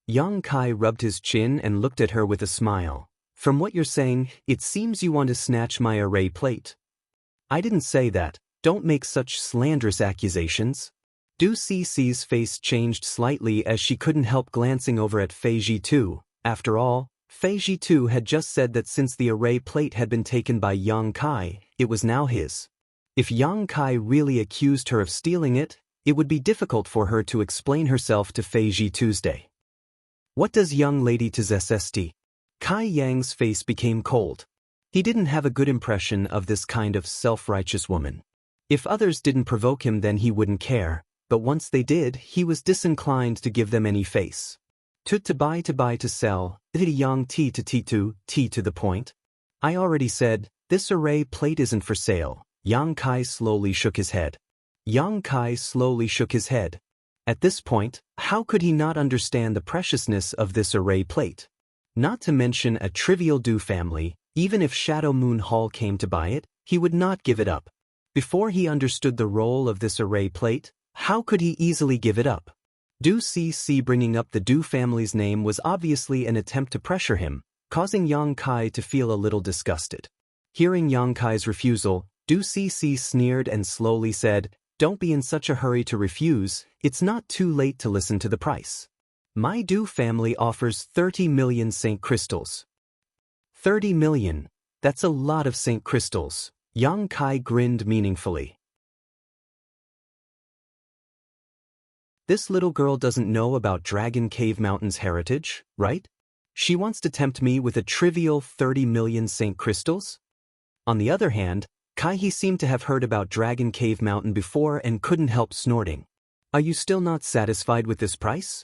Yang Kai rubbed his chin and looked at her with a smile. "From what you're saying, it seems you want to snatch my array plate." "I didn't say that. Don't make such slanderous accusations." Du Cc's face changed slightly as she couldn't help glancing over at Fei Jitu. After all, Fei Jitu had just said that since the array plate had been taken by Yang Kai, it was now his. If Yang Kai really accused her of stealing it, it would be difficult for her to explain herself to Fei Jitu's day. "What does young lady possess?" Kai Yang's face became cold. He didn't have a good impression of this kind of self-righteous woman. If others didn't provoke him, then he wouldn't care, but once they did, he was disinclined to give them any face. To buy to sell, yang t to the point. "I already said, this array plate isn't for sale." Yang Kai slowly shook his head. At this point, how could he not understand the preciousness of this array plate? Not to mention a trivial Du family, even if Shadow Moon Hall came to buy it, he would not give it up. Before he understood the role of this array plate, how could he easily give it up? Du Cc bringing up the Du family's name was obviously an attempt to pressure him, causing Yang Kai to feel a little disgusted. Hearing Yang Kai's refusal, Du Cc sneered and slowly said, "Don't be in such a hurry to refuse, it's not too late to listen to the price. My Du family offers 30 million Saint Crystals." 30 million? That's a lot of Saint Crystals. Yang Kai grinned meaningfully. This little girl doesn't know about Dragon Cave Mountain's heritage, right? She wants to tempt me with a trivial 30 million Saint Crystals? On the other hand, Kai He seemed to have heard about Dragon Cave Mountain before and couldn't help snorting. "Are you still not satisfied with this price?"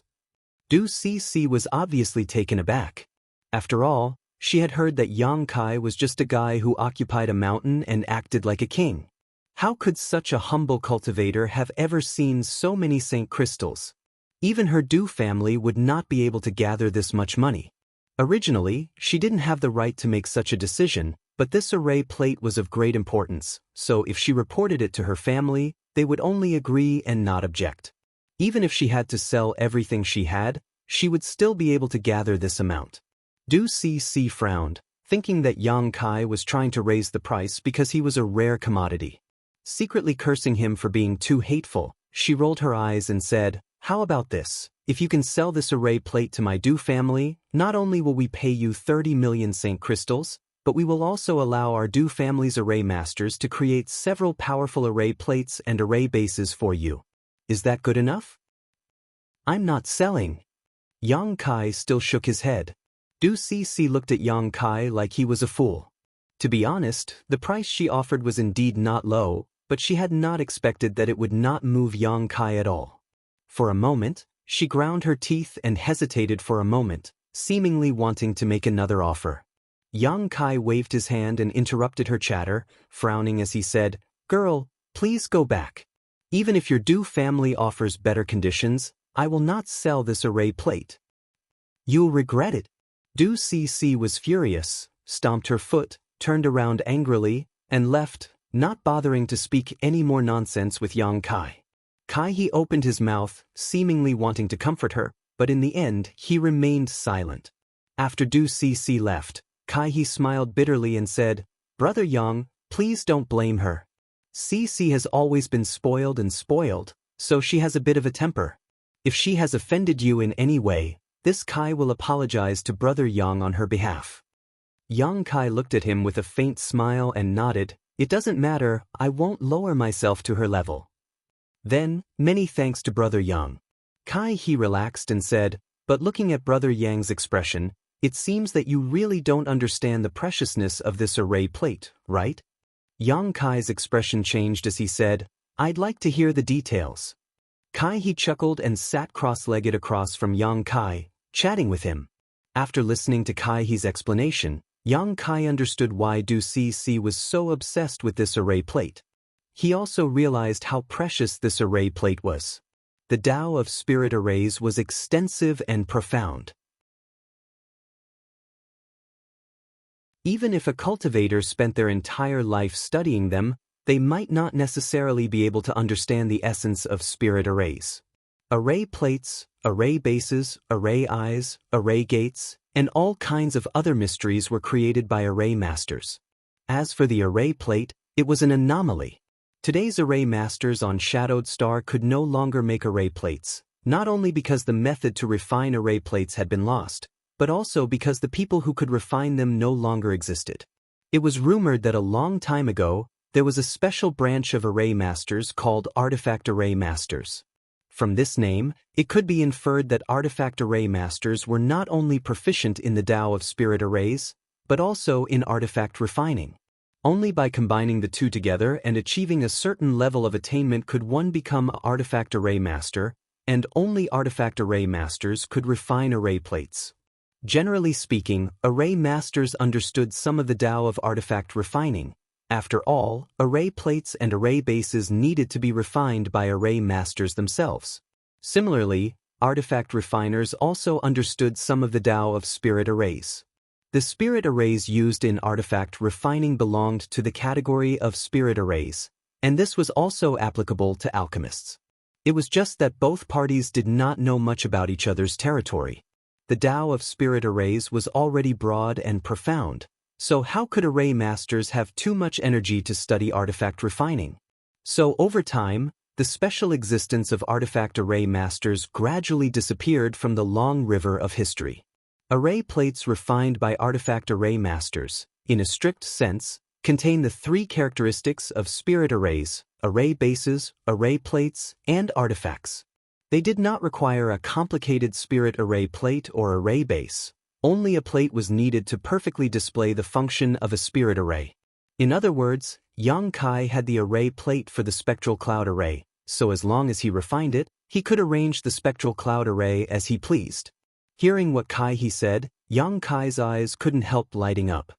Du Cc was obviously taken aback. After all, she had heard that Yang Kai was just a guy who occupied a mountain and acted like a king. How could such a humble cultivator have ever seen so many Saint Crystals? Even her Du family would not be able to gather this much money. Originally, she didn't have the right to make such a decision, but this array plate was of great importance, so if she reported it to her family, they would only agree and not object. Even if she had to sell everything she had, she would still be able to gather this amount. Du Cc frowned, thinking that Yang Kai was trying to raise the price because he was a rare commodity. Secretly cursing him for being too hateful, she rolled her eyes and said, "How about this? If you can sell this array plate to my Du family, not only will we pay you 30 million Saint crystals, but we will also allow our Du family's array masters to create several powerful array plates and array bases for you. Is that good enough?" "I'm not selling." Yang Kai still shook his head. Du Cece looked at Yang Kai like he was a fool. To be honest, the price she offered was indeed not low, but she had not expected that it would not move Yang Kai at all. For a moment, she ground her teeth and hesitated for a moment, seemingly wanting to make another offer. Yang Kai waved his hand and interrupted her chatter, frowning as he said, "Girl, please go back. Even if your Du family offers better conditions, I will not sell this array plate. You'll regret it." Du Cece was furious, stomped her foot, turned around angrily, and left, not bothering to speak any more nonsense with Yang Kai. Kai opened his mouth, seemingly wanting to comfort her, but in the end he remained silent. After Du Cece left, Kai smiled bitterly and said, "Brother Yang, please don't blame her. Cece has always been spoiled, so she has a bit of a temper. If she has offended you in any way, this Kai will apologize to Brother Yang on her behalf." Yang Kai looked at him with a faint smile and nodded, "It doesn't matter, I won't lower myself to her level." Then, "Many thanks to Brother Yang." Kai relaxed and said, "But looking at Brother Yang's expression, it seems that you really don't understand the preciousness of this array plate, right?" Yang Kai's expression changed as he said, "I'd like to hear the details." Kai chuckled and sat cross-legged across from Yang Kai, chatting with him. After listening to Kai's explanation, Yang Kai understood why Du Cece was so obsessed with this array plate. He also realized how precious this array plate was. The Tao of Spirit arrays was extensive and profound. Even if a cultivator spent their entire life studying them, they might not necessarily be able to understand the essence of spirit arrays. Array plates, array bases, array eyes, array gates, and all kinds of other mysteries were created by array masters. As for the array plate, it was an anomaly. Today's array masters on Shadowed Star could no longer make array plates, not only because the method to refine array plates had been lost, but also because the people who could refine them no longer existed. It was rumored that a long time ago, there was a special branch of array masters called artifact array masters. From this name, it could be inferred that artifact array masters were not only proficient in the Tao of Spirit arrays, but also in artifact refining. Only by combining the two together and achieving a certain level of attainment could one become an artifact array master, and only artifact array masters could refine array plates. Generally speaking, array masters understood some of the Tao of artifact refining. After all, array plates and array bases needed to be refined by array masters themselves. Similarly, artifact refiners also understood some of the Tao of Spirit arrays. The spirit arrays used in artifact refining belonged to the category of spirit arrays, and this was also applicable to alchemists. It was just that both parties did not know much about each other's territory. The Tao of Spirit arrays was already broad and profound, so how could array masters have too much energy to study artifact refining? So over time, the special existence of artifact array masters gradually disappeared from the long river of history. Array plates refined by artifact array masters, in a strict sense, contain the three characteristics of spirit arrays: array bases, array plates, and artifacts. They did not require a complicated spirit array plate or array base. Only a plate was needed to perfectly display the function of a spirit array. In other words, Yang Kai had the array plate for the spectral cloud array, so as long as he refined it, he could arrange the spectral cloud array as he pleased. Hearing what Kai said, Yang Kai's eyes couldn't help lighting up.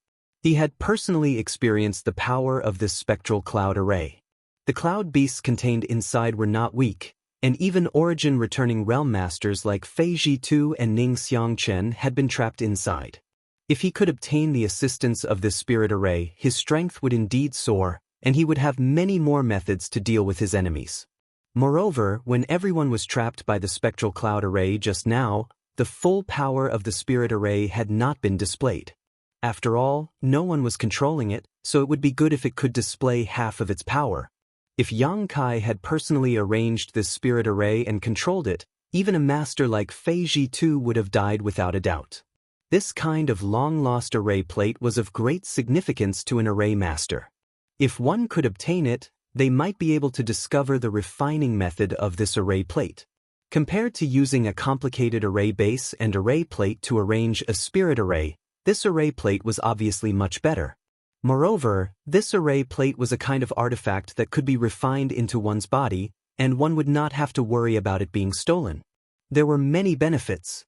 He had personally experienced the power of this spectral cloud array. The cloud beasts contained inside were not weak, and even origin-returning realm masters like Fei Jitu and Ning Xiangchen had been trapped inside. If he could obtain the assistance of this spirit array, his strength would indeed soar, and he would have many more methods to deal with his enemies. Moreover, when everyone was trapped by the spectral cloud array just now, the full power of the spirit array had not been displayed. After all, no one was controlling it, so it would be good if it could display half of its power. If Yang Kai had personally arranged this spirit array and controlled it, even a master like Fei Ji2 would have died without a doubt. This kind of long-lost array plate was of great significance to an array master. If one could obtain it, they might be able to discover the refining method of this array plate. Compared to using a complicated array base and array plate to arrange a spirit array, this array plate was obviously much better. Moreover, this array plate was a kind of artifact that could be refined into one's body, and one would not have to worry about it being stolen. There were many benefits.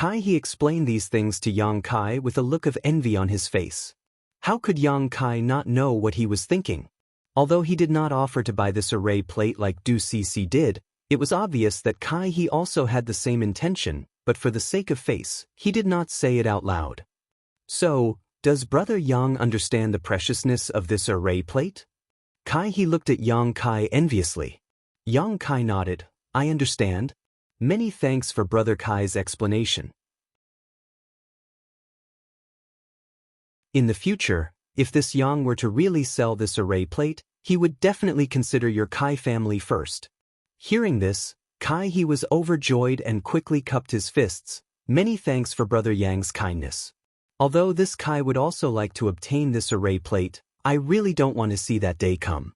He explained these things to Yang Kai with a look of envy on his face. How could Yang Kai not know what he was thinking? Although he did not offer to buy this array plate like Du Cece did, it was obvious that he also had the same intention, but for the sake of face, he did not say it out loud. So, does Brother Yang understand the preciousness of this array plate? He looked at Yang Kai enviously. Yang Kai nodded. I understand. Many thanks for Brother Kai's explanation. In the future, if this Yang were to really sell this array plate, he would definitely consider your Kai family first. Hearing this, he was overjoyed and quickly cupped his fists. Many thanks for Brother Yang's kindness. Although this Kai would also like to obtain this array plate, I really don't want to see that day come.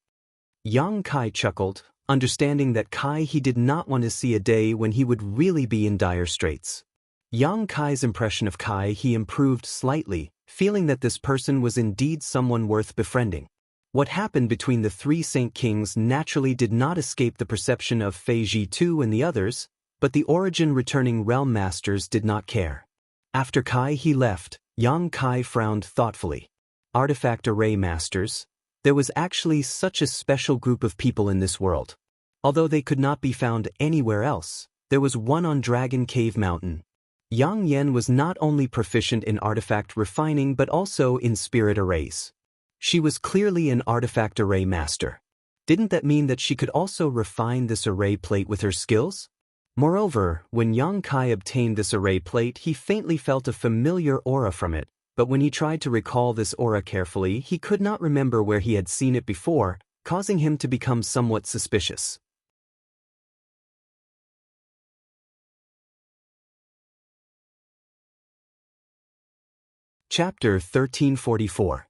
Yang Kai chuckled, understanding that he did not want to see a day when he would really be in dire straits. Yang Kai's impression of he improved slightly, feeling that this person was indeed someone worth befriending. What happened between the three Saint Kings naturally did not escape the perception of Fei Ji2 and the others, but the origin-returning realm masters did not care. After he left, Yang Kai frowned thoughtfully. Artifact array masters? There was actually such a special group of people in this world. Although they could not be found anywhere else, there was one on Dragon Cave Mountain. Yang Yen was not only proficient in artifact refining but also in spirit arrays. She was clearly an artifact array master. Didn't that mean that she could also refine this array plate with her skills? Moreover, when Yang Kai obtained this array plate, he faintly felt a familiar aura from it, but when he tried to recall this aura carefully, he could not remember where he had seen it before, causing him to become somewhat suspicious. Chapter 1344.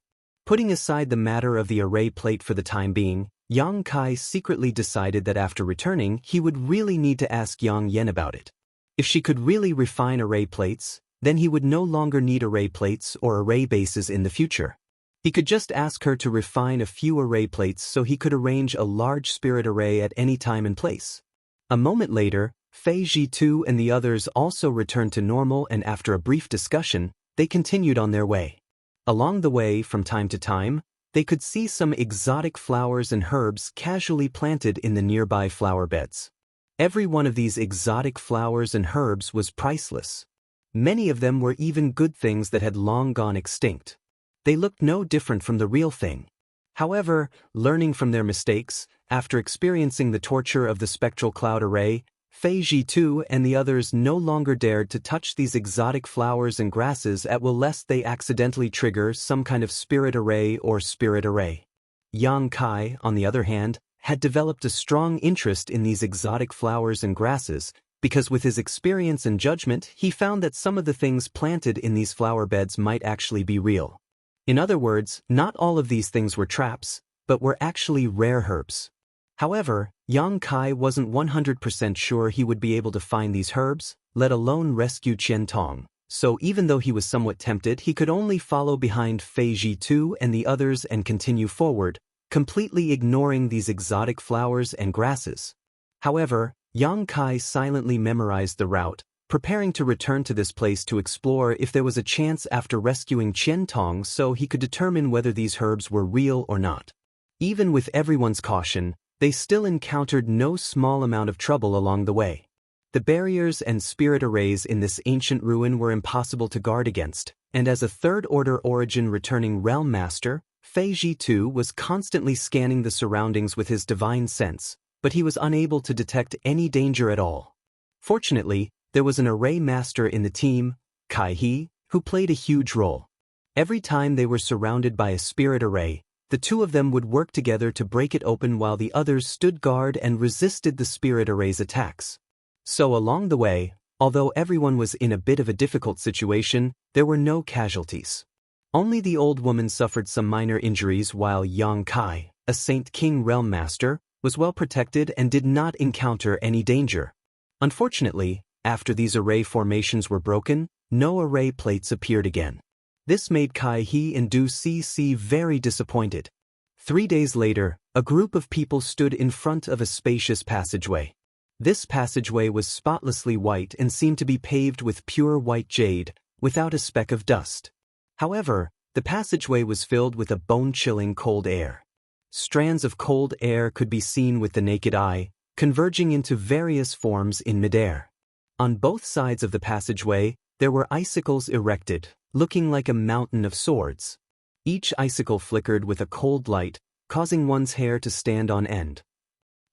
Putting aside the matter of the array plate for the time being, Yang Kai secretly decided that after returning, he would really need to ask Yang Yen about it. If she could really refine array plates, then he would no longer need array plates or array bases in the future. He could just ask her to refine a few array plates so he could arrange a large spirit array at any time and place. A moment later, Fei Ji2 and the others also returned to normal, and after a brief discussion, they continued on their way. Along the way, from time to time, they could see some exotic flowers and herbs casually planted in the nearby flower beds. Every one of these exotic flowers and herbs was priceless. Many of them were even good things that had long gone extinct. They looked no different from the real thing. However, learning from their mistakes, after experiencing the torture of the spectral cloud array, Fei Ji2 and the others no longer dared to touch these exotic flowers and grasses lest they accidentally trigger some kind of spirit array or spirit array. Yang Kai, on the other hand, had developed a strong interest in these exotic flowers and grasses, because with his experience and judgment, he found that some of the things planted in these flower beds might actually be real. In other words, not all of these things were traps, but were actually rare herbs. However, Yang Kai wasn't 100% sure he would be able to find these herbs, let alone rescue Qian Tong, so even though he was somewhat tempted, he could only follow behind Fei Ji2 and the others and continue forward, completely ignoring these exotic flowers and grasses. However, Yang Kai silently memorized the route, preparing to return to this place to explore if there was a chance after rescuing Qian Tong so he could determine whether these herbs were real or not. Even with everyone's caution, they still encountered no small amount of trouble along the way. The barriers and spirit arrays in this ancient ruin were impossible to guard against, and as a third-order origin returning realm master, Fei Ji2 was constantly scanning the surroundings with his divine sense, but he was unable to detect any danger at all. Fortunately, there was an array master in the team, Kai He, who played a huge role. Every time they were surrounded by a spirit array, The two of them would work together to break it open while the others stood guard and resisted the spirit array's attacks. So along the way, although everyone was in a bit of a difficult situation, there were no casualties. Only the old woman suffered some minor injuries while Yang Kai, a Saint King Realm Master, was well protected and did not encounter any danger. Unfortunately, after these array formations were broken, no array plates appeared again. This made Kai He and Du Cc very disappointed. 3 days later, a group of people stood in front of a spacious passageway. This passageway was spotlessly white and seemed to be paved with pure white jade, without a speck of dust. However, the passageway was filled with a bone-chilling cold air. Strands of cold air could be seen with the naked eye, converging into various forms in midair. On both sides of the passageway, there were icicles erected, looking like a mountain of swords. Each icicle flickered with a cold light, causing one's hair to stand on end.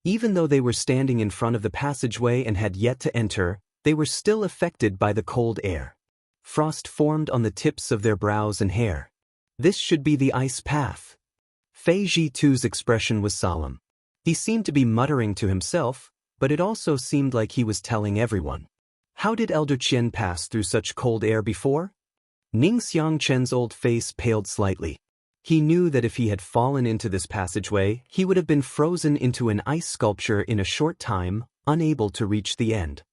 Even though they were standing in front of the passageway and had yet to enter, they were still affected by the cold air. Frost formed on the tips of their brows and hair. This should be the ice path. Fei Jitu's expression was solemn. He seemed to be muttering to himself, but it also seemed like he was telling everyone. How did Elder Qian pass through such cold air before? Ning Xiangchen's old face paled slightly. He knew that if he had fallen into this passageway, he would have been frozen into an ice sculpture in a short time, unable to reach the end.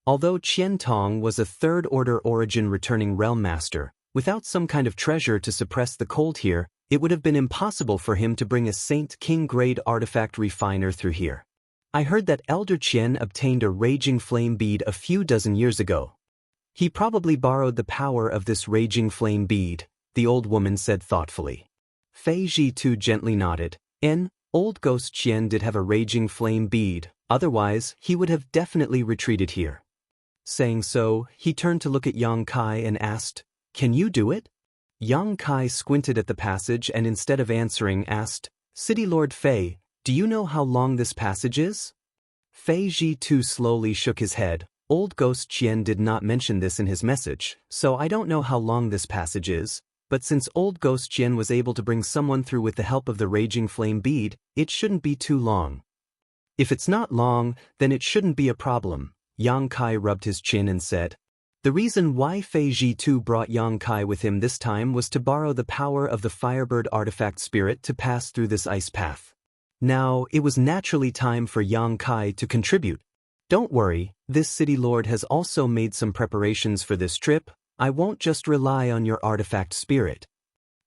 Although Qian Tong was a third-order origin returning realm master, without some kind of treasure to suppress the cold here, it would have been impossible for him to bring a Saint King-grade artifact refiner through here. I heard that Elder Qian obtained a raging flame bead a few dozen years ago. He probably borrowed the power of this raging flame bead, the old woman said thoughtfully. Fei Jitu gently nodded. Old Ghost Qian did have a raging flame bead, otherwise he would have definitely retreated here. Saying so, he turned to look at Yang Kai and asked, "Can you do it?" Yang Kai squinted at the passage and instead of answering asked, "City Lord Fei, do you know how long this passage is?" Fei Jitu slowly shook his head. Old Ghost Qian did not mention this in his message, so I don't know how long this passage is, but since Old Ghost Qian was able to bring someone through with the help of the Raging Flame Bead, it shouldn't be too long. If it's not long, then it shouldn't be a problem, Yang Kai rubbed his chin and said. The reason why Fei Jitu brought Yang Kai with him this time was to borrow the power of the Firebird artifact spirit to pass through this ice path. Now, it was naturally time for Yang Kai to contribute. Don't worry, this city lord has also made some preparations for this trip. I won't just rely on your artifact spirit.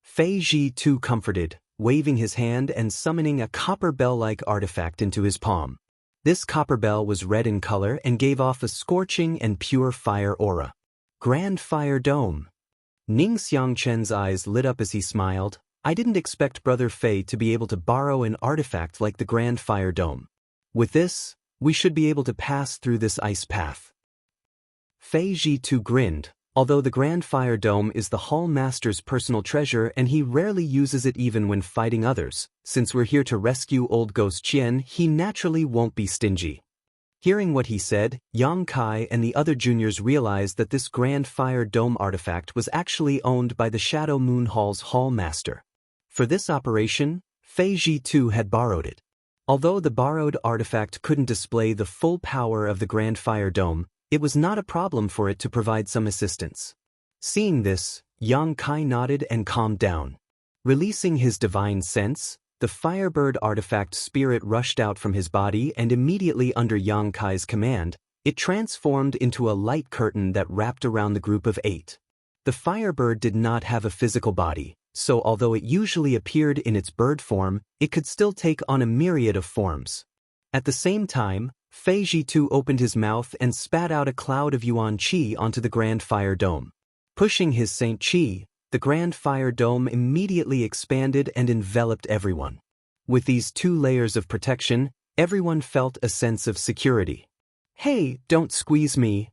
Fei Jitu comforted, waving his hand and summoning a copper bell-like artifact into his palm. This copper bell was red in color and gave off a scorching and pure fire aura. Grand Fire Dome. Ning Xiangchen's eyes lit up as he smiled. I didn't expect Brother Fei to be able to borrow an artifact like the Grand Fire Dome. With this, we should be able to pass through this ice path. Fei Jitu grinned. Although the Grand Fire Dome is the Hall Master's personal treasure and he rarely uses it even when fighting others, since we're here to rescue Old Ghost Qian, he naturally won't be stingy. Hearing what he said, Yang Kai and the other juniors realized that this Grand Fire Dome artifact was actually owned by the Shadow Moon Hall's Hall Master. For this operation, Fei Jitu had borrowed it. Although the borrowed artifact couldn't display the full power of the Grand Fire Dome, it was not a problem for it to provide some assistance. Seeing this, Yang Kai nodded and calmed down. Releasing his divine sense, the Firebird artifact spirit rushed out from his body and immediately under Yang Kai's command, it transformed into a light curtain that wrapped around the group of 8. The Firebird did not have a physical body, so although it usually appeared in its bird form, it could still take on a myriad of forms. At the same time, Fei Jitu opened his mouth and spat out a cloud of Yuan Qi onto the Grand Fire Dome. Pushing his Saint Qi, the Grand Fire Dome immediately expanded and enveloped everyone. With these 2 layers of protection, everyone felt a sense of security. Hey, don't squeeze me.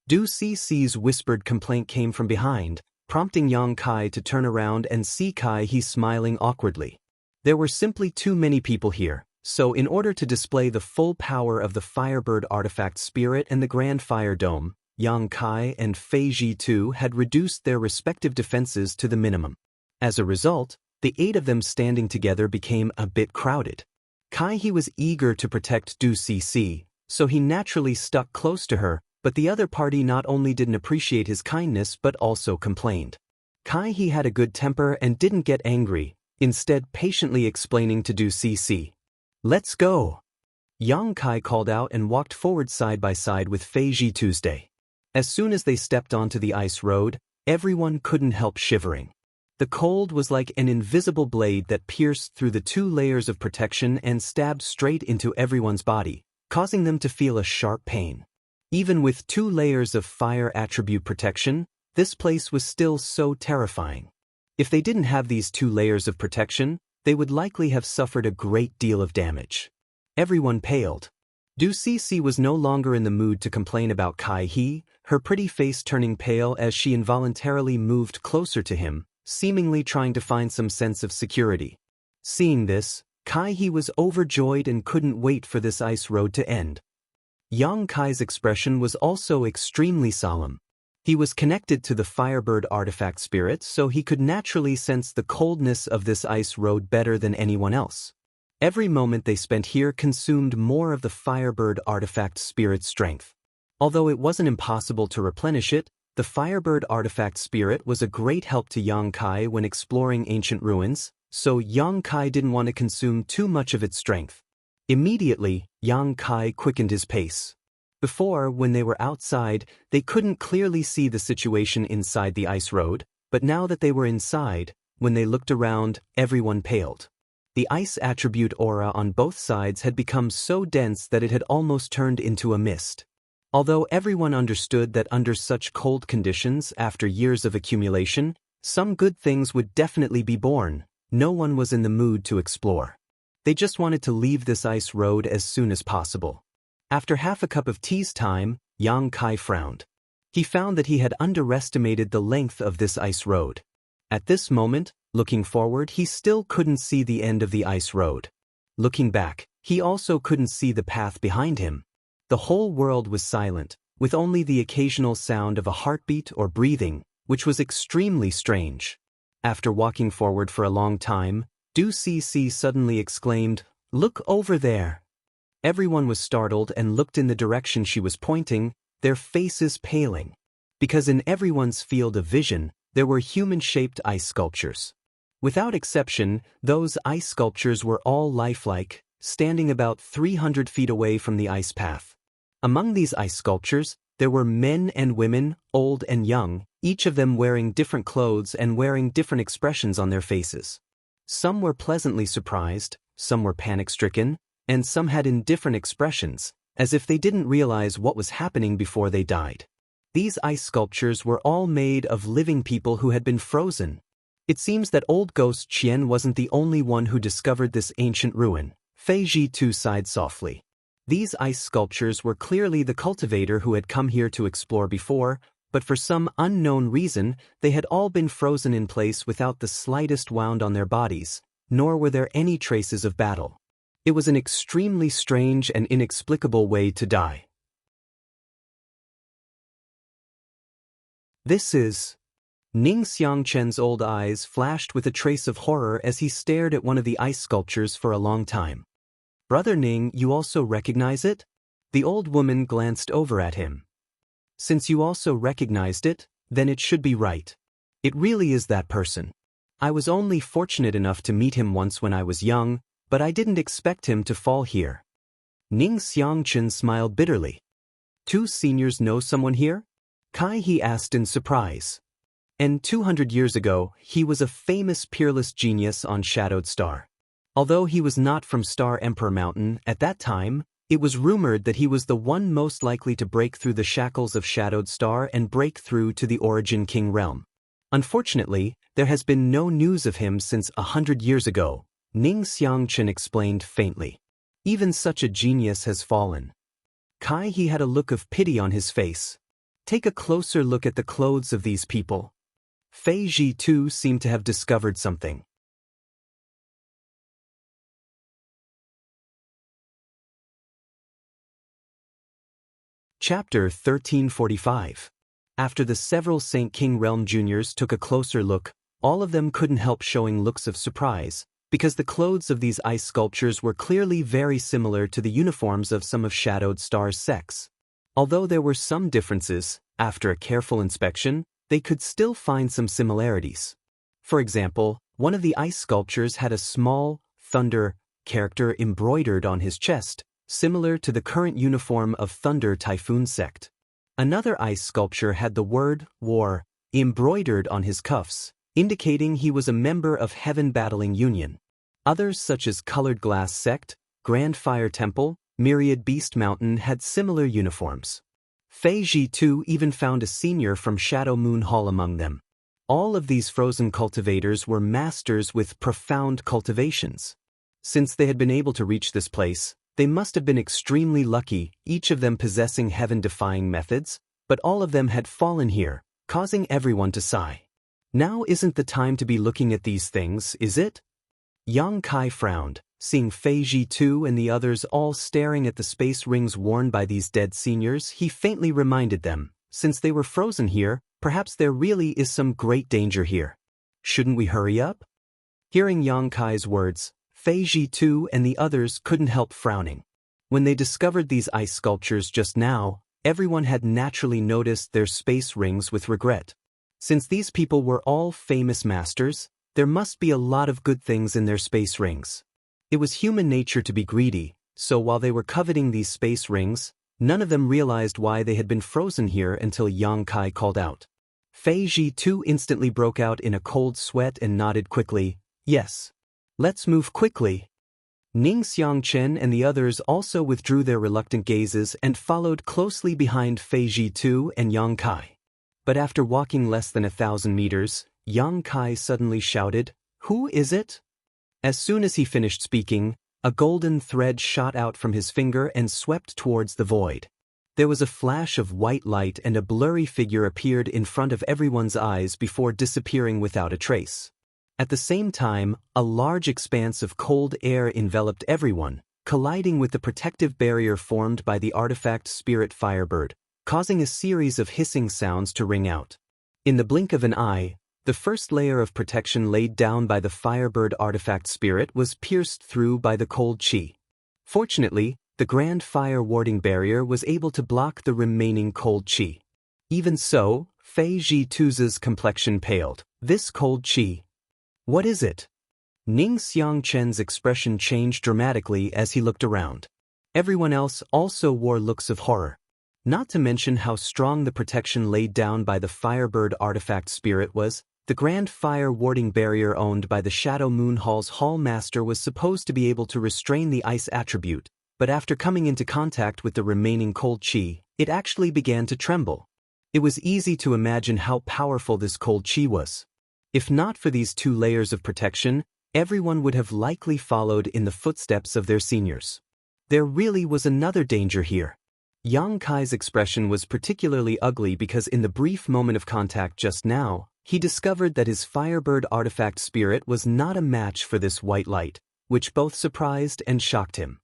Du Cic's whispered complaint came from behind, prompting Yang Kai to turn around and see Kai He smiling awkwardly. There were simply too many people here, so in order to display the full power of the Firebird artifact spirit and the Grand Fire Dome, Yang Kai and Fei Ji too had reduced their respective defenses to the minimum. As a result, the 8 of them standing together became a bit crowded. Kai He was eager to protect Du Cc, so he naturally stuck close to her, but the other party not only didn't appreciate his kindness but also complained. Kai He had a good temper and didn't get angry, instead patiently explaining to Du Cc. "Let's go." Yang Kai called out and walked forward side by side with Fei Ji Tuesday. As soon as they stepped onto the ice road, everyone couldn't help shivering. The cold was like an invisible blade that pierced through the 2 layers of protection and stabbed straight into everyone's body, causing them to feel a sharp pain. Even with 2 layers of fire attribute protection, this place was still so terrifying. If they didn't have these 2 layers of protection, they would likely have suffered a great deal of damage. Everyone paled. Du Cc was no longer in the mood to complain about Kai He, her pretty face turning pale as she involuntarily moved closer to him, seemingly trying to find some sense of security. Seeing this, Kai He was overjoyed and couldn't wait for this ice road to end. Yang Kai's expression was also extremely solemn. He was connected to the Firebird artifact spirit, so he could naturally sense the coldness of this ice road better than anyone else. Every moment they spent here consumed more of the Firebird artifact spirit's strength. Although it wasn't impossible to replenish it, the Firebird artifact spirit was a great help to Yang Kai when exploring ancient ruins, so Yang Kai didn't want to consume too much of its strength. Immediately, Yang Kai quickened his pace. Before, when they were outside, they couldn't clearly see the situation inside the ice road, but now that they were inside, when they looked around, everyone paled. The ice attribute aura on both sides had become so dense that it had almost turned into a mist. Although everyone understood that under such cold conditions, after years of accumulation, some good things would definitely be born, no one was in the mood to explore. They just wanted to leave this ice road as soon as possible. After half a cup of tea's time, Yang Kai frowned. He found that he had underestimated the length of this ice road. At this moment, looking forward, he still couldn't see the end of the ice road. Looking back, he also couldn't see the path behind him. The whole world was silent, with only the occasional sound of a heartbeat or breathing, which was extremely strange. After walking forward for a long time, Du Cc suddenly exclaimed, "Look over there." Everyone was startled and looked in the direction she was pointing, their faces paling. Because in everyone's field of vision, there were human-shaped ice sculptures. Without exception, those ice sculptures were all lifelike, standing about 300 feet away from the ice path. Among these ice sculptures, there were men and women, old and young, each of them wearing different clothes and wearing different expressions on their faces. Some were pleasantly surprised, some were panic-stricken, and some had indifferent expressions, as if they didn't realize what was happening before they died. These ice sculptures were all made of living people who had been frozen. It seems that old ghost Qian wasn't the only one who discovered this ancient ruin, Fei Ji too sighed softly. These ice sculptures were clearly the cultivator who had come here to explore before, but for some unknown reason, they had all been frozen in place without the slightest wound on their bodies, nor were there any traces of battle. It was an extremely strange and inexplicable way to die. This is... Ning Xiangchen's old eyes flashed with a trace of horror as he stared at one of the ice sculptures for a long time. "Brother Ning, you also recognize it?" The old woman glanced over at him. "Since you also recognized it, then it should be right. It really is that person. I was only fortunate enough to meet him once when I was young, but I didn't expect him to fall here." Ning Xiangchen smiled bitterly. "Two seniors know someone here?" Kai he asked in surprise. And 200 years ago, he was a famous peerless genius on Shadowed Star. Although he was not from Star Emperor Mountain at that time, it was rumored that he was the one most likely to break through the shackles of Shadowed Star and break through to the Origin King realm. Unfortunately, there has been no news of him since 100 years ago, Ning Xiangchen explained faintly. Even such a genius has fallen. Kai he had a look of pity on his face. Take a closer look at the clothes of these people. Fei Ji too seemed to have discovered something. Chapter 1345. After the several St. King Realm Juniors took a closer look, all of them couldn't help showing looks of surprise, because the clothes of these ice sculptures were clearly very similar to the uniforms of some of Shadowed Star's sects. Although there were some differences, after a careful inspection, they could still find some similarities. For example, one of the ice sculptures had a small, thunder character embroidered on his chest, similar to the current uniform of Thunder Typhoon sect. Another ice sculpture had the word, war, embroidered on his cuffs, indicating he was a member of Heaven Battling Union. Others such as Colored Glass Sect, Grand Fire Temple, Myriad Beast Mountain had similar uniforms. Fei Ji too even found a senior from Shadow Moon Hall among them. All of these frozen cultivators were masters with profound cultivations. Since they had been able to reach this place, they must have been extremely lucky, each of them possessing heaven-defying methods, but all of them had fallen here, causing everyone to sigh. Now isn't the time to be looking at these things, is it? Yang Kai frowned, seeing Fei Ji too and the others all staring at the space rings worn by these dead seniors. He faintly reminded them, since they were frozen here, perhaps there really is some great danger here. Shouldn't we hurry up? Hearing Yang Kai's words, Fei Ji too and the others couldn't help frowning. When they discovered these ice sculptures just now, everyone had naturally noticed their space rings with regret. Since these people were all famous masters, there must be a lot of good things in their space rings. It was human nature to be greedy, so while they were coveting these space rings, none of them realized why they had been frozen here until Yang Kai called out. Fei Ji too instantly broke out in a cold sweat and nodded quickly, yes. Let's move quickly. Ning Xiangchen and the others also withdrew their reluctant gazes and followed closely behind Fei Ji too and Yang Kai. But after walking less than 1,000 meters, Yang Kai suddenly shouted, "Who is it?" As soon as he finished speaking, a golden thread shot out from his finger and swept towards the void. There was a flash of white light and a blurry figure appeared in front of everyone's eyes before disappearing without a trace. At the same time, a large expanse of cold air enveloped everyone, colliding with the protective barrier formed by the artifact Spirit Firebird, causing a series of hissing sounds to ring out. In the blink of an eye, the first layer of protection laid down by the Firebird artifact spirit was pierced through by the cold chi. Fortunately, the Grand Fire Warding Barrier was able to block the remaining cold chi. Even so, Fei Ji too's complexion paled. This cold chi. What is it? Ning Xiangchen's expression changed dramatically as he looked around. Everyone else also wore looks of horror. Not to mention how strong the protection laid down by the Firebird artifact spirit was, the Grand Fire Warding Barrier owned by the Shadow Moon Hall's Hall Master was supposed to be able to restrain the ice attribute, but after coming into contact with the remaining cold chi, it actually began to tremble. It was easy to imagine how powerful this cold chi was. If not for these two layers of protection, everyone would have likely followed in the footsteps of their seniors. There really was another danger here. Yang Kai's expression was particularly ugly because in the brief moment of contact just now, he discovered that his Firebird artifact spirit was not a match for this white light, which both surprised and shocked him.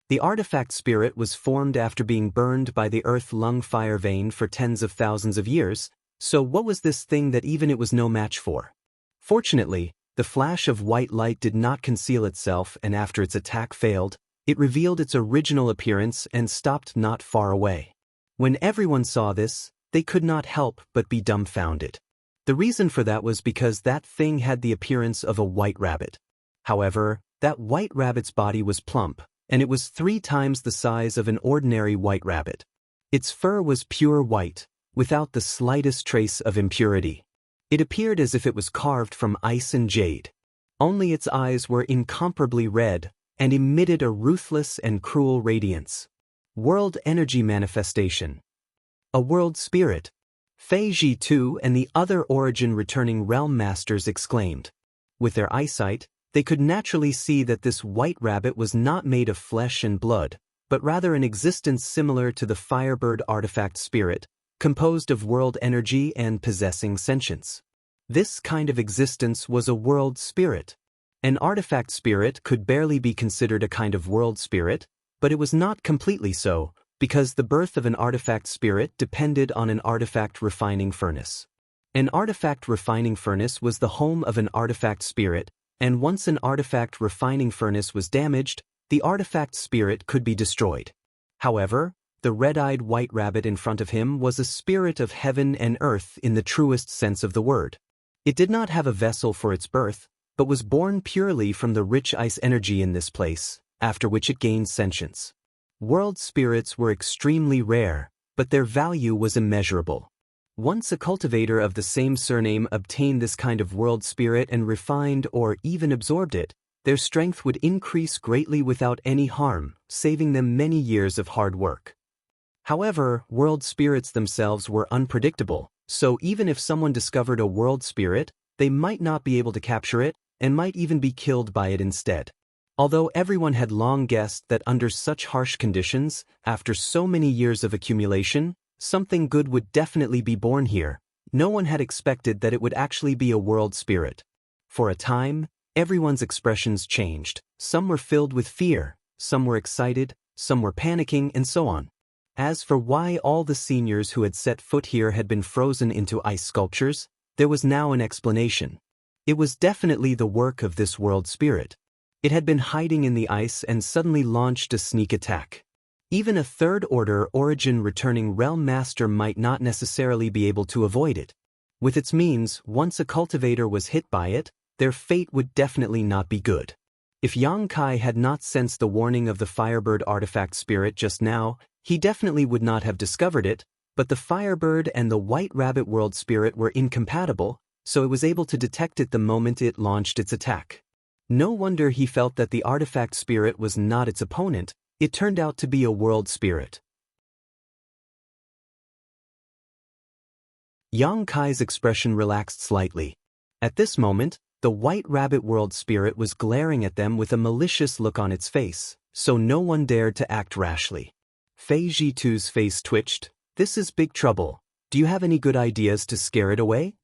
The artifact spirit was formed after being burned by the earth lung fire vein for tens of thousands of years, so what was this thing that even it was no match for? Fortunately, the flash of white light did not conceal itself, and after its attack failed, it revealed its original appearance and stopped not far away. When everyone saw this, they could not help but be dumbfounded. The reason for that was because that thing had the appearance of a white rabbit. However, that white rabbit's body was plump, and it was 3 times the size of an ordinary white rabbit. Its fur was pure white, without the slightest trace of impurity. It appeared as if it was carved from ice and jade. Only its eyes were incomparably red, and emitted a ruthless and cruel radiance. World energy manifestation. A world spirit. Fei Ji too and the other origin-returning realm masters exclaimed. With their eyesight, they could naturally see that this white rabbit was not made of flesh and blood, but rather an existence similar to the Firebird artifact spirit, composed of world energy and possessing sentience. This kind of existence was a world spirit. An artifact spirit could barely be considered a kind of world spirit, but it was not completely so, because the birth of an artifact spirit depended on an artifact refining furnace. An artifact refining furnace was the home of an artifact spirit, and once an artifact refining furnace was damaged, the artifact spirit could be destroyed. However, the red-eyed white rabbit in front of him was a spirit of heaven and earth in the truest sense of the word. It did not have a vessel for its birth, but was born purely from the rich ice energy in this place, after which it gained sentience. World spirits were extremely rare, but their value was immeasurable. Once a cultivator of the same surname obtained this kind of world spirit and refined or even absorbed it, their strength would increase greatly without any harm, saving them many years of hard work. However, world spirits themselves were unpredictable, so even if someone discovered a world spirit, they might not be able to capture it, and might even be killed by it instead. Although everyone had long guessed that under such harsh conditions, after so many years of accumulation, something good would definitely be born here, no one had expected that it would actually be a world spirit. For a time, everyone's expressions changed. Some were filled with fear, some were excited, some were panicking, and so on. As for why all the seniors who had set foot here had been frozen into ice sculptures, there was now an explanation. It was definitely the work of this world spirit. It had been hiding in the ice and suddenly launched a sneak attack. Even a third-order origin returning realm master might not necessarily be able to avoid it. With its means, once a cultivator was hit by it, their fate would definitely not be good. If Yang Kai had not sensed the warning of the Firebird artifact spirit just now, he definitely would not have discovered it, but the Firebird and the White Rabbit world spirit were incompatible, so it was able to detect it the moment it launched its attack. No wonder he felt that the artifact spirit was not its opponent. It turned out to be a world spirit. Yang Kai's expression relaxed slightly. At this moment, the White Rabbit world spirit was glaring at them with a malicious look on its face, so no one dared to act rashly. Fei Jitu's face twitched. This is big trouble. Do you have any good ideas to scare it away?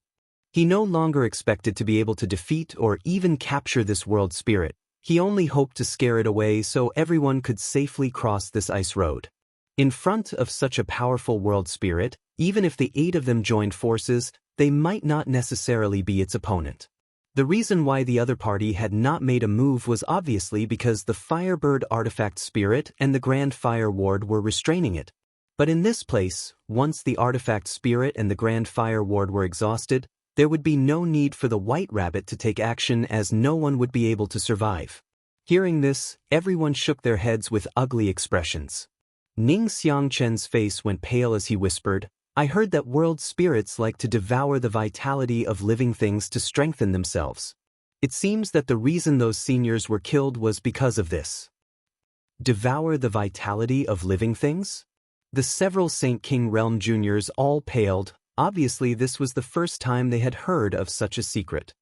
He no longer expected to be able to defeat or even capture this world spirit. He only hoped to scare it away so everyone could safely cross this ice road. In front of such a powerful world spirit, even if the 8 of them joined forces, they might not necessarily be its opponent. The reason why the other party had not made a move was obviously because the Firebird artifact spirit and the Grand Fire Ward were restraining it. But in this place, once the artifact spirit and the Grand Fire Ward were exhausted, there would be no need for the White Rabbit to take action as no one would be able to survive. Hearing this, everyone shook their heads with ugly expressions. Ning Xiangchen's face went pale as he whispered, I heard that world spirits like to devour the vitality of living things to strengthen themselves. It seems that the reason those seniors were killed was because of this. Devour the vitality of living things? The several Saint King Realm juniors all paled. Obviously, this was the first time they had heard of such a secret.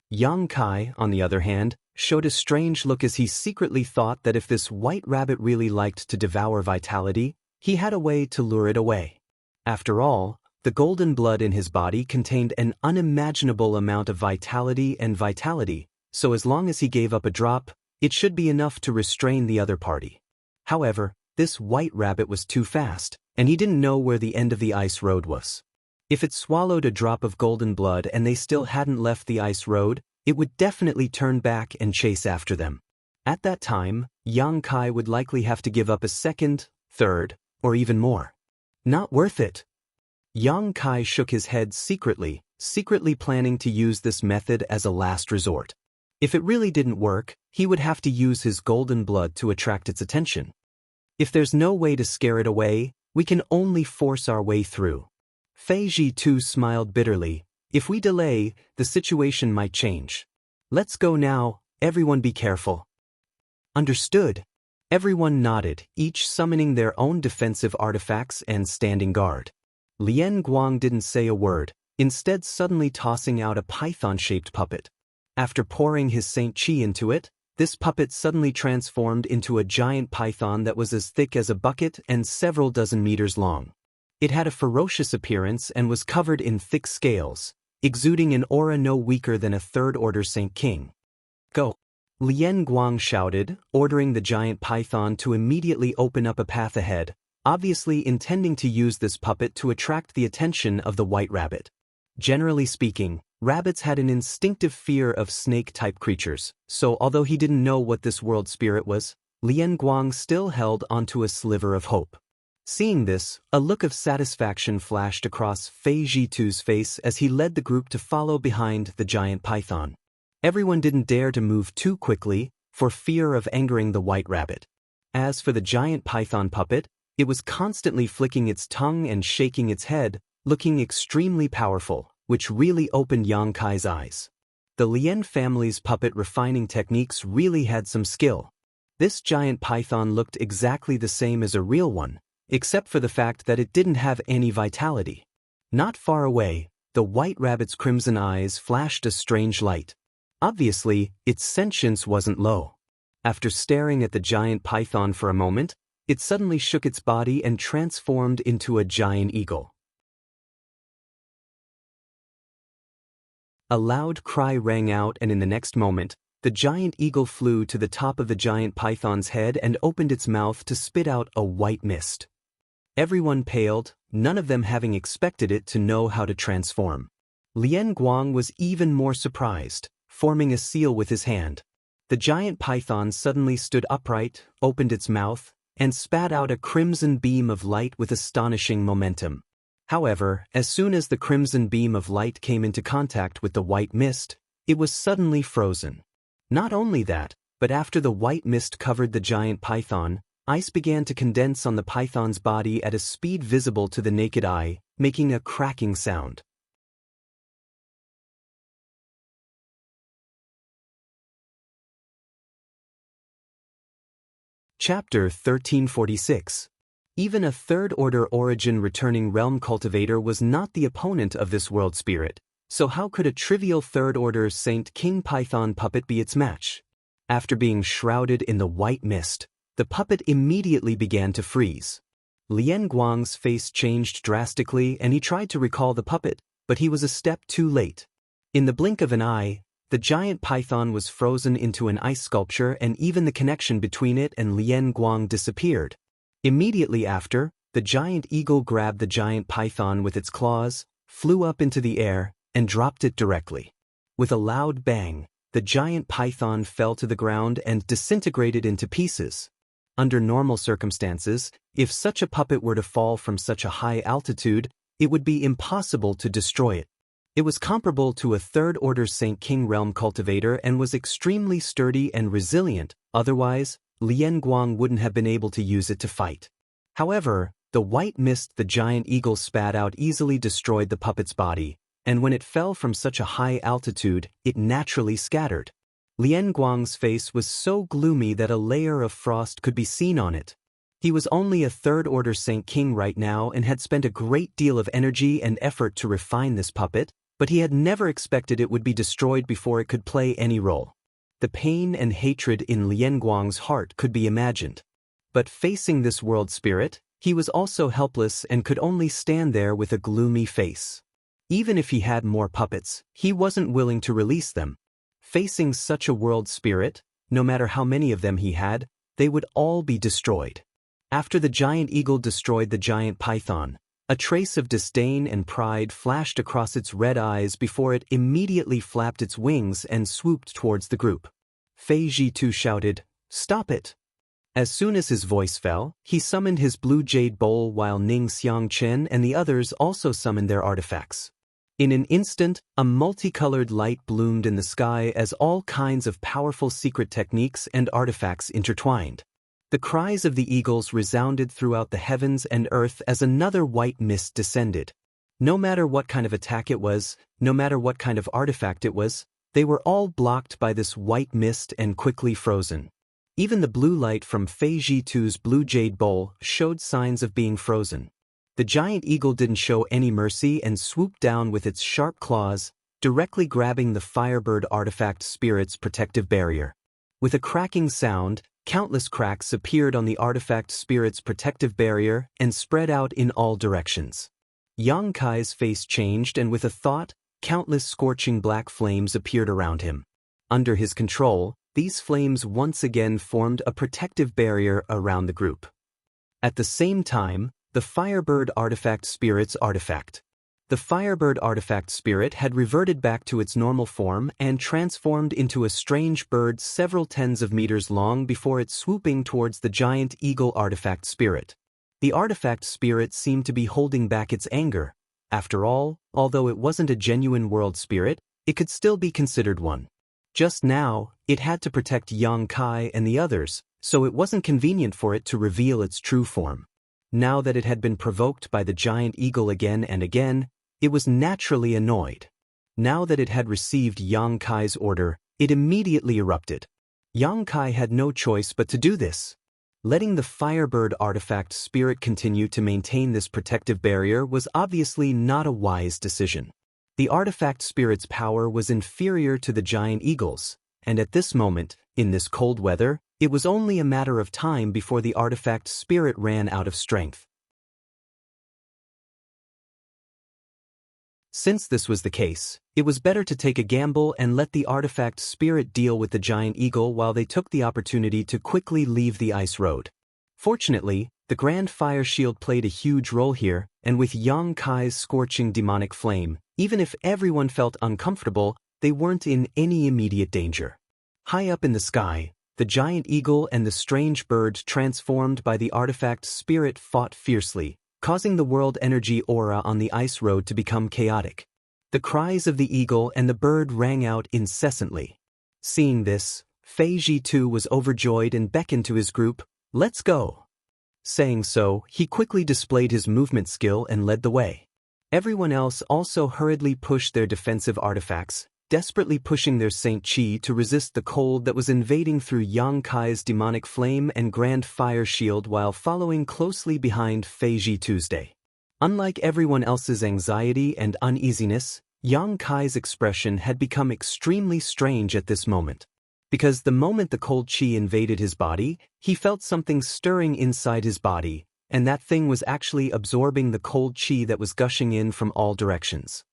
Yang Kai, on the other hand, showed a strange look as he secretly thought that if this White Rabbit really liked to devour vitality, he had a way to lure it away. After all, the golden blood in his body contained an unimaginable amount of vitality, so as long as he gave up a drop, it should be enough to restrain the other party. However, this White Rabbit was too fast, and he didn't know where the end of the ice road was. If it swallowed a drop of golden blood and they still hadn't left the ice road, it would definitely turn back and chase after them. At that time, Yang Kai would likely have to give up a second, third, or even more. Not worth it. Yang Kai shook his head secretly planning to use this method as a last resort. If it really didn't work, he would have to use his golden blood to attract its attention. If there's no way to scare it away, we can only force our way through. Fei Jitu smiled bitterly. If we delay, the situation might change. Let's go now, everyone be careful. Understood. Everyone nodded, each summoning their own defensive artifacts and standing guard. Lian Guang didn't say a word, instead suddenly tossing out a python-shaped puppet. After pouring his Saint Chi into it, this puppet suddenly transformed into a giant python that was as thick as a bucket and several dozen meters long. It had a ferocious appearance and was covered in thick scales, exuding an aura no weaker than a third-order Saint King. Go. Lien Guang shouted, ordering the giant python to immediately open up a path ahead, obviously intending to use this puppet to attract the attention of the white rabbit. Generally speaking, rabbits had an instinctive fear of snake-type creatures, so although he didn't know what this world spirit was, Lien Guang still held onto a sliver of hope. Seeing this, a look of satisfaction flashed across Fei Zhitu's face as he led the group to follow behind the giant python. Everyone didn't dare to move too quickly, for fear of angering the white rabbit. As for the giant python puppet, it was constantly flicking its tongue and shaking its head, looking extremely powerful, which really opened Yang Kai's eyes. The Lien family's puppet refining techniques really had some skill. This giant python looked exactly the same as a real one, except for the fact that it didn't have any vitality. Not far away, the white rabbit's crimson eyes flashed a strange light. Obviously, its sentience wasn't low. After staring at the giant python for a moment, it suddenly shook its body and transformed into a giant eagle. A loud cry rang out, and in the next moment, the giant eagle flew to the top of the giant python's head and opened its mouth to spit out a white mist. Everyone paled, none of them having expected it to know how to transform. Lien Guang was even more surprised, forming a seal with his hand. The giant python suddenly stood upright, opened its mouth, and spat out a crimson beam of light with astonishing momentum. However, as soon as the crimson beam of light came into contact with the white mist, it was suddenly frozen. Not only that, but after the white mist covered the giant python, ice began to condense on the python's body at a speed visible to the naked eye, making a cracking sound. Chapter 1346. Even a third-order origin returning realm cultivator was not the opponent of this world spirit, so how could a trivial third-order Saint King Python puppet be its match? After being shrouded in the white mist, the puppet immediately began to freeze. Lien Guang's face changed drastically and he tried to recall the puppet, but he was a step too late. In the blink of an eye, the giant python was frozen into an ice sculpture and even the connection between it and Lien Guang disappeared. Immediately after, the giant eagle grabbed the giant python with its claws, flew up into the air, and dropped it directly. With a loud bang, the giant python fell to the ground and disintegrated into pieces. Under normal circumstances, if such a puppet were to fall from such a high altitude, it would be impossible to destroy it. It was comparable to a third-order Saint King realm cultivator and was extremely sturdy and resilient, otherwise, Lien Guang wouldn't have been able to use it to fight. However, the white mist the giant eagle spat out easily destroyed the puppet's body, and when it fell from such a high altitude, it naturally scattered. Lien Guang's face was so gloomy that a layer of frost could be seen on it. He was only a third-order Saint King right now and had spent a great deal of energy and effort to refine this puppet, but he had never expected it would be destroyed before it could play any role. The pain and hatred in Lien Guang's heart could be imagined. But facing this world spirit, he was also helpless and could only stand there with a gloomy face. Even if he had more puppets, he wasn't willing to release them. Facing such a world spirit, no matter how many of them he had, they would all be destroyed. After the giant eagle destroyed the giant python, a trace of disdain and pride flashed across its red eyes before it immediately flapped its wings and swooped towards the group. Fei Zhitu shouted, "Stop it!" As soon as his voice fell, he summoned his blue jade bowl while Ning Xiangchen and the others also summoned their artifacts. In an instant, a multicolored light bloomed in the sky as all kinds of powerful secret techniques and artifacts intertwined. The cries of the eagles resounded throughout the heavens and earth as another white mist descended. No matter what kind of attack it was, no matter what kind of artifact it was, they were all blocked by this white mist and quickly frozen. Even the blue light from Fei Zhitu's blue jade bowl showed signs of being frozen. The giant eagle didn't show any mercy and swooped down with its sharp claws, directly grabbing the Firebird artifact spirit's protective barrier. With a cracking sound, countless cracks appeared on the artifact spirit's protective barrier and spread out in all directions. Yang Kai's face changed and with a thought, countless scorching black flames appeared around him. Under his control, these flames once again formed a protective barrier around the group. At the same time, the Firebird Artifact Spirit's artifact. The Firebird Artifact Spirit had reverted back to its normal form and transformed into a strange bird several tens of meters long before it swooping towards the giant eagle Artifact Spirit. The Artifact Spirit seemed to be holding back its anger. After all, although it wasn't a genuine world spirit, it could still be considered one. Just now, it had to protect Yang Kai and the others, so it wasn't convenient for it to reveal its true form. Now that it had been provoked by the giant eagle again and again, it was naturally annoyed. Now that it had received Yang Kai's order, it immediately erupted. Yang Kai had no choice but to do this. Letting the Firebird Artifact Spirit continue to maintain this protective barrier was obviously not a wise decision. The Artifact Spirit's power was inferior to the giant eagle's, and at this moment, in this cold weather, it was only a matter of time before the Artifact Spirit ran out of strength. Since this was the case, it was better to take a gamble and let the Artifact Spirit deal with the giant eagle while they took the opportunity to quickly leave the ice road. Fortunately, the Grand Fire Shield played a huge role here, and with Yang Kai's scorching demonic flame, even if everyone felt uncomfortable, they weren't in any immediate danger. High up in the sky, the giant eagle and the strange bird transformed by the Artifact Spirit fought fiercely, causing the world energy aura on the ice road to become chaotic. The cries of the eagle and the bird rang out incessantly. Seeing this, Fei Ji too was overjoyed and beckoned to his group, "Let's go." Saying so, he quickly displayed his movement skill and led the way. Everyone else also hurriedly pushed their defensive artifacts, desperately pushing their Saint Chi to resist the cold that was invading through Yang Kai's demonic flame and Grand Fire Shield while following closely behind Fei Ji Tuesday. Unlike everyone else's anxiety and uneasiness, Yang Kai's expression had become extremely strange at this moment. Because the moment the cold chi invaded his body, he felt something stirring inside his body, and that thing was actually absorbing the cold chi that was gushing in from all directions.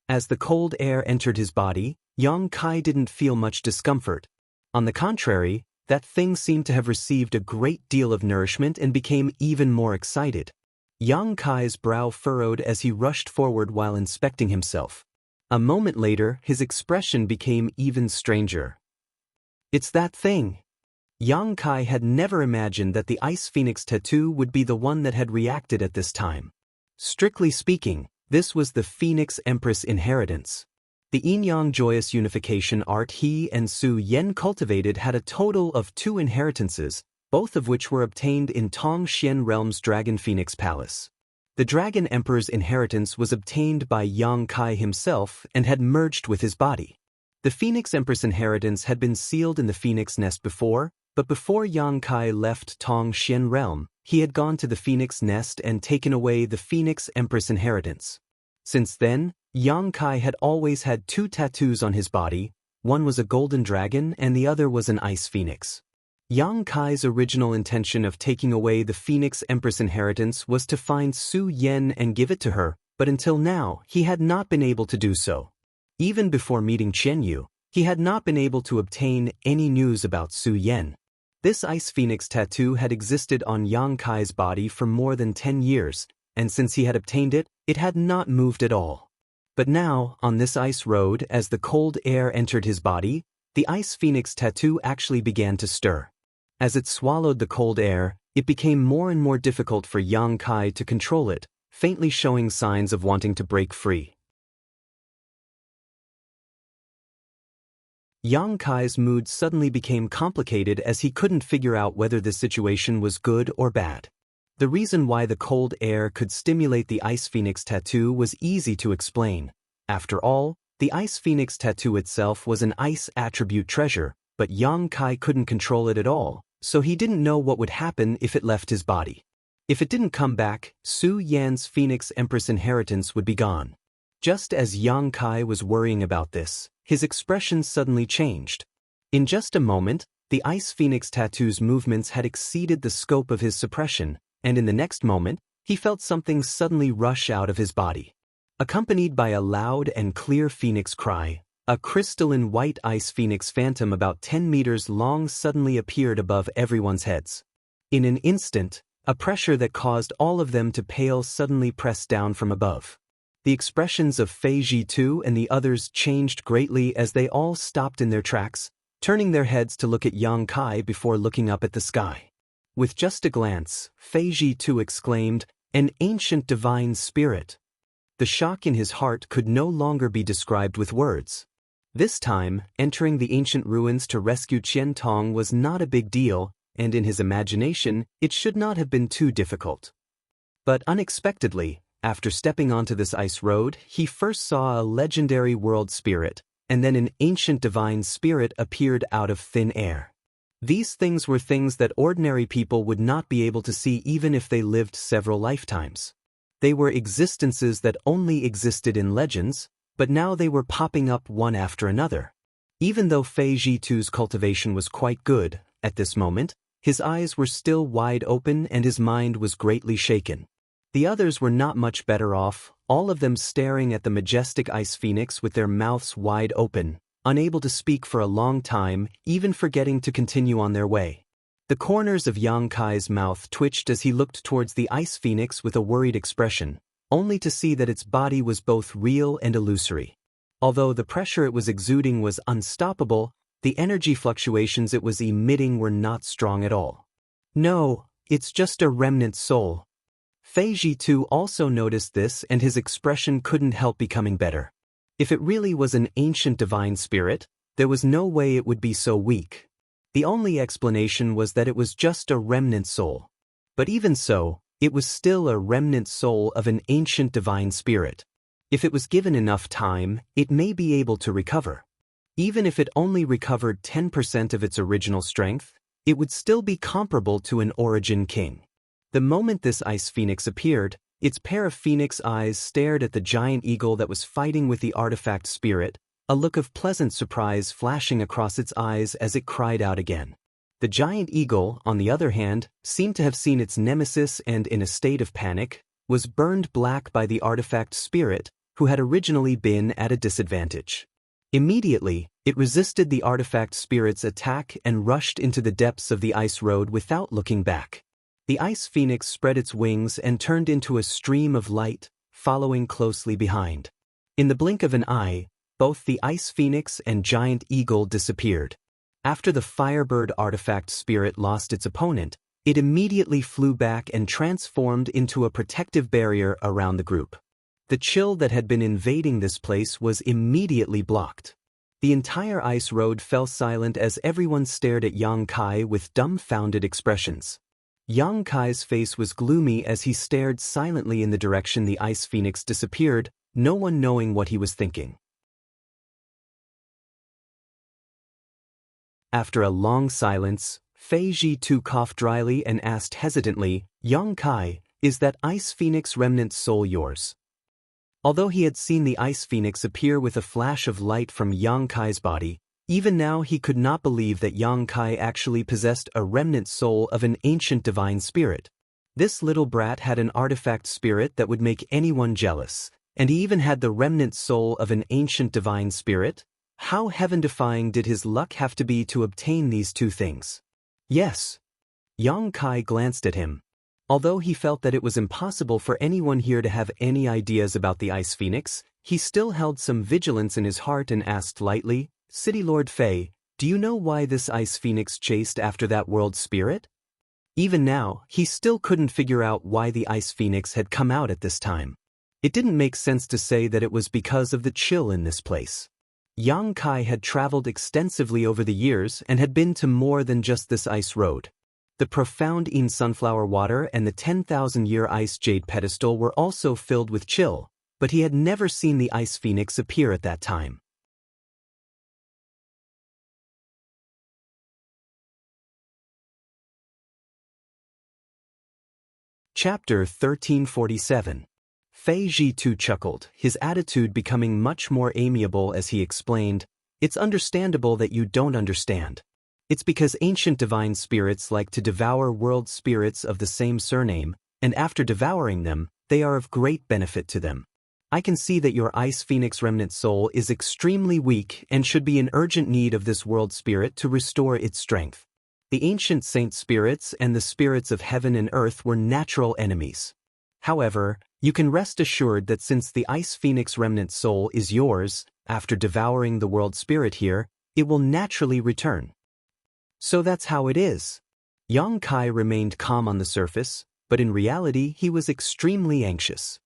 As the cold air entered his body, Yang Kai didn't feel much discomfort. On the contrary, that thing seemed to have received a great deal of nourishment and became even more excited. Yang Kai's brow furrowed as he rushed forward while inspecting himself. A moment later, his expression became even stranger. "It's that thing." Yang Kai had never imagined that the Ice Phoenix tattoo would be the one that had reacted at this time. Strictly speaking, this was the Phoenix Empress inheritance. The Yin-Yang Joyous Unification art he and Su Yen cultivated had a total of 2 inheritances, both of which were obtained in Tong Xian Realm's Dragon Phoenix Palace. The Dragon Emperor's inheritance was obtained by Yang Kai himself and had merged with his body. The Phoenix Empress inheritance had been sealed in the Phoenix Nest before, but before Yang Kai left Tong Xian Realm, he had gone to the Phoenix Nest and taken away the Phoenix Empress inheritance. Since then, Yang Kai had always had 2 tattoos on his body, one was a golden dragon and the other was an ice phoenix. Yang Kai's original intention of taking away the Phoenix Empress inheritance was to find Su Yen and give it to her, but until now, he had not been able to do so. Even before meeting Chen Yu, he had not been able to obtain any news about Su Yen. This Ice Phoenix tattoo had existed on Yang Kai's body for more than 10 years, and since he had obtained it, it had not moved at all. But now, on this ice road, as the cold air entered his body, the Ice Phoenix tattoo actually began to stir. As it swallowed the cold air, it became more and more difficult for Yang Kai to control it, faintly showing signs of wanting to break free. Yang Kai's mood suddenly became complicated as he couldn't figure out whether this situation was good or bad. The reason why the cold air could stimulate the Ice Phoenix tattoo was easy to explain. After all, the Ice Phoenix tattoo itself was an ice attribute treasure, but Yang Kai couldn't control it at all, so he didn't know what would happen if it left his body. If it didn't come back, Su Yan's Phoenix Empress inheritance would be gone. Just as Yang Kai was worrying about this, his expression suddenly changed. In just a moment, the Ice Phoenix tattoo's movements had exceeded the scope of his suppression, and in the next moment, he felt something suddenly rush out of his body. Accompanied by a loud and clear phoenix cry, A crystalline white ice phoenix phantom about 10 meters long suddenly appeared above everyone's heads. In an instant, a pressure that caused all of them to pale suddenly pressed down from above. The expressions of Fei Zhitu and the others changed greatly as they all stopped in their tracks, turning their heads to look at Yang Kai before looking up at the sky. With just a glance, Fei Zhitu exclaimed, "An ancient divine spirit." The shock in his heart could no longer be described with words. This time, entering the ancient ruins to rescue Qian Tong was not a big deal, and in his imagination, it should not have been too difficult. But unexpectedly, after stepping onto this ice road, he first saw a legendary world spirit, and then an ancient divine spirit appeared out of thin air. These things were things that ordinary people would not be able to see even if they lived several lifetimes. They were existences that only existed in legends, but now they were popping up one after another. Even though Fei Zhitu's cultivation was quite good, at this moment, his eyes were still wide open and his mind was greatly shaken. The others were not much better off, all of them staring at the majestic ice phoenix with their mouths wide open, unable to speak for a long time, even forgetting to continue on their way. The corners of Yang Kai's mouth twitched as he looked towards the ice phoenix with a worried expression, only to see that its body was both real and illusory. Although the pressure it was exuding was unstoppable, the energy fluctuations it was emitting were not strong at all. "No, it's just a remnant soul." Fei Zhitu also noticed this and his expression couldn't help becoming better. If it really was an ancient divine spirit, there was no way it would be so weak. The only explanation was that it was just a remnant soul. But even so, it was still a remnant soul of an ancient divine spirit. If it was given enough time, it may be able to recover. Even if it only recovered 10% of its original strength, it would still be comparable to an origin king. The moment this ice phoenix appeared, its pair of phoenix eyes stared at the giant eagle that was fighting with the artifact spirit, a look of pleasant surprise flashing across its eyes as it cried out again. The giant eagle, on the other hand, seemed to have seen its nemesis and, in a state of panic, was burned black by the artifact spirit, who had originally been at a disadvantage. Immediately, it resisted the artifact spirit's attack and rushed into the depths of the ice road without looking back. The ice phoenix spread its wings and turned into a stream of light, following closely behind. In the blink of an eye, both the ice phoenix and giant eagle disappeared. After the firebird artifact spirit lost its opponent, it immediately flew back and transformed into a protective barrier around the group. The chill that had been invading this place was immediately blocked. The entire ice road fell silent as everyone stared at Yang Kai with dumbfounded expressions. Yang Kai's face was gloomy as he stared silently in the direction the ice phoenix disappeared, no one knowing what he was thinking. After a long silence, Fei Zhitu coughed dryly and asked hesitantly, "Yang Kai, is that ice phoenix remnant soul yours?" Although he had seen the ice phoenix appear with a flash of light from Yang Kai's body, even now he could not believe that Yang Kai actually possessed a remnant soul of an ancient divine spirit. This little brat had an artifact spirit that would make anyone jealous, and he even had the remnant soul of an ancient divine spirit. How heaven-defying did his luck have to be to obtain these two things? Yes. Yang Kai glanced at him. Although he felt that it was impossible for anyone here to have any ideas about the ice phoenix, he still held some vigilance in his heart and asked lightly, "City Lord Fei, do you know why this ice phoenix chased after that world spirit?" Even now, he still couldn't figure out why the ice phoenix had come out at this time. It didn't make sense to say that it was because of the chill in this place. Yang Kai had traveled extensively over the years and had been to more than just this ice road. The profound Yin sunflower water and the 10,000-year ice jade pedestal were also filled with chill, but he had never seen the ice phoenix appear at that time. Chapter 1347. Fei Zhitu chuckled, his attitude becoming much more amiable as he explained, "It's understandable that you don't understand. It's because ancient divine spirits like to devour world spirits of the same surname, and after devouring them, they are of great benefit to them. I can see that your Ice Phoenix remnant soul is extremely weak and should be in urgent need of this world spirit to restore its strength. The ancient saint spirits and the spirits of heaven and earth were natural enemies. However, you can rest assured that since the Ice Phoenix remnant soul is yours, after devouring the world spirit here, it will naturally return. So that's how it is. Yang Kai remained calm on the surface, but in reality he was extremely anxious.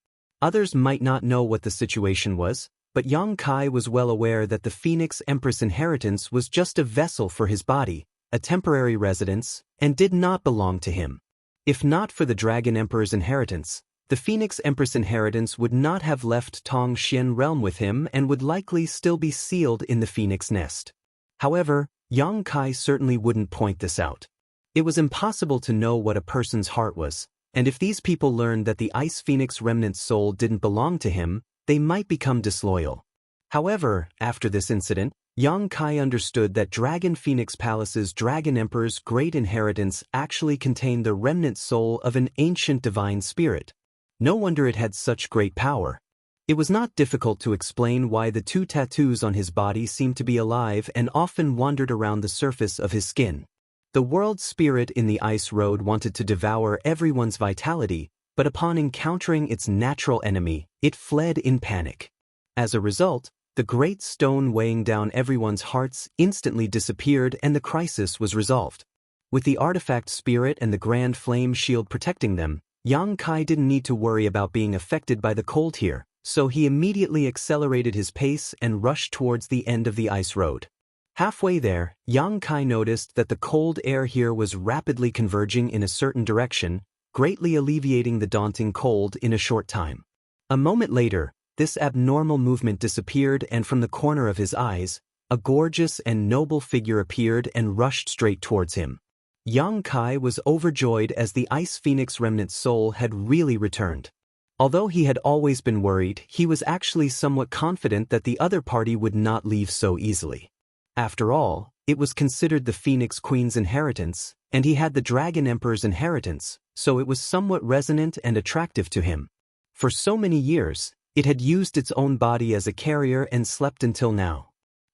Others might not know what the situation was, but Yang Kai was well aware that the Phoenix Empress inheritance was just a vessel for his body, a temporary residence, and did not belong to him. If not for the Dragon Emperor's inheritance, the Phoenix Empress inheritance would not have left Tong Xian realm with him and would likely still be sealed in the Phoenix nest. However, Yang Kai certainly wouldn't point this out. It was impossible to know what a person's heart was, and if these people learned that the Ice Phoenix remnant soul didn't belong to him, they might become disloyal. However, after this incident, Yang Kai understood that Dragon Phoenix Palace's Dragon Emperor's great inheritance actually contained the remnant soul of an ancient divine spirit. No wonder it had such great power. It was not difficult to explain why the two tattoos on his body seemed to be alive and often wandered around the surface of his skin. The world spirit in the ice road wanted to devour everyone's vitality, but upon encountering its natural enemy, it fled in panic. As a result, the great stone weighing down everyone's hearts instantly disappeared and the crisis was resolved. With the artifact spirit and the grand flame shield protecting them, Yang Kai didn't need to worry about being affected by the cold here, so he immediately accelerated his pace and rushed towards the end of the ice road. Halfway there, Yang Kai noticed that the cold air here was rapidly converging in a certain direction, greatly alleviating the daunting cold in a short time. A moment later, this abnormal movement disappeared and from the corner of his eyes, a gorgeous and noble figure appeared and rushed straight towards him. Yang Kai was overjoyed as the Ice Phoenix remnant soul had really returned. Although he had always been worried, he was actually somewhat confident that the other party would not leave so easily. After all, it was considered the Phoenix Queen's inheritance, and he had the Dragon Emperor's inheritance, so it was somewhat resonant and attractive to him. For so many years, it had used its own body as a carrier and slept until now.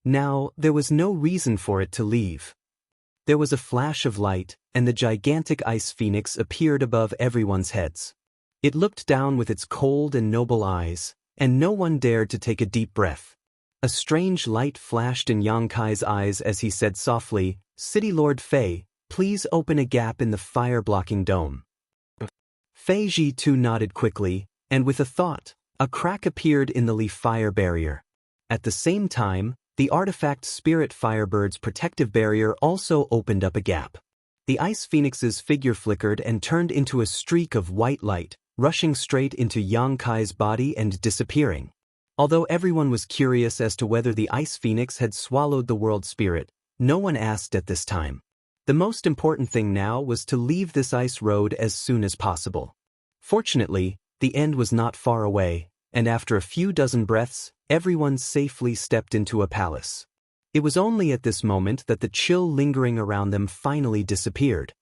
Now, there was no reason for it to leave. There was a flash of light, and the gigantic ice phoenix appeared above everyone's heads. It looked down with its cold and noble eyes, and no one dared to take a deep breath. A strange light flashed in Yang Kai's eyes as he said softly, "City Lord Fei, please open a gap in the fire-blocking dome." Fei Ji too nodded quickly, and with a thought, a crack appeared in the leaf fire barrier. At the same time, the artifact Spirit Firebird's protective barrier also opened up a gap. The ice phoenix's figure flickered and turned into a streak of white light, rushing straight into Yang Kai's body and disappearing. Although everyone was curious as to whether the ice phoenix had swallowed the world spirit, no one asked at this time. The most important thing now was to leave this ice road as soon as possible. Fortunately, the end was not far away, and after a few dozen breaths, everyone safely stepped into a palace. It was only at this moment that the chill lingering around them finally disappeared.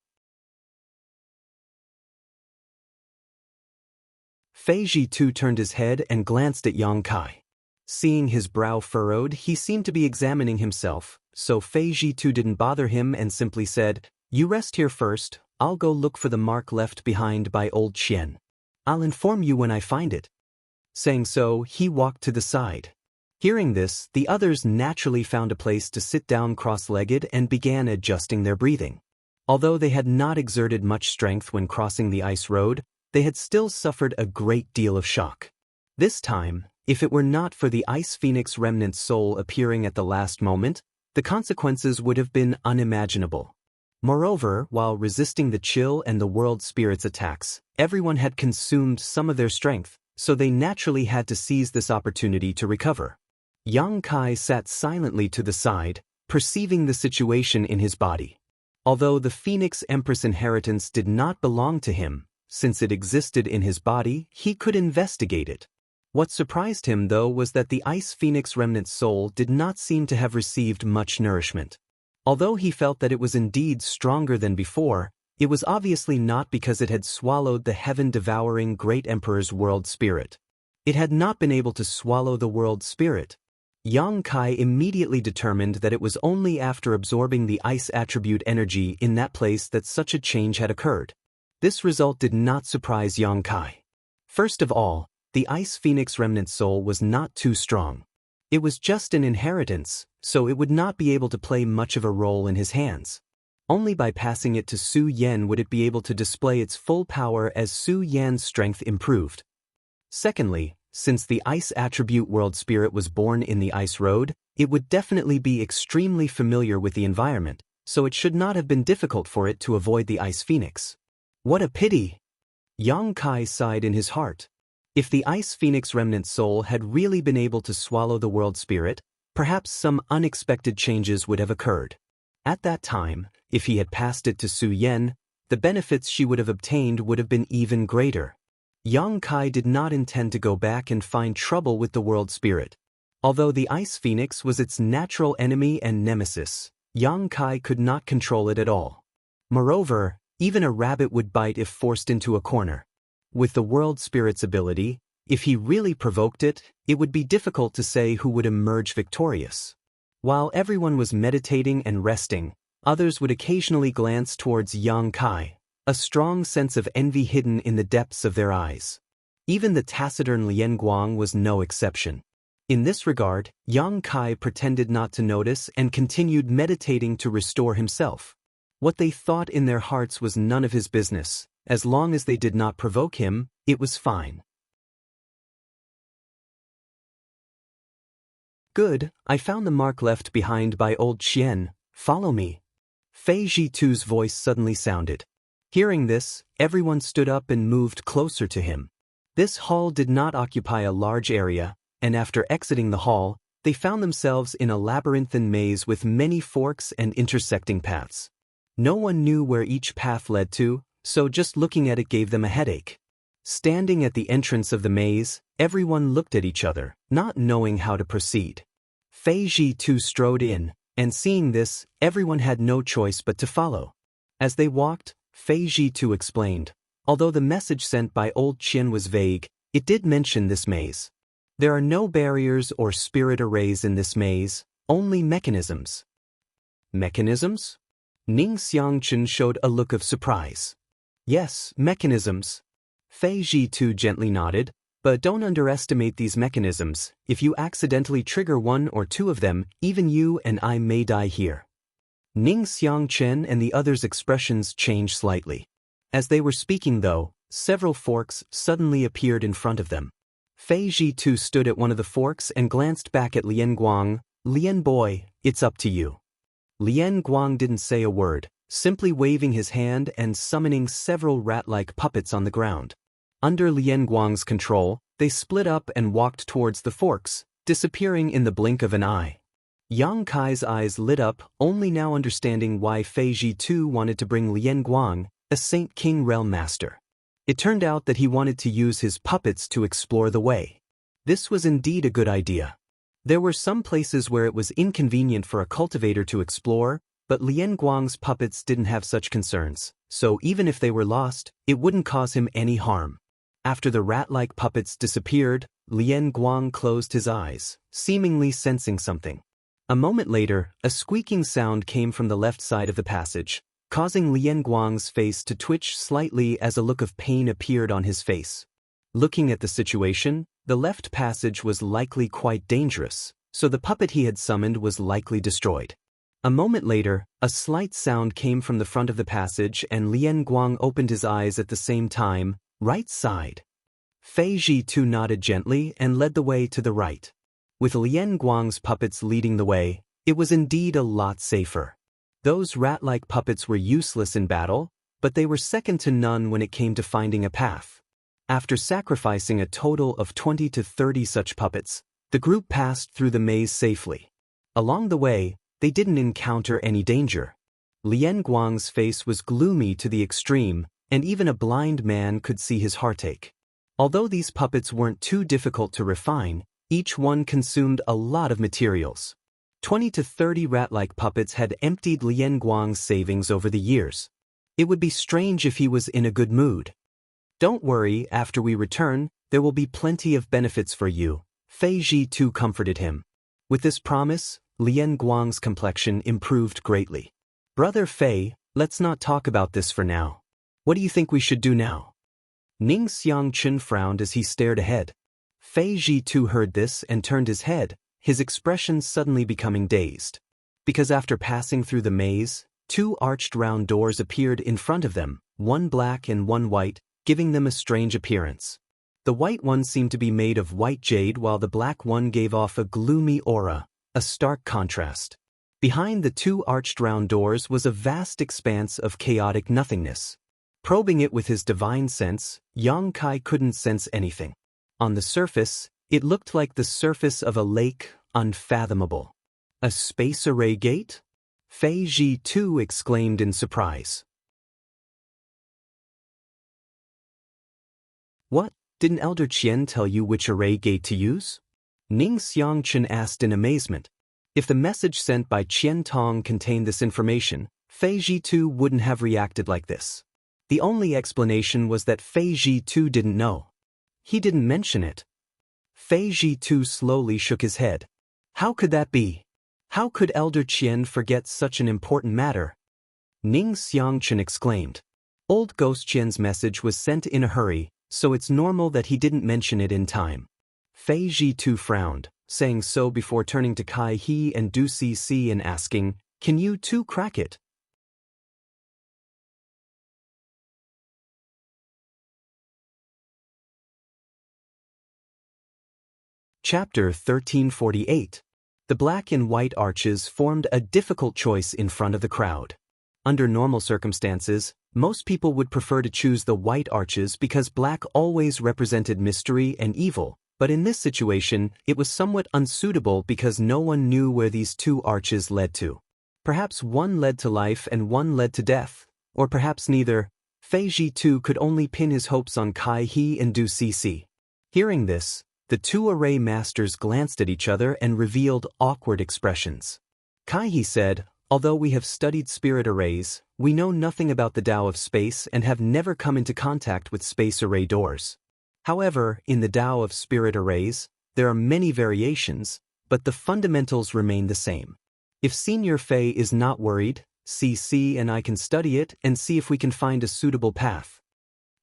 Fei Ji too turned his head and glanced at Yang Kai. Seeing his brow furrowed, he seemed to be examining himself, so Fei Ji too didn't bother him and simply said, "You rest here first, I'll go look for the mark left behind by old Qian. I'll inform you when I find it." Saying so, he walked to the side. Hearing this, the others naturally found a place to sit down cross-legged and began adjusting their breathing. Although they had not exerted much strength when crossing the ice road, they had still suffered a great deal of shock. This time, if it were not for the Ice Phoenix remnant soul appearing at the last moment, the consequences would have been unimaginable. Moreover, while resisting the chill and the world spirit's attacks, everyone had consumed some of their strength, so they naturally had to seize this opportunity to recover. Yang Kai sat silently to the side, perceiving the situation in his body. Although the Phoenix Empress inheritance did not belong to him, since it existed in his body, he could investigate it. What surprised him, though, was that the Ice Phoenix remnant soul did not seem to have received much nourishment. Although he felt that it was indeed stronger than before, it was obviously not because it had swallowed the heaven-devouring Great Emperor's world spirit. It had not been able to swallow the world spirit. Yang Kai immediately determined that it was only after absorbing the ice attribute energy in that place that such a change had occurred. This result did not surprise Yang Kai. First of all, the Ice Phoenix remnant soul was not too strong. It was just an inheritance, so it would not be able to play much of a role in his hands. Only by passing it to Su Yan would it be able to display its full power as Su Yan's strength improved. Secondly, since the ice attribute world spirit was born in the ice road, it would definitely be extremely familiar with the environment, so it should not have been difficult for it to avoid the Ice Phoenix. What a pity! Yang Kai sighed in his heart. If the Ice Phoenix remnant soul had really been able to swallow the world spirit, perhaps some unexpected changes would have occurred. At that time, if he had passed it to Su Yan, the benefits she would have obtained would have been even greater. Yang Kai did not intend to go back and find trouble with the world spirit. Although the Ice Phoenix was its natural enemy and nemesis, Yang Kai could not control it at all. Moreover, even a rabbit would bite if forced into a corner. With the world spirit's ability, if he really provoked it, it would be difficult to say who would emerge victorious. While everyone was meditating and resting, others would occasionally glance towards Yang Kai, a strong sense of envy hidden in the depths of their eyes. Even the taciturn Lian Guang was no exception. In this regard, Yang Kai pretended not to notice and continued meditating to restore himself. What they thought in their hearts was none of his business. As long as they did not provoke him, it was fine. Good, I found the mark left behind by old Qian. Follow me. Fei Zhitu's voice suddenly sounded. Hearing this, everyone stood up and moved closer to him. This hall did not occupy a large area, and after exiting the hall, they found themselves in a labyrinthine maze with many forks and intersecting paths. No one knew where each path led to, so just looking at it gave them a headache. Standing at the entrance of the maze, everyone looked at each other, not knowing how to proceed. Fei Zhitu strode in, and seeing this, everyone had no choice but to follow. As they walked, Fei Zhitu explained, although the message sent by old Qian was vague, it did mention this maze. There are no barriers or spirit arrays in this maze, only mechanisms. Mechanisms? Ning Xiangchen showed a look of surprise. Yes, mechanisms. Fei Zhitu gently nodded, but don't underestimate these mechanisms. If you accidentally trigger one or two of them, even you and I may die here. Ning Xiangchen and the others' expressions changed slightly. As they were speaking though, several forks suddenly appeared in front of them. Fei Zhitu stood at one of the forks and glanced back at Lian Guang. Lian boy, it's up to you. Lian Guang didn't say a word, simply waving his hand and summoning several rat-like puppets on the ground. Under Lian Guang's control, they split up and walked towards the forks, disappearing in the blink of an eye. Yang Kai's eyes lit up, only now understanding why Fei Zhitu wanted to bring Lian Guang, a Saint King Realm Master. It turned out that he wanted to use his puppets to explore the way. This was indeed a good idea. There were some places where it was inconvenient for a cultivator to explore, but Lian Guang's puppets didn't have such concerns, so even if they were lost, it wouldn't cause him any harm. After the rat-like puppets disappeared, Lian Guang closed his eyes, seemingly sensing something. A moment later, a squeaking sound came from the left side of the passage, causing Lian Guang's face to twitch slightly as a look of pain appeared on his face. Looking at the situation, the left passage was likely quite dangerous, so the puppet he had summoned was likely destroyed. A moment later, a slight sound came from the front of the passage and Lian Guang opened his eyes at the same time, right side. Fei Zhitu nodded gently and led the way to the right. With Lian Guang's puppets leading the way, it was indeed a lot safer. Those rat-like puppets were useless in battle, but they were second to none when it came to finding a path. After sacrificing a total of 20 to 30 such puppets, the group passed through the maze safely. Along the way, they didn't encounter any danger. Lian Guang's face was gloomy to the extreme, and even a blind man could see his heartache. Although these puppets weren't too difficult to refine, each one consumed a lot of materials. 20 to 30 rat-like puppets had emptied Lian Guang's savings over the years. It would be strange if he was in a good mood. Don't worry, after we return, there will be plenty of benefits for you, Fei Ji too comforted him. With this promise, Lian Guang's complexion improved greatly. Brother Fei, let's not talk about this for now. What do you think we should do now? Ning Xiangchun frowned as he stared ahead. Fei Ji too heard this and turned his head, his expression suddenly becoming dazed. Because after passing through the maze, two arched round doors appeared in front of them, one black and one white, giving them a strange appearance. The white one seemed to be made of white jade while the black one gave off a gloomy aura, a stark contrast. Behind the two arched round doors was a vast expanse of chaotic nothingness. Probing it with his divine sense, Yang Kai couldn't sense anything. On the surface, it looked like the surface of a lake, unfathomable. A space array gate? Fei Ji too exclaimed in surprise. What? Didn't Elder Qian tell you which array gate to use? Ning Xiangchun asked in amazement. If the message sent by Qian Tong contained this information, Fei Ji too wouldn't have reacted like this. The only explanation was that Fei Ji too didn't know. He didn't mention it. Fei Ji too slowly shook his head. How could that be? How could Elder Qian forget such an important matter? Ning Xiangchun exclaimed. Old Ghost Qian's message was sent in a hurry, so it's normal that he didn't mention it in time. Fei Ji too frowned, saying so before turning to Kai He and Du Cc and asking, "Can you too crack it?" Chapter 1348. The black and white arches formed a difficult choice in front of the crowd. Under normal circumstances, most people would prefer to choose the white arches because black always represented mystery and evil, but in this situation, it was somewhat unsuitable because no one knew where these two arches led to. Perhaps one led to life and one led to death, or perhaps neither. Fei Ji too could only pin his hopes on Kai He and Du Cc. Hearing this, the two array masters glanced at each other and revealed awkward expressions. Kai He said, "Although we have studied spirit arrays, we know nothing about the Tao of space and have never come into contact with space array doors. However, in the Tao of spirit arrays, there are many variations, but the fundamentals remain the same. If Senior Fei is not worried, CC and I can study it and see if we can find a suitable path."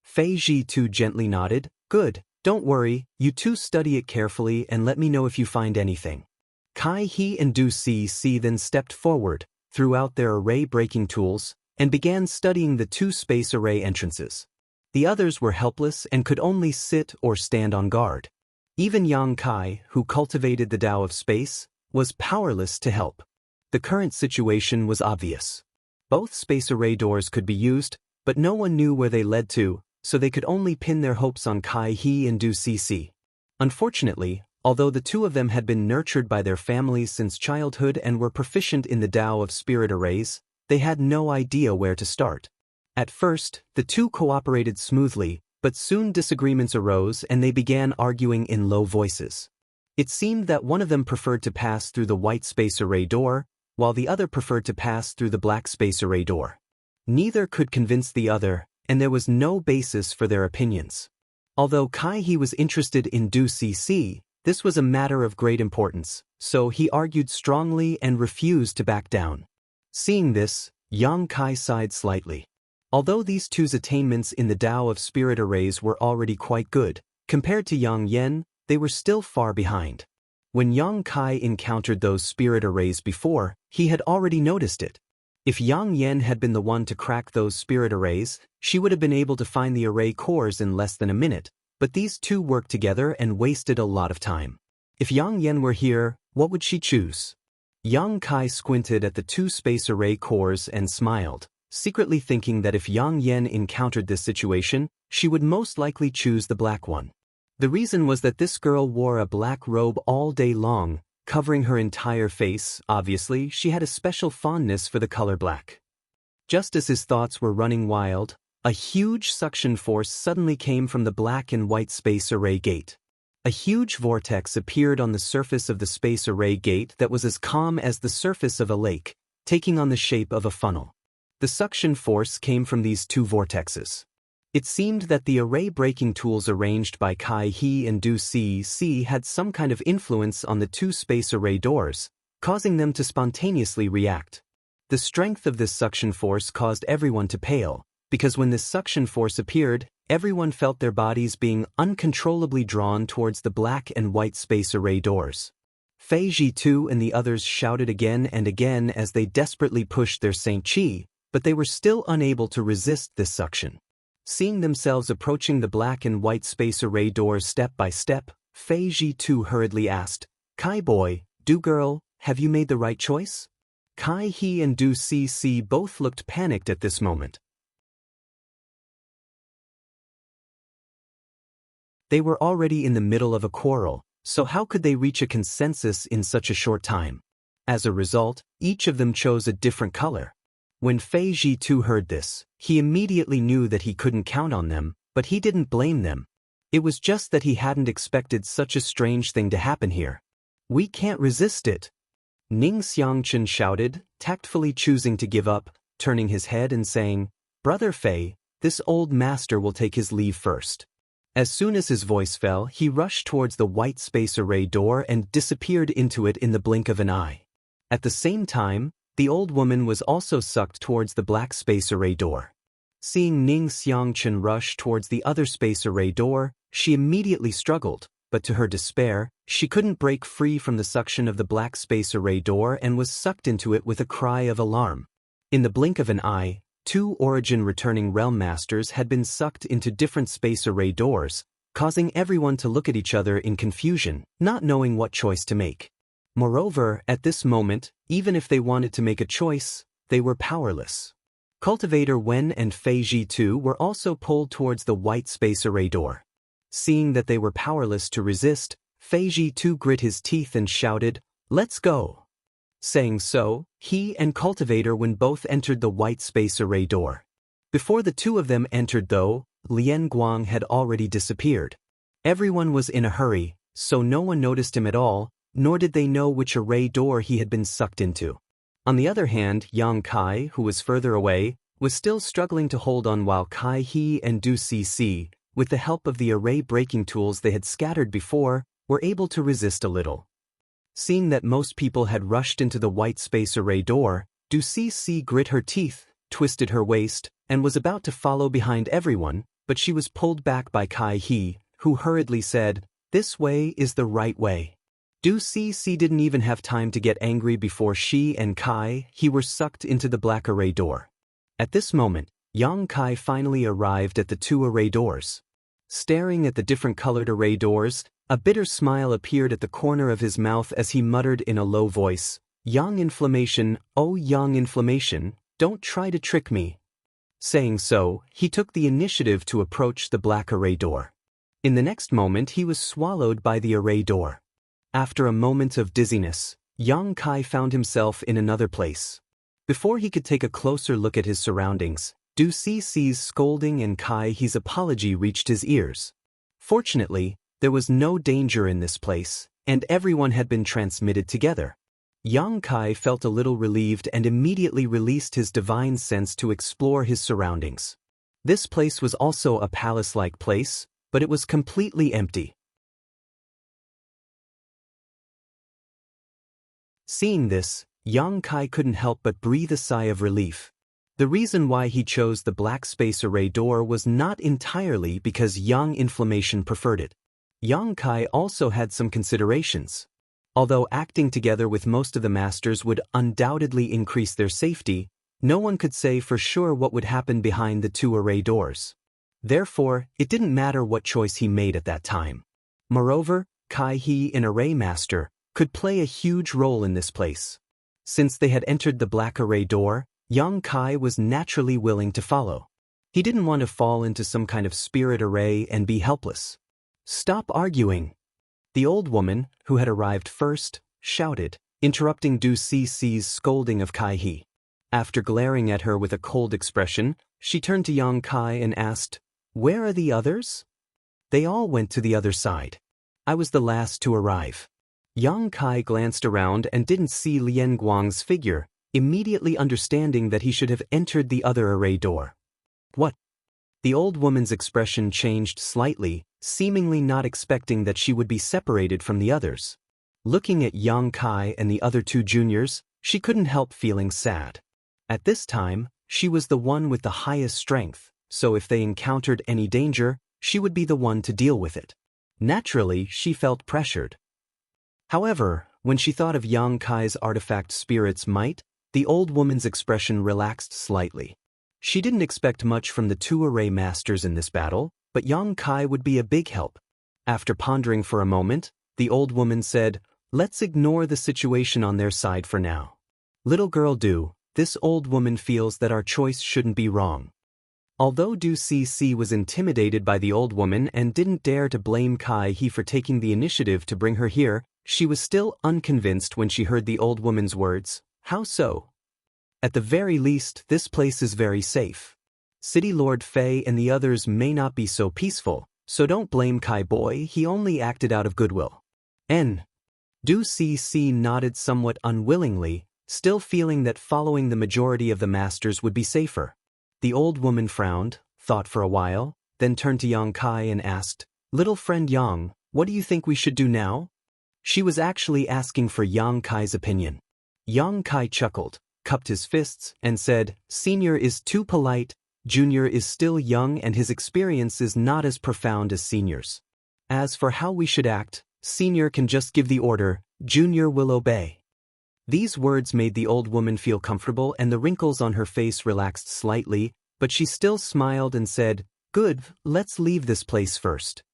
Fei Ji too gently nodded. "Good, don't worry, you two study it carefully and let me know if you find anything." Kai He and Du Cc then stepped forward, threw out their array-breaking tools, and began studying the two space array entrances. The others were helpless and could only sit or stand on guard. Even Yang Kai, who cultivated the Tao of space, was powerless to help. The current situation was obvious. Both space array doors could be used, but no one knew where they led to, so they could only pin their hopes on Kai He and Du Cc. Unfortunately, although the two of them had been nurtured by their families since childhood and were proficient in the Tao of spirit arrays, they had no idea where to start. At first, the two cooperated smoothly, but soon disagreements arose and they began arguing in low voices. It seemed that one of them preferred to pass through the white space array door, while the other preferred to pass through the black space array door. Neither could convince the other, and there was no basis for their opinions. Although Kai He was interested in Du Cc, this was a matter of great importance, so he argued strongly and refused to back down. Seeing this, Yang Kai sighed slightly. Although these two's attainments in the Tao of spirit arrays were already quite good, compared to Yang Yen, they were still far behind. When Yang Kai encountered those spirit arrays before, he had already noticed it. If Yang Yen had been the one to crack those spirit arrays, she would have been able to find the array cores in less than a minute, but these two worked together and wasted a lot of time. If Yang Yen were here, what would she choose? Yang Kai squinted at the two space array cores and smiled, secretly thinking that if Yang Yen encountered this situation, she would most likely choose the black one. The reason was that this girl wore a black robe all day long, covering her entire face. Obviously, she had a special fondness for the color black. Just as his thoughts were running wild, a huge suction force suddenly came from the black and white space array gate. A huge vortex appeared on the surface of the space array gate that was as calm as the surface of a lake, taking on the shape of a funnel. The suction force came from these two vortexes. It seemed that the array-breaking tools arranged by Kai He and Du Si had some kind of influence on the two space array doors, causing them to spontaneously react. The strength of this suction force caused everyone to pale, because when this suction force appeared, everyone felt their bodies being uncontrollably drawn towards the black and white space array doors. Fei Jitu and the others shouted again and again as they desperately pushed their Saint Chi, but they were still unable to resist this suction. Seeing themselves approaching the black and white space array doors step by step, Fei Jitu hurriedly asked, "Kai boy, Du girl, have you made the right choice?" Kai He and Du Si both looked panicked at this moment. They were already in the middle of a quarrel, so how could they reach a consensus in such a short time? As a result, each of them chose a different color. When Fei Jitu heard this, he immediately knew that he couldn't count on them, but he didn't blame them. It was just that he hadn't expected such a strange thing to happen here. "We can't resist it," Ning Xiangchen shouted, tactfully choosing to give up, turning his head and saying, "Brother Fei, this old master will take his leave first." As soon as his voice fell, he rushed towards the white space array door and disappeared into it in the blink of an eye. At the same time, the old woman was also sucked towards the black space array door. Seeing Ning Xiangchen rush towards the other space array door, she immediately struggled, but to her despair, she couldn't break free from the suction of the black space array door and was sucked into it with a cry of alarm. In the blink of an eye, two origin-returning realm masters had been sucked into different space array doors, causing everyone to look at each other in confusion, not knowing what choice to make. Moreover, at this moment, even if they wanted to make a choice, they were powerless. Cultivator Wen and Fei Jitu were also pulled towards the white space array door. Seeing that they were powerless to resist, Fei Jitu grit his teeth and shouted, "Let's go!" Saying so, he and Cultivator Wen both entered the white space array door. Before the two of them entered though, Lian Guang had already disappeared. Everyone was in a hurry, so no one noticed him at all, nor did they know which array door he had been sucked into. On the other hand, Yang Kai, who was further away, was still struggling to hold on while Kai He and Du Si, with the help of the array-breaking tools they had scattered before, were able to resist a little. Seeing that most people had rushed into the white space array door, Du Si grit her teeth, twisted her waist, and was about to follow behind everyone, but she was pulled back by Kai He, who hurriedly said, "This way is the right way." Du Si didn't even have time to get angry before she and Kai He were sucked into the black array door. At this moment, Yang Kai finally arrived at the two array doors. Staring at the different colored array doors, a bitter smile appeared at the corner of his mouth as he muttered in a low voice, "Yang Inflammation, oh Yang Inflammation, don't try to trick me." Saying so, he took the initiative to approach the black array door. In the next moment he was swallowed by the array door. After a moment of dizziness, Yang Kai found himself in another place. Before he could take a closer look at his surroundings, Du Si's scolding and Kai He's apology reached his ears. Fortunately, there was no danger in this place, and everyone had been transmitted together. Yang Kai felt a little relieved and immediately released his divine sense to explore his surroundings. This place was also a palace-like place, but it was completely empty. Seeing this, Yang Kai couldn't help but breathe a sigh of relief. The reason why he chose the black space array door was not entirely because Yang Inflammation preferred it. Yang Kai also had some considerations. Although acting together with most of the masters would undoubtedly increase their safety, no one could say for sure what would happen behind the two array doors. Therefore, it didn't matter what choice he made at that time. Moreover, Kai He, an array master, could play a huge role in this place. Since they had entered the black array door, Yang Kai was naturally willing to follow. He didn't want to fall into some kind of spirit array and be helpless. "Stop arguing!" The old woman, who had arrived first, shouted, interrupting Du Si's scolding of Kai He. After glaring at her with a cold expression, she turned to Yang Kai and asked, "Where are the others?" "They all went to the other side. I was the last to arrive." Yang Kai glanced around and didn't see Lian Guang's figure, immediately understanding that he should have entered the other array door. "What? The old woman's expression changed slightly, seemingly not expecting that she would be separated from the others. Looking at Yang Kai and the other two juniors, she couldn't help feeling sad. At this time, she was the one with the highest strength, so if they encountered any danger, she would be the one to deal with it. Naturally, she felt pressured. However, when she thought of Yang Kai's artifact spirit's might, the old woman's expression relaxed slightly. She didn't expect much from the two array masters in this battle, but Yang Kai would be a big help. After pondering for a moment, the old woman said, "Let's ignore the situation on their side for now. Little girl Du, this old woman feels that our choice shouldn't be wrong." Although Du Cc was intimidated by the old woman and didn't dare to blame Kai He for taking the initiative to bring her here, she was still unconvinced when she heard the old woman's words. How so? At the very least, this place is very safe. City Lord Fei and the others may not be so peaceful, so don't blame Kai boy, he only acted out of goodwill. Du Cc nodded somewhat unwillingly, still feeling that following the majority of the masters would be safer. The old woman frowned, thought for a while, then turned to Yang Kai and asked, "Little friend Yang, what do you think we should do now?" She was actually asking for Yang Kai's opinion. Yang Kai chuckled, cupped his fists, and said, "Senior is too polite, Junior is still young and his experience is not as profound as Senior's. As for how we should act, Senior can just give the order, Junior will obey." These words made the old woman feel comfortable and the wrinkles on her face relaxed slightly, but she still smiled and said, "Good, let's leave this place first."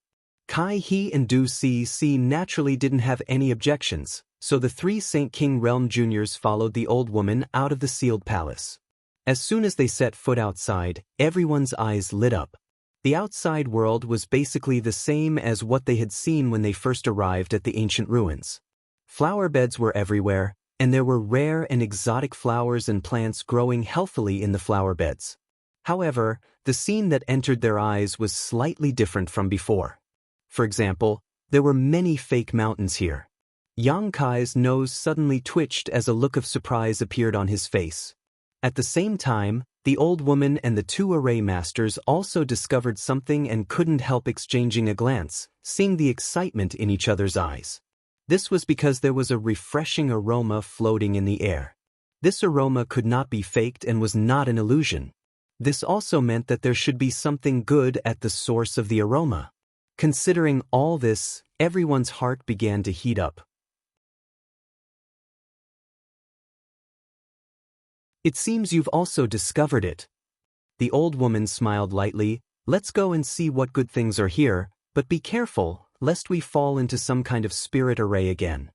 Kai He and Du Cc naturally didn't have any objections, so the three Saint King Realm juniors followed the old woman out of the sealed palace. As soon as they set foot outside, everyone's eyes lit up. The outside world was basically the same as what they had seen when they first arrived at the ancient ruins. Flower beds were everywhere, and there were rare and exotic flowers and plants growing healthily in the flower beds. However, the scene that entered their eyes was slightly different from before. For example, there were many fake mountains here. Yang Kai's nose suddenly twitched as a look of surprise appeared on his face. At the same time, the old woman and the two array masters also discovered something and couldn't help exchanging a glance, seeing the excitement in each other's eyes. This was because there was a refreshing aroma floating in the air. This aroma could not be faked and was not an illusion. This also meant that there should be something good at the source of the aroma. Considering all this, everyone's heart began to heat up. "It seems you've also discovered it." The old woman smiled lightly. "Let's go and see what good things are here, but be careful, lest we fall into some kind of spirit array again."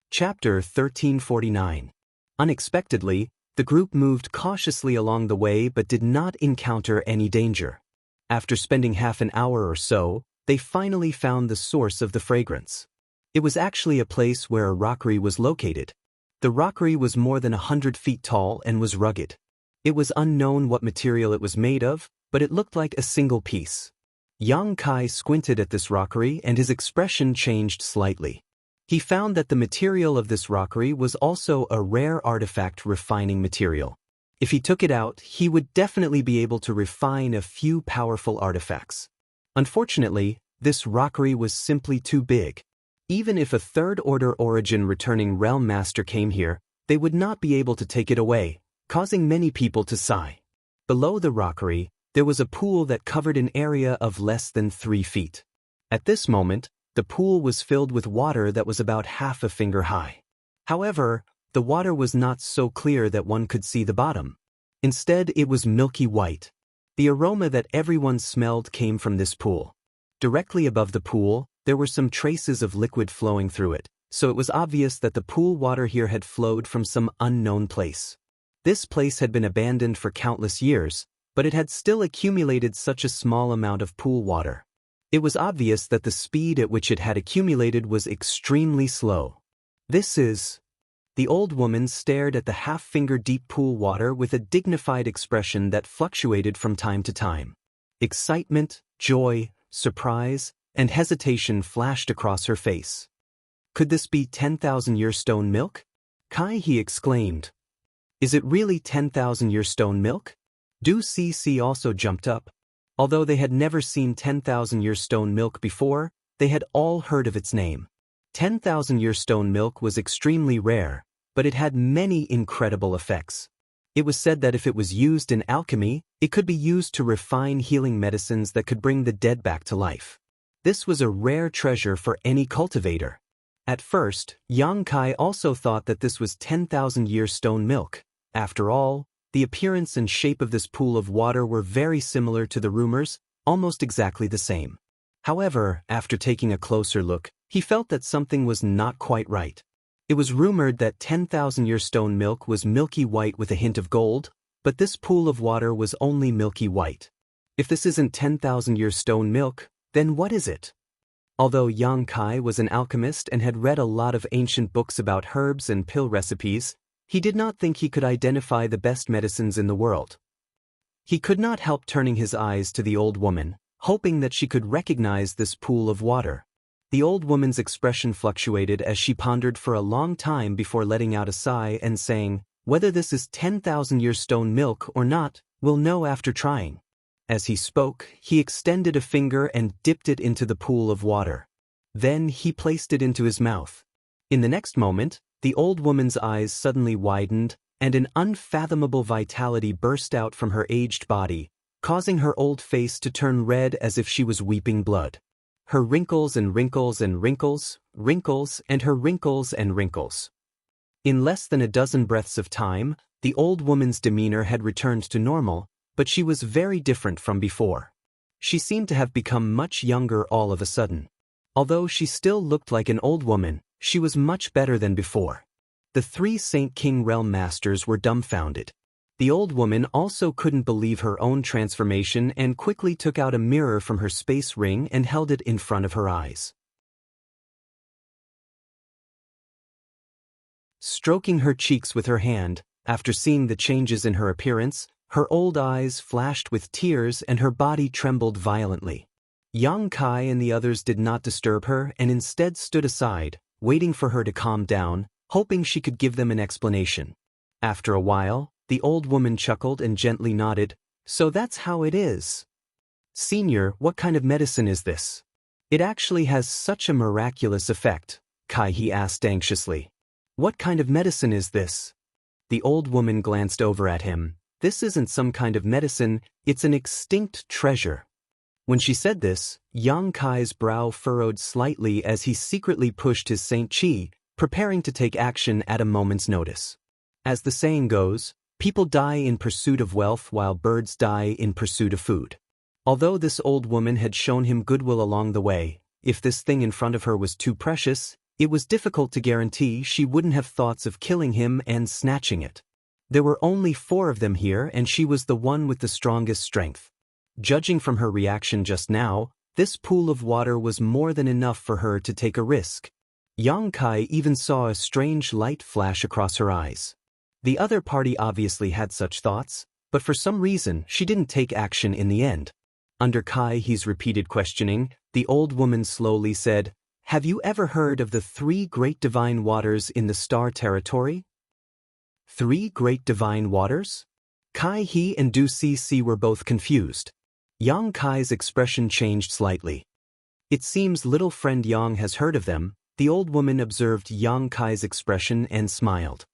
Chapter 1349. Unexpectedly, the group moved cautiously along the way but did not encounter any danger. After spending half an hour or so, they finally found the source of the fragrance. It was actually a place where a rockery was located. The rockery was more than 100 feet tall and was rugged. It was unknown what material it was made of, but it looked like a single piece. Yang Kai squinted at this rockery and his expression changed slightly. He found that the material of this rockery was also a rare artifact refining material. If he took it out, he would definitely be able to refine a few powerful artifacts. Unfortunately, this rockery was simply too big. Even if a third-order origin returning realm master came here, they would not be able to take it away, causing many people to sigh. Below the rockery, there was a pool that covered an area of less than 3 feet. At this moment, the pool was filled with water that was about half a finger high. However, the water was not so clear that one could see the bottom. Instead, it was milky white. The aroma that everyone smelled came from this pool. Directly above the pool, there were some traces of liquid flowing through it, so it was obvious that the pool water here had flowed from some unknown place. This place had been abandoned for countless years, but it had still accumulated such a small amount of pool water. It was obvious that the speed at which it had accumulated was extremely slow. The old woman stared at the half-finger-deep pool water with a dignified expression that fluctuated from time to time. Excitement, joy, surprise, and hesitation flashed across her face. Could this be 10,000-year stone milk? Kai he exclaimed. Is it really 10,000-year stone milk? Du Cc also jumped up. Although they had never seen 10,000-year stone milk before, they had all heard of its name. 10,000-year stone milk was extremely rare, but it had many incredible effects. It was said that if it was used in alchemy, it could be used to refine healing medicines that could bring the dead back to life. This was a rare treasure for any cultivator. At first, Yang Kai also thought that this was 10,000-year stone milk. After all, the appearance and shape of this pool of water were very similar to the rumors, almost exactly the same. However, after taking a closer look, he felt that something was not quite right. It was rumored that 10,000-year stone milk was milky white with a hint of gold, but this pool of water was only milky white. If this isn't 10,000-year stone milk, then what is it? Although Yang Kai was an alchemist and had read a lot of ancient books about herbs and pill recipes, he did not think he could identify the best medicines in the world. He could not help turning his eyes to the old woman, hoping that she could recognize this pool of water. The old woman's expression fluctuated as she pondered for a long time before letting out a sigh and saying, "Whether this is 10,000-year stone milk or not, we'll know after trying." As he spoke, he extended a finger and dipped it into the pool of water. Then he placed it into his mouth. In the next moment, the old woman's eyes suddenly widened, and an unfathomable vitality burst out from her aged body, causing her old face to turn red as if she was weeping blood. Her wrinkles and wrinkles and wrinkles, wrinkles and her wrinkles and wrinkles. In less than a dozen breaths of time, the old woman's demeanor had returned to normal, but she was very different from before. She seemed to have become much younger all of a sudden. Although she still looked like an old woman, she was much better than before. The three Saint King Realm Masters were dumbfounded. The old woman also couldn't believe her own transformation and quickly took out a mirror from her space ring and held it in front of her eyes. Stroking her cheeks with her hand, after seeing the changes in her appearance, her old eyes flashed with tears and her body trembled violently. Yang Kai and the others did not disturb her and instead stood aside, waiting for her to calm down, hoping she could give them an explanation. After a while, the old woman chuckled and gently nodded. "So that's how it is." "Senior, what kind of medicine is this? It actually has such a miraculous effect," Kai he asked anxiously. "What kind of medicine is this?" The old woman glanced over at him. "This isn't some kind of medicine, it's an extinct treasure." When she said this, Yang Kai's brow furrowed slightly as he secretly pushed his Saint Chi, preparing to take action at a moment's notice. As the saying goes, people die in pursuit of wealth while birds die in pursuit of food. Although this old woman had shown him goodwill along the way, if this thing in front of her was too precious, it was difficult to guarantee she wouldn't have thoughts of killing him and snatching it. There were only 4 of them here and she was the one with the strongest strength. Judging from her reaction just now, this pool of water was more than enough for her to take a risk. Yang Kai even saw a strange light flash across her eyes. The other party obviously had such thoughts, but for some reason she didn't take action in the end. Under Kai he's repeated questioning, the old woman slowly said, "Have you ever heard of the 3 great divine waters in the star territory?" 3 great divine waters? Kai he and Du Cc were both confused. Yang Kai's expression changed slightly. "It seems little friend Yang has heard of them." The old woman observed Yang Kai's expression and smiled.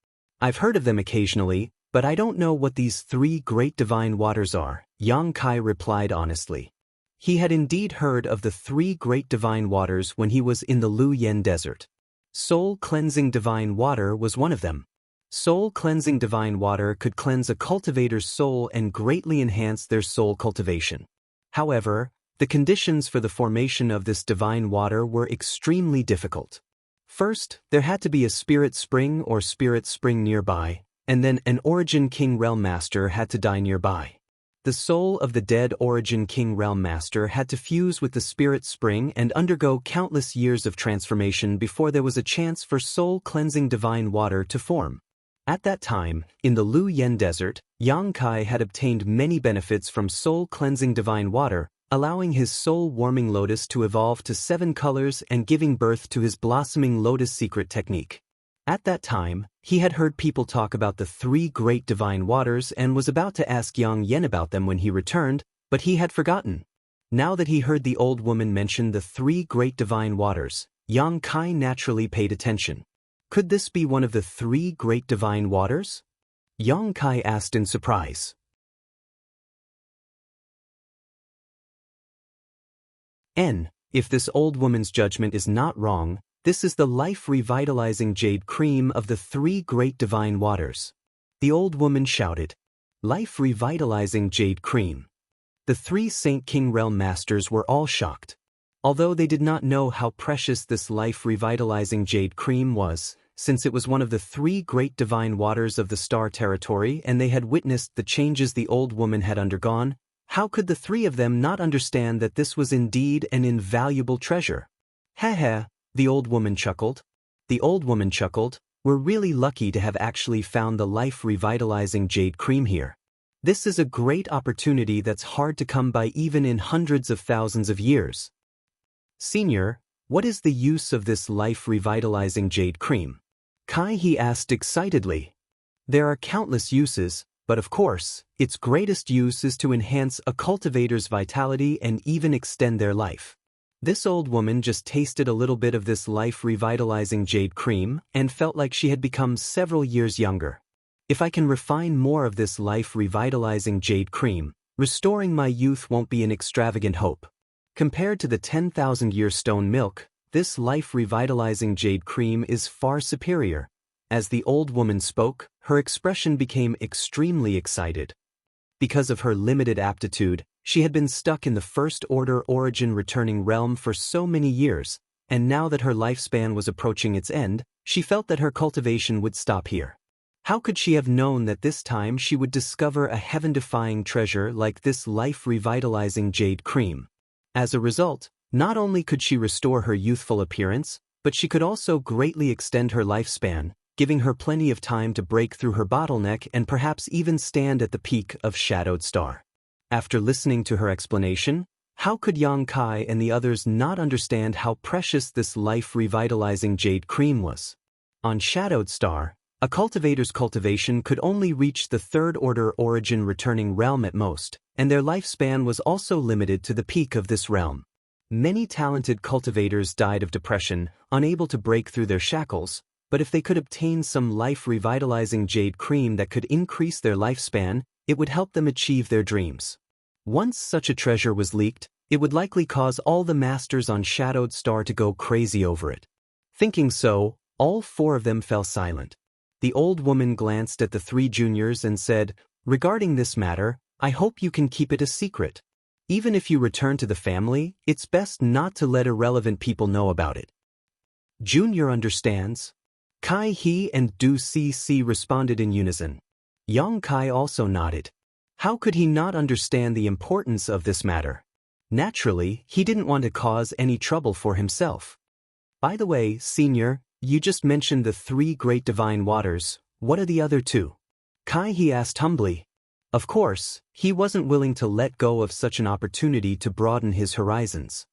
"I've heard of them occasionally, but I don't know what these 3 great divine waters are," Yang Kai replied honestly. He had indeed heard of the 3 great divine waters when he was in the Lu Yen desert. Soul-cleansing divine water was one of them. Soul-cleansing divine water could cleanse a cultivator's soul and greatly enhance their soul cultivation. However, the conditions for the formation of this divine water were extremely difficult. First, there had to be a spirit spring or spirit spring nearby, and then an Origin King Realm Master had to die nearby. The soul of the dead Origin King Realm Master had to fuse with the spirit spring and undergo countless years of transformation before there was a chance for soul-cleansing divine water to form. At that time, in the Lu Yen desert, Yang Kai had obtained many benefits from soul-cleansing divine water, allowing his soul-warming lotus to evolve to 7 colors and giving birth to his blossoming lotus secret technique. At that time, he had heard people talk about the 3 great divine waters and was about to ask Yang Yen about them when he returned, but he had forgotten. Now that he heard the old woman mention the 3 great divine waters, Yang Kai naturally paid attention. Could this be one of the 3 great divine waters? Yang Kai asked in surprise. If this old woman's judgment is not wrong, this is the life-revitalizing jade cream of the 3 great divine waters. The old woman shouted. Life-revitalizing jade cream. The 3 Saint King Realm Masters were all shocked. Although they did not know how precious this life-revitalizing jade cream was, since it was one of the 3 great divine waters of the Star Territory and they had witnessed the changes the old woman had undergone, how could the 3 of them not understand that this was indeed an invaluable treasure? Heh, the old woman chuckled. The old woman chuckled, we're really lucky to have actually found the life-revitalizing jade cream here. This is a great opportunity that's hard to come by even in hundreds of thousands of years. Senior, what is the use of this life-revitalizing jade cream? Kai he asked excitedly. There are countless uses, but of course, its greatest use is to enhance a cultivator's vitality and even extend their life. This old woman just tasted a little bit of this life-revitalizing jade cream and felt like she had become several years younger. If I can refine more of this life-revitalizing jade cream, restoring my youth won't be an extravagant hope. Compared to the 10,000-year stone milk, this life-revitalizing jade cream is far superior. As the old woman spoke, her expression became extremely excited. Because of her limited aptitude, she had been stuck in the first-order origin returning realm for so many years, and now that her lifespan was approaching its end, she felt that her cultivation would stop here. How could she have known that this time she would discover a heaven-defying treasure like this life-revitalizing jade cream? As a result, not only could she restore her youthful appearance, but she could also greatly extend her lifespan, giving her plenty of time to break through her bottleneck and perhaps even stand at the peak of Shadowed Star. After listening to her explanation, how could Yang Kai and the others not understand how precious this life-revitalizing jade cream was? On Shadowed Star, a cultivator's cultivation could only reach the 3rd-order origin returning realm at most, and their lifespan was also limited to the peak of this realm. Many talented cultivators died of depression, unable to break through their shackles, but if they could obtain some life-revitalizing jade cream that could increase their lifespan, it would help them achieve their dreams. Once such a treasure was leaked, it would likely cause all the masters on Shadowed Star to go crazy over it. Thinking so, all 4 of them fell silent. The old woman glanced at the 3 juniors and said, regarding this matter, I hope you can keep it a secret. Even if you return to the family, it's best not to let irrelevant people know about it. Junior understands. Kai He and Du Cc responded in unison. Yang Kai also nodded. How could he not understand the importance of this matter? Naturally, he didn't want to cause any trouble for himself. By the way, Senior, you just mentioned the 3 great divine waters. What are the other 2? Kai He asked humbly. Of course, he wasn't willing to let go of such an opportunity to broaden his horizons.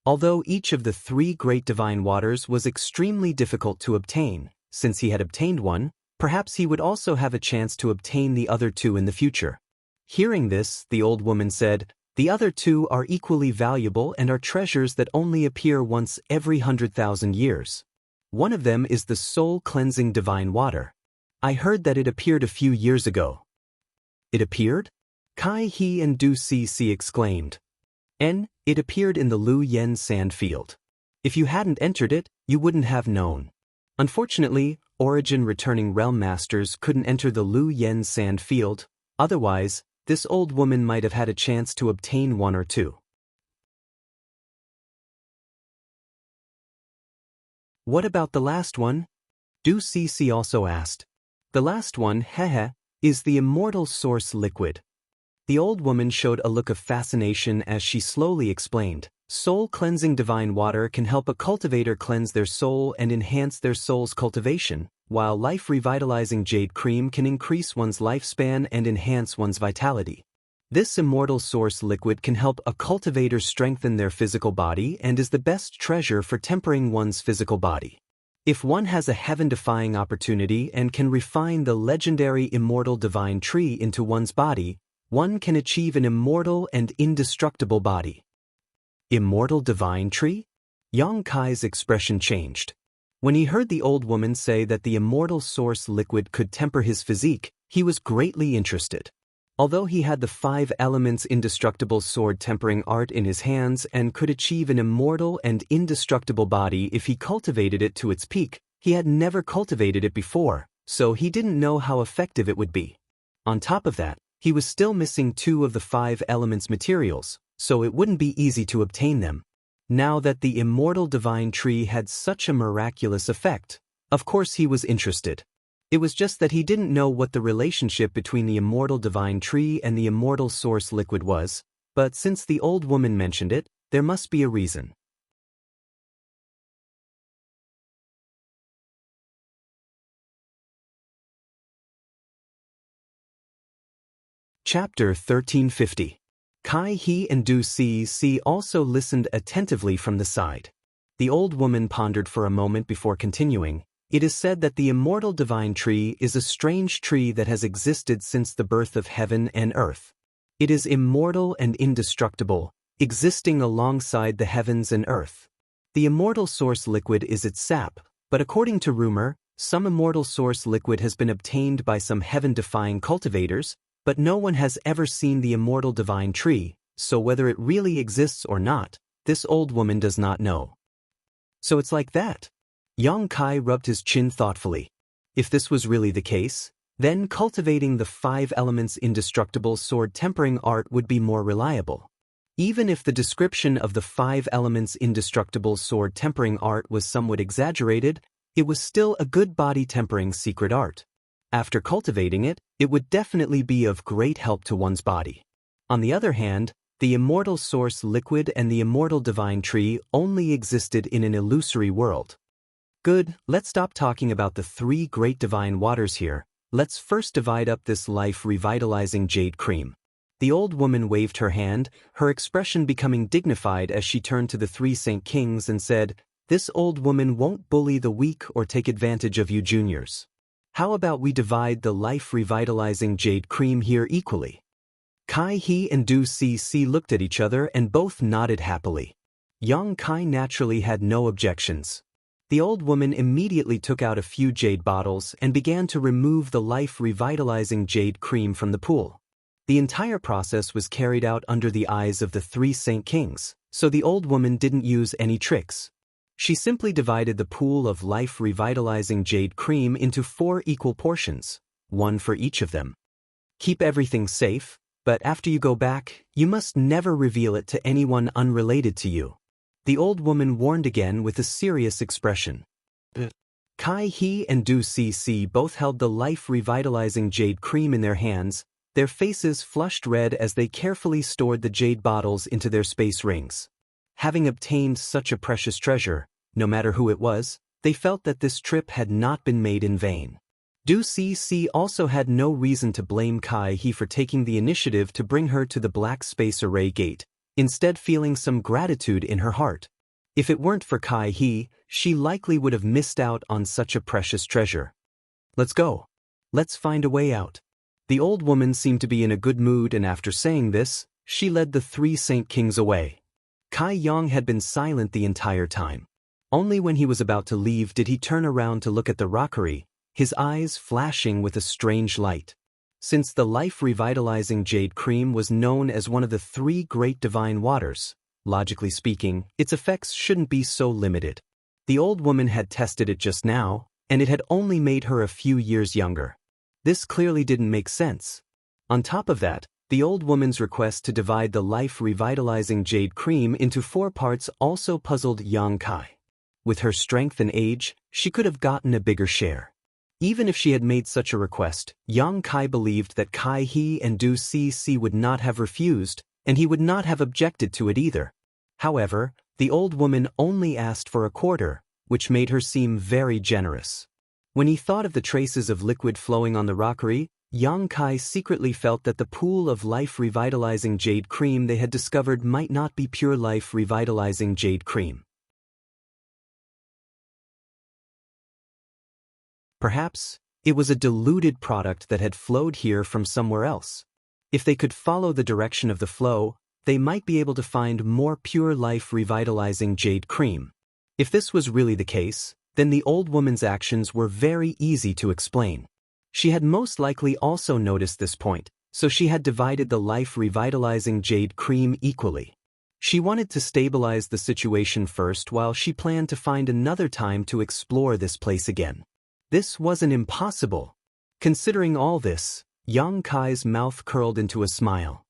Although each of the 3 great divine waters was extremely difficult to obtain, since he had obtained one, perhaps he would also have a chance to obtain the other 2 in the future. Hearing this, the old woman said, the other 2 are equally valuable and are treasures that only appear once every 100,000 years. One of them is the soul-cleansing divine water. I heard that it appeared a few years ago. It appeared? Kai He and Du Cc exclaimed. It appeared in the Lu Yen sand field. If you hadn't entered it, you wouldn't have known. Unfortunately, Origin returning realm masters couldn't enter the Lu Yen sand field, otherwise, this old woman might have had a chance to obtain 1 or 2. What about the last one? Du Cc also asked. The last one, is the immortal source liquid. The old woman showed a look of fascination as she slowly explained. Soul-cleansing divine water can help a cultivator cleanse their soul and enhance their soul's cultivation, while life-revitalizing jade cream can increase one's lifespan and enhance one's vitality. This immortal source liquid can help a cultivator strengthen their physical body and is the best treasure for tempering one's physical body. If one has a heaven-defying opportunity and can refine the legendary immortal divine tree into one's body, one can achieve an immortal and indestructible body. Immortal divine tree? Yang Kai's expression changed. When he heard the old woman say that the immortal source liquid could temper his physique, he was greatly interested. Although he had the 5 elements indestructible sword tempering art in his hands and could achieve an immortal and indestructible body if he cultivated it to its peak, he had never cultivated it before, so he didn't know how effective it would be. On top of that, he was still missing 2 of the 5 elements materials, so it wouldn't be easy to obtain them. Now that the immortal divine tree had such a miraculous effect, of course he was interested. It was just that he didn't know what the relationship between the immortal divine tree and the immortal source liquid was, but since the old woman mentioned it, there must be a reason. Chapter 1350. Kai He and Du Si also listened attentively from the side. The old woman pondered for a moment before continuing. It is said that the immortal divine tree is a strange tree that has existed since the birth of heaven and earth. It is immortal and indestructible, existing alongside the heavens and earth. The immortal source liquid is its sap, but according to rumor, some immortal source liquid has been obtained by some heaven-defying cultivators, but no one has ever seen the immortal divine tree, so whether it really exists or not, this old woman does not know. So it's like that. Yang Kai rubbed his chin thoughtfully. If this was really the case, then cultivating the 5 elements indestructible sword tempering art would be more reliable. Even if the description of the 5 elements indestructible sword tempering art was somewhat exaggerated, it was still a good body tempering secret art. After cultivating it, it would definitely be of great help to one's body. On the other hand, the immortal source liquid and the immortal divine tree only existed in an illusory world. Good, let's stop talking about the 3 great divine waters here. Let's first divide up this life-revitalizing jade cream. The old woman waved her hand, her expression becoming dignified as she turned to the 3 Saint Kings and said, "This old woman won't bully the weak or take advantage of you juniors. How about we divide the life-revitalizing jade cream here equally?" Kai He and Du Si looked at each other and both nodded happily. Yang Kai naturally had no objections. The old woman immediately took out a few jade bottles and began to remove the life-revitalizing jade cream from the pool. The entire process was carried out under the eyes of the 3 Saint Kings, so the old woman didn't use any tricks. She simply divided the pool of life-revitalizing jade cream into 4 equal portions, 1 for each of them. Keep everything safe, but after you go back, you must never reveal it to anyone unrelated to you. The old woman warned again with a serious expression. Kai He and Du Si both held the life-revitalizing jade cream in their hands, their faces flushed red as they carefully stored the jade bottles into their space rings. Having obtained such a precious treasure, no matter who it was, they felt that this trip had not been made in vain. Du Si also had no reason to blame Kai He for taking the initiative to bring her to the Black Space Array Gate, instead feeling some gratitude in her heart. If it weren't for Kai He, she likely would have missed out on such a precious treasure. Let's go. Let's find a way out. The old woman seemed to be in a good mood, and after saying this, she led the 3 Saint Kings away. Kai Yang had been silent the entire time. Only when he was about to leave did he turn around to look at the rockery, his eyes flashing with a strange light. Since the life-revitalizing jade cream was known as one of the 3 great divine waters, logically speaking, its effects shouldn't be so limited. The old woman had tested it just now, and it had only made her a few years younger. This clearly didn't make sense. On top of that, the old woman's request to divide the life-revitalizing jade cream into 4 parts also puzzled Yang Kai. With her strength and age, she could have gotten a bigger share. Even if she had made such a request, Yang Kai believed that Kai He and Du Si would not have refused, and he would not have objected to it either. However, the old woman only asked for a quarter, which made her seem very generous. When he thought of the traces of liquid flowing on the rockery, Yang Kai secretly felt that the pool of life-revitalizing jade cream they had discovered might not be pure life-revitalizing jade cream. Perhaps it was a diluted product that had flowed here from somewhere else. If they could follow the direction of the flow, they might be able to find more pure life-revitalizing jade cream. If this was really the case, then the old woman's actions were very easy to explain. She had most likely also noticed this point, so she had divided the life-revitalizing jade cream equally. She wanted to stabilize the situation first while she planned to find another time to explore this place again. This wasn't impossible. Considering all this, Yang Kai's mouth curled into a smile.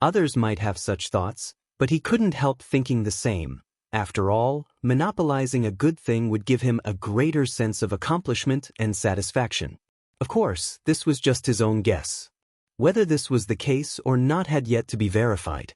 Others might have such thoughts, but he couldn't help thinking the same. After all, monopolizing a good thing would give him a greater sense of accomplishment and satisfaction. Of course, this was just his own guess. Whether this was the case or not had yet to be verified.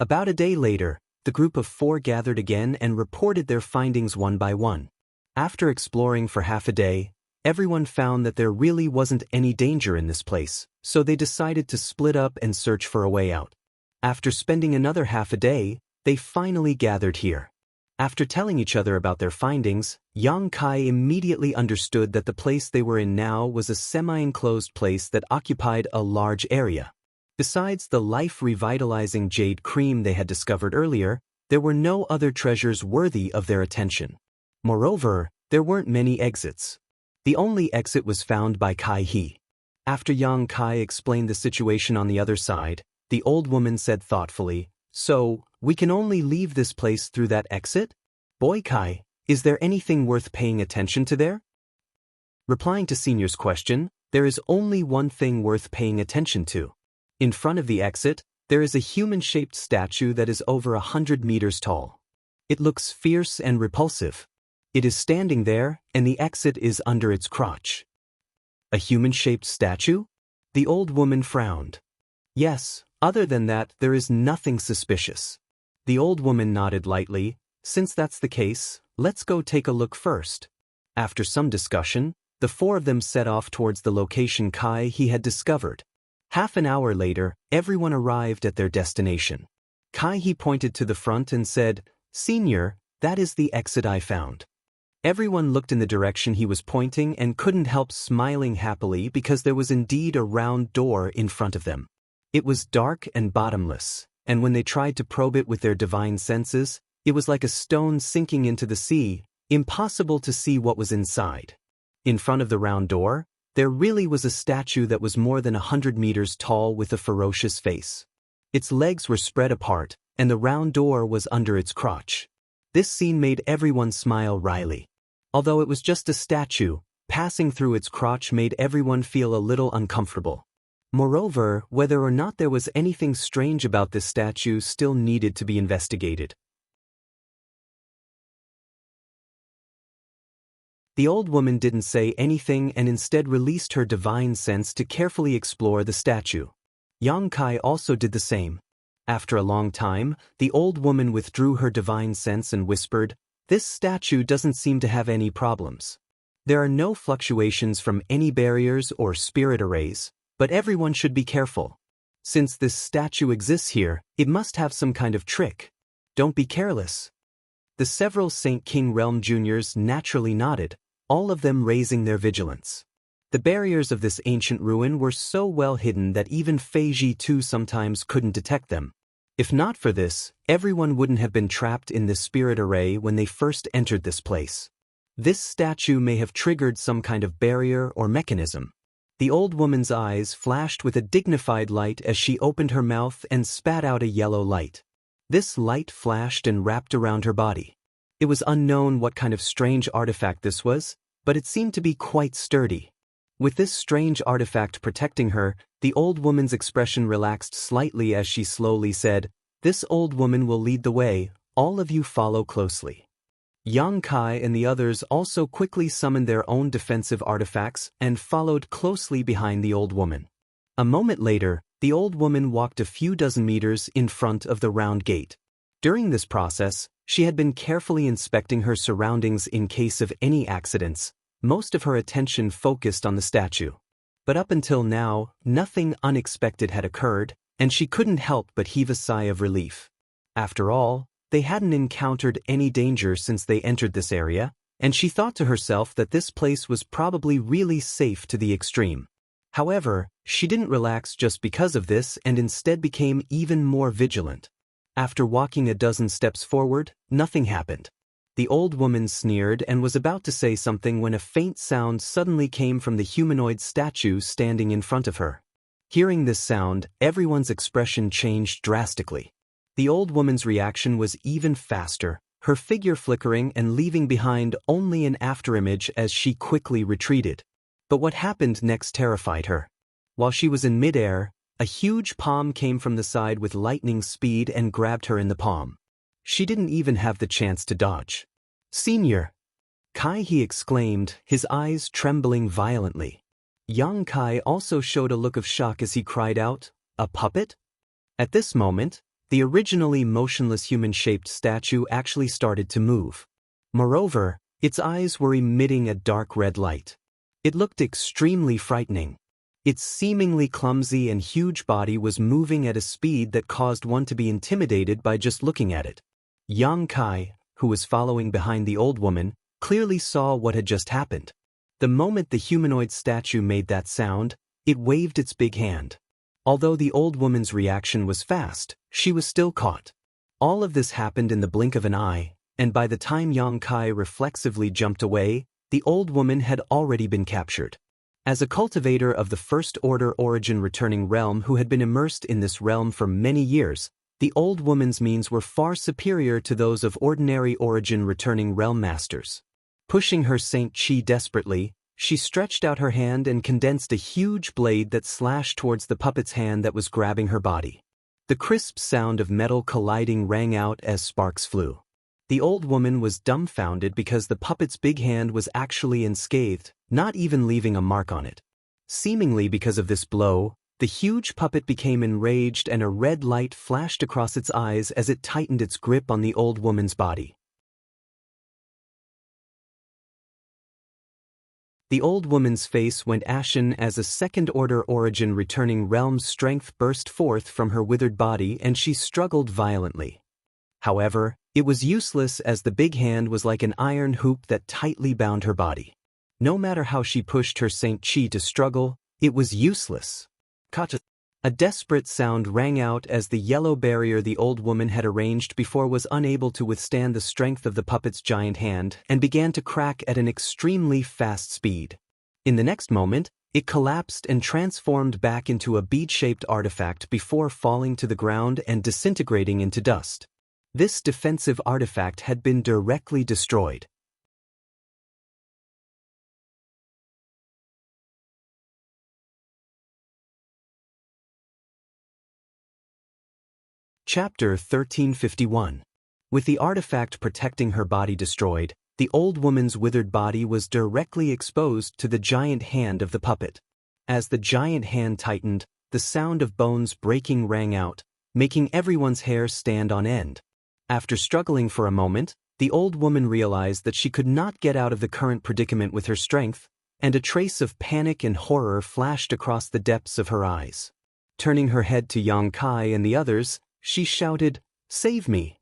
About a day later, the group of 4 gathered again and reported their findings one by one. After exploring for half a day, everyone found that there really wasn't any danger in this place, so they decided to split up and search for a way out. After spending another half a day, they finally gathered here. After telling each other about their findings, Yang Kai immediately understood that the place they were in now was a semi-enclosed place that occupied a large area. Besides the life-revitalizing jade cream they had discovered earlier, there were no other treasures worthy of their attention. Moreover, there weren't many exits. The only exit was found by Kai He. After Yang Kai explained the situation on the other side, the old woman said thoughtfully, "So, we can only leave this place through that exit? Boy Kai, is there anything worth paying attention to there?" Replying to Senior's question, there is only one thing worth paying attention to. In front of the exit, there is a human-shaped statue that is over 100 meters tall. It looks fierce and repulsive. It is standing there, and the exit is under its crotch. A human-shaped statue? The old woman frowned. Yes, other than that, there is nothing suspicious. The old woman nodded lightly. Since that's the case, let's go take a look first. After some discussion, the 4 of them set off towards the location Kai He had discovered. Half an hour later, everyone arrived at their destination. Kai He pointed to the front and said, "Senior, that is the exit I found." Everyone looked in the direction he was pointing and couldn't help smiling happily because there was indeed a round door in front of them. It was dark and bottomless, and when they tried to probe it with their divine senses, it was like a stone sinking into the sea, impossible to see what was inside. In front of the round door, there really was a statue that was more than 100 meters tall with a ferocious face. Its legs were spread apart, and the round door was under its crotch. This scene made everyone smile wryly. Although it was just a statue, passing through its crotch made everyone feel a little uncomfortable. Moreover, whether or not there was anything strange about this statue still needed to be investigated. The old woman didn't say anything and instead released her divine sense to carefully explore the statue. Yang Kai also did the same. After a long time, the old woman withdrew her divine sense and whispered, "This statue doesn't seem to have any problems. There are no fluctuations from any barriers or spirit arrays, but everyone should be careful. Since this statue exists here, it must have some kind of trick. Don't be careless." The several St. King Realm Juniors naturally nodded, all of them raising their vigilance. The barriers of this ancient ruin were so well hidden that even Feiji too sometimes couldn't detect them. If not for this, everyone wouldn't have been trapped in the spirit array when they first entered this place. This statue may have triggered some kind of barrier or mechanism. The old woman's eyes flashed with a dignified light as she opened her mouth and spat out a yellow light. This light flashed and wrapped around her body. It was unknown what kind of strange artifact this was, but it seemed to be quite sturdy. With this strange artifact protecting her, the old woman's expression relaxed slightly as she slowly said, "This old woman will lead the way, all of you follow closely." Yang Kai and the others also quickly summoned their own defensive artifacts and followed closely behind the old woman. A moment later, the old woman walked a few dozen meters in front of the round gate. During this process, she had been carefully inspecting her surroundings in case of any accidents. Most of her attention focused on the statue. But up until now, nothing unexpected had occurred, and she couldn't help but heave a sigh of relief. After all, they hadn't encountered any danger since they entered this area, and she thought to herself that this place was probably really safe to the extreme. However, she didn't relax just because of this and instead became even more vigilant. After walking a dozen steps forward, nothing happened. The old woman sneered and was about to say something when a faint sound suddenly came from the humanoid statue standing in front of her. Hearing this sound, everyone's expression changed drastically. The old woman's reaction was even faster, her figure flickering and leaving behind only an afterimage as she quickly retreated. But what happened next terrified her. While she was in midair, a huge palm came from the side with lightning speed and grabbed her in the palm. She didn't even have the chance to dodge. "Senior! Kai," he exclaimed, his eyes trembling violently. Young Kai also showed a look of shock as he cried out, "A puppet?" At this moment, the originally motionless human-shaped statue actually started to move. Moreover, its eyes were emitting a dark red light. It looked extremely frightening. Its seemingly clumsy and huge body was moving at a speed that caused one to be intimidated by just looking at it. Yang Kai, who was following behind the old woman, clearly saw what had just happened. The moment the humanoid statue made that sound, it waved its big hand. Although the old woman's reaction was fast, she was still caught. All of this happened in the blink of an eye, and by the time Yang Kai reflexively jumped away, the old woman had already been captured. As a cultivator of the First Order Origin Returning Realm who had been immersed in this realm for many years, the old woman's means were far superior to those of ordinary Origin Returning Realm Masters. Pushing her Saint Chi desperately, she stretched out her hand and condensed a huge blade that slashed towards the puppet's hand that was grabbing her body. The crisp sound of metal colliding rang out as sparks flew. The old woman was dumbfounded because the puppet's big hand was actually unscathed, not even leaving a mark on it. Seemingly because of this blow, the huge puppet became enraged and a red light flashed across its eyes as it tightened its grip on the old woman's body. The old woman's face went ashen as a second-order origin returning realm's strength burst forth from her withered body and she struggled violently. However, it was useless as the big hand was like an iron hoop that tightly bound her body. No matter how she pushed her Saint Chi to struggle, it was useless. Kata. A desperate sound rang out as the yellow barrier the old woman had arranged before was unable to withstand the strength of the puppet's giant hand and began to crack at an extremely fast speed. In the next moment, it collapsed and transformed back into a bead-shaped artifact before falling to the ground and disintegrating into dust. This defensive artifact had been directly destroyed. Chapter 1351. With the artifact protecting her body destroyed, the old woman's withered body was directly exposed to the giant hand of the puppet. As the giant hand tightened, the sound of bones breaking rang out, making everyone's hair stand on end. After struggling for a moment, the old woman realized that she could not get out of the current predicament with her strength, and a trace of panic and horror flashed across the depths of her eyes. Turning her head to Yang Kai and the others, she shouted, "Save me!"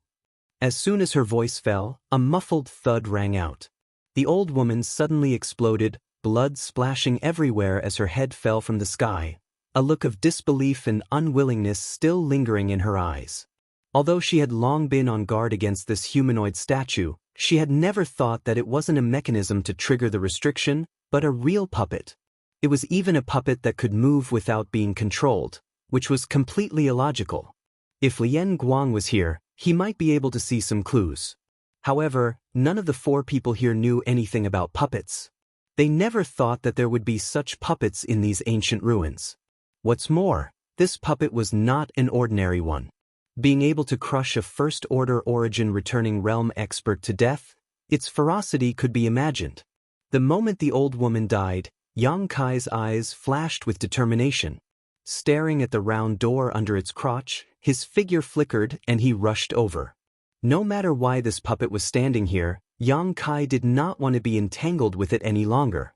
As soon as her voice fell, a muffled thud rang out. The old woman suddenly exploded, blood splashing everywhere as her head fell from the sky, a look of disbelief and unwillingness still lingering in her eyes. Although she had long been on guard against this humanoid statue, she had never thought that it wasn't a mechanism to trigger the restriction, but a real puppet. It was even a puppet that could move without being controlled, which was completely illogical. If Lien Guang was here, he might be able to see some clues. However, none of the four people here knew anything about puppets. They never thought that there would be such puppets in these ancient ruins. What's more, this puppet was not an ordinary one. Being able to crush a first-order origin returning realm expert to death, its ferocity could be imagined. The moment the old woman died, Yang Kai's eyes flashed with determination. Staring at the round door under its crotch, his figure flickered and he rushed over. No matter why this puppet was standing here, Yang Kai did not want to be entangled with it any longer.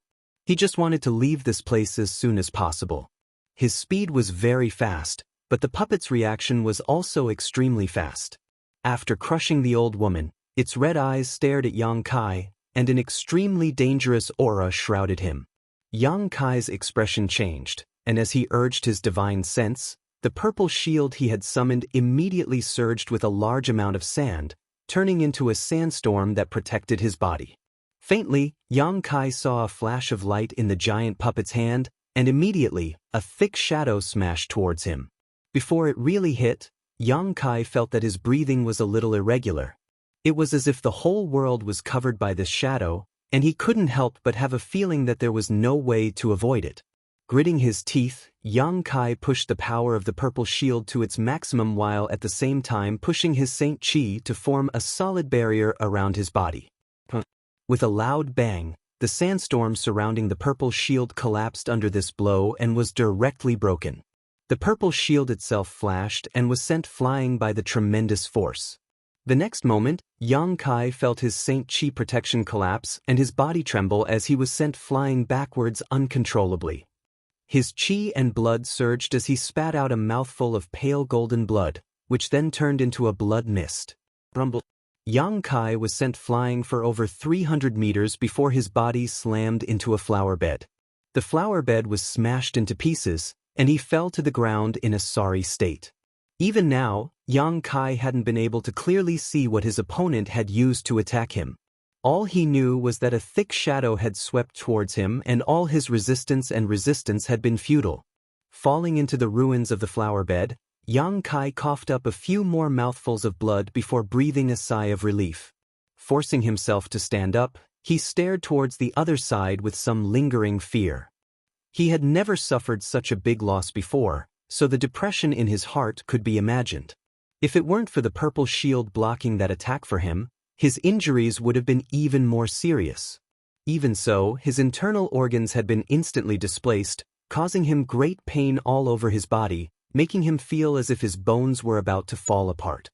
He just wanted to leave this place as soon as possible. His speed was very fast, but the puppet's reaction was also extremely fast. After crushing the old woman, its red eyes stared at Yang Kai, and an extremely dangerous aura shrouded him. Yang Kai's expression changed, and as he urged his divine sense, the purple shield he had summoned immediately surged with a large amount of sand, turning into a sandstorm that protected his body. Faintly, Yang Kai saw a flash of light in the giant puppet's hand, and immediately, a thick shadow smashed towards him. Before it really hit, Yang Kai felt that his breathing was a little irregular. It was as if the whole world was covered by this shadow, and he couldn't help but have a feeling that there was no way to avoid it. Gritting his teeth, Yang Kai pushed the power of the purple shield to its maximum while at the same time pushing his Saint Chi to form a solid barrier around his body. With a loud bang, the sandstorm surrounding the purple shield collapsed under this blow and was directly broken. The purple shield itself flashed and was sent flying by the tremendous force. The next moment, Yang Kai felt his Saint Chi protection collapse and his body tremble as he was sent flying backwards uncontrollably. His chi and blood surged as he spat out a mouthful of pale golden blood, which then turned into a blood mist. Rumble. Yang Kai was sent flying for over 300 meters before his body slammed into a flower bed. The flower bed was smashed into pieces, and he fell to the ground in a sorry state. Even now, Yang Kai hadn't been able to clearly see what his opponent had used to attack him. All he knew was that a thick shadow had swept towards him and all his resistance had been futile. Falling into the ruins of the flower bed, Yang Kai coughed up a few more mouthfuls of blood before breathing a sigh of relief. Forcing himself to stand up, he stared towards the other side with some lingering fear. He had never suffered such a big loss before, so the depression in his heart could be imagined. If it weren't for the purple shield blocking that attack for him, his injuries would have been even more serious. Even so, his internal organs had been instantly displaced, causing him great pain all over his body, making him feel as if his bones were about to fall apart.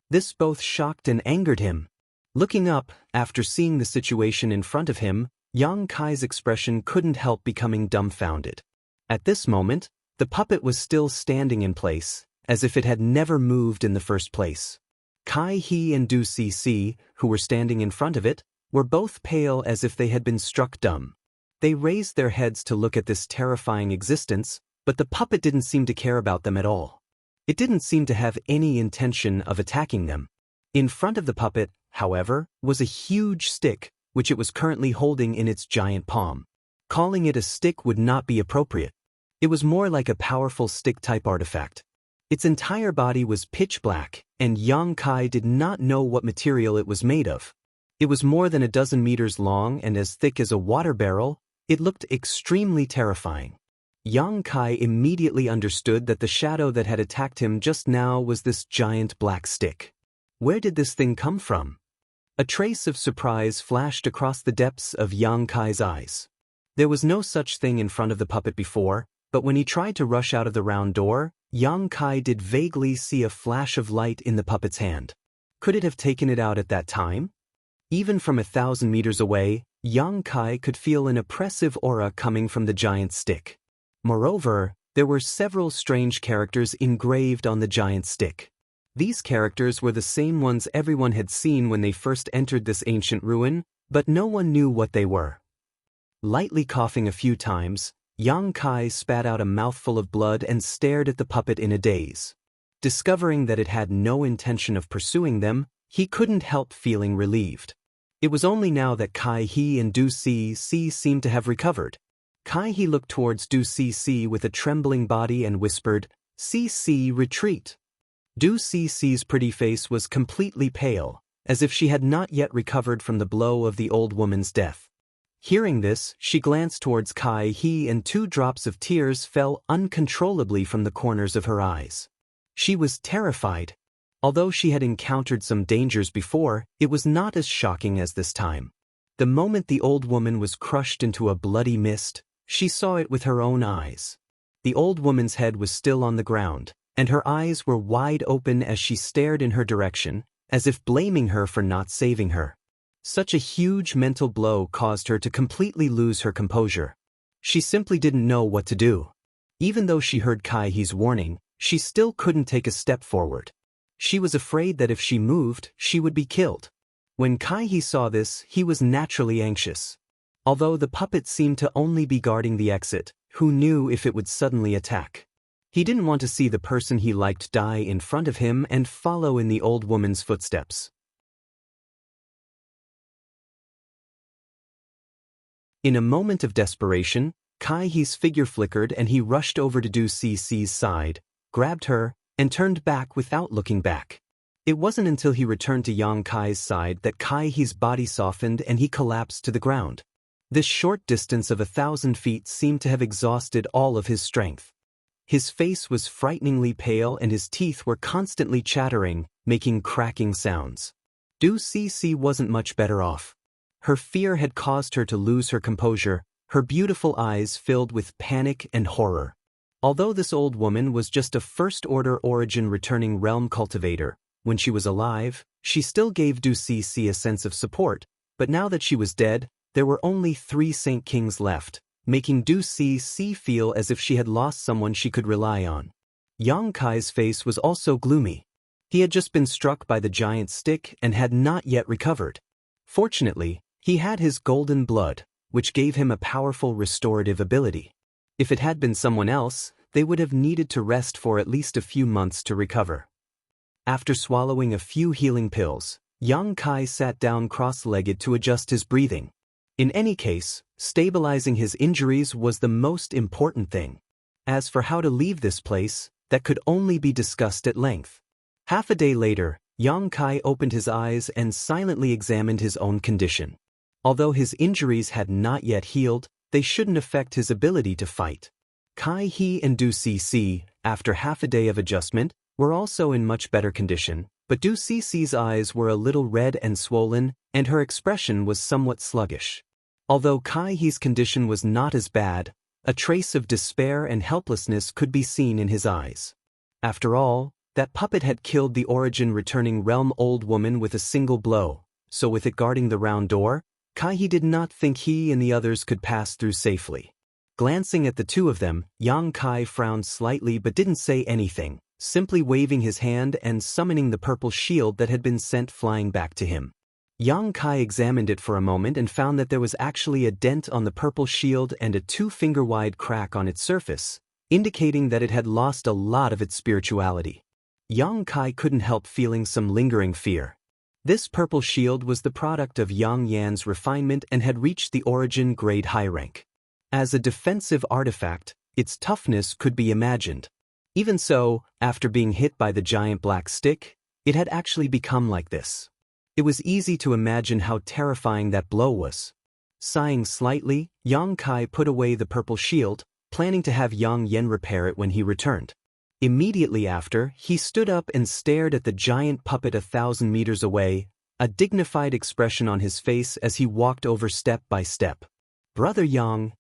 This both shocked and angered him. Looking up, after seeing the situation in front of him, Yang Kai's expression couldn't help becoming dumbfounded. At this moment, the puppet was still standing in place, as if it had never moved in the first place. Kai He and Du Cc, who were standing in front of it, were both pale as if they had been struck dumb. They raised their heads to look at this terrifying existence, but the puppet didn't seem to care about them at all. It didn't seem to have any intention of attacking them. In front of the puppet, however, was a huge stick, which it was currently holding in its giant palm. Calling it a stick would not be appropriate. It was more like a powerful stick-type artifact. Its entire body was pitch black, and Yang Kai did not know what material it was made of. It was more than a dozen meters long and as thick as a water barrel. It looked extremely terrifying. Yang Kai immediately understood that the shadow that had attacked him just now was this giant black stick. Where did this thing come from? A trace of surprise flashed across the depths of Yang Kai's eyes. There was no such thing in front of the puppet before, but when he tried to rush out of the round door, Yang Kai did vaguely see a flash of light in the puppet's hand. Could it have taken it out at that time? Even from 1,000 meters away, Yang Kai could feel an oppressive aura coming from the giant stick. Moreover, there were several strange characters engraved on the giant stick. These characters were the same ones everyone had seen when they first entered this ancient ruin, but no one knew what they were. Lightly coughing a few times, Yang Kai spat out a mouthful of blood and stared at the puppet in a daze. Discovering that it had no intention of pursuing them, he couldn't help feeling relieved. It was only now that Kai He and Du Cc seemed to have recovered. Kai He looked towards Du Cc with a trembling body and whispered, "Cc, retreat." Du Cc's pretty face was completely pale, as if she had not yet recovered from the blow of the old woman's death. Hearing this, she glanced towards Kai He and 2 drops of tears fell uncontrollably from the corners of her eyes. She was terrified. Although she had encountered some dangers before, it was not as shocking as this time. The moment the old woman was crushed into a bloody mist, she saw it with her own eyes. The old woman's head was still on the ground, and her eyes were wide open as she stared in her direction, as if blaming her for not saving her. Such a huge mental blow caused her to completely lose her composure. She simply didn't know what to do. Even though she heard Kai-hee's warning, she still couldn't take a step forward. She was afraid that if she moved, she would be killed. When Kai-hee saw this, he was naturally anxious. Although the puppet seemed to only be guarding the exit, who knew if it would suddenly attack? He didn't want to see the person he liked die in front of him and follow in the old woman's footsteps. In a moment of desperation, Kai-hee's figure flickered and he rushed over to Do Cece's side, grabbed her, and turned back without looking back. It wasn't until he returned to Yang Kai's side that Kai-hee's body softened and he collapsed to the ground. This short distance of 1,000 feet seemed to have exhausted all of his strength. His face was frighteningly pale and his teeth were constantly chattering, making cracking sounds. Do Cece wasn't much better off. Her fear had caused her to lose her composure, her beautiful eyes filled with panic and horror. Although this old woman was just a first-order origin returning realm cultivator, when she was alive, she still gave Du Cece a sense of support, but now that she was dead, there were only 3 Saint Kings left, making Du Cece feel as if she had lost someone she could rely on. Yang Kai's face was also gloomy. He had just been struck by the giant stick and had not yet recovered. Fortunately, he had his golden blood, which gave him a powerful restorative ability. If it had been someone else, they would have needed to rest for at least a few months to recover. After swallowing a few healing pills, Yang Kai sat down cross-legged to adjust his breathing. In any case, stabilizing his injuries was the most important thing. As for how to leave this place, that could only be discussed at length. Half a day later, Yang Kai opened his eyes and silently examined his own condition. Although his injuries had not yet healed, they shouldn't affect his ability to fight. Kai-hee and Du Cece, after half a day of adjustment, were also in much better condition, but Du Cece's eyes were a little red and swollen, and her expression was somewhat sluggish. Although Kai-hee's condition was not as bad, a trace of despair and helplessness could be seen in his eyes. After all, that puppet had killed the origin-returning realm old woman with a single blow, so with it guarding the round door, Kai-hee did not think he and the others could pass through safely. Glancing at the two of them, Yang Kai frowned slightly but didn't say anything, simply waving his hand and summoning the purple shield that had been sent flying back to him. Yang Kai examined it for a moment and found that there was actually a dent on the purple shield and a 2-finger-wide crack on its surface, indicating that it had lost a lot of its spirituality. Yang Kai couldn't help feeling some lingering fear. This purple shield was the product of Yang Yan's refinement and had reached the origin grade high rank. As a defensive artifact, its toughness could be imagined. Even so, after being hit by the giant black stick, it had actually become like this. It was easy to imagine how terrifying that blow was. Sighing slightly, Yang Kai put away the purple shield, planning to have Yang Yan repair it when he returned. Immediately after, he stood up and stared at the giant puppet 1,000 meters away, a dignified expression on his face as he walked over step by step. "Brother Yang."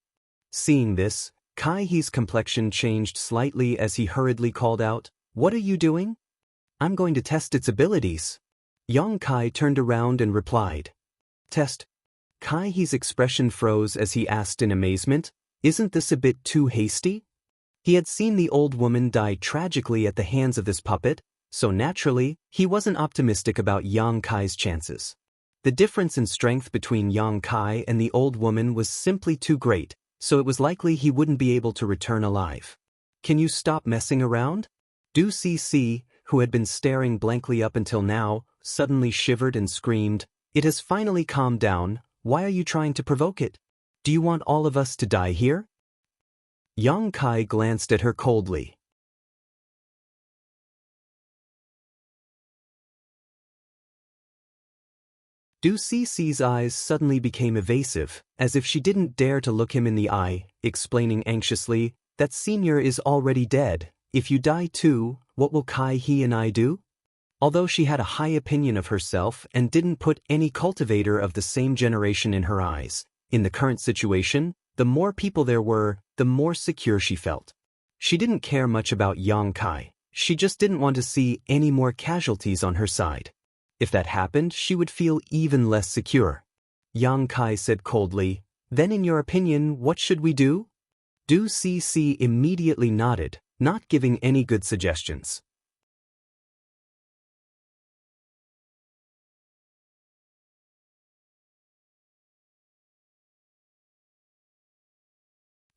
Seeing this, Kai-hee's complexion changed slightly as he hurriedly called out, "What are you doing?" "I'm going to test its abilities." Yang Kai turned around and replied. "Test?" Kai-hee's expression froze as he asked in amazement, "Isn't this a bit too hasty?" He had seen the old woman die tragically at the hands of this puppet, so naturally, he wasn't optimistic about Yang Kai's chances. The difference in strength between Yang Kai and the old woman was simply too great, so it was likely he wouldn't be able to return alive. "Can you stop messing around?" Du Cece, who had been staring blankly up until now, suddenly shivered and screamed, "It has finally calmed down, why are you trying to provoke it? Do you want all of us to die here?" Yang Kai glanced at her coldly. Du Cece's eyes suddenly became evasive, as if she didn't dare to look him in the eye, explaining anxiously, "That senior is already dead. If you die too, what will Kai-hee and I do?" Although she had a high opinion of herself and didn't put any cultivator of the same generation in her eyes, in the current situation, the more people there were, the more secure she felt. She didn't care much about Yang Kai, she just didn't want to see any more casualties on her side. If that happened, she would feel even less secure. Yang Kai said coldly, "Then in your opinion, what should we do?" Du Cece immediately nodded, not giving any good suggestions.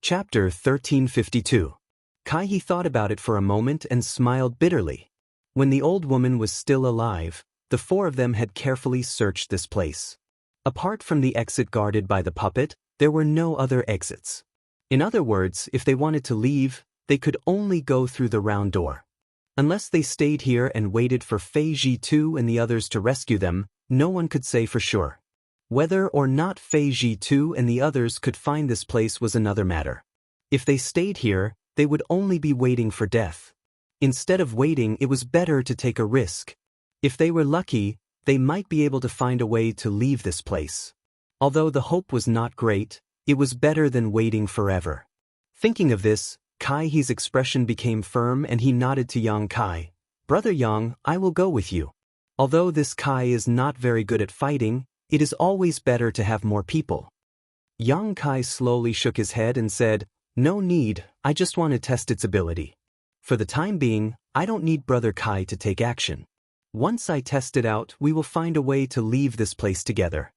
Chapter 1352. Kai He thought about it for a moment and smiled bitterly. When the old woman was still alive, the four of them had carefully searched this place. Apart from the exit guarded by the puppet, there were no other exits. In other words, if they wanted to leave, they could only go through the round door. Unless they stayed here and waited for Fei Ji2 and the others to rescue them, no one could say for sure. Whether or not Fei Ji2 and the others could find this place was another matter. If they stayed here, they would only be waiting for death. Instead of waiting, it was better to take a risk. If they were lucky, they might be able to find a way to leave this place. Although the hope was not great, it was better than waiting forever. Thinking of this, Kai He's expression became firm and he nodded to Yang Kai. "Brother Yang, I will go with you. Although this Kai is not very good at fighting, it is always better to have more people." Yang Kai slowly shook his head and said, "No need, I just want to test its ability. For the time being, I don't need Brother Kai to take action. Once I test it out, we will find a way to leave this place together."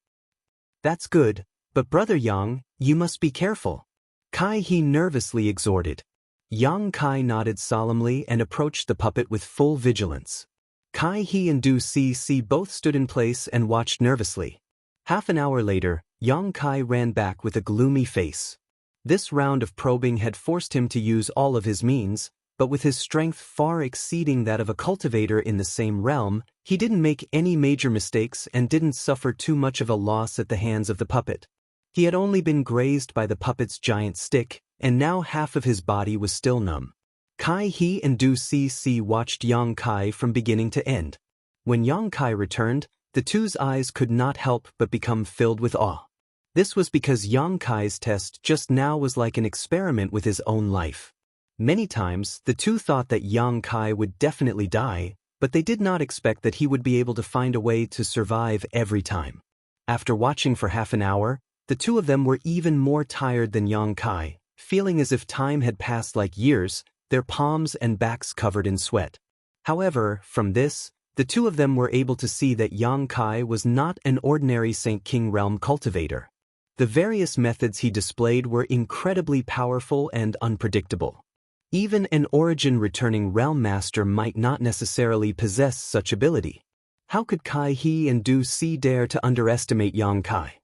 "That's good, but Brother Yang, you must be careful," Kai He nervously exhorted. Yang Kai nodded solemnly and approached the puppet with full vigilance. Kai He and Du Cece both stood in place and watched nervously. Half an hour later, Yang Kai ran back with a gloomy face. This round of probing had forced him to use all of his means, but with his strength far exceeding that of a cultivator in the same realm, he didn't make any major mistakes and didn't suffer too much of a loss at the hands of the puppet. He had only been grazed by the puppet's giant stick, and now half of his body was still numb. Kai He and Du Cece watched Yang Kai from beginning to end. When Yang Kai returned, the two's eyes could not help but become filled with awe. This was because Yang Kai's test just now was like an experiment with his own life. Many times, the two thought that Yang Kai would definitely die, but they did not expect that he would be able to find a way to survive every time. After watching for half an hour, the two of them were even more tired than Yang Kai, feeling as if time had passed like years, their palms and backs covered in sweat. However, from this, the two of them were able to see that Yang Kai was not an ordinary Saint King realm cultivator. The various methods he displayed were incredibly powerful and unpredictable. Even an origin-returning realm master might not necessarily possess such ability. How could Kai He and Du Si dare to underestimate Yang Kai?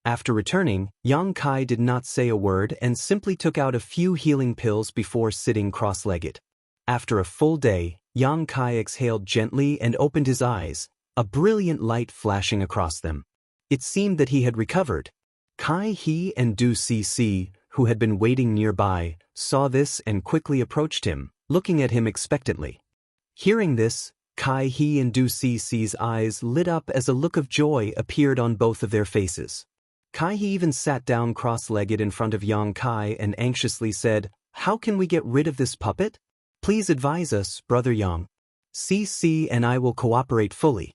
After returning, Yang Kai did not say a word and simply took out a few healing pills before sitting cross-legged. After a full day, Yang Kai exhaled gently and opened his eyes, a brilliant light flashing across them. It seemed that he had recovered. Kai He and Du Si, who had been waiting nearby, saw this and quickly approached him, looking at him expectantly. Hearing this, Kai He and Du Si's eyes lit up as a look of joy appeared on both of their faces. Kai He even sat down cross-legged in front of Yang Kai and anxiously said, "How can we get rid of this puppet? Please advise us, Brother Yang. Cece and I will cooperate fully."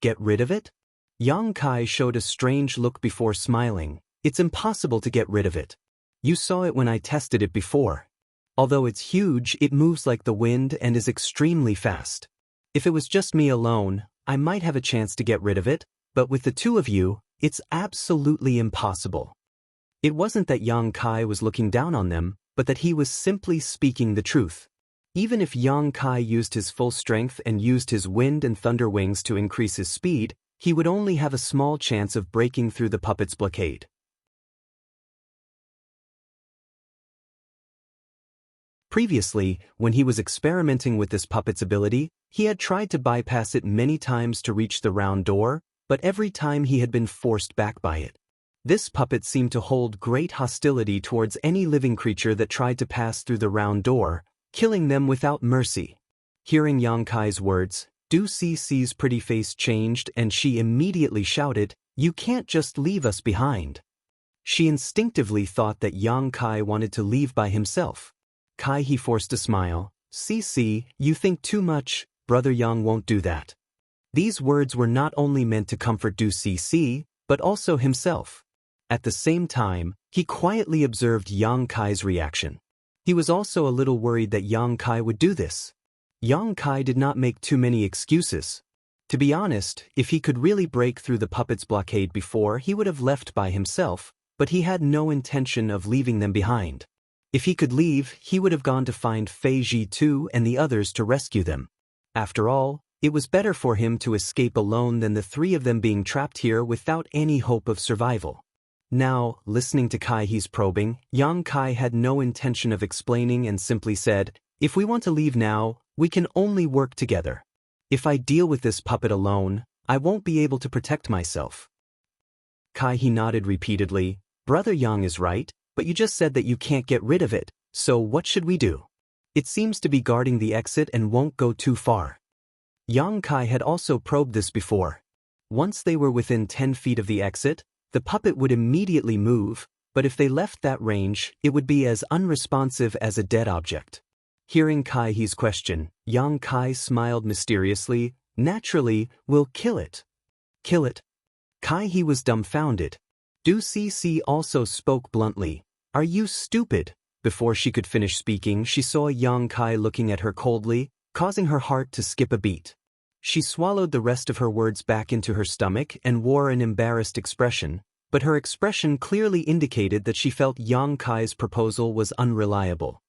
"Get rid of it?" Yang Kai showed a strange look before smiling. "It's impossible to get rid of it. You saw it when I tested it before. Although it's huge, it moves like the wind and is extremely fast. If it was just me alone, I might have a chance to get rid of it, but with the two of you, it's absolutely impossible." It wasn't that Yang Kai was looking down on them, but that he was simply speaking the truth. Even if Yang Kai used his full strength and used his wind and thunder wings to increase his speed, he would only have a small chance of breaking through the puppet's blockade. Previously, when he was experimenting with this puppet's ability, he had tried to bypass it many times to reach the round door, but every time he had been forced back by it. This puppet seemed to hold great hostility towards any living creature that tried to pass through the round door, killing them without mercy. Hearing Yang Kai's words, Du Si's pretty face changed and she immediately shouted, "You can't just leave us behind." She instinctively thought that Yang Kai wanted to leave by himself. Kai He forced a smile. "Cece, you think too much, Brother Yang won't do that." These words were not only meant to comfort Du Cece, but also himself. At the same time, he quietly observed Yang Kai's reaction. He was also a little worried that Yang Kai would do this. Yang Kai did not make too many excuses. To be honest, if he could really break through the puppet's blockade before, he would have left by himself, but he had no intention of leaving them behind. If he could leave, he would have gone to find Fei Ji too and the others to rescue them. After all, it was better for him to escape alone than the three of them being trapped here without any hope of survival. Now, listening to Kai He's probing, Yang Kai had no intention of explaining and simply said, "If we want to leave now, we can only work together. If I deal with this puppet alone, I won't be able to protect myself." Kai He nodded repeatedly. "Brother Yang is right, but you just said that you can't get rid of it, so what should we do? It seems to be guarding the exit and won't go too far." Yang Kai had also probed this before. Once they were within 10 feet of the exit, the puppet would immediately move, but if they left that range, it would be as unresponsive as a dead object. Hearing Kai He's question, Yang Kai smiled mysteriously. "Naturally, we'll kill it." "Kill it?" Kai He was dumbfounded. Du Cece also spoke bluntly. "Are you stupid?" Before she could finish speaking, she saw Yang Kai looking at her coldly, causing her heart to skip a beat. She swallowed the rest of her words back into her stomach and wore an embarrassed expression, but her expression clearly indicated that she felt Yang Kai's proposal was unreliable.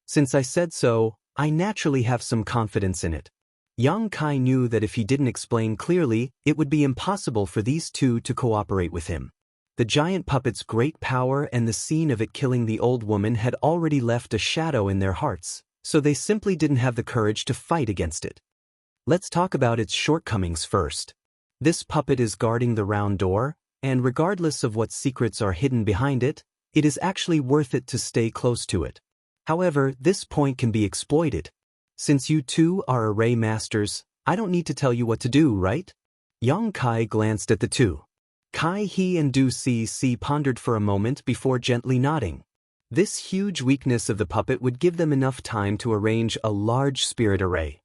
"Since I said so, I naturally have some confidence in it." Yang Kai knew that if he didn't explain clearly, it would be impossible for these two to cooperate with him. The giant puppet's great power and the scene of it killing the old woman had already left a shadow in their hearts, so they simply didn't have the courage to fight against it. Let's talk about its shortcomings first. This puppet is guarding the round door, and regardless of what secrets are hidden behind it, it is actually worth it to stay close to it. However, this point can be exploited. Since you two are array masters, I don't need to tell you what to do, right? Yang Kai glanced at the two. Kai He and Du Cece pondered for a moment before gently nodding. This huge weakness of the puppet would give them enough time to arrange a large spirit array.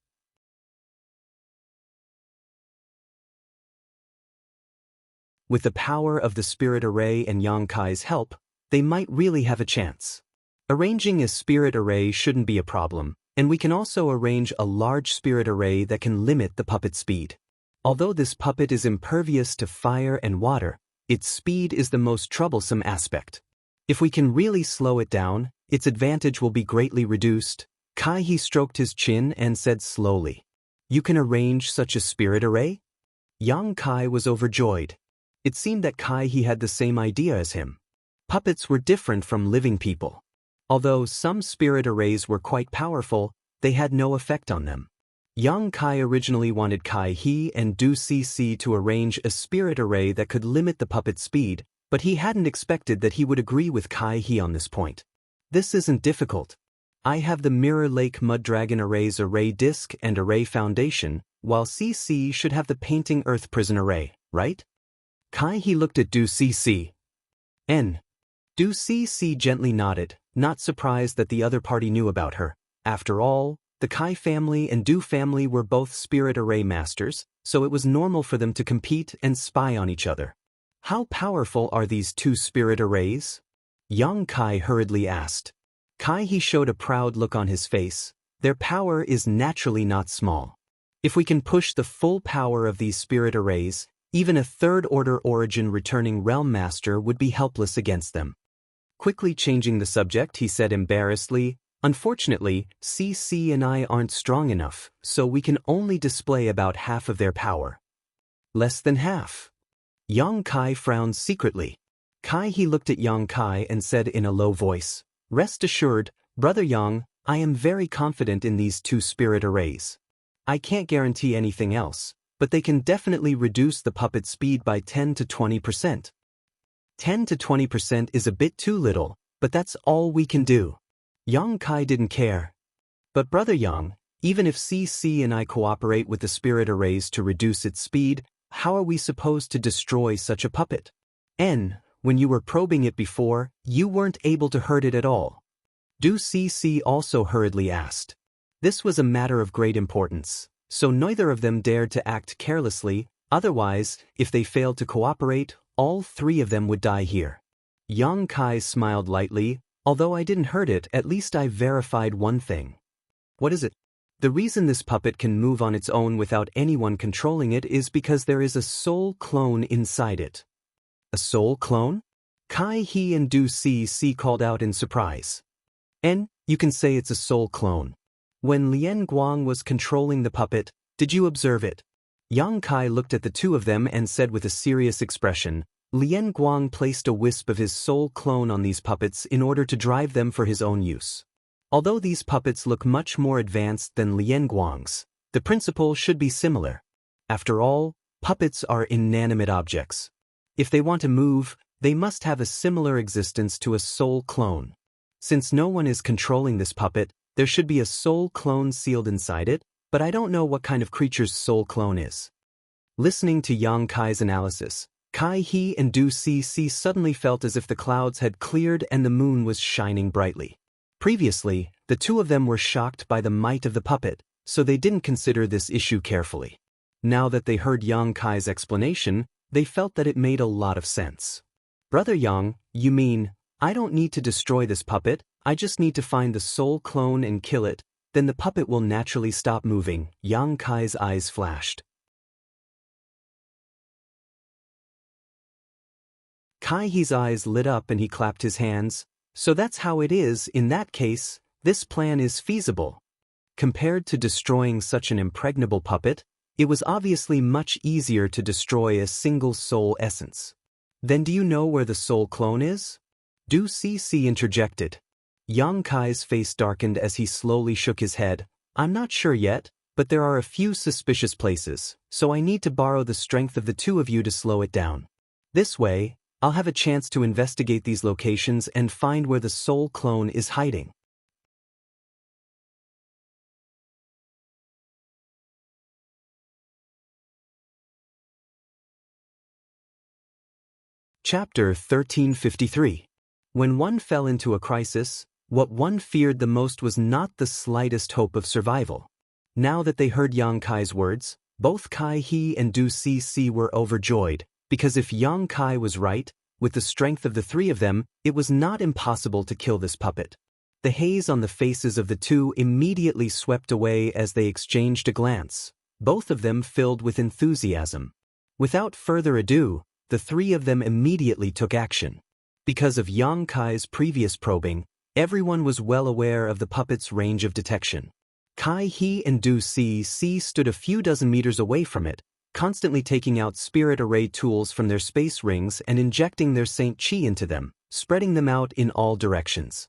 With the power of the spirit array and Yang Kai's help, they might really have a chance. Arranging a spirit array shouldn't be a problem, and we can also arrange a large spirit array that can limit the puppet's speed. Although this puppet is impervious to fire and water, its speed is the most troublesome aspect. If we can really slow it down, its advantage will be greatly reduced. Kai He stroked his chin and said slowly, "You can arrange such a spirit array?" Yang Kai was overjoyed. It seemed that Kai He had the same idea as him. Puppets were different from living people. Although some spirit arrays were quite powerful, they had no effect on them. Yang Kai originally wanted Kai He and Du Cece to arrange a spirit array that could limit the puppet's speed, but he hadn't expected that he would agree with Kai He on this point. "This isn't difficult. I have the Mirror Lake Mud Dragon Array's array disc and array foundation, while CC should have the Painting Earth Prison Array, right?" Kai He looked at Du Cece. Du Cece gently nodded, not surprised that the other party knew about her. After all, the Kai family and Du family were both spirit array masters, so it was normal for them to compete and spy on each other. "How powerful are these two spirit arrays?" Yang Kai hurriedly asked. Kai He showed a proud look on his face. "Their power is naturally not small. If we can push the full power of these spirit arrays, even a third-order origin returning realm master would be helpless against them." Quickly changing the subject, he said embarrassedly, "Unfortunately, CC and I aren't strong enough, so we can only display about half of their power." "Less than half?" Yang Kai frowned secretly. Kai He looked at Yang Kai and said in a low voice, "Rest assured, Brother Yang, I am very confident in these two spirit arrays. I can't guarantee anything else, but they can definitely reduce the puppet's speed by 10 to 20%. 10 to 20% is a bit too little, but that's all we can do." Yang Kai didn't care. "But Brother Yang, even if CC and I cooperate with the spirit arrays to reduce its speed, how are we supposed to destroy such a puppet? When you were probing it before, you weren't able to hurt it at all." Du Cece also hurriedly asked. This was a matter of great importance. So neither of them dared to act carelessly, otherwise, if they failed to cooperate, all three of them would die here. Yang Kai smiled lightly. Although I didn't hurt it, at least I verified one thing. What is it? The reason this puppet can move on its own without anyone controlling it is because there is a soul clone inside it. A soul clone? Kai He and Du Si called out in surprise. And you can say it's a soul clone. When Lian Guang was controlling the puppet, did you observe it? Yang Kai looked at the two of them and said with a serious expression, Lian Guang placed a wisp of his soul clone on these puppets in order to drive them for his own use. Although these puppets look much more advanced than Lian Guang's, the principle should be similar. After all, puppets are inanimate objects. If they want to move, they must have a similar existence to a soul clone. Since no one is controlling this puppet, there should be a soul clone sealed inside it, but I don't know what kind of creature's soul clone is. Listening to Yang Kai's analysis, Kai He and Du Si suddenly felt as if the clouds had cleared and the moon was shining brightly. Previously, the two of them were shocked by the might of the puppet, so they didn't consider this issue carefully. Now that they heard Yang Kai's explanation, they felt that it made a lot of sense. Brother Yang, you mean, I don't need to destroy this puppet, I just need to find the soul clone and kill it, then the puppet will naturally stop moving. Yang Kai's eyes flashed. Kai He's eyes lit up and he clapped his hands. So that's how it is. In that case, this plan is feasible. Compared to destroying such an impregnable puppet, it was obviously much easier to destroy a single soul essence. Then do you know where the soul clone is? Du Si interjected. Yang Kai's face darkened as he slowly shook his head. I'm not sure yet, but there are a few suspicious places, so I need to borrow the strength of the two of you to slow it down. This way, I'll have a chance to investigate these locations and find where the soul clone is hiding. Chapter 1353. When one fell into a crisis, what one feared the most was not the slightest hope of survival. Now that they heard Yang Kai's words, both Kai He and Du Si were overjoyed, because if Yang Kai was right, with the strength of the three of them, it was not impossible to kill this puppet. The haze on the faces of the two immediately swept away as they exchanged a glance, both of them filled with enthusiasm. Without further ado, the three of them immediately took action. Because of Yang Kai's previous probing, everyone was well aware of the puppet's range of detection. Kai He and Du Si stood a few dozen meters away from it, constantly taking out spirit array tools from their space rings and injecting their Saint Chi into them, spreading them out in all directions.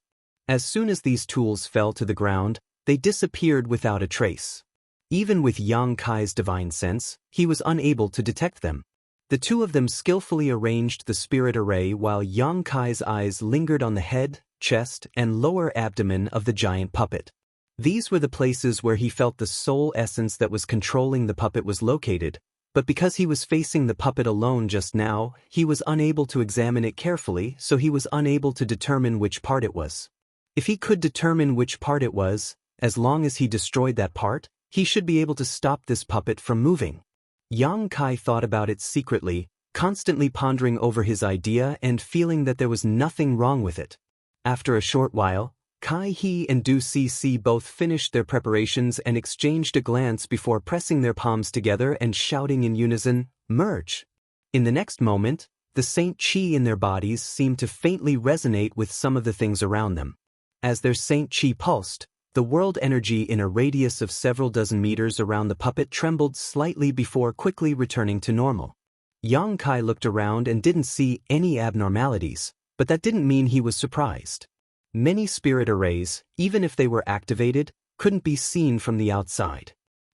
As soon as these tools fell to the ground, they disappeared without a trace. Even with Yang Kai's divine sense, he was unable to detect them. The two of them skillfully arranged the spirit array while Yang Kai's eyes lingered on the head, chest, and lower abdomen of the giant puppet. These were the places where he felt the soul essence that was controlling the puppet was located, but because he was facing the puppet alone just now, he was unable to examine it carefully, so he was unable to determine which part it was. If he could determine which part it was, as long as he destroyed that part, he should be able to stop this puppet from moving. Yang Kai thought about it secretly, constantly pondering over his idea and feeling that there was nothing wrong with it. After a short while, Kai He and Du Si both finished their preparations and exchanged a glance before pressing their palms together and shouting in unison, "Merge!" In the next moment, the Saint Chi in their bodies seemed to faintly resonate with some of the things around them. As their Saint Chi pulsed, the world energy in a radius of several dozen meters around the puppet trembled slightly before quickly returning to normal. Yang Kai looked around and didn't see any abnormalities, but that didn't mean he was surprised. Many spirit arrays, even if they were activated, couldn't be seen from the outside.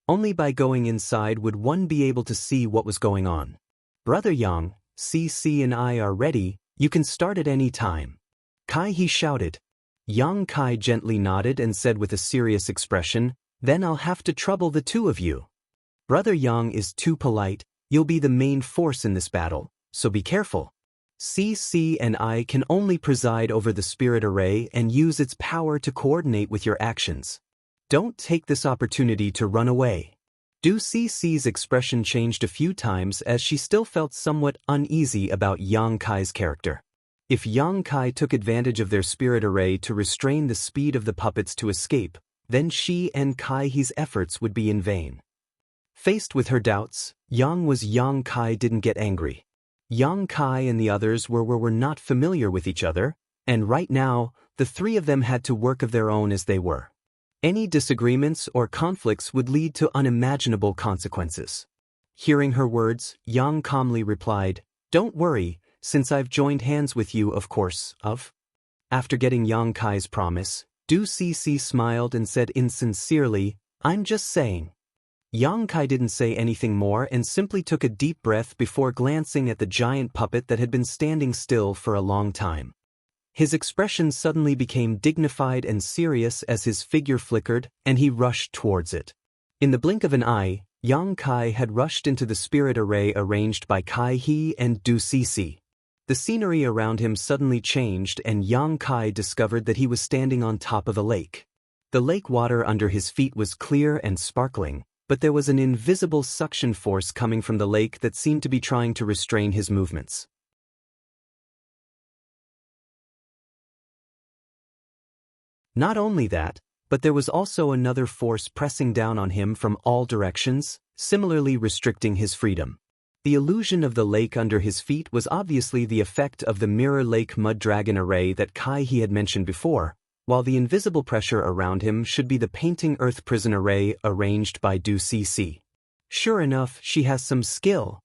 Only by going inside would one be able to see what was going on. Brother Yang, Si and I are ready, you can start at any time. Kai He shouted. Yang Kai gently nodded and said with a serious expression, then I'll have to trouble the two of you. Brother Yang is too polite, you'll be the main force in this battle, so be careful. Si and I can only preside over the spirit array and use its power to coordinate with your actions. Don't take this opportunity to run away. Du Cici's expression changed a few times as she still felt somewhat uneasy about Yang Kai's character. If Yang Kai took advantage of their spirit array to restrain the speed of the puppets to escape, then she and Kai He's efforts would be in vain. Faced with her doubts, Yang Kai didn't get angry. Yang Kai and the others were not familiar with each other, and right now, the three of them had to work of their own as they were. Any disagreements or conflicts would lead to unimaginable consequences. Hearing her words, Yang calmly replied, "Don't worry, since I've joined hands with you, of course, After getting Yang Kai's promise, Du Cici smiled and said insincerely, "I'm just saying." Yang Kai didn't say anything more and simply took a deep breath before glancing at the giant puppet that had been standing still for a long time. His expression suddenly became dignified and serious as his figure flickered, and he rushed towards it. In the blink of an eye, Yang Kai had rushed into the spirit array arranged by Kai He and Du Cici. The scenery around him suddenly changed and Yang Kai discovered that he was standing on top of a lake. The lake water under his feet was clear and sparkling, but there was an invisible suction force coming from the lake that seemed to be trying to restrain his movements. Not only that, but there was also another force pressing down on him from all directions, similarly restricting his freedom. The illusion of the lake under his feet was obviously the effect of the Mirror Lake Mud Dragon array that Kai He had mentioned before, while the invisible pressure around him should be the Painting Earth Prison array arranged by Du Cici. Sure enough, she has some skill.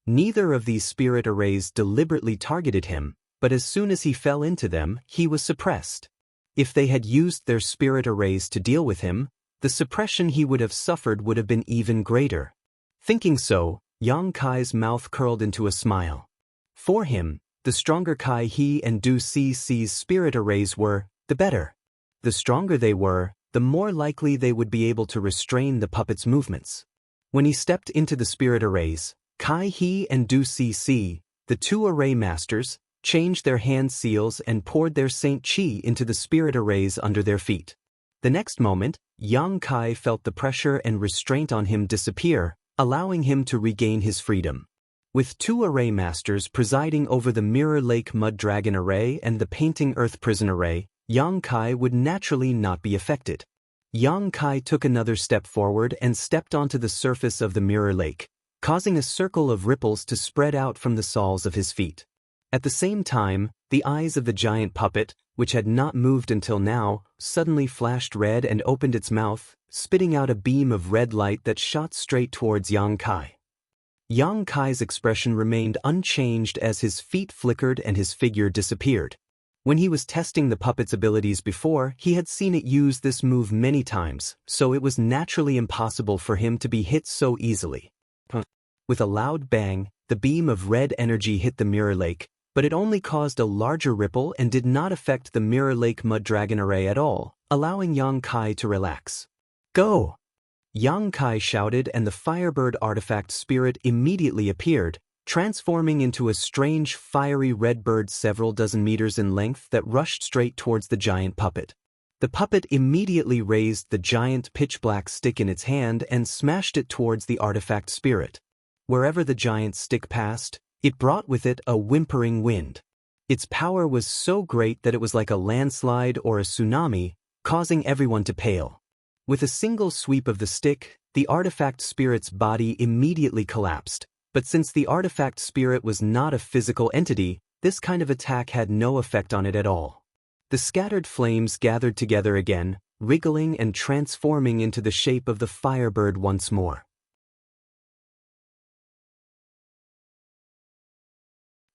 Neither of these spirit arrays deliberately targeted him, but as soon as he fell into them, he was suppressed. If they had used their spirit arrays to deal with him, the suppression he would have suffered would have been even greater. Thinking so, Yang Kai's mouth curled into a smile. For him, the stronger Kai He and Du Cici's spirit arrays were, the better. The stronger they were, the more likely they would be able to restrain the puppet's movements. When he stepped into the spirit arrays, Kai He and Du Cici, the two array masters, changed their hand seals and poured their Saint Chi into the spirit arrays under their feet. The next moment, Yang Kai felt the pressure and restraint on him disappear, allowing him to regain his freedom. With two array masters presiding over the Mirror Lake Mud Dragon array and the Painting Earth Prison array, Yang Kai would naturally not be affected. Yang Kai took another step forward and stepped onto the surface of the Mirror Lake, causing a circle of ripples to spread out from the soles of his feet. At the same time, the eyes of the giant puppet, which had not moved until now, suddenly flashed red and opened its mouth, spitting out a beam of red light that shot straight towards Yang Kai. Yang Kai's expression remained unchanged as his feet flickered and his figure disappeared. When he was testing the puppet's abilities before, he had seen it use this move many times, so it was naturally impossible for him to be hit so easily. With a loud bang, the beam of red energy hit the Mirror Lake, but it only caused a larger ripple and did not affect the Mirror Lake Mud Dragon array at all, allowing Yang Kai to relax. "Go!" Yang Kai shouted and the Firebird artifact spirit immediately appeared, transforming into a strange fiery red bird several dozen meters in length that rushed straight towards the giant puppet. The puppet immediately raised the giant pitch-black stick in its hand and smashed it towards the artifact spirit. Wherever the giant stick passed, it brought with it a whimpering wind. Its power was so great that it was like a landslide or a tsunami, causing everyone to pale. With a single sweep of the stick, the artifact spirit's body immediately collapsed. But since the artifact spirit was not a physical entity, this kind of attack had no effect on it at all. The scattered flames gathered together again, wriggling and transforming into the shape of the Firebird once more.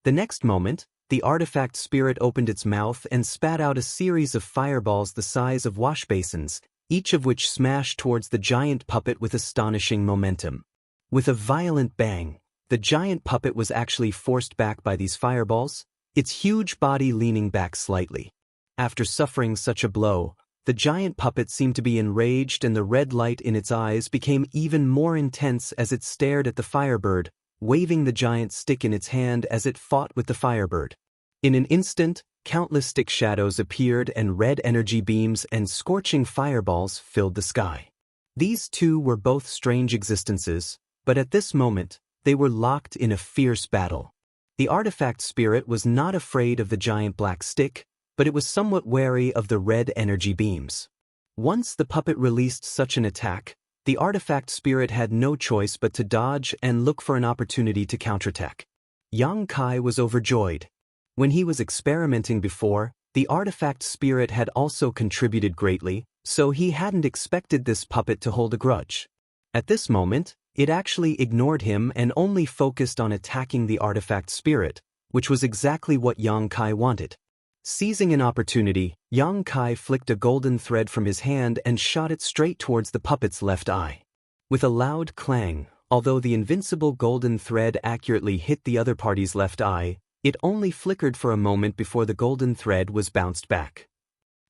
The next moment, the artifact spirit opened its mouth and spat out a series of fireballs the size of wash basins, each of which smashed towards the giant puppet with astonishing momentum. With a violent bang, the giant puppet was actually forced back by these fireballs, its huge body leaning back slightly. After suffering such a blow, the giant puppet seemed to be enraged and the red light in its eyes became even more intense as it stared at the Firebird, waving the giant stick in its hand as it fought with the Firebird. In an instant, countless stick shadows appeared and red energy beams and scorching fireballs filled the sky. These two were both strange existences, but at this moment, they were locked in a fierce battle. The artifact spirit was not afraid of the giant black stick, but it was somewhat wary of the red energy beams. Once the puppet released such an attack, the artifact spirit had no choice but to dodge and look for an opportunity to counterattack. Yang Kai was overjoyed. When he was experimenting before, the artifact spirit had also contributed greatly, so he hadn't expected this puppet to hold a grudge. At this moment, it actually ignored him and only focused on attacking the artifact spirit, which was exactly what Yang Kai wanted. Seizing an opportunity, Yang Kai flicked a golden thread from his hand and shot it straight towards the puppet's left eye. With a loud clang, although the invincible golden thread accurately hit the other party's left eye, it only flickered for a moment before the golden thread was bounced back.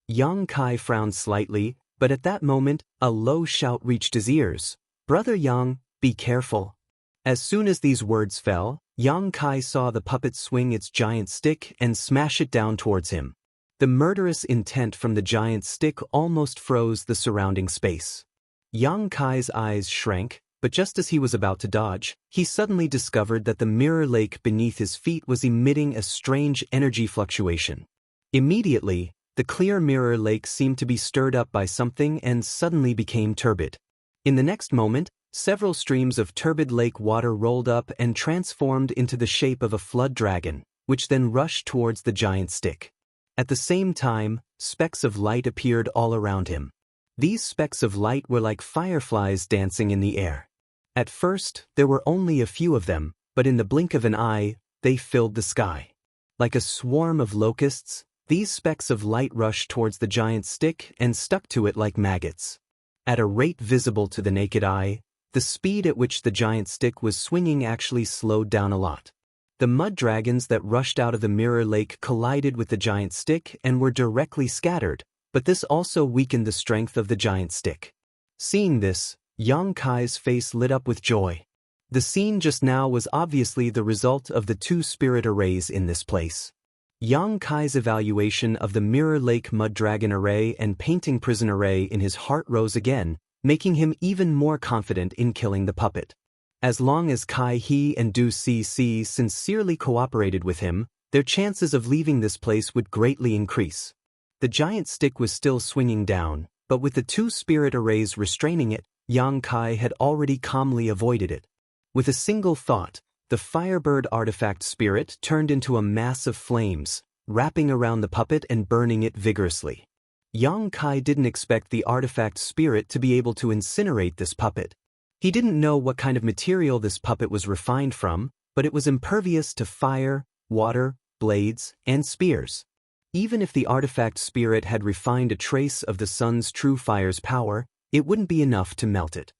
Yang Kai frowned slightly, but at that moment, a low shout reached his ears. "Brother Yang, be careful." As soon as these words fell, Yang Kai saw the puppet swing its giant stick and smash it down towards him. The murderous intent from the giant stick almost froze the surrounding space. Yang Kai's eyes shrank, but just as he was about to dodge, he suddenly discovered that the mirror lake beneath his feet was emitting a strange energy fluctuation. Immediately, the clear mirror lake seemed to be stirred up by something and suddenly became turbid. In the next moment, several streams of turbid lake water rolled up and transformed into the shape of a flood dragon, which then rushed towards the giant stick. At the same time, specks of light appeared all around him. These specks of light were like fireflies dancing in the air. At first, there were only a few of them, but in the blink of an eye, they filled the sky. Like a swarm of locusts, these specks of light rushed towards the giant stick and stuck to it like maggots. At a rate visible to the naked eye, the speed at which the giant stick was swinging actually slowed down a lot. The mud dragons that rushed out of the mirror lake collided with the giant stick and were directly scattered, but this also weakened the strength of the giant stick. Seeing this, Yang Kai's face lit up with joy. The scene just now was obviously the result of the two spirit arrays in this place. Yang Kai's evaluation of the Mirror Lake Mud Dragon Array and Painting Prison Array in his heart rose again, making him even more confident in killing the puppet. As long as Kai He and Du Cc sincerely cooperated with him, their chances of leaving this place would greatly increase. The giant stick was still swinging down, but with the two spirit arrays restraining it, Yang Kai had already calmly avoided it. With a single thought, the Firebird artifact spirit turned into a mass of flames, wrapping around the puppet and burning it vigorously. Yang Kai didn't expect the artifact spirit to be able to incinerate this puppet. He didn't know what kind of material this puppet was refined from, but it was impervious to fire, water, blades, and spears. Even if the artifact spirit had refined a trace of the sun's true fire's power, it wouldn't be enough to melt it.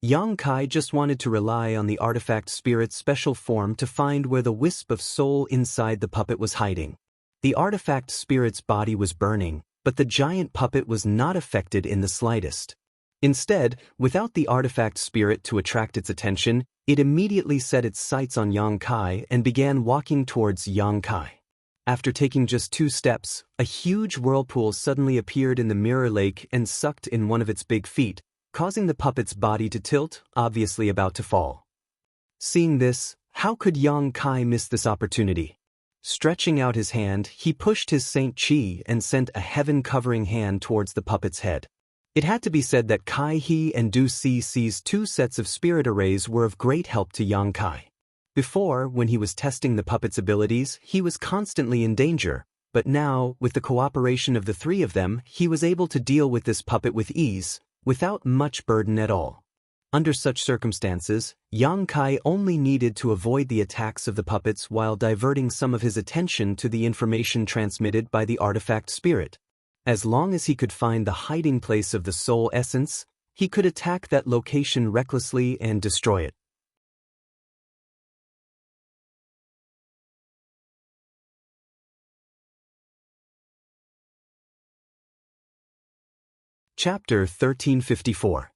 Yang Kai just wanted to rely on the artifact spirit's special form to find where the wisp of soul inside the puppet was hiding. The artifact spirit's body was burning, but the giant puppet was not affected in the slightest. Instead, without the artifact spirit to attract its attention, it immediately set its sights on Yang Kai and began walking towards Yang Kai. After taking just 2 steps, a huge whirlpool suddenly appeared in the mirror lake and sucked in one of its big feet, causing the puppet's body to tilt, obviously about to fall. Seeing this, how could Yang Kai miss this opportunity? Stretching out his hand, he pushed his Saint Chi and sent a heaven-covering hand towards the puppet's head. It had to be said that Kai He and Du C's 2 sets of spirit arrays were of great help to Yang Kai. Before, when he was testing the puppet's abilities, he was constantly in danger, but now, with the cooperation of the 3 of them, he was able to deal with this puppet with ease, without much burden at all. Under such circumstances, Yang Kai only needed to avoid the attacks of the puppets while diverting some of his attention to the information transmitted by the artifact spirit. As long as he could find the hiding place of the soul essence, he could attack that location recklessly and destroy it. Chapter 1354.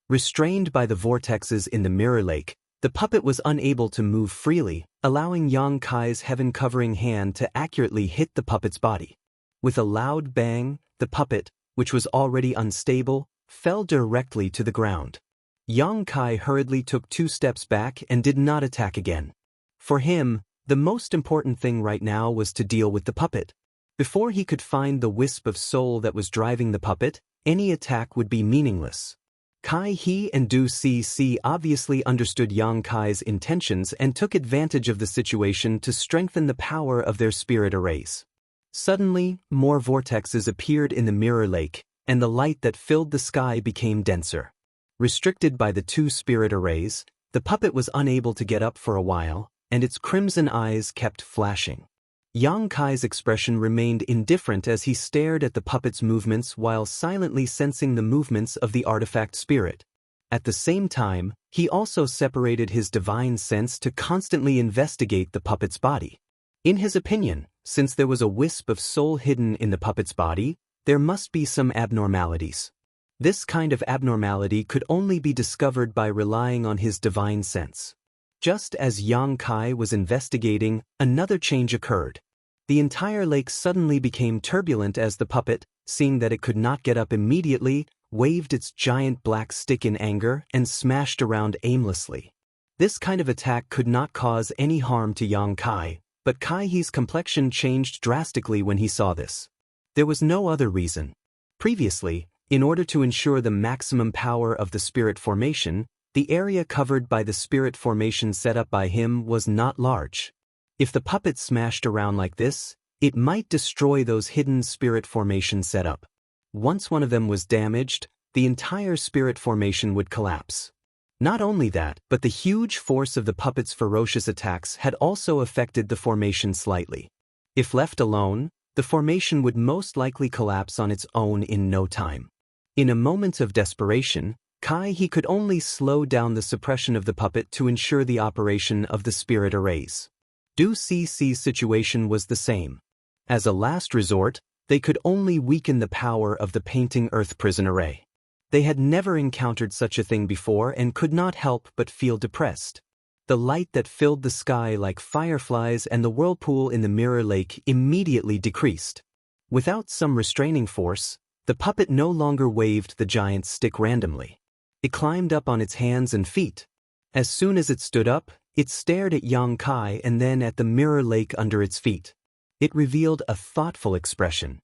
Restrained by the vortexes in the mirror lake, the puppet was unable to move freely, allowing Yang Kai's heaven-covering hand to accurately hit the puppet's body. With a loud bang, the puppet, which was already unstable, fell directly to the ground. Yang Kai hurriedly took 2 steps back and did not attack again. For him, the most important thing right now was to deal with the puppet. Before he could find the wisp of soul that was driving the puppet, any attack would be meaningless. Kai He and Du Si obviously understood Yang Kai's intentions and took advantage of the situation to strengthen the power of their spirit arrays. Suddenly, more vortexes appeared in the mirror lake, and the light that filled the sky became denser. Restricted by the 2 spirit arrays, the puppet was unable to get up for a while, and its crimson eyes kept flashing. Yang Kai's expression remained indifferent as he stared at the puppet's movements while silently sensing the movements of the artifact spirit. At the same time, he also separated his divine sense to constantly investigate the puppet's body. In his opinion, since there was a wisp of soul hidden in the puppet's body, there must be some abnormalities. This kind of abnormality could only be discovered by relying on his divine sense. Just as Yang Kai was investigating, another change occurred. The entire lake suddenly became turbulent as the puppet, seeing that it could not get up immediately, waved its giant black stick in anger and smashed around aimlessly. This kind of attack could not cause any harm to Yang Kai, but Kai He's complexion changed drastically when he saw this. There was no other reason. Previously, in order to ensure the maximum power of the spirit formation, the area covered by the spirit formation set up by him was not large. If the puppet smashed around like this, it might destroy those hidden spirit formation set up. Once one of them was damaged, the entire spirit formation would collapse. Not only that, but the huge force of the puppet's ferocious attacks had also affected the formation slightly. If left alone, the formation would most likely collapse on its own in no time. In a moment of desperation, Kai He could only slow down the suppression of the puppet to ensure the operation of the spirit arrays. Du Si's situation was the same. As a last resort, they could only weaken the power of the painting earth prison array. They had never encountered such a thing before and could not help but feel depressed. The light that filled the sky like fireflies and the whirlpool in the mirror lake immediately decreased. Without some restraining force, the puppet no longer waved the giant stick randomly. It climbed up on its hands and feet. As soon as it stood up, it stared at Yang Kai and then at the mirror lake under its feet. It revealed a thoughtful expression.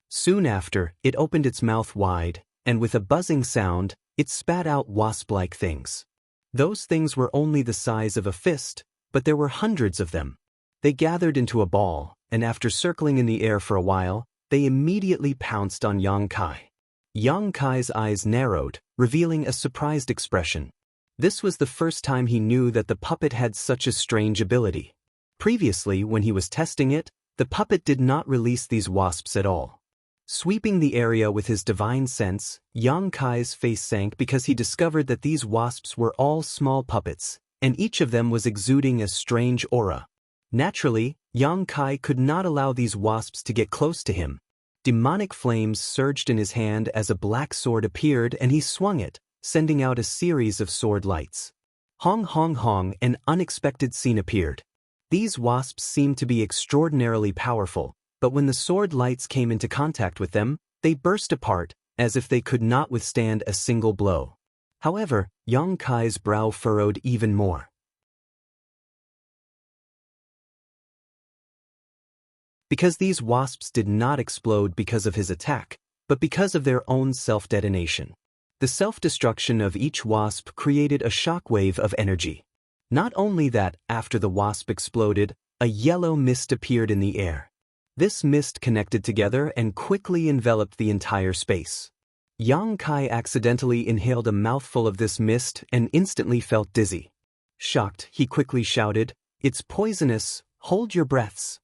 Soon after, it opened its mouth wide, and with a buzzing sound, it spat out wasp-like things. Those things were only the size of a fist, but there were hundreds of them. They gathered into a ball, and after circling in the air for a while, they immediately pounced on Yang Kai. Yang Kai's eyes narrowed, revealing a surprised expression. This was the first time he knew that the puppet had such a strange ability. Previously, when he was testing it, the puppet did not release these wasps at all. Sweeping the area with his divine sense, Yang Kai's face sank because he discovered that these wasps were all small puppets, and each of them was exuding a strange aura. Naturally, Yang Kai could not allow these wasps to get close to him. Demonic flames surged in his hand as a black sword appeared and he swung it, sending out a series of sword lights. Hong hong hong, an unexpected scene appeared. These wasps seemed to be extraordinarily powerful, but when the sword lights came into contact with them, they burst apart, as if they could not withstand a single blow. However, Yang Kai's brow furrowed even more. Because these wasps did not explode because of his attack, but because of their own self-detonation. The self-destruction of each wasp created a shockwave of energy. Not only that, after the wasp exploded, a yellow mist appeared in the air. This mist connected together and quickly enveloped the entire space. Yang Kai accidentally inhaled a mouthful of this mist and instantly felt dizzy. Shocked, he quickly shouted, "It's poisonous, hold your breaths."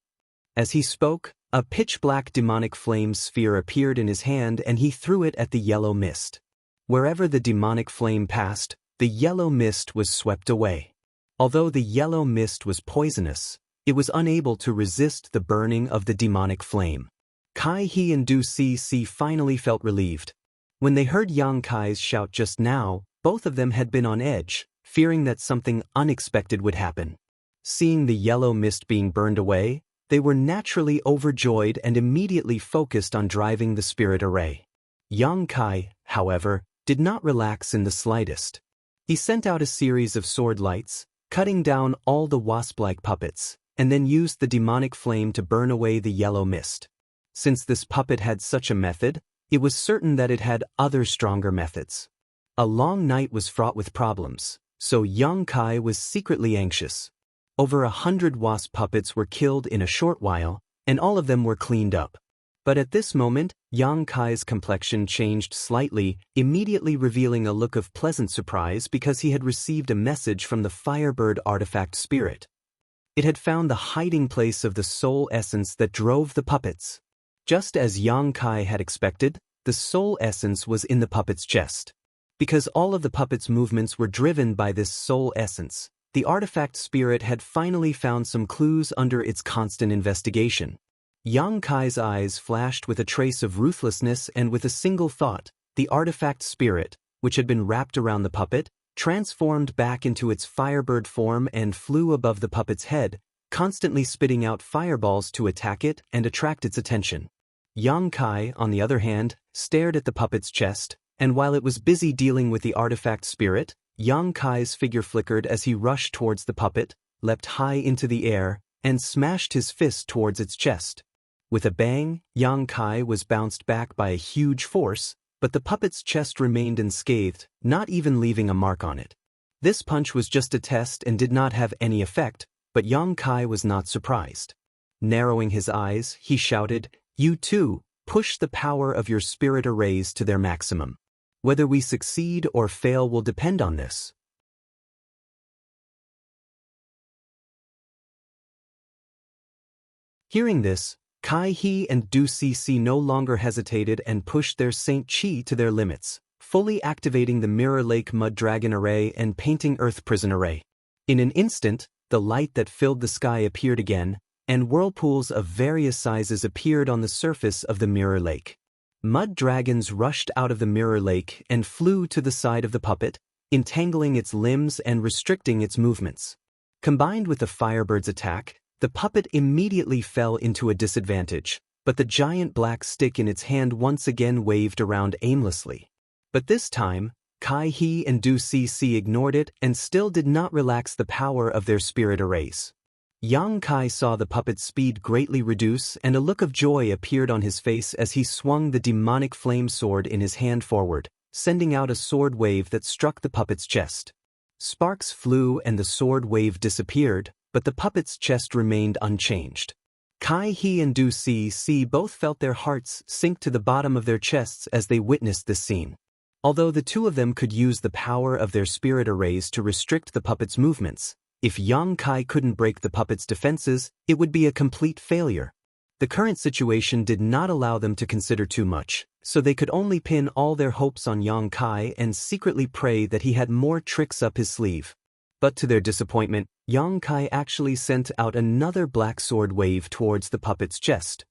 As he spoke, a pitch-black demonic flame sphere appeared in his hand and he threw it at the yellow mist. Wherever the demonic flame passed, the yellow mist was swept away. Although the yellow mist was poisonous, it was unable to resist the burning of the demonic flame. Kai He and Du Si finally felt relieved. When they heard Yang Kai's shout just now, both of them had been on edge, fearing that something unexpected would happen. Seeing the yellow mist being burned away, They were naturally overjoyed and immediately focused on driving the spirit array. Yang Kai, however, did not relax in the slightest. He sent out a series of sword lights, cutting down all the wasp-like puppets, and then used the demonic flame to burn away the yellow mist. Since this puppet had such a method, it was certain that it had other stronger methods. A long night was fraught with problems, so Yang Kai was secretly anxious. Over 100 wasp puppets were killed in a short while, and all of them were cleaned up. But at this moment, Yang Kai's complexion changed slightly, immediately revealing a look of pleasant surprise because he had received a message from the Firebird artifact spirit. It had found the hiding place of the soul essence that drove the puppets. Just as Yang Kai had expected, the soul essence was in the puppet's chest. Because all of the puppet's movements were driven by this soul essence, the artifact spirit had finally found some clues under its constant investigation. Yang Kai's eyes flashed with a trace of ruthlessness, and with a single thought, the artifact spirit, which had been wrapped around the puppet, transformed back into its Firebird form and flew above the puppet's head, constantly spitting out fireballs to attack it and attract its attention. Yang Kai, on the other hand, stared at the puppet's chest, and while it was busy dealing with the artifact spirit, Yang Kai's figure flickered as he rushed towards the puppet, leapt high into the air, and smashed his fist towards its chest. With a bang, Yang Kai was bounced back by a huge force, but the puppet's chest remained unscathed, not even leaving a mark on it. This punch was just a test and did not have any effect, but Yang Kai was not surprised. Narrowing his eyes, he shouted, "You too, push the power of your spirit arrays to their maximum. Whether we succeed or fail will depend on this." Hearing this, Kai He and Du Cc no longer hesitated and pushed their Saint Chi to their limits, fully activating the Mirror Lake Mud Dragon Array and Painting Earth Prison Array. In an instant, the light that filled the sky appeared again, and whirlpools of various sizes appeared on the surface of the Mirror Lake. Mud dragons rushed out of the Mirror Lake and flew to the side of the puppet, entangling its limbs and restricting its movements. Combined with the Firebird's attack, the puppet immediately fell into a disadvantage, but the giant black stick in its hand once again waved around aimlessly. But this time, Kai He and Du Cc ignored it and still did not relax the power of their spirit arrays. Yang Kai saw the puppet's speed greatly reduce, and a look of joy appeared on his face as he swung the demonic flame sword in his hand forward, sending out a sword wave that struck the puppet's chest. Sparks flew and the sword wave disappeared, but the puppet's chest remained unchanged. Kai He and Du Cc both felt their hearts sink to the bottom of their chests as they witnessed this scene. Although the two of them could use the power of their spirit arrays to restrict the puppet's movements, if Yang Kai couldn't break the puppet's defenses, it would be a complete failure. The current situation did not allow them to consider too much, so they could only pin all their hopes on Yang Kai and secretly pray that he had more tricks up his sleeve. But to their disappointment, Yang Kai actually sent out another black sword wave towards the puppet's chest.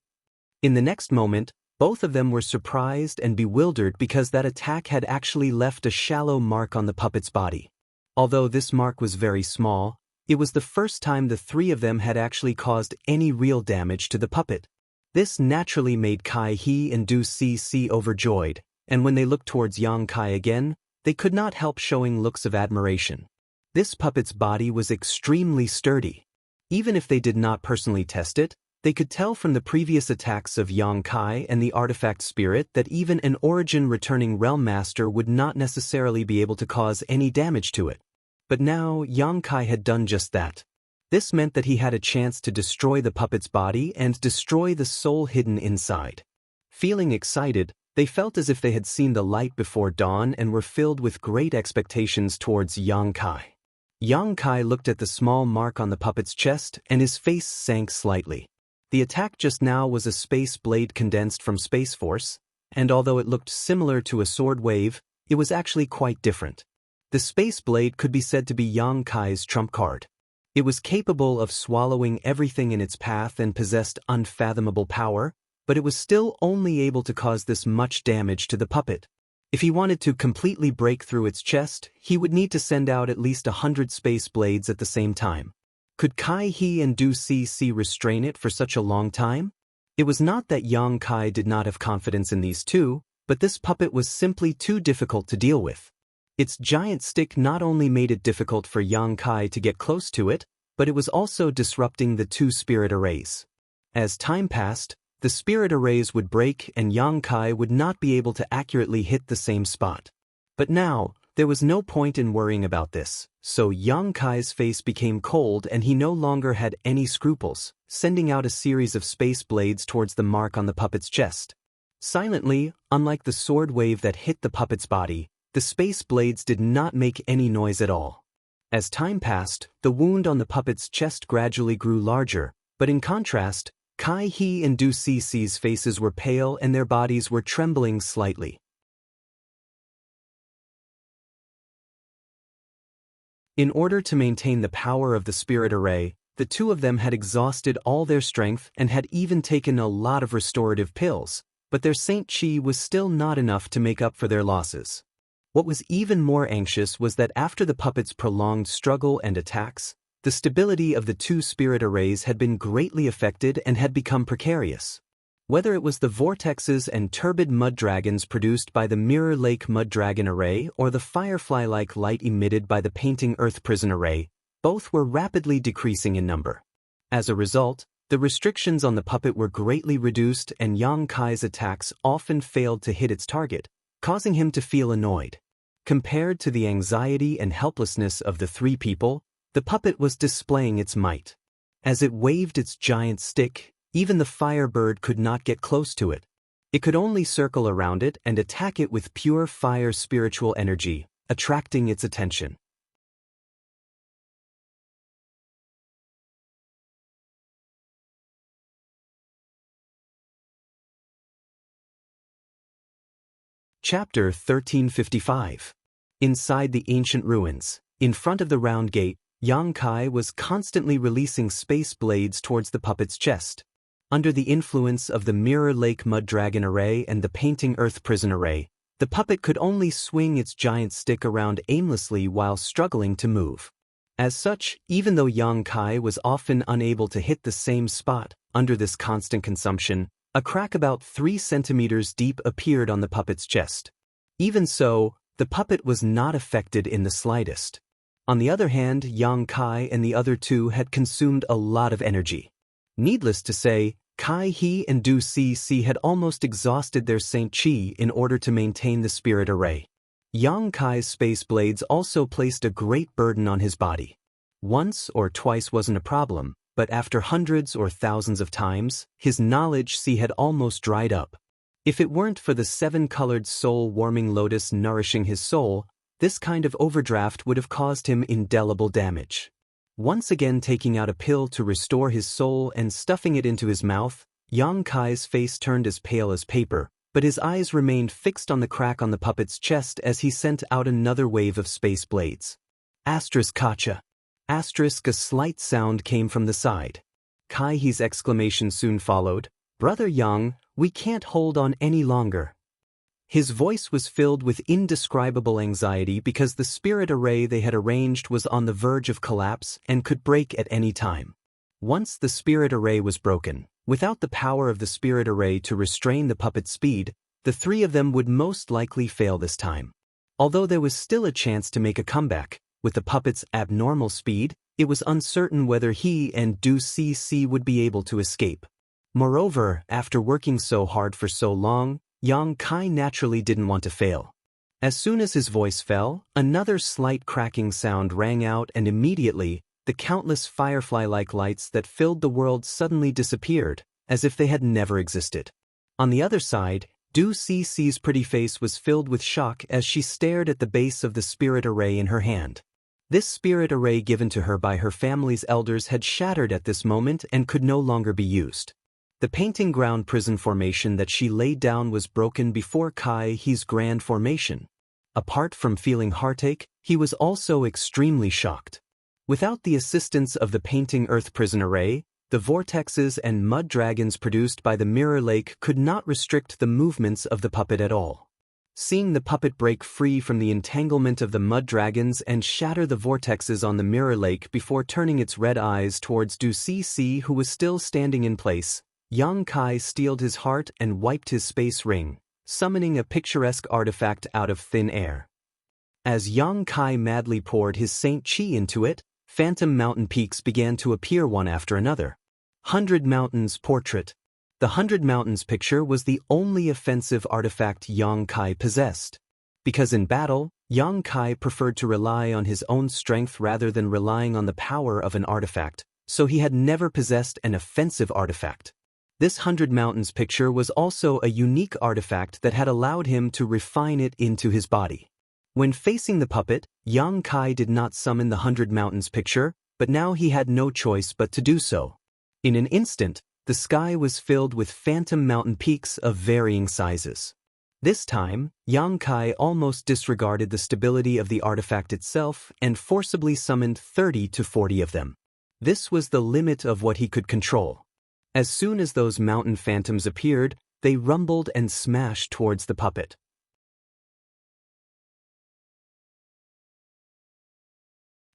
In the next moment, both of them were surprised and bewildered because that attack had actually left a shallow mark on the puppet's body. Although this mark was very small, it was the first time the three of them had actually caused any real damage to the puppet. This naturally made Kai He and Du Cc overjoyed, and when they looked towards Yang Kai again, they could not help showing looks of admiration. This puppet's body was extremely sturdy. Even if they did not personally test it, they could tell from the previous attacks of Yang Kai and the artifact spirit that even an origin-returning realm master would not necessarily be able to cause any damage to it. But now Yang Kai had done just that. This meant that he had a chance to destroy the puppet's body and destroy the soul hidden inside. Feeling excited, they felt as if they had seen the light before dawn and were filled with great expectations towards Yang Kai. Yang Kai looked at the small mark on the puppet's chest and his face sank slightly. The attack just now was a space blade condensed from Space Force, and although it looked similar to a sword wave, it was actually quite different. The space blade could be said to be Yang Kai's trump card. It was capable of swallowing everything in its path and possessed unfathomable power, but it was still only able to cause this much damage to the puppet. If he wanted to completely break through its chest, he would need to send out at least 100 space blades at the same time. Could Kai He and Du Si restrain it for such a long time? It was not that Yang Kai did not have confidence in these two, but this puppet was simply too difficult to deal with. Its giant stick not only made it difficult for Yang Kai to get close to it, but it was also disrupting the two spirit arrays. As time passed, the spirit arrays would break and Yang Kai would not be able to accurately hit the same spot. But now, there was no point in worrying about this, so Yang Kai's face became cold and he no longer had any scruples, sending out a series of space blades towards the mark on the puppet's chest. Silently, unlike the sword wave that hit the puppet's body, the space blades did not make any noise at all. As time passed, the wound on the puppet's chest gradually grew larger, but in contrast, Kai He and Du Si's faces were pale and their bodies were trembling slightly. In order to maintain the power of the spirit array, the two of them had exhausted all their strength and had even taken a lot of restorative pills, but their Saint Chi was still not enough to make up for their losses. What was even more anxious was that after the puppet's prolonged struggle and attacks, the stability of the two spirit arrays had been greatly affected and had become precarious. Whether it was the vortexes and turbid mud dragons produced by the Mirror Lake Mud Dragon Array or the firefly-like light emitted by the Painting Earth Prison Array, both were rapidly decreasing in number. As a result, the restrictions on the puppet were greatly reduced and Yang Kai's attacks often failed to hit its target, causing him to feel annoyed. Compared to the anxiety and helplessness of the three people, the puppet was displaying its might. As it waved its giant stick, even the firebird could not get close to it. It could only circle around it and attack it with pure fire spiritual energy, attracting its attention. Chapter 1355. Inside the ancient ruins, in front of the round gate, Yang Kai was constantly releasing space blades towards the puppet's chest. Under the influence of the Mirror Lake Mud Dragon Array and the Painting Earth Prison Array, the puppet could only swing its giant stick around aimlessly while struggling to move. As such, even though Yang Kai was often unable to hit the same spot, under this constant consumption, a crack about 3 centimeters deep appeared on the puppet's chest. Even so, the puppet was not affected in the slightest. On the other hand, Yang Kai and the other two had consumed a lot of energy. Needless to say, Kai He and Du Si had almost exhausted their Saint Chi in order to maintain the spirit array. Yang Kai's space blades also placed a great burden on his body. Once or twice wasn't a problem, but after hundreds or thousands of times, his knowledge had almost dried up. If it weren't for the 7-colored soul-warming lotus nourishing his soul, this kind of overdraft would have caused him indelible damage. Once again taking out a pill to restore his soul and stuffing it into his mouth, Yang Kai's face turned as pale as paper, but his eyes remained fixed on the crack on the puppet's chest as he sent out another wave of space blades. Asterisk Kacha. Asterisk, a slight sound came from the side. Kai He's exclamation soon followed. Brother Yang, we can't hold on any longer. His voice was filled with indescribable anxiety because the spirit array they had arranged was on the verge of collapse and could break at any time. Once the spirit array was broken, without the power of the spirit array to restrain the puppet's speed, the three of them would most likely fail this time. Although there was still a chance to make a comeback, with the puppet's abnormal speed, it was uncertain whether he and Du Si would be able to escape. Moreover, after working so hard for so long, Yang Kai naturally didn't want to fail. As soon as his voice fell, another slight cracking sound rang out and immediately, the countless firefly-like lights that filled the world suddenly disappeared, as if they had never existed. On the other side, Du Si's pretty face was filled with shock as she stared at the base of the spirit array in her hand. This spirit array given to her by her family's elders had shattered at this moment and could no longer be used. The painting ground prison formation that she laid down was broken before Kai He's grand formation. Apart from feeling heartache, he was also extremely shocked. Without the assistance of the Painting Earth Prison Array, the vortexes and mud dragons produced by the Mirror Lake could not restrict the movements of the puppet at all. Seeing the puppet break free from the entanglement of the mud dragons and shatter the vortexes on the mirror lake before turning its red eyes towards Du Cece, who was still standing in place, Yang Kai steeled his heart and wiped his space ring, summoning a picturesque artifact out of thin air. As Yang Kai madly poured his Saint Chi into it, phantom mountain peaks began to appear one after another. 100 Mountains Portrait. The 100 Mountains picture was the only offensive artifact Yang Kai possessed. Because in battle, Yang Kai preferred to rely on his own strength rather than relying on the power of an artifact, so he had never possessed an offensive artifact. This 100 Mountains picture was also a unique artifact that had allowed him to refine it into his body. When facing the puppet, Yang Kai did not summon the 100 Mountains picture, but now he had no choice but to do so. In an instant, the sky was filled with phantom mountain peaks of varying sizes. This time, Yang Kai almost disregarded the stability of the artifact itself and forcibly summoned 30 to 40 of them. This was the limit of what he could control. As soon as those mountain phantoms appeared, they rumbled and smashed towards the puppet.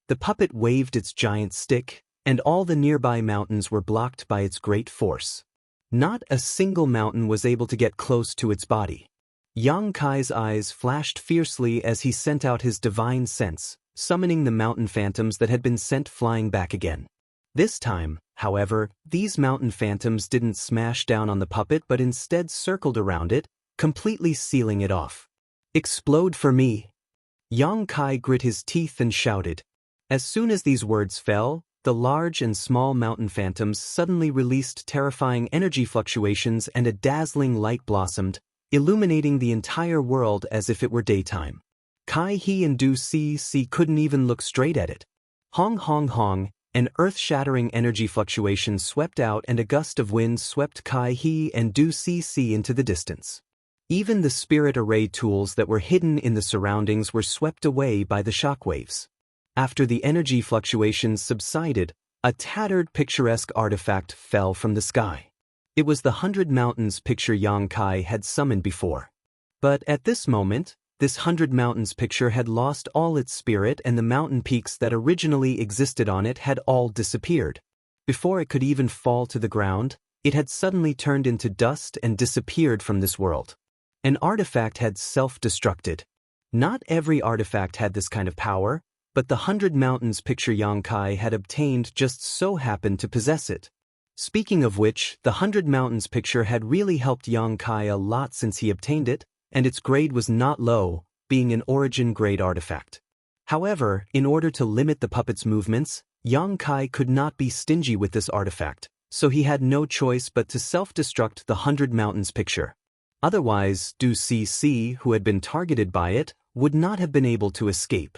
The puppet waved its giant stick, and all the nearby mountains were blocked by its great force. Not a single mountain was able to get close to its body. Yang Kai's eyes flashed fiercely as he sent out his divine sense, summoning the mountain phantoms that had been sent flying back again. This time, however, these mountain phantoms didn't smash down on the puppet but instead circled around it, completely sealing it off. "Explode for me!" Yang Kai grit his teeth and shouted. As soon as these words fell, the large and small mountain phantoms suddenly released terrifying energy fluctuations and a dazzling light blossomed, illuminating the entire world as if it were daytime. Kai He and Du Cece couldn't even look straight at it. Hong hong hong, an earth-shattering energy fluctuation swept out and a gust of wind swept Kai He and Du Cece into the distance. Even the spirit array tools that were hidden in the surroundings were swept away by the shockwaves. After the energy fluctuations subsided, a tattered picturesque artifact fell from the sky. It was the 100 Mountains picture Yang Kai had summoned before. But at this moment, this 100 Mountains picture had lost all its spirit and the mountain peaks that originally existed on it had all disappeared. Before it could even fall to the ground, it had suddenly turned into dust and disappeared from this world. An artifact had self-destructed. Not every artifact had this kind of power, but the 100 Mountains picture Yang Kai had obtained just so happened to possess it. Speaking of which, the 100 Mountains picture had really helped Yang Kai a lot since he obtained it, and its grade was not low, being an origin grade artifact. However, in order to limit the puppet's movements, Yang Kai could not be stingy with this artifact, so he had no choice but to self-destruct the 100 Mountains picture. Otherwise, Du Cece, who had been targeted by it, would not have been able to escape.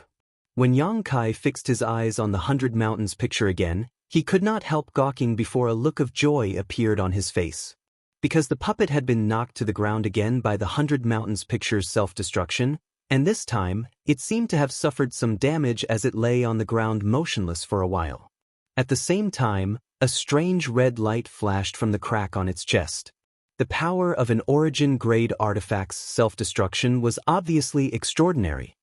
When Yang Kai fixed his eyes on the 100 Mountains picture again, he could not help gawking before a look of joy appeared on his face. Because the puppet had been knocked to the ground again by the 100 Mountains picture's self-destruction, and this time, it seemed to have suffered some damage as it lay on the ground motionless for a while. At the same time, a strange red light flashed from the crack on its chest. The power of an origin-grade artifact's self-destruction was obviously extraordinary.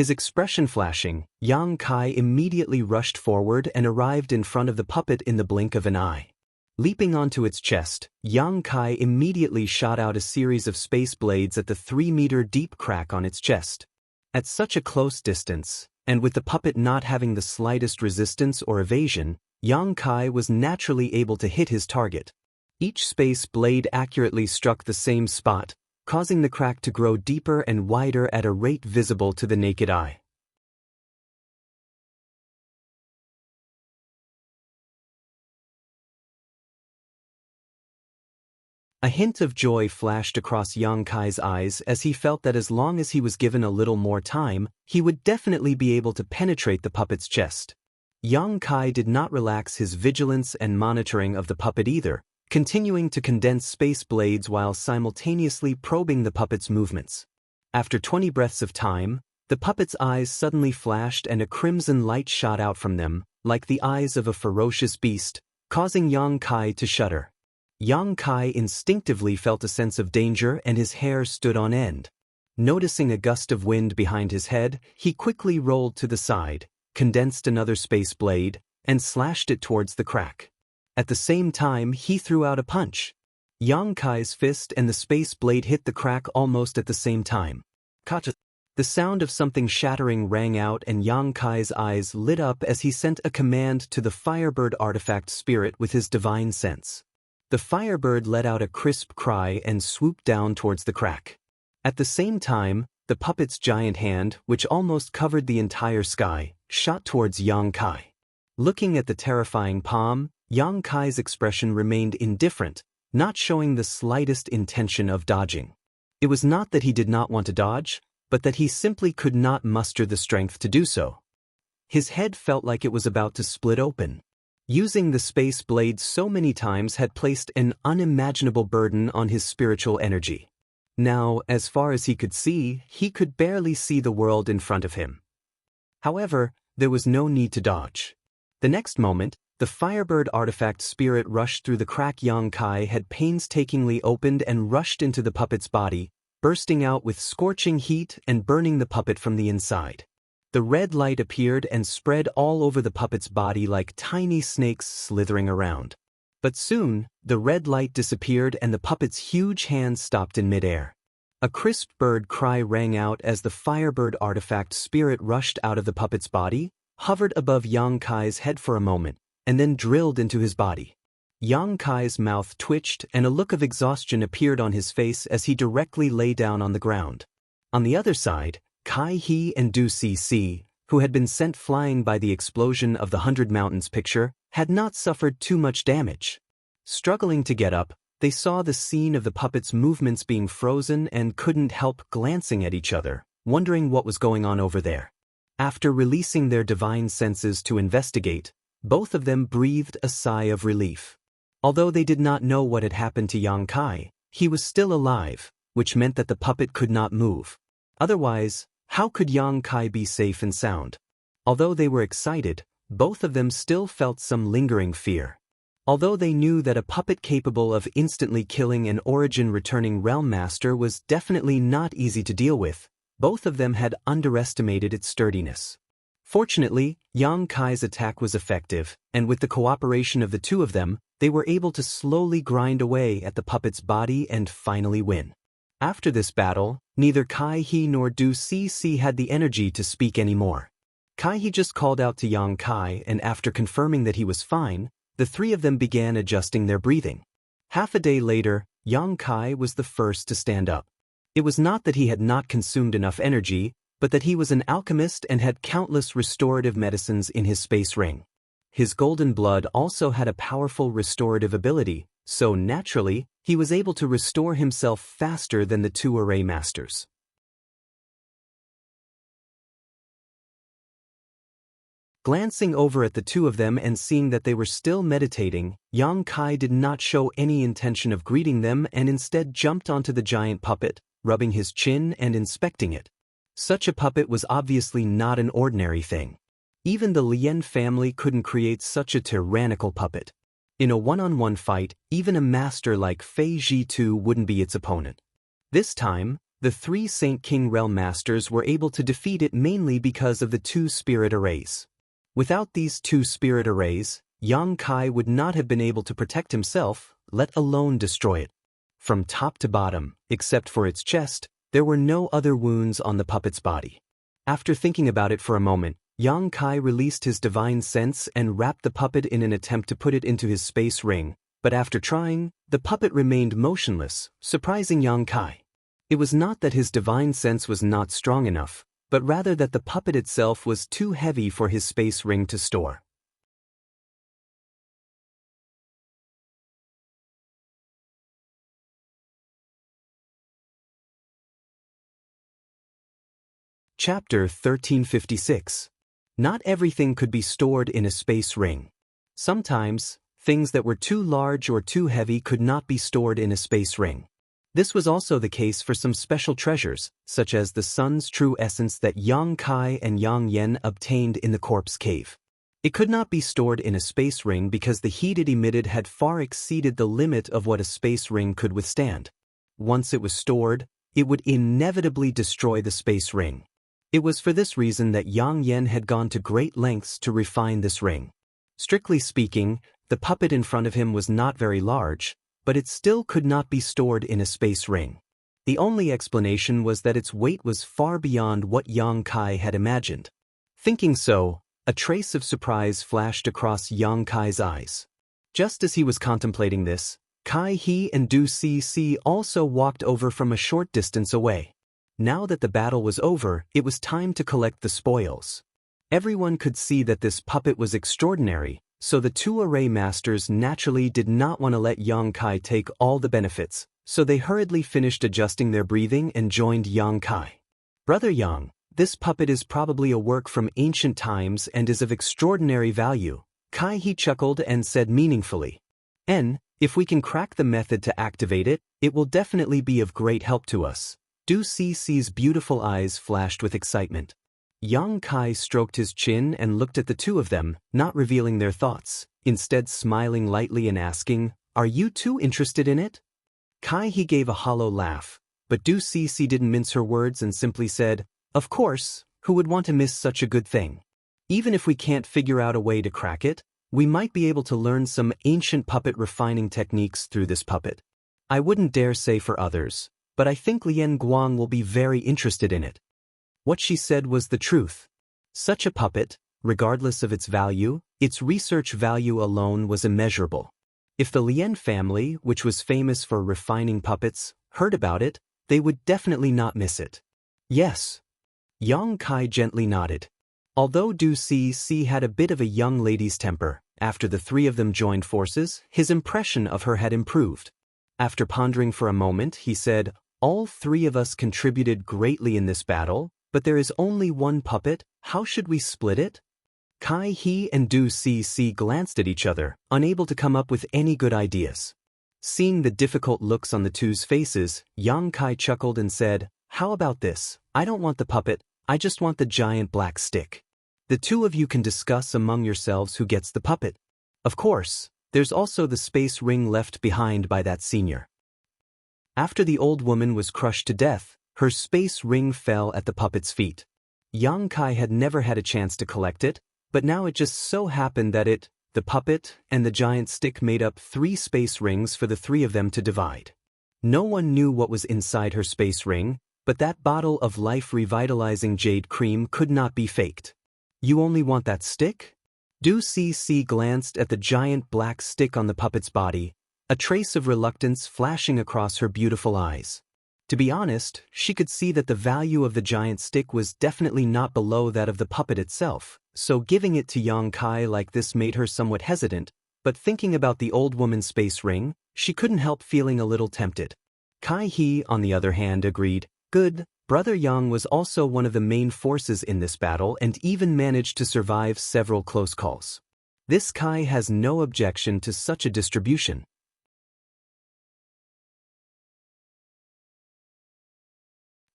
His expression flashing, Yang Kai immediately rushed forward and arrived in front of the puppet in the blink of an eye. Leaping onto its chest, Yang Kai immediately shot out a series of space blades at the 3-meter deep crack on its chest. At such a close distance, and with the puppet not having the slightest resistance or evasion, Yang Kai was naturally able to hit his target. Each space blade accurately struck the same spot, causing the crack to grow deeper and wider at a rate visible to the naked eye. A hint of joy flashed across Yang Kai's eyes as he felt that as long as he was given a little more time, he would definitely be able to penetrate the puppet's chest. Yang Kai did not relax his vigilance and monitoring of the puppet either, continuing to condense space blades while simultaneously probing the puppet's movements. After 20 breaths of time, the puppet's eyes suddenly flashed and a crimson light shot out from them, like the eyes of a ferocious beast, causing Yang Kai to shudder. Yang Kai instinctively felt a sense of danger and his hair stood on end. Noticing a gust of wind behind his head, he quickly rolled to the side, condensed another space blade, and slashed it towards the crack. At the same time, he threw out a punch. Yang Kai's fist and the space blade hit the crack almost at the same time. Kacha. The sound of something shattering rang out and Yang Kai's eyes lit up as he sent a command to the Firebird artifact spirit with his divine sense. The Firebird let out a crisp cry and swooped down towards the crack. At the same time, the puppet's giant hand, which almost covered the entire sky, shot towards Yang Kai. Looking at the terrifying palm, Yang Kai's expression remained indifferent, not showing the slightest intention of dodging. It was not that he did not want to dodge, but that he simply could not muster the strength to do so. His head felt like it was about to split open. Using the space blade so many times had placed an unimaginable burden on his spiritual energy. Now, as far as he could see, he could barely see the world in front of him. However, there was no need to dodge. The next moment, the Firebird artifact spirit rushed through the crack Yang Kai had painstakingly opened and rushed into the puppet's body, bursting out with scorching heat and burning the puppet from the inside. The red light appeared and spread all over the puppet's body like tiny snakes slithering around. But soon, the red light disappeared and the puppet's huge hands stopped in midair. A crisp bird cry rang out as the Firebird artifact spirit rushed out of the puppet's body, hovered above Yang Kai's head for a moment, and then drilled into his body. Yang Kai's mouth twitched and a look of exhaustion appeared on his face as he directly lay down on the ground. On the other side, Kai He and Du Cc, who had been sent flying by the explosion of the 100 Mountains picture, had not suffered too much damage. Struggling to get up, they saw the scene of the puppet's movements being frozen and couldn't help glancing at each other, wondering what was going on over there. After releasing their divine senses to investigate, both of them breathed a sigh of relief. Although they did not know what had happened to Yang Kai, he was still alive, which meant that the puppet could not move. Otherwise, how could Yang Kai be safe and sound? Although they were excited, both of them still felt some lingering fear. Although they knew that a puppet capable of instantly killing an origin-returning realm master was definitely not easy to deal with, both of them had underestimated its sturdiness. Fortunately, Yang Kai's attack was effective, and with the cooperation of the two of them, they were able to slowly grind away at the puppet's body and finally win. After this battle, neither Kai He nor Du Cc had the energy to speak anymore. Kai He just called out to Yang Kai, and after confirming that he was fine, the three of them began adjusting their breathing. Half a day later, Yang Kai was the first to stand up. It was not that he had not consumed enough energy, but that he was an alchemist and had countless restorative medicines in his space ring. His golden blood also had a powerful restorative ability, so naturally, he was able to restore himself faster than the two array masters. Glancing over at the two of them and seeing that they were still meditating, Yang Kai did not show any intention of greeting them and instead jumped onto the giant puppet, rubbing his chin and inspecting it. Such a puppet was obviously not an ordinary thing. Even the Lien family couldn't create such a tyrannical puppet. In a one-on-one fight, even a master like Fei Zhitu wouldn't be its opponent. This time, the three Saint King Realm Masters were able to defeat it mainly because of the two spirit arrays. Without these two spirit arrays, Yang Kai would not have been able to protect himself, let alone destroy it. From top to bottom, except for its chest, there were no other wounds on the puppet's body. After thinking about it for a moment, Yang Kai released his divine sense and wrapped the puppet in an attempt to put it into his space ring, but after trying, the puppet remained motionless, surprising Yang Kai. It was not that his divine sense was not strong enough, but rather that the puppet itself was too heavy for his space ring to store. Chapter 1356. Not everything could be stored in a space ring. Sometimes, things that were too large or too heavy could not be stored in a space ring. This was also the case for some special treasures, such as the sun's true essence that Yang Kai and Yang Yen obtained in the corpse cave. It could not be stored in a space ring because the heat it emitted had far exceeded the limit of what a space ring could withstand. Once it was stored, it would inevitably destroy the space ring. It was for this reason that Yang Yen had gone to great lengths to refine this ring. Strictly speaking, the puppet in front of him was not very large, but it still could not be stored in a space ring. The only explanation was that its weight was far beyond what Yang Kai had imagined. Thinking so, a trace of surprise flashed across Yang Kai's eyes. Just as he was contemplating this, Kai He and Du Si also walked over from a short distance away. Now that the battle was over, it was time to collect the spoils. Everyone could see that this puppet was extraordinary, so the two array masters naturally did not want to let Yang Kai take all the benefits, so they hurriedly finished adjusting their breathing and joined Yang Kai. Brother Yang, this puppet is probably a work from ancient times and is of extraordinary value, Kai He chuckled and said meaningfully. If we can crack the method to activate it, it will definitely be of great help to us. Du Si's beautiful eyes flashed with excitement. Yang Kai stroked his chin and looked at the two of them, not revealing their thoughts, instead smiling lightly and asking, "Are you too interested in it?" Kai He gave a hollow laugh, but Du Si didn't mince her words and simply said, "Of course, who would want to miss such a good thing? Even if we can't figure out a way to crack it, we might be able to learn some ancient puppet refining techniques through this puppet. I wouldn't dare say for others, but I think Lien Guang will be very interested in it." What she said was the truth. Such a puppet, regardless of its value, its research value alone was immeasurable. If the Lien family, which was famous for refining puppets, heard about it, they would definitely not miss it. Yes. Yang Kai gently nodded. Although Du Si had a bit of a young lady's temper, after the three of them joined forces, his impression of her had improved. After pondering for a moment, he said, "All three of us contributed greatly in this battle, but there is only one puppet. How should we split it?" Kai He and Du Si glanced at each other, unable to come up with any good ideas. Seeing the difficult looks on the two's faces, Yang Kai chuckled and said, "How about this? I don't want the puppet, I just want the giant black stick. The two of you can discuss among yourselves who gets the puppet. Of course, there's also the space ring left behind by that senior." After the old woman was crushed to death, her space ring fell at the puppet's feet. Yang Kai had never had a chance to collect it, but now it just so happened that the puppet, and the giant stick made up 3 space rings for the three of them to divide. No one knew what was inside her space ring, but that bottle of life-revitalizing jade cream could not be faked. "You only want that stick?" Du Si glanced at the giant black stick on the puppet's body, a trace of reluctance flashing across her beautiful eyes. To be honest, she could see that the value of the giant stick was definitely not below that of the puppet itself, so giving it to Yang Kai like this made her somewhat hesitant, but thinking about the old woman's space ring, she couldn't help feeling a little tempted. Kai He, on the other hand, agreed, "Good." Brother Yang was also one of the main forces in this battle and even managed to survive several close calls. This Kai has no objection to such a distribution.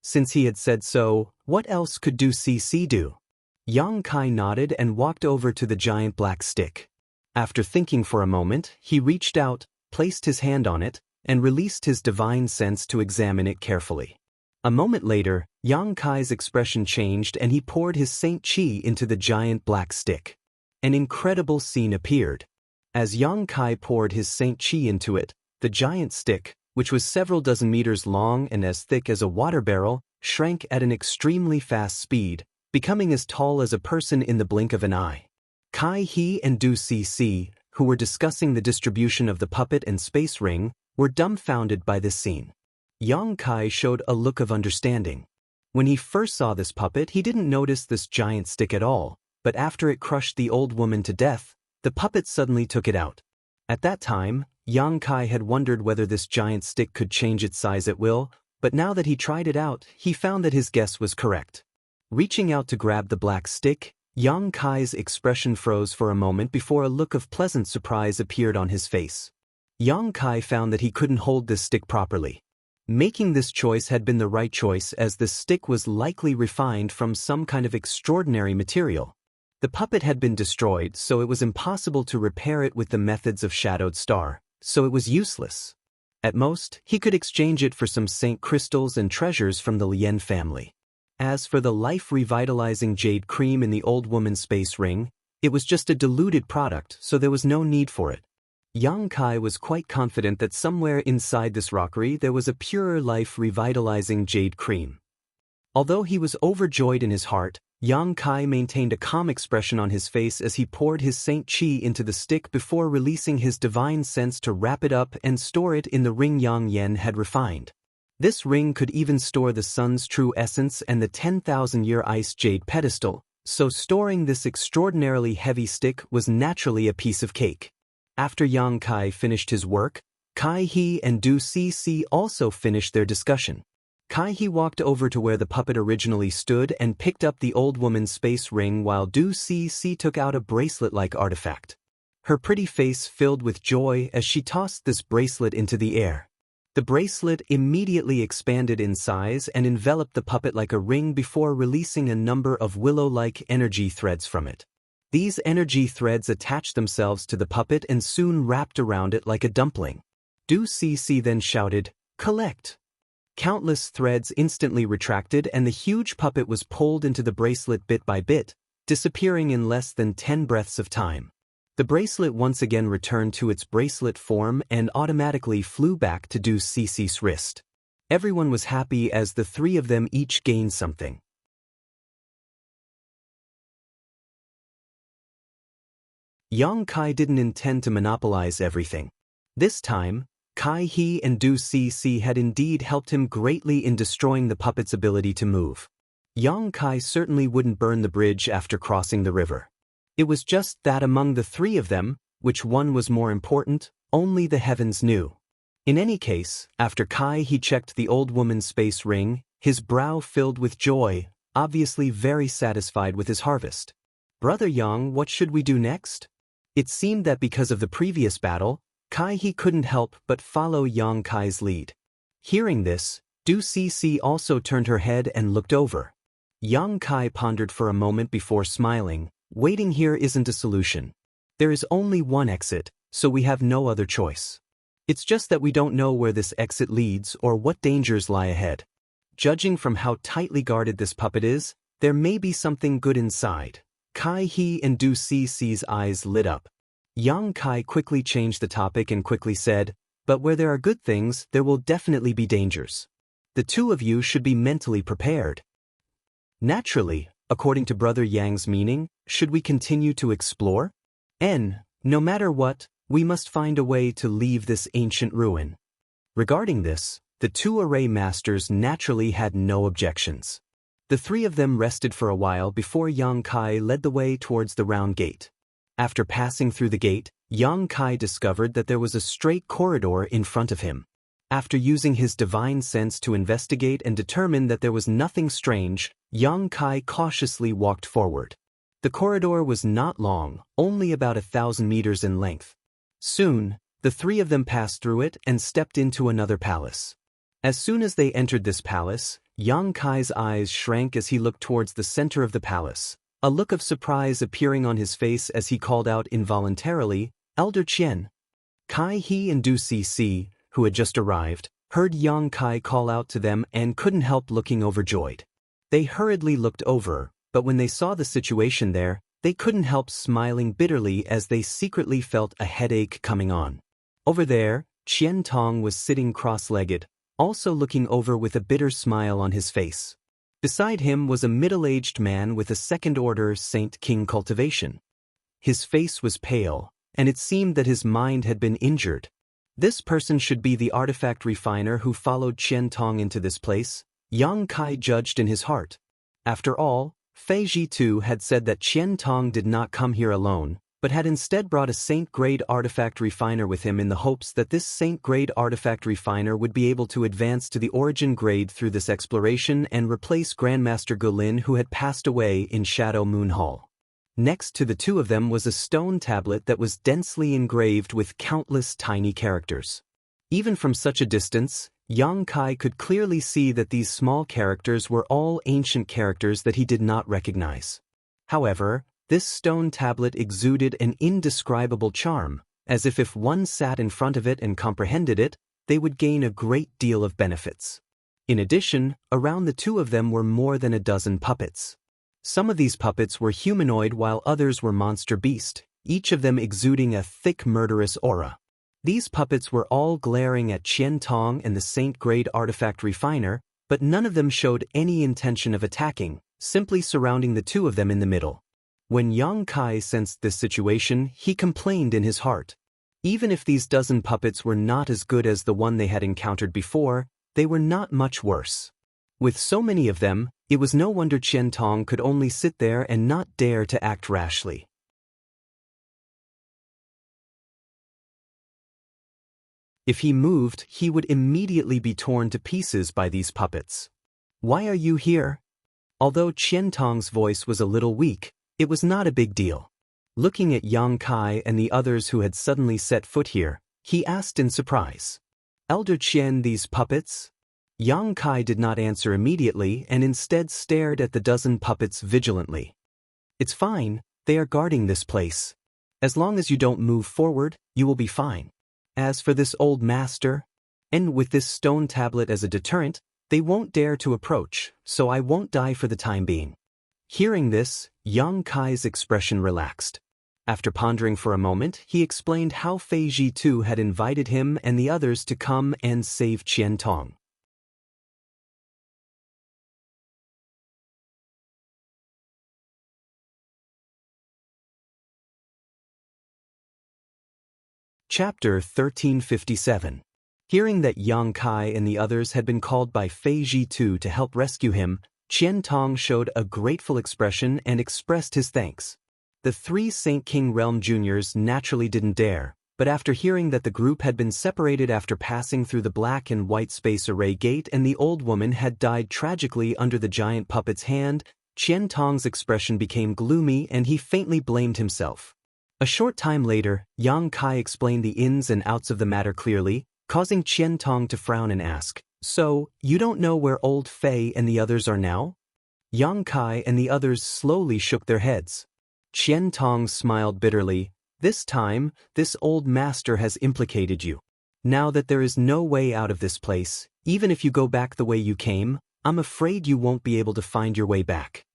Since he had said so, what else could Du Si do? Yang Kai nodded and walked over to the giant black stick. After thinking for a moment, he reached out, placed his hand on it, and released his divine sense to examine it carefully. A moment later, Yang Kai's expression changed and he poured his Saint Chi into the giant black stick. An incredible scene appeared. As Yang Kai poured his Saint Chi into it, the giant stick, which was several dozen meters long and as thick as a water barrel, shrank at an extremely fast speed, becoming as tall as a person in the blink of an eye. Kai He and Du Si, who were discussing the distribution of the puppet and space ring, were dumbfounded by this scene. Yang Kai showed a look of understanding. When he first saw this puppet, he didn't notice this giant stick at all, but after it crushed the old woman to death, the puppet suddenly took it out. At that time, Yang Kai had wondered whether this giant stick could change its size at will, but now that he tried it out, he found that his guess was correct. Reaching out to grab the black stick, Yang Kai's expression froze for a moment before a look of pleasant surprise appeared on his face. Yang Kai found that he couldn't hold this stick properly. Making this choice had been the right choice as the stick was likely refined from some kind of extraordinary material. The puppet had been destroyed, so it was impossible to repair it with the methods of Shadowed Star, so it was useless. At most, he could exchange it for some saint crystals and treasures from the Lien family. As for the life-revitalizing jade cream in the old woman's space ring, it was just a diluted product, so there was no need for it. Yang Kai was quite confident that somewhere inside this rockery there was a purer life-revitalizing jade cream. Although he was overjoyed in his heart, Yang Kai maintained a calm expression on his face as he poured his saint qi into the stick before releasing his divine sense to wrap it up and store it in the ring Yang Yen had refined. This ring could even store the sun's true essence and the 10,000-year ice jade pedestal, so storing this extraordinarily heavy stick was naturally a piece of cake. After Yang Kai finished his work, Kai He and Du Cc also finished their discussion. Kai He walked over to where the puppet originally stood and picked up the old woman's space ring while Du Cc took out a bracelet-like artifact. Her pretty face filled with joy as she tossed this bracelet into the air. The bracelet immediately expanded in size and enveloped the puppet like a ring before releasing a number of willow-like energy threads from it. These energy threads attached themselves to the puppet and soon wrapped around it like a dumpling. Du Cc then shouted, "Collect!" Countless threads instantly retracted and the huge puppet was pulled into the bracelet bit by bit, disappearing in less than 10 breaths of time. The bracelet once again returned to its bracelet form and automatically flew back to Du Cc's wrist. Everyone was happy as the three of them each gained something. Yang Kai didn't intend to monopolize everything. This time, Kai He and Du Cc had indeed helped him greatly in destroying the puppet's ability to move. Yang Kai certainly wouldn't burn the bridge after crossing the river. It was just that among the three of them, which one was more important, only the heavens knew. In any case, after Kai He checked the old woman's space ring, his brow filled with joy, obviously very satisfied with his harvest. "Brother Yang, what should we do next?" It seemed that because of the previous battle, Kai He couldn't help but follow Yang Kai's lead. Hearing this, Du Cc also turned her head and looked over. Yang Kai pondered for a moment before smiling. "Waiting here isn't a solution. There is only one exit, so we have no other choice. It's just that we don't know where this exit leads or what dangers lie ahead. Judging from how tightly guarded this puppet is, there may be something good inside." Kai He and Du Cc's eyes lit up. Yang Kai quickly changed the topic and quickly said, "But where there are good things, there will definitely be dangers. The two of you should be mentally prepared." Naturally, according to Brother Yang's meaning, should we continue to explore? No matter what, we must find a way to leave this ancient ruin. Regarding this, the two array masters naturally had no objections. The three of them rested for a while before Yang Kai led the way towards the round gate. After passing through the gate, Yang Kai discovered that there was a straight corridor in front of him. After using his divine sense to investigate and determine that there was nothing strange, Yang Kai cautiously walked forward. The corridor was not long, only about 1,000 meters in length. Soon, the three of them passed through it and stepped into another palace. As soon as they entered this palace, Yang Kai's eyes shrank as he looked towards the center of the palace, a look of surprise appearing on his face as he called out involuntarily, "Elder Qian." Kai He and Du Cc, who had just arrived, heard Yang Kai call out to them and couldn't help looking overjoyed. They hurriedly looked over, but when they saw the situation there, they couldn't help smiling bitterly as they secretly felt a headache coming on. Over there, Qian Tong was sitting cross-legged, also looking over with a bitter smile on his face. Beside him was a middle-aged man with a second-order Saint King cultivation. His face was pale, and it seemed that his mind had been injured. This person should be the artifact refiner who followed Qian Tong into this place, Yang Kai judged in his heart. After all, Fei Jitu had said that Qian Tong did not come here alone, but had instead brought a Saint-grade artifact refiner with him in the hopes that this Saint-grade artifact refiner would be able to advance to the origin grade through this exploration and replace Grandmaster Gulin, who had passed away in Shadow Moon Hall. Next to the two of them was a stone tablet that was densely engraved with countless tiny characters. Even from such a distance, Yang Kai could clearly see that these small characters were all ancient characters that he did not recognize. However, this stone tablet exuded an indescribable charm, as if one sat in front of it and comprehended it, they would gain a great deal of benefits. In addition, around the two of them were more than a dozen puppets. Some of these puppets were humanoid while others were monster beast, each of them exuding a thick murderous aura. These puppets were all glaring at Qian Tong and the Saint-grade artifact refiner, but none of them showed any intention of attacking, simply surrounding the two of them in the middle. When Yang Kai sensed this situation, he complained in his heart. Even if these dozen puppets were not as good as the one they had encountered before, they were not much worse. With so many of them, it was no wonder Qian Tong could only sit there and not dare to act rashly. If he moved, he would immediately be torn to pieces by these puppets. "Why are you here?" Although Qian Tong's voice was a little weak, it was not a big deal. Looking at Yang Kai and the others who had suddenly set foot here, he asked in surprise, "Elder Qian, these puppets?" Yang Kai did not answer immediately and instead stared at the dozen puppets vigilantly. "It's fine, they are guarding this place. As long as you don't move forward, you will be fine. As for this old master, and with this stone tablet as a deterrent, they won't dare to approach, so I won't die for the time being." Hearing this, Yang Kai's expression relaxed. After pondering for a moment, he explained how Fei Ji too had invited him and the others to come and save Qian Tong. Chapter 1357. Hearing that Yang Kai and the others had been called by Fei Ji too to help rescue him, Qian Tong showed a grateful expression and expressed his thanks. The three Saint King Realm Juniors naturally didn't dare, but after hearing that the group had been separated after passing through the black and white space array gate and the old woman had died tragically under the giant puppet's hand, Qian Tong's expression became gloomy and he faintly blamed himself. A short time later, Yang Kai explained the ins and outs of the matter clearly, causing Qian Tong to frown and ask, "So, you don't know where old Fei and the others are now?" Yang Kai and the others slowly shook their heads. Qian Tong smiled bitterly. "This time, this old master has implicated you. Now that there is no way out of this place, even if you go back the way you came, I'm afraid you won't be able to find your way back."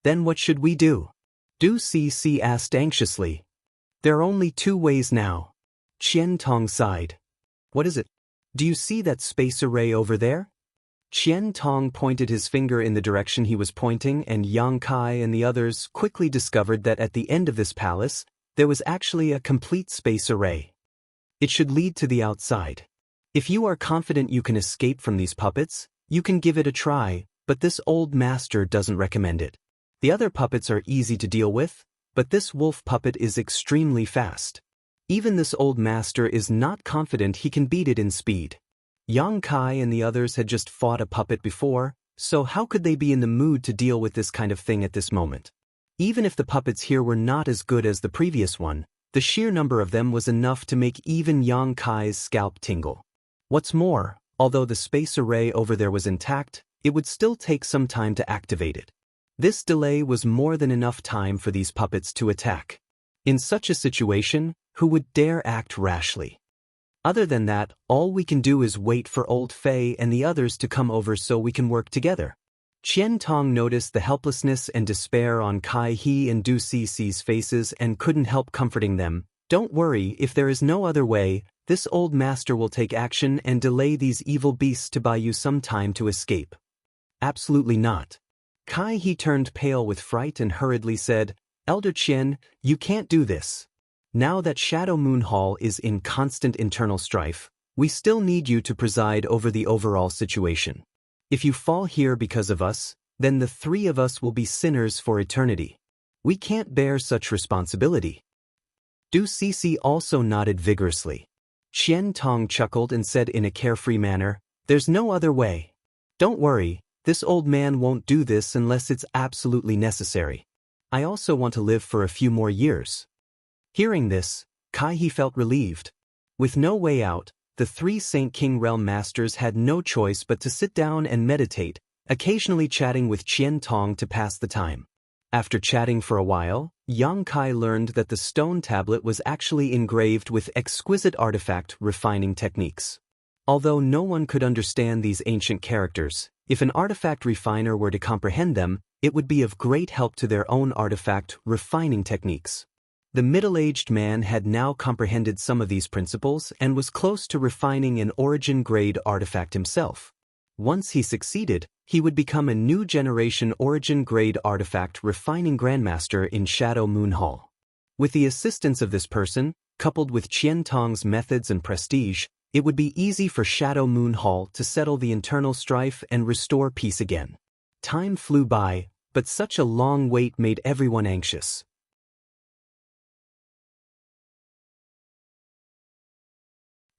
"Then what should we do?" Du Cc asked anxiously. "There are only two ways now." Qian Tong sighed. "What is it?" "Do you see that space array over there?" Qian Tong pointed his finger in the direction he was pointing and Yang Kai and the others quickly discovered that at the end of this palace, there was actually a complete space array. It should lead to the outside. If you are confident you can escape from these puppets, you can give it a try, but this old master doesn't recommend it. The other puppets are easy to deal with, but this wolf puppet is extremely fast. Even this old master is not confident he can beat it in speed. Yang Kai and the others had just fought a puppet before, so how could they be in the mood to deal with this kind of thing at this moment? Even if the puppets here were not as good as the previous one, the sheer number of them was enough to make even Yang Kai's scalp tingle. What's more, although the space array over there was intact, it would still take some time to activate it. This delay was more than enough time for these puppets to attack. In such a situation, who would dare act rashly? Other than that, all we can do is wait for old Fei and the others to come over so we can work together. Qian Tong noticed the helplessness and despair on Kai He and Du Cc's faces and couldn't help comforting them. "Don't worry, if there is no other way, this old master will take action and delay these evil beasts to buy you some time to escape." "Absolutely not." Kai He turned pale with fright and hurriedly said, "Elder Qian, you can't do this. Now that Shadow Moon Hall is in constant internal strife, we still need you to preside over the overall situation. If you fall here because of us, then the three of us will be sinners for eternity. We can't bear such responsibility." Du Cc also nodded vigorously. Qian Tong chuckled and said in a carefree manner, "There's no other way. Don't worry. This old man won't do this unless it's absolutely necessary. I also want to live for a few more years." Hearing this, Kai He felt relieved. With no way out, the three Saint King Realm Masters had no choice but to sit down and meditate, occasionally chatting with Qian Tong to pass the time. After chatting for a while, Yang Kai learned that the stone tablet was actually engraved with exquisite artifact refining techniques. Although no one could understand these ancient characters, if an artifact refiner were to comprehend them, it would be of great help to their own artifact refining techniques. The middle-aged man had now comprehended some of these principles and was close to refining an origin-grade artifact himself. Once he succeeded, he would become a new generation origin-grade artifact refining grandmaster in Shadow Moon Hall. With the assistance of this person, coupled with Qian Tong's methods and prestige, it would be easy for Shadow Moon Hall to settle the internal strife and restore peace again. Time flew by, but such a long wait made everyone anxious.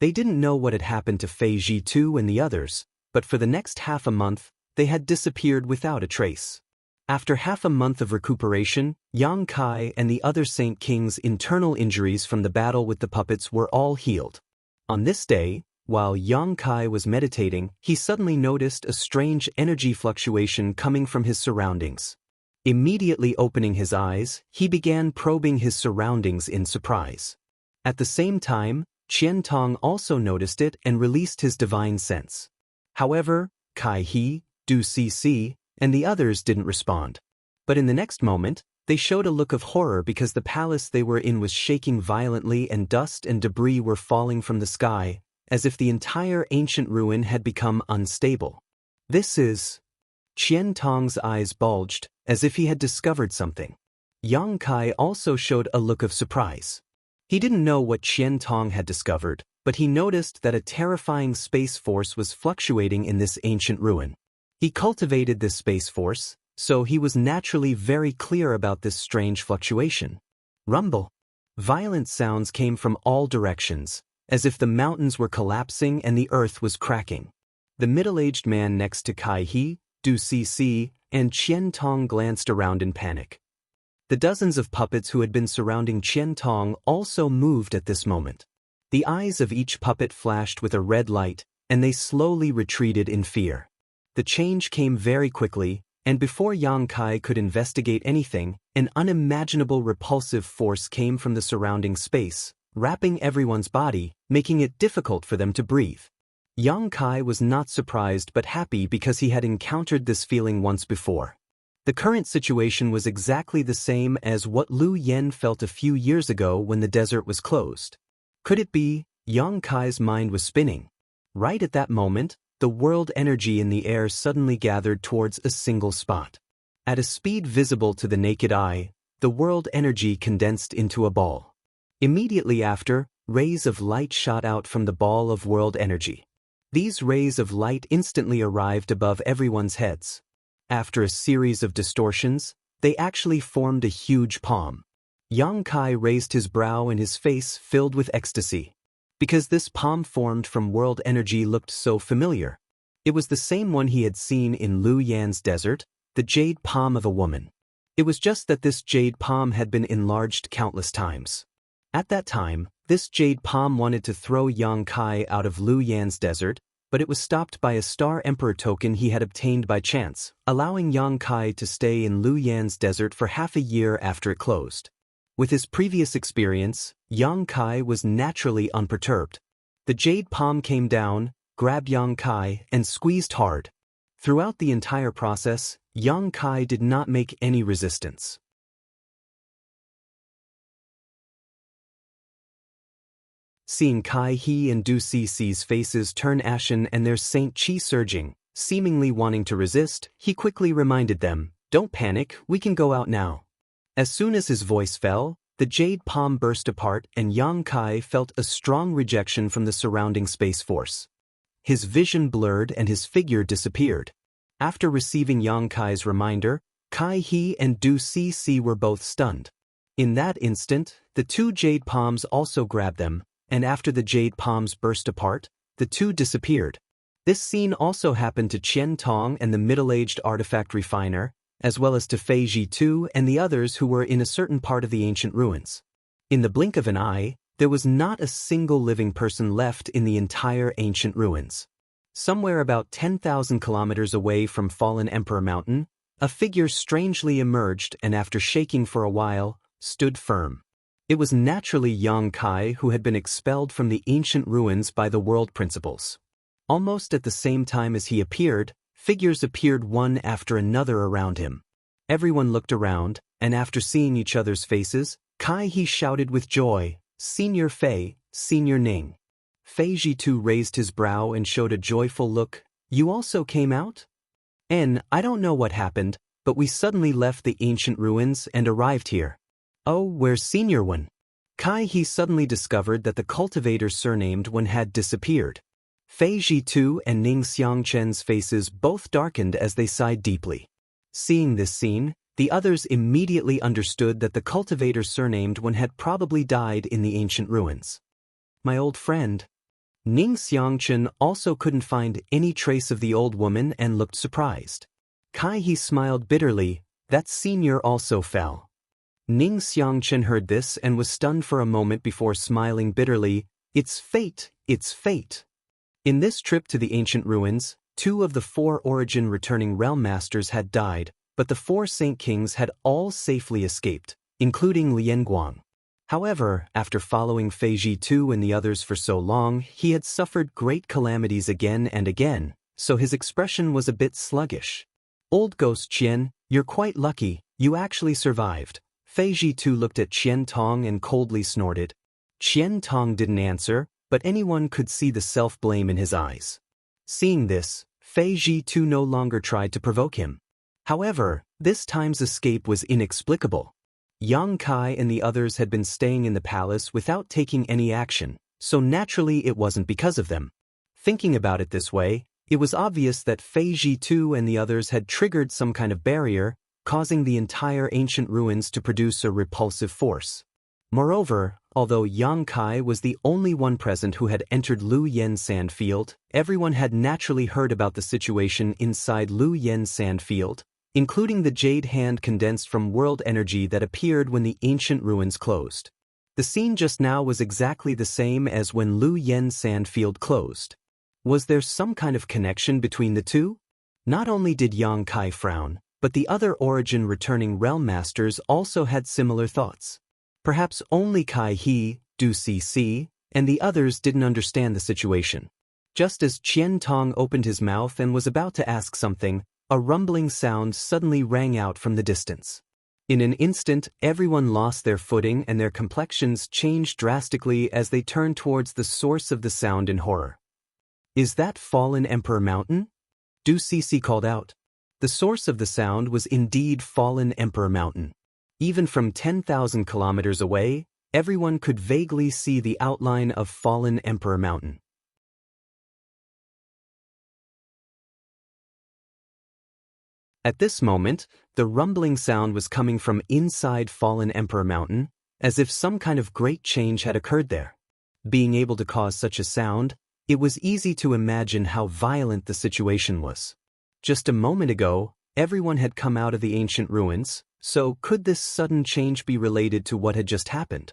They didn't know what had happened to Fei Ji2 and the others, but for the next half a month, they had disappeared without a trace. After half a month of recuperation, Yang Kai and the other Saint King's internal injuries from the battle with the puppets were all healed. On this day, while Yang Kai was meditating, he suddenly noticed a strange energy fluctuation coming from his surroundings. Immediately opening his eyes, he began probing his surroundings in surprise. At the same time, Qian Tong also noticed it and released his divine sense. However, Kai He, Du Cc, and the others didn't respond. But in the next moment, they showed a look of horror because the palace they were in was shaking violently and dust and debris were falling from the sky, as if the entire ancient ruin had become unstable. This is... Qian Tong's eyes bulged, as if he had discovered something. Yang Kai also showed a look of surprise. He didn't know what Qian Tong had discovered, but he noticed that a terrifying space force was fluctuating in this ancient ruin. He cultivated this space force, so he was naturally very clear about this strange fluctuation. Rumble. Violent sounds came from all directions, as if the mountains were collapsing and the earth was cracking. The middle-aged man next to Kai He, Du Cc, and Qian Tong glanced around in panic. The dozens of puppets who had been surrounding Qian Tong also moved at this moment. The eyes of each puppet flashed with a red light, and they slowly retreated in fear. The change came very quickly, and before Yang Kai could investigate anything, an unimaginable repulsive force came from the surrounding space, wrapping everyone's body, making it difficult for them to breathe. Yang Kai was not surprised but happy because he had encountered this feeling once before. The current situation was exactly the same as what Lu Yen felt a few years ago when the desert was closed. Could it be? Yang Kai's mind was spinning. Right at that moment, the world energy in the air suddenly gathered towards a single spot. At a speed visible to the naked eye, the world energy condensed into a ball. Immediately after, rays of light shot out from the ball of world energy. These rays of light instantly arrived above everyone's heads. After a series of distortions, they actually formed a huge palm. Yang Kai raised his brow and his face filled with ecstasy. Because this palm formed from world energy looked so familiar. It was the same one he had seen in Lu Yan's desert, the jade palm of a woman. It was just that this jade palm had been enlarged countless times. At that time, this jade palm wanted to throw Yang Kai out of Lu Yan's desert, but it was stopped by a Star Emperor token he had obtained by chance, allowing Yang Kai to stay in Lu Yan's desert for half a year after it closed. With his previous experience, Yang Kai was naturally unperturbed. The jade palm came down, grabbed Yang Kai, and squeezed hard. Throughout the entire process, Yang Kai did not make any resistance. Seeing Kai He and Du Cic's faces turn ashen and their Saint Qi surging, seemingly wanting to resist, he quickly reminded them, "Don't panic, we can go out now." As soon as his voice fell, the jade palm burst apart and Yang Kai felt a strong rejection from the surrounding space force. His vision blurred and his figure disappeared. After receiving Yang Kai's reminder, Kai He and Du Cici were both stunned. In that instant, the two jade palms also grabbed them, and after the jade palms burst apart, the two disappeared. This scene also happened to Qian Tong and the middle-aged artifact refiner, as well as to Fei Ji2 and the others who were in a certain part of the ancient ruins. In the blink of an eye, there was not a single living person left in the entire ancient ruins. Somewhere about 10,000 kilometers away from fallen Emperor Mountain, a figure strangely emerged and after shaking for a while, stood firm. It was naturally Yang Kai who had been expelled from the ancient ruins by the world principles. Almost at the same time as he appeared, figures appeared one after another around him. Everyone looked around, and after seeing each other's faces, Kai He shouted with joy, "Senior Fei, Senior Ning." Fei Jitu raised his brow and showed a joyful look. "You also came out?" I don't know what happened, but we suddenly left the ancient ruins and arrived here." "Oh, where's Senior One?" Kai He suddenly discovered that the cultivator surnamed One had disappeared. Fei Jitu and Ning Xiangchen's faces both darkened as they sighed deeply. Seeing this scene, the others immediately understood that the cultivator surnamed One had probably died in the ancient ruins. "My old friend." Ning Xiangchen also couldn't find any trace of the old woman and looked surprised. Kai He smiled bitterly. "That Senior also fell." Ning Xiangchen heard this and was stunned for a moment before smiling bitterly. "It's fate, it's fate." In this trip to the ancient ruins, 2 of the 4 origin returning realm masters had died, but the 4 Saint Kings had all safely escaped, including Lian Guang. However, after following Fei Jitu and the others for so long, he had suffered great calamities again and again, so his expression was a bit sluggish. "Old Ghost Qian, you're quite lucky, you actually survived." Fei Jitu looked at Qian Tong and coldly snorted. Qian Tong didn't answer, but anyone could see the self-blame in his eyes. Seeing this, Fei Jitu no longer tried to provoke him. However, this time's escape was inexplicable. Yang Kai and the others had been staying in the palace without taking any action, so naturally it wasn't because of them. Thinking about it this way, it was obvious that Fei Jitu and the others had triggered some kind of barrier, causing the entire ancient ruins to produce a repulsive force. Moreover, although Yang Kai was the only one present who had entered Lu Yen Sandfield, everyone had naturally heard about the situation inside Lu Yen Sandfield, including the jade hand condensed from world energy that appeared when the ancient ruins closed. The scene just now was exactly the same as when Lu Yen Sandfield closed. Was there some kind of connection between the two? Not only did Yang Kai frown, but the other origin returning realm masters also had similar thoughts. Perhaps only Kai He, Du Cc, and the others didn't understand the situation. Just as Qian Tong opened his mouth and was about to ask something, a rumbling sound suddenly rang out from the distance. In an instant, everyone lost their footing and their complexions changed drastically as they turned towards the source of the sound in horror. "Is that Fallen Emperor Mountain?" Du Cc called out. The source of the sound was indeed Fallen Emperor Mountain. Even from 10,000 kilometers away, everyone could vaguely see the outline of Fallen Emperor Mountain. At this moment, the rumbling sound was coming from inside Fallen Emperor Mountain, as if some kind of great change had occurred there. Being able to cause such a sound, it was easy to imagine how violent the situation was. Just a moment ago, everyone had come out of the ancient ruins, so could this sudden change be related to what had just happened?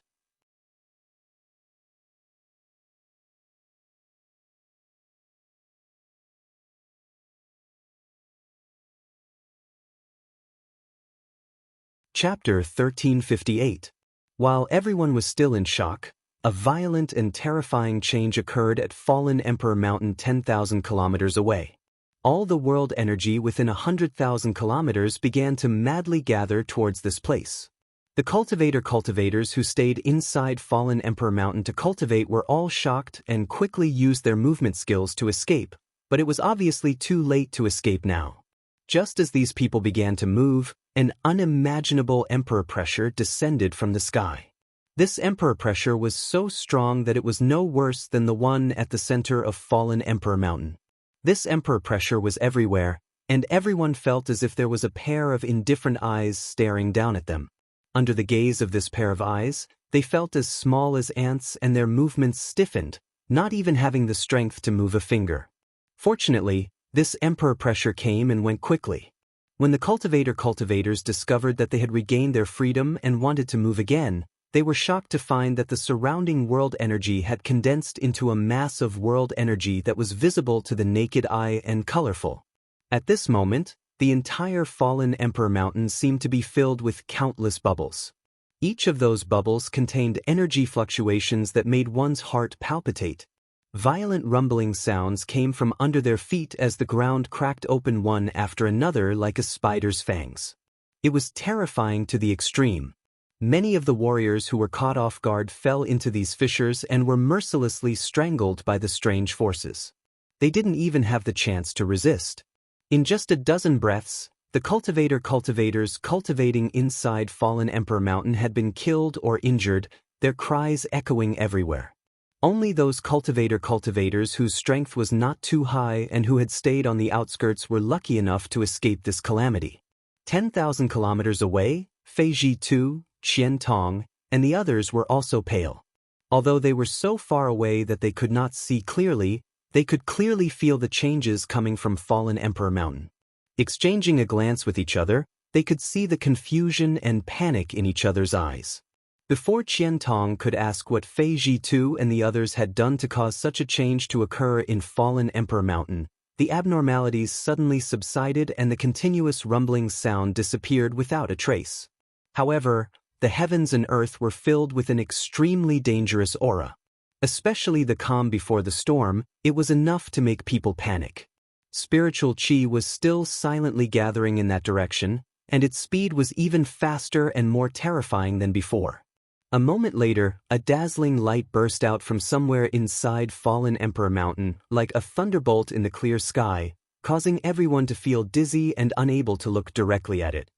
Chapter 1358. While everyone was still in shock, a violent and terrifying change occurred at Fallen Emperor Mountain 10,000 kilometers away. All the world energy within 100,000 kilometers began to madly gather towards this place. The cultivators who stayed inside Fallen Emperor Mountain to cultivate were all shocked and quickly used their movement skills to escape, but it was obviously too late to escape now. Just as these people began to move, an unimaginable emperor pressure descended from the sky. This emperor pressure was so strong that it was no worse than the one at the center of Fallen Emperor Mountain. This emperor pressure was everywhere, and everyone felt as if there was a pair of indifferent eyes staring down at them. Under the gaze of this pair of eyes, they felt as small as ants and their movements stiffened, not even having the strength to move a finger. Fortunately, this emperor pressure came and went quickly. When the cultivators discovered that they had regained their freedom and wanted to move again, they were shocked to find that the surrounding world energy had condensed into a mass of world energy that was visible to the naked eye and colorful. At this moment, the entire Fallen Emperor Mountain seemed to be filled with countless bubbles. Each of those bubbles contained energy fluctuations that made one's heart palpitate. Violent rumbling sounds came from under their feet as the ground cracked open one after another like a spider's fangs. It was terrifying to the extreme. Many of the warriors who were caught off guard fell into these fissures and were mercilessly strangled by the strange forces. They didn't even have the chance to resist. In just a dozen breaths, the cultivators cultivating inside Fallen Emperor Mountain had been killed or injured, their cries echoing everywhere. Only those cultivators whose strength was not too high and who had stayed on the outskirts were lucky enough to escape this calamity. 10,000 kilometers away, Fei Ji-tu, Qian Tong, and the others were also pale. Although they were so far away that they could not see clearly, they could clearly feel the changes coming from Fallen Emperor Mountain. Exchanging a glance with each other, they could see the confusion and panic in each other's eyes. Before Qian Tong could ask what Fei Ji-tu and the others had done to cause such a change to occur in Fallen Emperor Mountain, the abnormalities suddenly subsided and the continuous rumbling sound disappeared without a trace. However, the heavens and earth were filled with an extremely dangerous aura. Especially the calm before the storm, it was enough to make people panic. Spiritual chi was still silently gathering in that direction, and its speed was even faster and more terrifying than before. A moment later, a dazzling light burst out from somewhere inside Fallen Emperor Mountain, like a thunderbolt in the clear sky, causing everyone to feel dizzy and unable to look directly at it.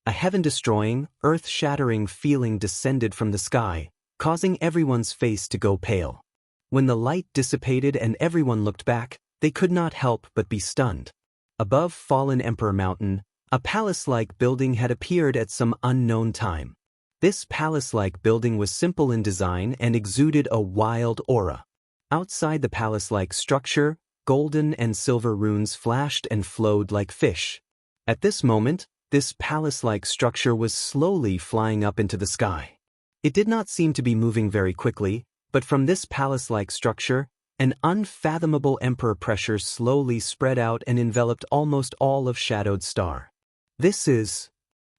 A heaven-destroying, earth-shattering feeling descended from the sky, causing everyone's face to go pale. When the light dissipated and everyone looked back, they could not help but be stunned. Above Fallen Emperor Mountain, a palace-like building had appeared at some unknown time. This palace-like building was simple in design and exuded a wild aura. Outside the palace-like structure, golden and silver runes flashed and flowed like fish. At this moment, this palace-like structure was slowly flying up into the sky. It did not seem to be moving very quickly, but from this palace-like structure, an unfathomable emperor pressure slowly spread out and enveloped almost all of Shadowed Star. This is...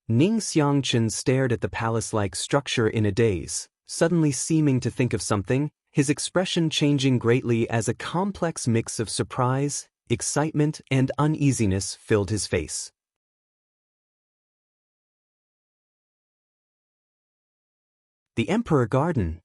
Ning Xiangchen stared at the palace-like structure in a daze, suddenly seeming to think of something, his expression changing greatly as a complex mix of surprise, excitement, and uneasiness filled his face. The Emperor Garden!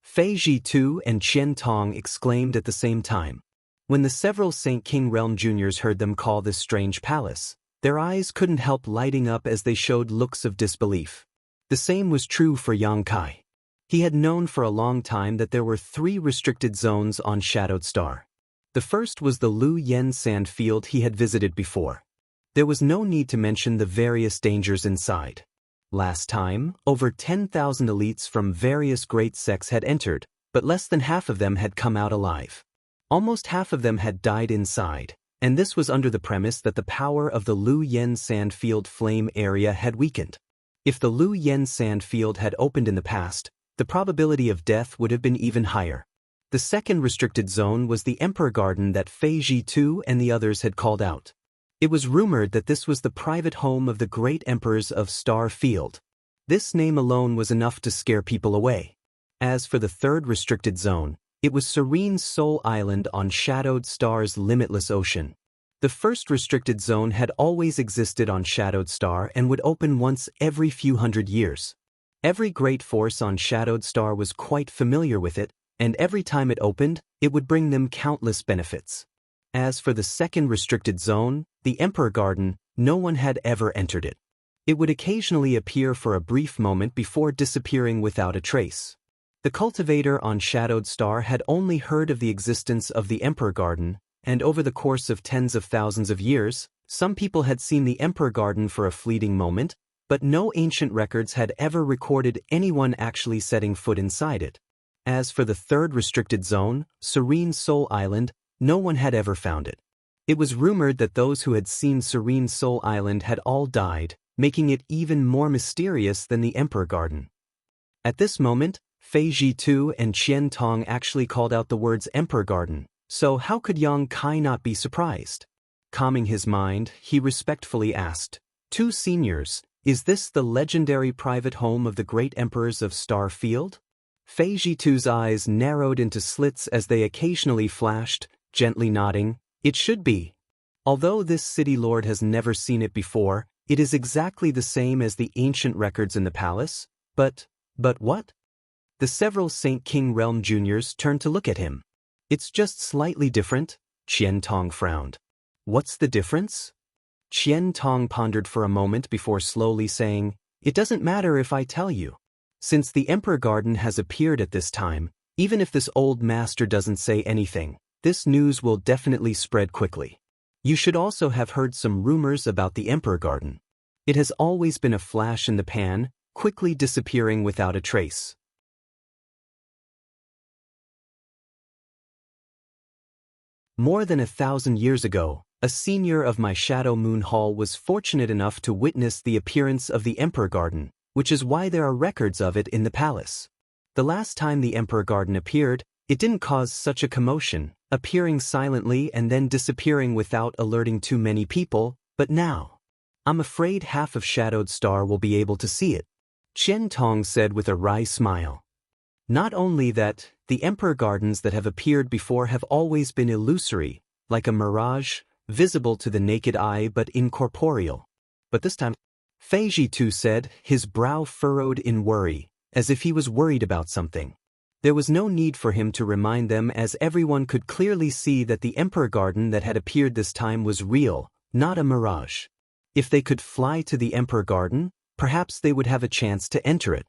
Fei Ji-tu and Qian Tong exclaimed at the same time. When the several Saint King Realm Juniors heard them call this strange palace, their eyes couldn't help lighting up as they showed looks of disbelief. The same was true for Yang Kai. He had known for a long time that there were 3 restricted zones on Shadowed Star. The first was the Lu Yen sand field he had visited before. There was no need to mention the various dangers inside. Last time, over 10,000 elites from various great sects had entered, but less than half of them had come out alive. Almost half of them had died inside, and this was under the premise that the power of the Lu Yen sand field flame area had weakened. If the Lu Yen sand field had opened in the past, the probability of death would have been even higher. The second restricted zone was the Emperor Garden that Fei Ji-tu and the others had called out. It was rumored that this was the private home of the great emperors of Star Field. This name alone was enough to scare people away. As for the third restricted zone, it was Serene Soul Island on Shadowed Star's limitless ocean. The first restricted zone had always existed on Shadowed Star and would open once every few hundred years. Every great force on Shadowed Star was quite familiar with it, and every time it opened, it would bring them countless benefits. As for the second restricted zone, the Emperor Garden, no one had ever entered it. It would occasionally appear for a brief moment before disappearing without a trace. The cultivator on Shadowed Star had only heard of the existence of the Emperor Garden, and over the course of tens of thousands of years, some people had seen the Emperor Garden for a fleeting moment, but no ancient records had ever recorded anyone actually setting foot inside it. As for the third restricted zone, Serene Soul Island, no one had ever found it. It was rumored that those who had seen Serene Soul Island had all died, making it even more mysterious than the Emperor Garden. At this moment, Fei Ji-tu and Qian Tong actually called out the words Emperor Garden, so how could Yang Kai not be surprised? Calming his mind, he respectfully asked, "Two seniors, is this the legendary private home of the great emperors of Star Field?" Fei Jitu's eyes narrowed into slits as they occasionally flashed, gently nodding. It should be. Although this city lord has never seen it before, it is exactly the same as the ancient records in the palace. But what? The several Saint King Realm juniors turned to look at him. It's just slightly different, Qian Tong frowned. What's the difference? Qian Tong pondered for a moment before slowly saying, it doesn't matter if I tell you. Since the Emperor Garden has appeared at this time, even if this old master doesn't say anything, this news will definitely spread quickly. You should also have heard some rumors about the Emperor Garden. It has always been a flash in the pan, quickly disappearing without a trace. More than 1,000 years ago, a senior of my Shadow Moon Hall was fortunate enough to witness the appearance of the Emperor Garden, which is why there are records of it in the palace. The last time the Emperor Garden appeared, it didn't cause such a commotion, appearing silently and then disappearing without alerting too many people, but now, I'm afraid half of Shadowed Star will be able to see it, Qian Tong said with a wry smile. Not only that, the Emperor Gardens that have appeared before have always been illusory, like a mirage, visible to the naked eye but incorporeal. But this time, Fei Jitu said, his brow furrowed in worry, as if he was worried about something. There was no need for him to remind them, as everyone could clearly see that the Emperor Garden that had appeared this time was real, not a mirage. If they could fly to the Emperor Garden, perhaps they would have a chance to enter it.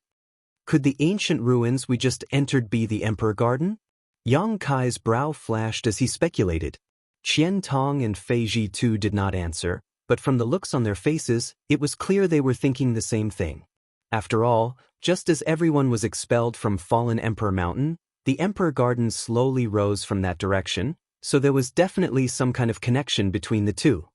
Could the ancient ruins we just entered be the Emperor Garden? Yang Kai's brow flashed as he speculated. Qian Tong and Fei Jitu did not answer, but from the looks on their faces, it was clear they were thinking the same thing. After all, just as everyone was expelled from Fallen Emperor Mountain, the Emperor Garden slowly rose from that direction, so there was definitely some kind of connection between the two.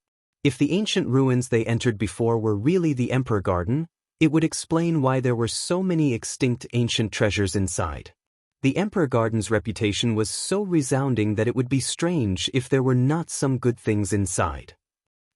If the ancient ruins they entered before were really the Emperor Garden, it would explain why there were so many extinct ancient treasures inside. The Emperor Garden's reputation was so resounding that it would be strange if there were not some good things inside.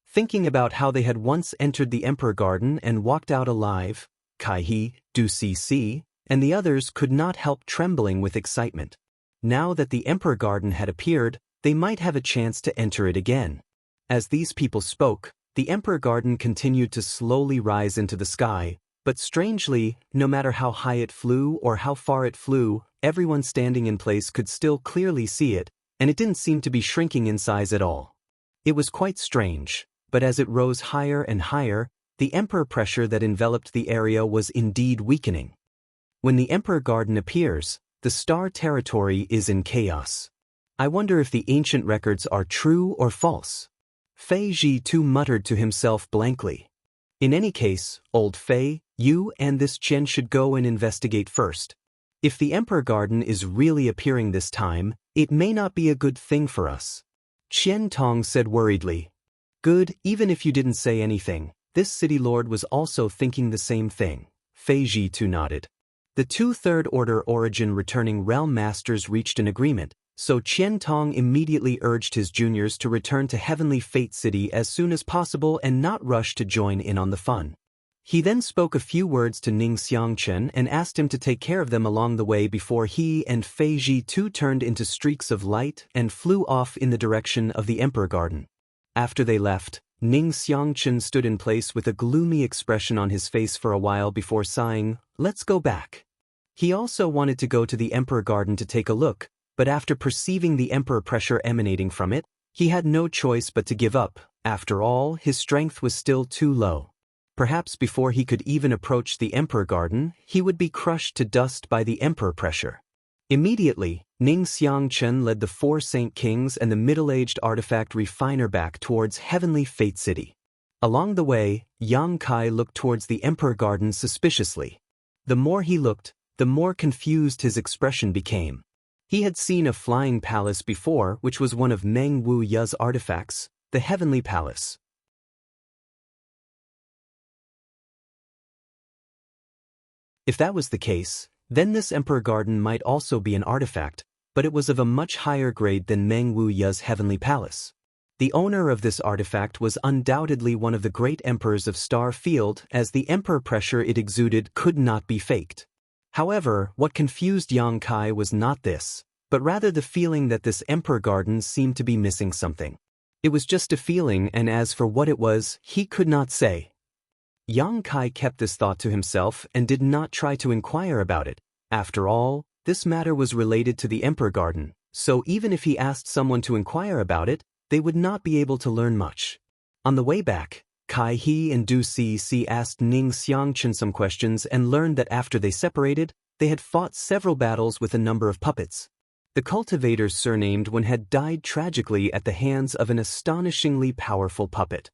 Thinking about how they had once entered the Emperor Garden and walked out alive, Kai He, Du Cc, and the others could not help trembling with excitement. Now that the Emperor Garden had appeared, they might have a chance to enter it again. As these people spoke, the Emperor Garden continued to slowly rise into the sky, but strangely, no matter how high it flew or how far it flew, everyone standing in place could still clearly see it, and it didn't seem to be shrinking in size at all. It was quite strange, but as it rose higher and higher, the Emperor pressure that enveloped the area was indeed weakening. When the Emperor Garden appears, the star territory is in chaos. I wonder if the ancient records are true or false. Fei Jitu muttered to himself blankly. In any case, old Fei, you and this Qian should go and investigate first. If the Emperor Garden is really appearing this time, it may not be a good thing for us. Qian Tong said worriedly. Good, even if you didn't say anything. This city lord was also thinking the same thing. Fei Jitu nodded. The two Third Order Origin returning realm masters reached an agreement, so Qian Tong immediately urged his juniors to return to Heavenly Fate City as soon as possible and not rush to join in on the fun. He then spoke a few words to Ning Xiangchen and asked him to take care of them along the way before he and Fei Jitu turned into streaks of light and flew off in the direction of the Emperor Garden. After they left, Ning Xiangchen stood in place with a gloomy expression on his face for a while before sighing, "Let's go back." He also wanted to go to the Emperor Garden to take a look, but after perceiving the Emperor pressure emanating from it, he had no choice but to give up. After all, his strength was still too low. Perhaps before he could even approach the Emperor Garden, he would be crushed to dust by the Emperor pressure. Immediately, Ning Xiangchen led the four Saint Kings and the middle-aged artifact refiner back towards Heavenly Fate City. Along the way, Yang Kai looked towards the Emperor Garden suspiciously. The more he looked, the more confused his expression became. He had seen a flying palace before, which was one of Meng Wu Ya's artifacts, the Heavenly Palace. If that was the case, then this Emperor Garden might also be an artifact, but it was of a much higher grade than Meng Wu Ya's Heavenly Palace. The owner of this artifact was undoubtedly one of the great emperors of Star Field, as the emperor pressure it exuded could not be faked. However, what confused Yang Kai was not this, but rather the feeling that this emperor garden seemed to be missing something. It was just a feeling, and as for what it was, he could not say. Yang Kai kept this thought to himself and did not try to inquire about it. After all, this matter was related to the emperor garden, so even if he asked someone to inquire about it, they would not be able to learn much. On the way back, Kai He and Du Si asked Ning Xiangchen some questions and learned that after they separated, they had fought several battles with a number of puppets. The cultivator's surnamed one had died tragically at the hands of an astonishingly powerful puppet.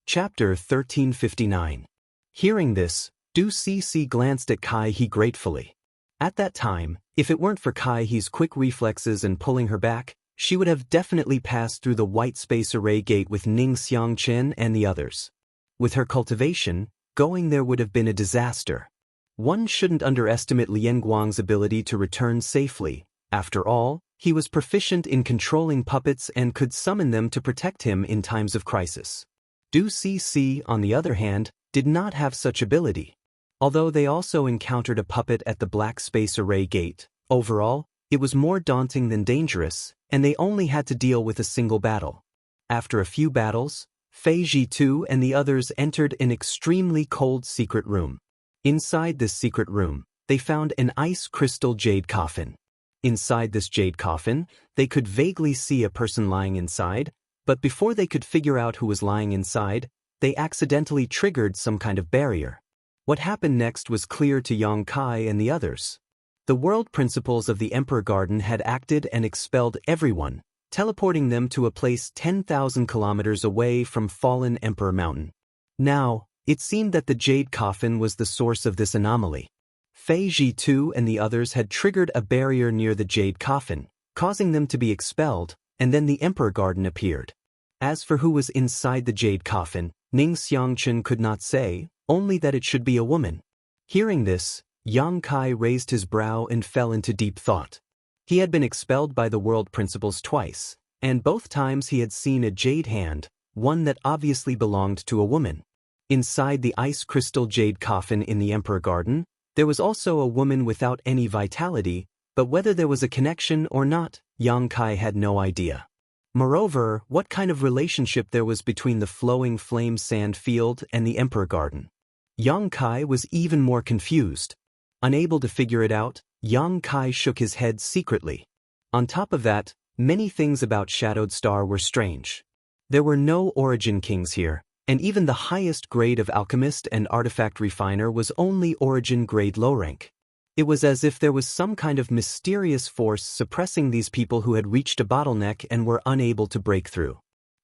Chapter 1359. Hearing this, Du Si glanced at Kai He gratefully. At that time, if it weren't for Kai He's quick reflexes and pulling her back, she would have definitely passed through the white space array gate with Ning Xiangchen and the others. With her cultivation, going there would have been a disaster. One shouldn't underestimate Lian Guang's ability to return safely. After all, he was proficient in controlling puppets and could summon them to protect him in times of crisis. Du Si, on the other hand, did not have such ability. Although they also encountered a puppet at the black space array gate, overall, it was more daunting than dangerous, and they only had to deal with a single battle. After a few battles, Fei Jitu and the others entered an extremely cold secret room. Inside this secret room, they found an ice crystal jade coffin. Inside this jade coffin, they could vaguely see a person lying inside, but before they could figure out who was lying inside, they accidentally triggered some kind of barrier. What happened next was clear to Yang Kai and the others. The world principles of the Emperor Garden had acted and expelled everyone, teleporting them to a place 10,000 kilometers away from fallen Emperor Mountain. Now, it seemed that the jade coffin was the source of this anomaly. Fei Jitu and the others had triggered a barrier near the jade coffin, causing them to be expelled, and then the Emperor Garden appeared. As for who was inside the jade coffin, Ning Xiangchen could not say, only that it should be a woman. Hearing this, Yang Kai raised his brow and fell into deep thought. He had been expelled by the world principles twice, and both times he had seen a jade hand, one that obviously belonged to a woman. Inside the ice crystal jade coffin in the Emperor Garden, there was also a woman without any vitality, but whether there was a connection or not, Yang Kai had no idea. Moreover, what kind of relationship there was between the flowing flame sand field and the Emperor Garden. Yang Kai was even more confused. Unable to figure it out, Yang Kai shook his head secretly. On top of that, many things about Shadowed Star were strange. There were no origin kings here, and even the highest grade of alchemist and artifact refiner was only origin grade low rank. It was as if there was some kind of mysterious force suppressing these people who had reached a bottleneck and were unable to break through.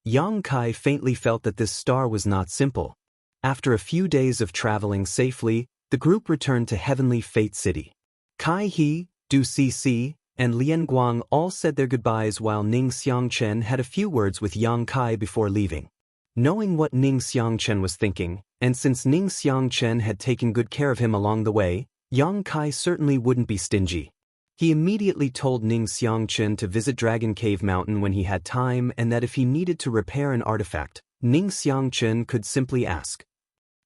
Yang Kai faintly felt that this star was not simple. After a few days of traveling safely, the group returned to Heavenly Fate City. Kai He, Du Si, and Lian Guang all said their goodbyes while Ning Xiangchen had a few words with Yang Kai before leaving. Knowing what Ning Xiangchen was thinking, and since Ning Xiangchen had taken good care of him along the way, Yang Kai certainly wouldn't be stingy. He immediately told Ning Xiangchen to visit Dragon Cave Mountain when he had time and that if he needed to repair an artifact, Ning Xiangchen could simply ask.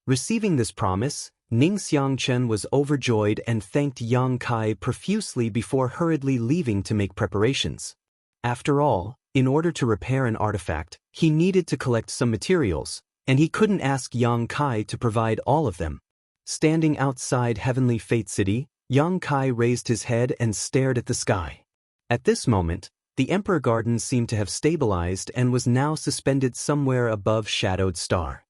Receiving this promise, Ning Xiangchen was overjoyed and thanked Yang Kai profusely before hurriedly leaving to make preparations. After all, in order to repair an artifact, he needed to collect some materials, and he couldn't ask Yang Kai to provide all of them. Standing outside Heavenly Fate City, Yang Kai raised his head and stared at the sky. At this moment, the Emperor Garden seemed to have stabilized and was now suspended somewhere above Shadowed Star.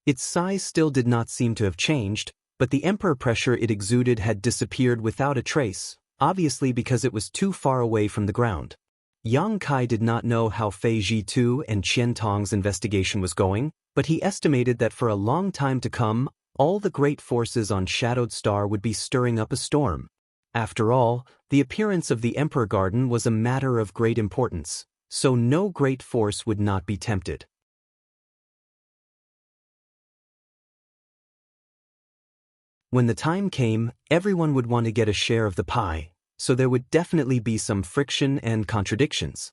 Its size still did not seem to have changed, but the Emperor pressure it exuded had disappeared without a trace, obviously because it was too far away from the ground. Yang Kai did not know how Fei Jitu and Qian Tong's investigation was going, but he estimated that for a long time to come, all the great forces on Shadowed Star would be stirring up a storm. After all, the appearance of the Emperor Garden was a matter of great importance, so no great force would not be tempted. When the time came, everyone would want to get a share of the pie, so there would definitely be some friction and contradictions.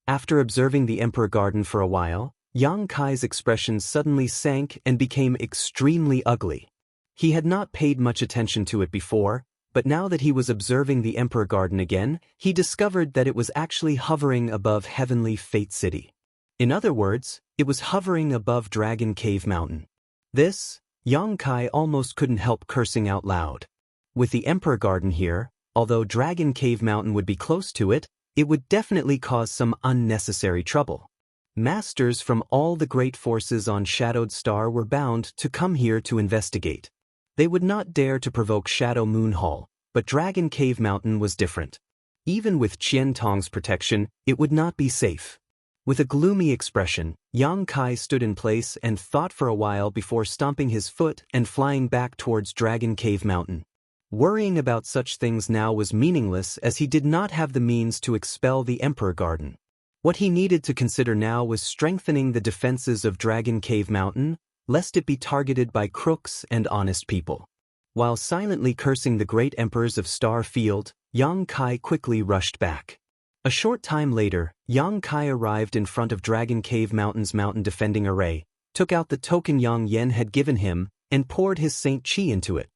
After observing the Emperor Garden for a while, Yang Kai's expression suddenly sank and became extremely ugly. He had not paid much attention to it before, but now that he was observing the Emperor Garden again, he discovered that it was actually hovering above Heavenly Fate City. In other words, it was hovering above Dragon Cave Mountain. This, Yang Kai almost couldn't help cursing out loud. With the Emperor Garden here, although Dragon Cave Mountain would be close to it, it would definitely cause some unnecessary trouble. Masters from all the great forces on Shadowed Star were bound to come here to investigate. They would not dare to provoke Shadow Moon Hall, but Dragon Cave Mountain was different. Even with Qian Tong's protection, it would not be safe. With a gloomy expression, Yang Kai stood in place and thought for a while before stomping his foot and flying back towards Dragon Cave Mountain. Worrying about such things now was meaningless as he did not have the means to expel the Emperor Garden. What he needed to consider now was strengthening the defenses of Dragon Cave Mountain, lest it be targeted by crooks and honest people. While silently cursing the great emperors of Star Field, Yang Kai quickly rushed back. A short time later, Yang Kai arrived in front of Dragon Cave Mountain's mountain defending array, took out the token Yang Yen had given him, and poured his Saint Qi into it.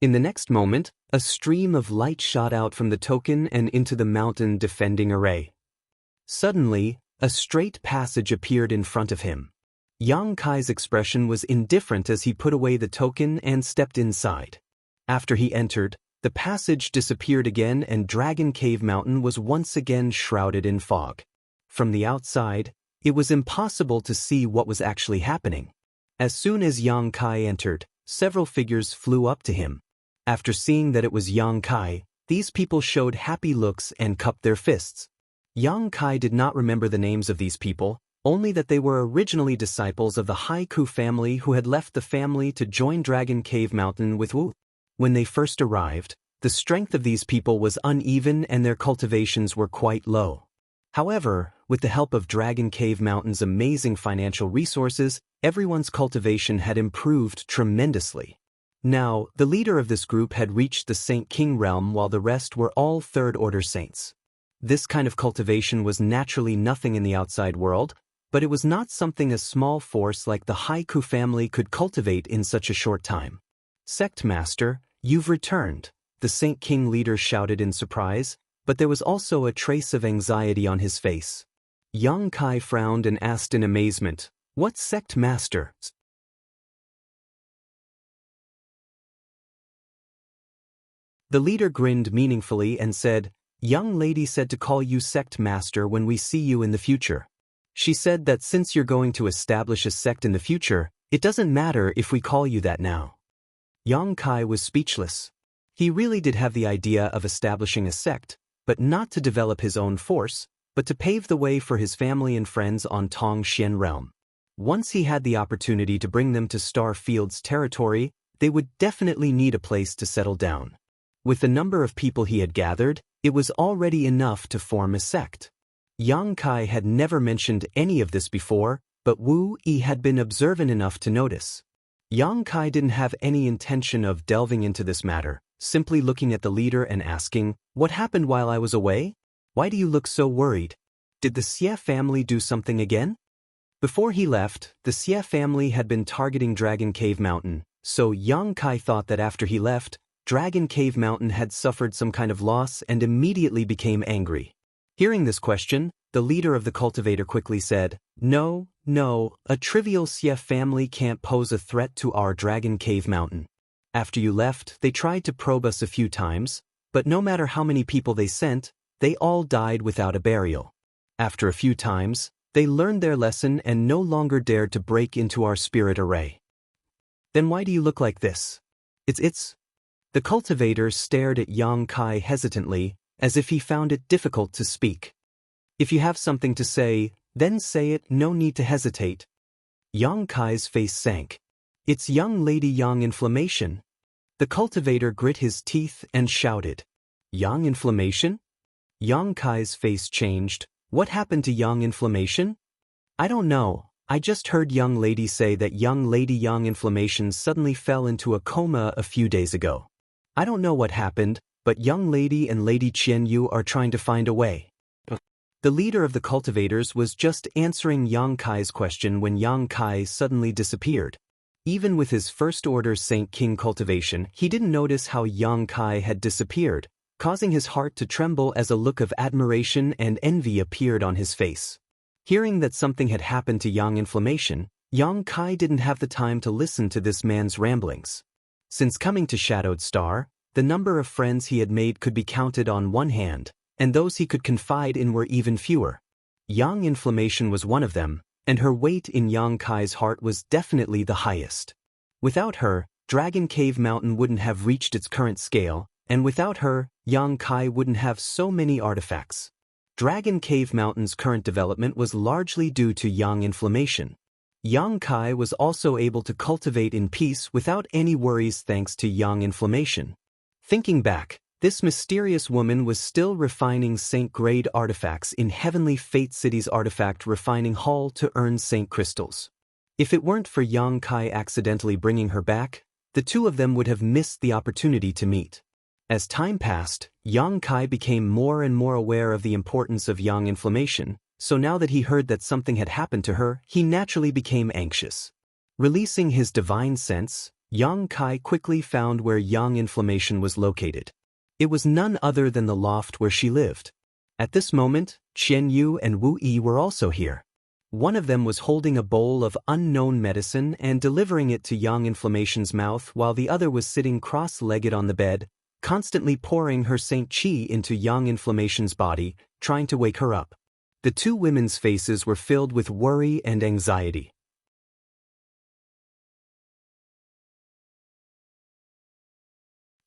In the next moment, a stream of light shot out from the token and into the mountain defending array. Suddenly, a straight passage appeared in front of him. Yang Kai's expression was indifferent as he put away the token and stepped inside. After he entered, the passage disappeared again and Dragon Cave Mountain was once again shrouded in fog. From the outside, it was impossible to see what was actually happening. As soon as Yang Kai entered, several figures flew up to him. After seeing that it was Yang Kai, these people showed happy looks and cupped their fists. Yang Kai did not remember the names of these people, only that they were originally disciples of the Haiku family who had left the family to join Dragon Cave Mountain with Wu. When they first arrived, the strength of these people was uneven and their cultivations were quite low. However, with the help of Dragon Cave Mountain's amazing financial resources, everyone's cultivation had improved tremendously. Now, the leader of this group had reached the Saint King realm while the rest were all third-order saints. This kind of cultivation was naturally nothing in the outside world, but it was not something a small force like the Haiku family could cultivate in such a short time. "Sect Master, you've returned," the Saint King leader shouted in surprise, but there was also a trace of anxiety on his face. Yang Kai frowned and asked in amazement, "What Sect Master?" The leader grinned meaningfully and said, "Young lady said to call you Sect Master when we see you in the future. She said that since you're going to establish a sect in the future, it doesn't matter if we call you that now." Yang Kai was speechless. He really did have the idea of establishing a sect, but not to develop his own force, but to pave the way for his family and friends on Tong Xian realm. Once he had the opportunity to bring them to Star Field's territory, they would definitely need a place to settle down. With the number of people he had gathered, it was already enough to form a sect. Yang Kai had never mentioned any of this before, but Wu Yi had been observant enough to notice. Yang Kai didn't have any intention of delving into this matter, simply looking at the leader and asking, "What happened while I was away? Why do you look so worried? Did the Xie family do something again?" Before he left, the Xie family had been targeting Dragon Cave Mountain, so Yang Kai thought that after he left, Dragon Cave Mountain had suffered some kind of loss and immediately became angry. Hearing this question, the leader of the cultivator quickly said, No, a trivial Xie family can't pose a threat to our Dragon Cave Mountain. After you left, they tried to probe us a few times, but no matter how many people they sent, they all died without a burial. After a few times, they learned their lesson and no longer dared to break into our spirit array. Then why do you look like this? It's... The cultivator stared at Yang Kai hesitantly, as if he found it difficult to speak. "If you have something to say, then say it, no need to hesitate." Yang Kai's face sank. "It's young lady Yang Inflammation." The cultivator grit his teeth and shouted, "Yang Inflammation?" Yang Kai's face changed. "What happened to Yang Inflammation?" "I don't know. I just heard young lady say that young lady Yang Inflammation suddenly fell into a coma a few days ago. I don't know what happened, but young lady and Lady Qian Yu are trying to find a way. The leader of the cultivators was just answering Yang Kai's question when Yang Kai suddenly disappeared. Even with his First Order Saint King cultivation, he didn't notice how Yang Kai had disappeared, causing his heart to tremble as a look of admiration and envy appeared on his face. Hearing that something had happened to Yang Inflammation, Yang Kai didn't have the time to listen to this man's ramblings. Since coming to Shadowed Star, the number of friends he had made could be counted on one hand, and those he could confide in were even fewer. Yang Inflammation was one of them, and her weight in Yang Kai's heart was definitely the highest. Without her, Dragon Cave Mountain wouldn't have reached its current scale, and without her, Yang Kai wouldn't have so many artifacts. Dragon Cave Mountain's current development was largely due to Yang Inflammation. Yang Kai was also able to cultivate in peace without any worries thanks to Yang Inflammation. Thinking back, this mysterious woman was still refining Saint-grade artifacts in Heavenly Fate City's artifact refining hall to earn Saint crystals. If it weren't for Yang Kai accidentally bringing her back, the two of them would have missed the opportunity to meet. As time passed, Yang Kai became more and more aware of the importance of Yang Inflammation, so now that he heard that something had happened to her, he naturally became anxious. Releasing his divine sense, Yang Kai quickly found where Yang Inflammation was located. It was none other than the loft where she lived. At this moment, Qian Yu and Wu Yi were also here. One of them was holding a bowl of unknown medicine and delivering it to Yang Inflammation's mouth while the other was sitting cross-legged on the bed, constantly pouring her Saint Qi into Yang Inflammation's body, trying to wake her up. The two women's faces were filled with worry and anxiety.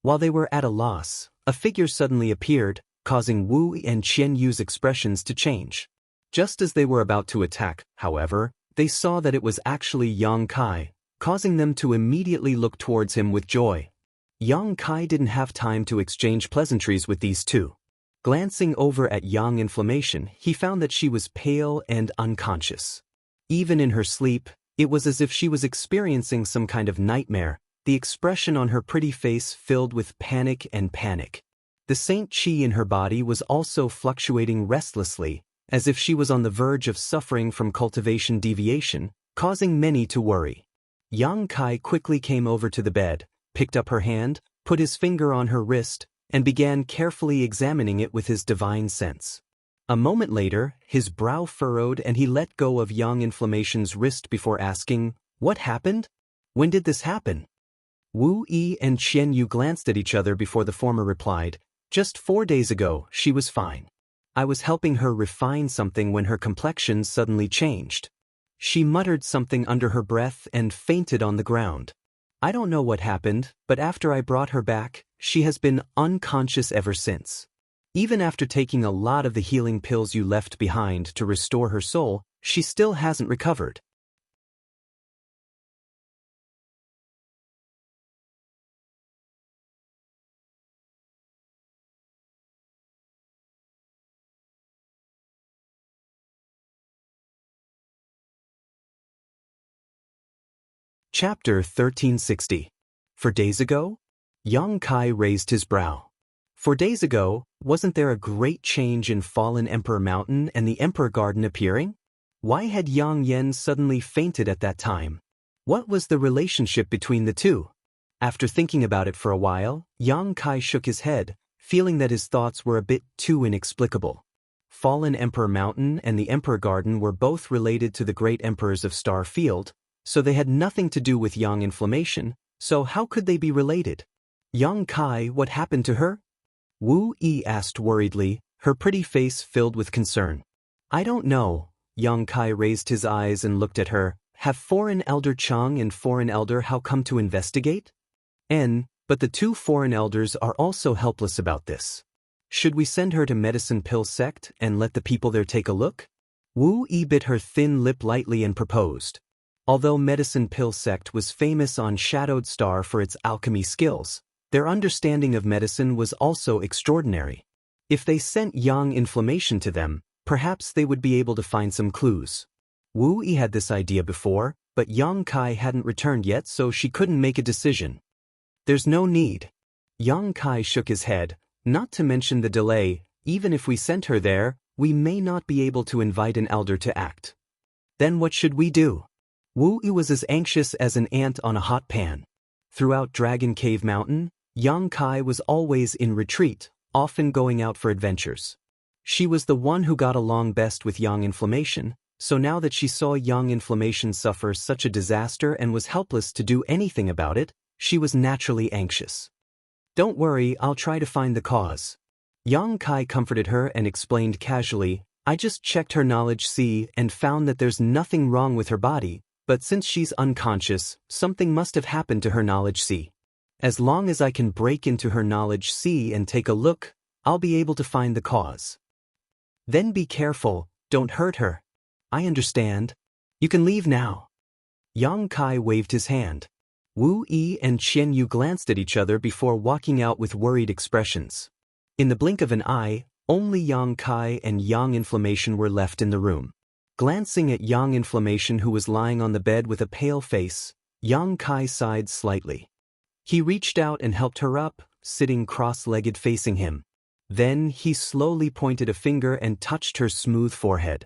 While they were at a loss, a figure suddenly appeared, causing Wu and Qian Yu's expressions to change. Just as they were about to attack, however, they saw that it was actually Yang Kai, causing them to immediately look towards him with joy. Yang Kai didn't have time to exchange pleasantries with these two. Glancing over at Yang Inflammation, he found that she was pale and unconscious. Even in her sleep, it was as if she was experiencing some kind of nightmare, the expression on her pretty face filled with panic and panic. The Saint Qi in her body was also fluctuating restlessly, as if she was on the verge of suffering from cultivation deviation, causing many to worry. Yang Kai quickly came over to the bed, picked up her hand, put his finger on her wrist, and began carefully examining it with his divine sense. A moment later, his brow furrowed and he let go of Yang Inflammation's wrist before asking, "What happened? When did this happen?" Wu Yi and Qian Yu glanced at each other before the former replied, "Just 4 days ago, she was fine. I was helping her refine something when her complexion suddenly changed. She muttered something under her breath and fainted on the ground. I don't know what happened, but after I brought her back, she has been unconscious ever since. Even after taking a lot of the healing pills you left behind to restore her soul, she still hasn't recovered." Chapter 1360. For days ago? Yang Kai raised his brow. For days ago, wasn't there a great change in Fallen Emperor Mountain and the Emperor Garden appearing? Why had Yang Yen suddenly fainted at that time? What was the relationship between the two? After thinking about it for a while, Yang Kai shook his head, feeling that his thoughts were a bit too inexplicable. Fallen Emperor Mountain and the Emperor Garden were both related to the great emperors of Star Field, so they had nothing to do with Yang Inflammation, so how could they be related? Yang Kai, what happened to her? Wu Yi asked worriedly, her pretty face filled with concern. I don't know. Yang Kai raised his eyes and looked at her. Have Foreign Elder Chang and Foreign Elder Hao come to investigate? But the two Foreign Elders are also helpless about this. Should we send her to Medicine Pill Sect and let the people there take a look? Wu Yi bit her thin lip lightly and proposed. Although Medicine Pill Sect was famous on Shadowed Star for its alchemy skills, their understanding of medicine was also extraordinary. If they sent Yang Inflammation to them, perhaps they would be able to find some clues. Wu Yi had this idea before, but Yang Kai hadn't returned yet, so she couldn't make a decision. There's no need. Yang Kai shook his head, Not to mention the delay, even if we sent her there, we may not be able to invite an elder to act. Then what should we do? Wu Yu was as anxious as an ant on a hot pan. Throughout Dragon Cave Mountain, Yang Kai was always in retreat, often going out for adventures. She was the one who got along best with Yang Inflammation, so now that she saw Yang Inflammation suffer such a disaster and was helpless to do anything about it, she was naturally anxious. Don't worry, I'll try to find the cause. Yang Kai comforted her and explained casually, I just checked her knowledge C and found that there's nothing wrong with her body, but since she's unconscious, something must have happened to her knowledge C. As long as I can break into her knowledge C and take a look, I'll be able to find the cause. Then be careful, don't hurt her. I understand. You can leave now. Yang Kai waved his hand. Wu Yi and Qian Yu glanced at each other before walking out with worried expressions. In the blink of an eye, only Yang Kai and Yang Inflammation were left in the room. Glancing at Yang Inflammation, who was lying on the bed with a pale face, Yang Kai sighed slightly. He reached out and helped her up, sitting cross-legged facing him. Then he slowly pointed a finger and touched her smooth forehead.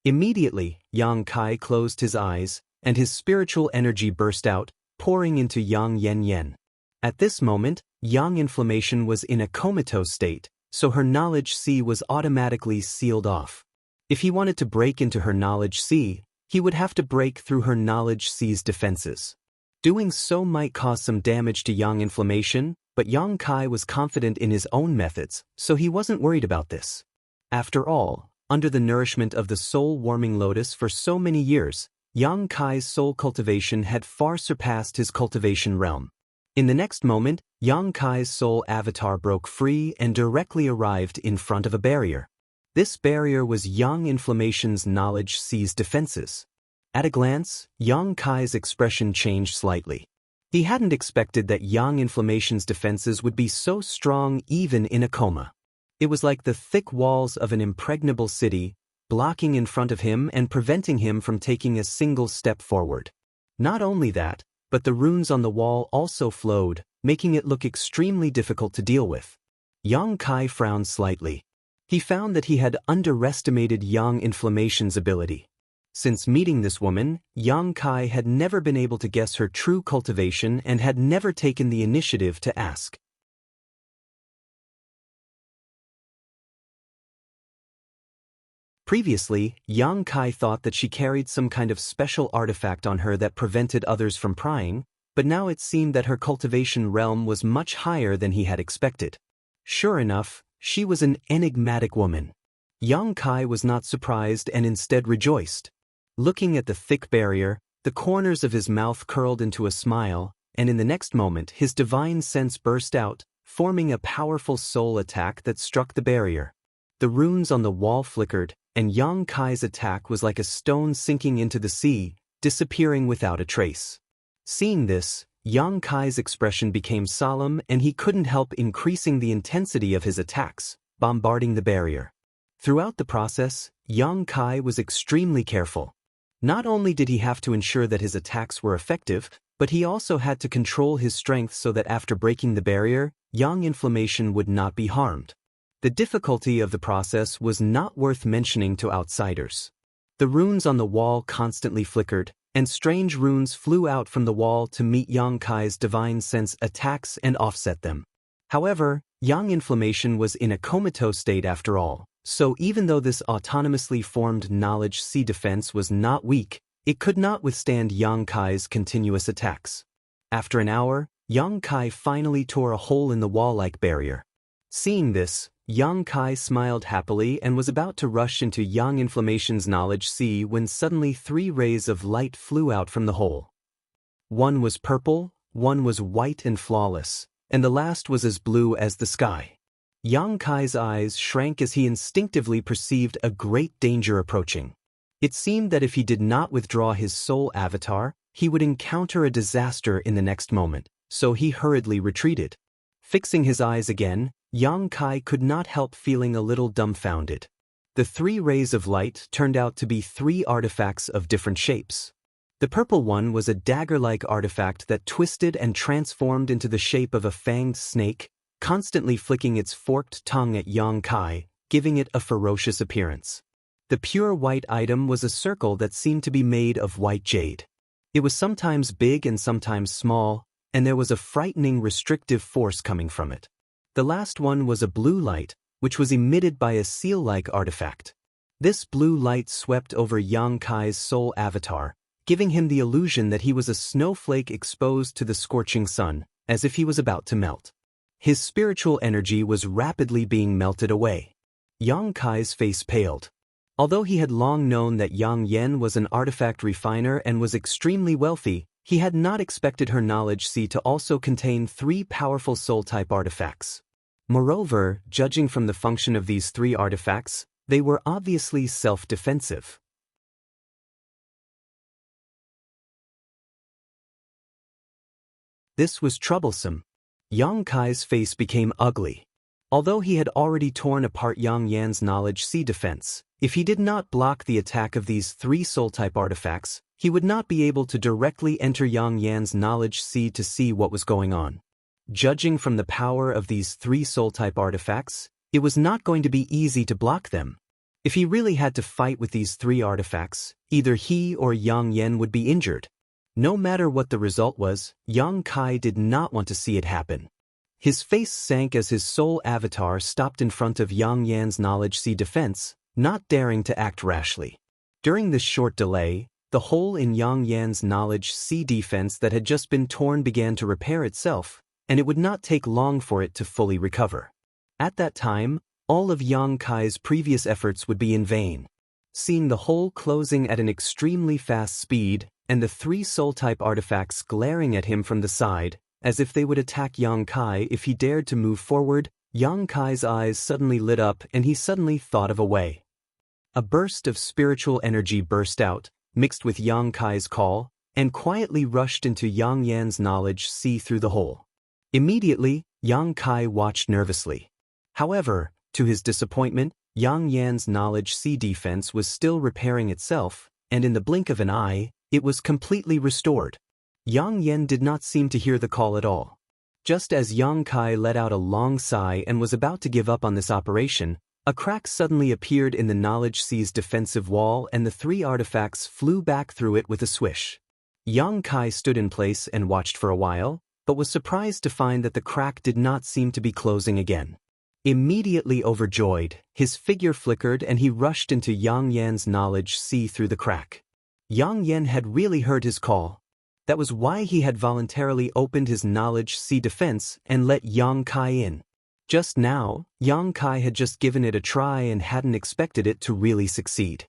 Immediately, Yang Kai closed his eyes, and his spiritual energy burst out, pouring into Yang Yen Yen. At this moment, Yang Inflammation was in a comatose state, so her knowledge C was automatically sealed off. If he wanted to break into her knowledge C, he would have to break through her knowledge C's defenses. Doing so might cause some damage to Yang Inflammation, but Yang Kai was confident in his own methods, so he wasn't worried about this. After all, under the nourishment of the soul-warming lotus for so many years, Yang Kai's soul cultivation had far surpassed his cultivation realm. In the next moment, Yang Kai's soul avatar broke free and directly arrived in front of a barrier. This barrier was Yang Inflammation's knowledge C's defenses. At a glance, Yang Kai's expression changed slightly. He hadn't expected that Yang Inflammation's defenses would be so strong even in a coma. It was like the thick walls of an impregnable city, blocking in front of him and preventing him from taking a single step forward. Not only that, but the runes on the wall also flowed, making it look extremely difficult to deal with. Yang Kai frowned slightly. He found that he had underestimated Yang Inflammation's ability. Since meeting this woman, Yang Kai had never been able to guess her true cultivation and had never taken the initiative to ask. Previously, Yang Kai thought that she carried some kind of special artifact on her that prevented others from prying, but now it seemed that her cultivation realm was much higher than he had expected. Sure enough, she was an enigmatic woman. Yang Kai was not surprised and instead rejoiced. Looking at the thick barrier, the corners of his mouth curled into a smile, and in the next moment his divine sense burst out, forming a powerful soul attack that struck the barrier. The runes on the wall flickered, and Yang Kai's attack was like a stone sinking into the sea, disappearing without a trace. Seeing this, Yang Kai's expression became solemn and he couldn't help increasing the intensity of his attacks, bombarding the barrier. Throughout the process, Yang Kai was extremely careful. Not only did he have to ensure that his attacks were effective, but he also had to control his strength so that after breaking the barrier, Yang Inflammation would not be harmed. The difficulty of the process was not worth mentioning to outsiders. The runes on the wall constantly flickered, and strange runes flew out from the wall to meet Yang Kai's divine sense attacks and offset them. However, Yang Inflammation was in a comatose state after all, so even though this autonomously formed knowledge C defense was not weak, it could not withstand Yang Kai's continuous attacks. After an hour, Yang Kai finally tore a hole in the wall-like barrier. Seeing this, Yang Kai smiled happily and was about to rush into Yang Inflammation's knowledge C when suddenly 3 rays of light flew out from the hole. One was purple, one was white and flawless, and the last was as blue as the sky. Yang Kai's eyes shrank as he instinctively perceived a great danger approaching. It seemed that if he did not withdraw his soul avatar, he would encounter a disaster in the next moment, so he hurriedly retreated. Fixing his eyes again, Yang Kai could not help feeling a little dumbfounded. The 3 rays of light turned out to be 3 artifacts of different shapes. The purple one was a dagger-like artifact that twisted and transformed into the shape of a fanged snake, constantly flicking its forked tongue at Yang Kai, giving it a ferocious appearance. The pure white item was a circle that seemed to be made of white jade. It was sometimes big and sometimes small, and there was a frightening restrictive force coming from it. The last one was a blue light, which was emitted by a seal-like artifact. This blue light swept over Yang Kai's soul avatar, giving him the illusion that he was a snowflake exposed to the scorching sun, as if he was about to melt. His spiritual energy was rapidly being melted away. Yang Kai's face paled. Although he had long known that Yang Yen was an artifact refiner and was extremely wealthy, he had not expected her knowledge sea to also contain 3 powerful soul-type artifacts. Moreover, judging from the function of these 3 artifacts, they were obviously self-defensive. This was troublesome. Yang Kai's face became ugly. Although he had already torn apart Yang Yan's knowledge sea defense, if he did not block the attack of these 3 soul-type artifacts, he would not be able to directly enter Yang Yan's knowledge sea to see what was going on. Judging from the power of these 3 soul-type artifacts, it was not going to be easy to block them. If he really had to fight with these 3 artifacts, either he or Yang Yan would be injured. No matter what the result was, Yang Kai did not want to see it happen. His face sank as his soul avatar stopped in front of Yang Yan's knowledge sea defense, not daring to act rashly. During this short delay, the hole in Yang Yan's knowledge sea defense that had just been torn began to repair itself, and it would not take long for it to fully recover. At that time, all of Yang Kai's previous efforts would be in vain. Seeing the hole closing at an extremely fast speed, and the 3 soul-type artifacts glaring at him from the side, as if they would attack Yang Kai if he dared to move forward, Yang Kai's eyes suddenly lit up and he suddenly thought of a way. A burst of spiritual energy burst out, mixed with Yang Kai's call, and quietly rushed into Yang Yan's knowledge sea through the hole. Immediately, Yang Kai watched nervously. However, to his disappointment, Yang Yan's knowledge sea defense was still repairing itself, and in the blink of an eye, it was completely restored. Yang Yan did not seem to hear the call at all. Just as Yang Kai let out a long sigh and was about to give up on this operation, a crack suddenly appeared in the knowledge sea's defensive wall and the 3 artifacts flew back through it with a swish. Yang Kai stood in place and watched for a while, but was surprised to find that the crack did not seem to be closing again. Immediately overjoyed, his figure flickered and he rushed into Yang Yan's knowledge sea through the crack. Yang Yan had really heard his call. That was why he had voluntarily opened his knowledge sea defense and let Yang Kai in. Just now, Yang Kai had just given it a try and hadn't expected it to really succeed.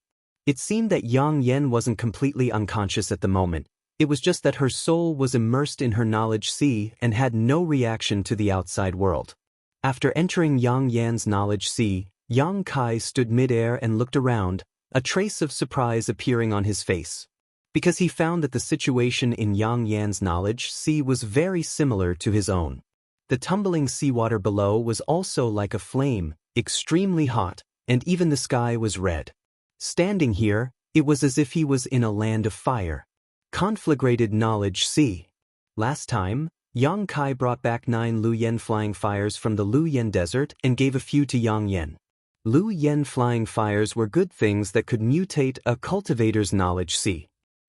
It seemed that Yang Yan wasn't completely unconscious at the moment. It was just that her soul was immersed in her knowledge sea and had no reaction to the outside world. After entering Yang Yan's knowledge sea, Yang Kai stood midair and looked around, a trace of surprise appearing on his face. Because he found that the situation in Yang Yan's knowledge sea was very similar to his own. The tumbling seawater below was also like a flame, extremely hot, and even the sky was red. Standing here, it was as if he was in a land of fire. Conflagrated knowledge sea. Last time, Yang Kai brought back 9 Lu Yen flying fires from the Lu Yen desert and gave a few to Yang Yan. Lu Yen flying fires were good things that could mutate a cultivator's knowledge sea.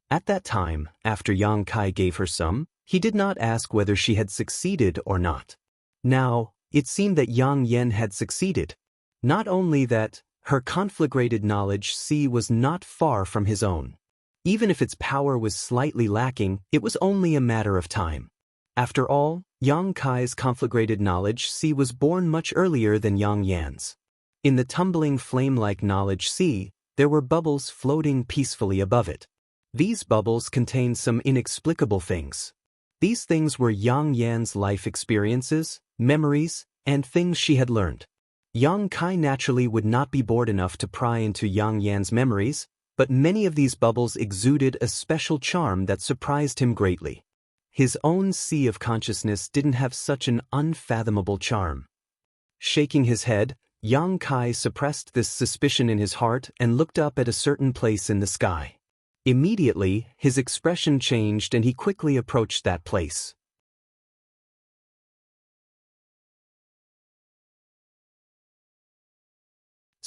At that time, after Yang Kai gave her some, he did not ask whether she had succeeded or not. Now, it seemed that Yang Yan had succeeded. Not only that, her conflagrated knowledge sea was not far from his own. Even if its power was slightly lacking, it was only a matter of time. After all, Yang Kai's conflagrated knowledge sea was born much earlier than Yang Yan's. In the tumbling flame-like knowledge sea, there were bubbles floating peacefully above it. These bubbles contained some inexplicable things. These things were Yang Yan's life experiences, memories, and things she had learned. Yang Kai naturally would not be bored enough to pry into Yang Yan's memories, but many of these bubbles exuded a special charm that surprised him greatly. His own sea of consciousness didn't have such an unfathomable charm. Shaking his head, Yang Kai suppressed this suspicion in his heart and looked up at a certain place in the sky. Immediately, his expression changed and he quickly approached that place.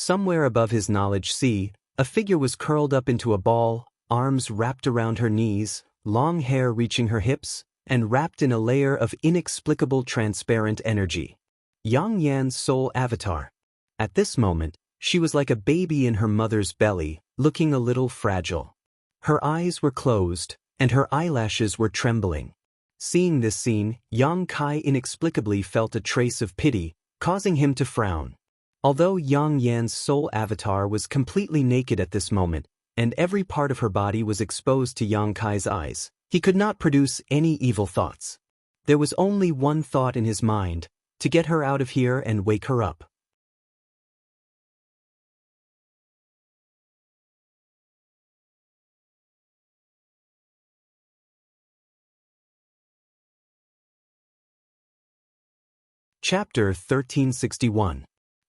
Somewhere above his knowledge sea, a figure was curled up into a ball, arms wrapped around her knees, long hair reaching her hips, and wrapped in a layer of inexplicable transparent energy. Yang Yan's soul avatar. At this moment, she was like a baby in her mother's belly, looking a little fragile. Her eyes were closed, and her eyelashes were trembling. Seeing this scene, Yang Kai inexplicably felt a trace of pity, causing him to frown. Although Yang Yan's soul avatar was completely naked at this moment, and every part of her body was exposed to Yang Kai's eyes, he could not produce any evil thoughts. There was only one thought in his mind: to get her out of here and wake her up. Chapter 1361.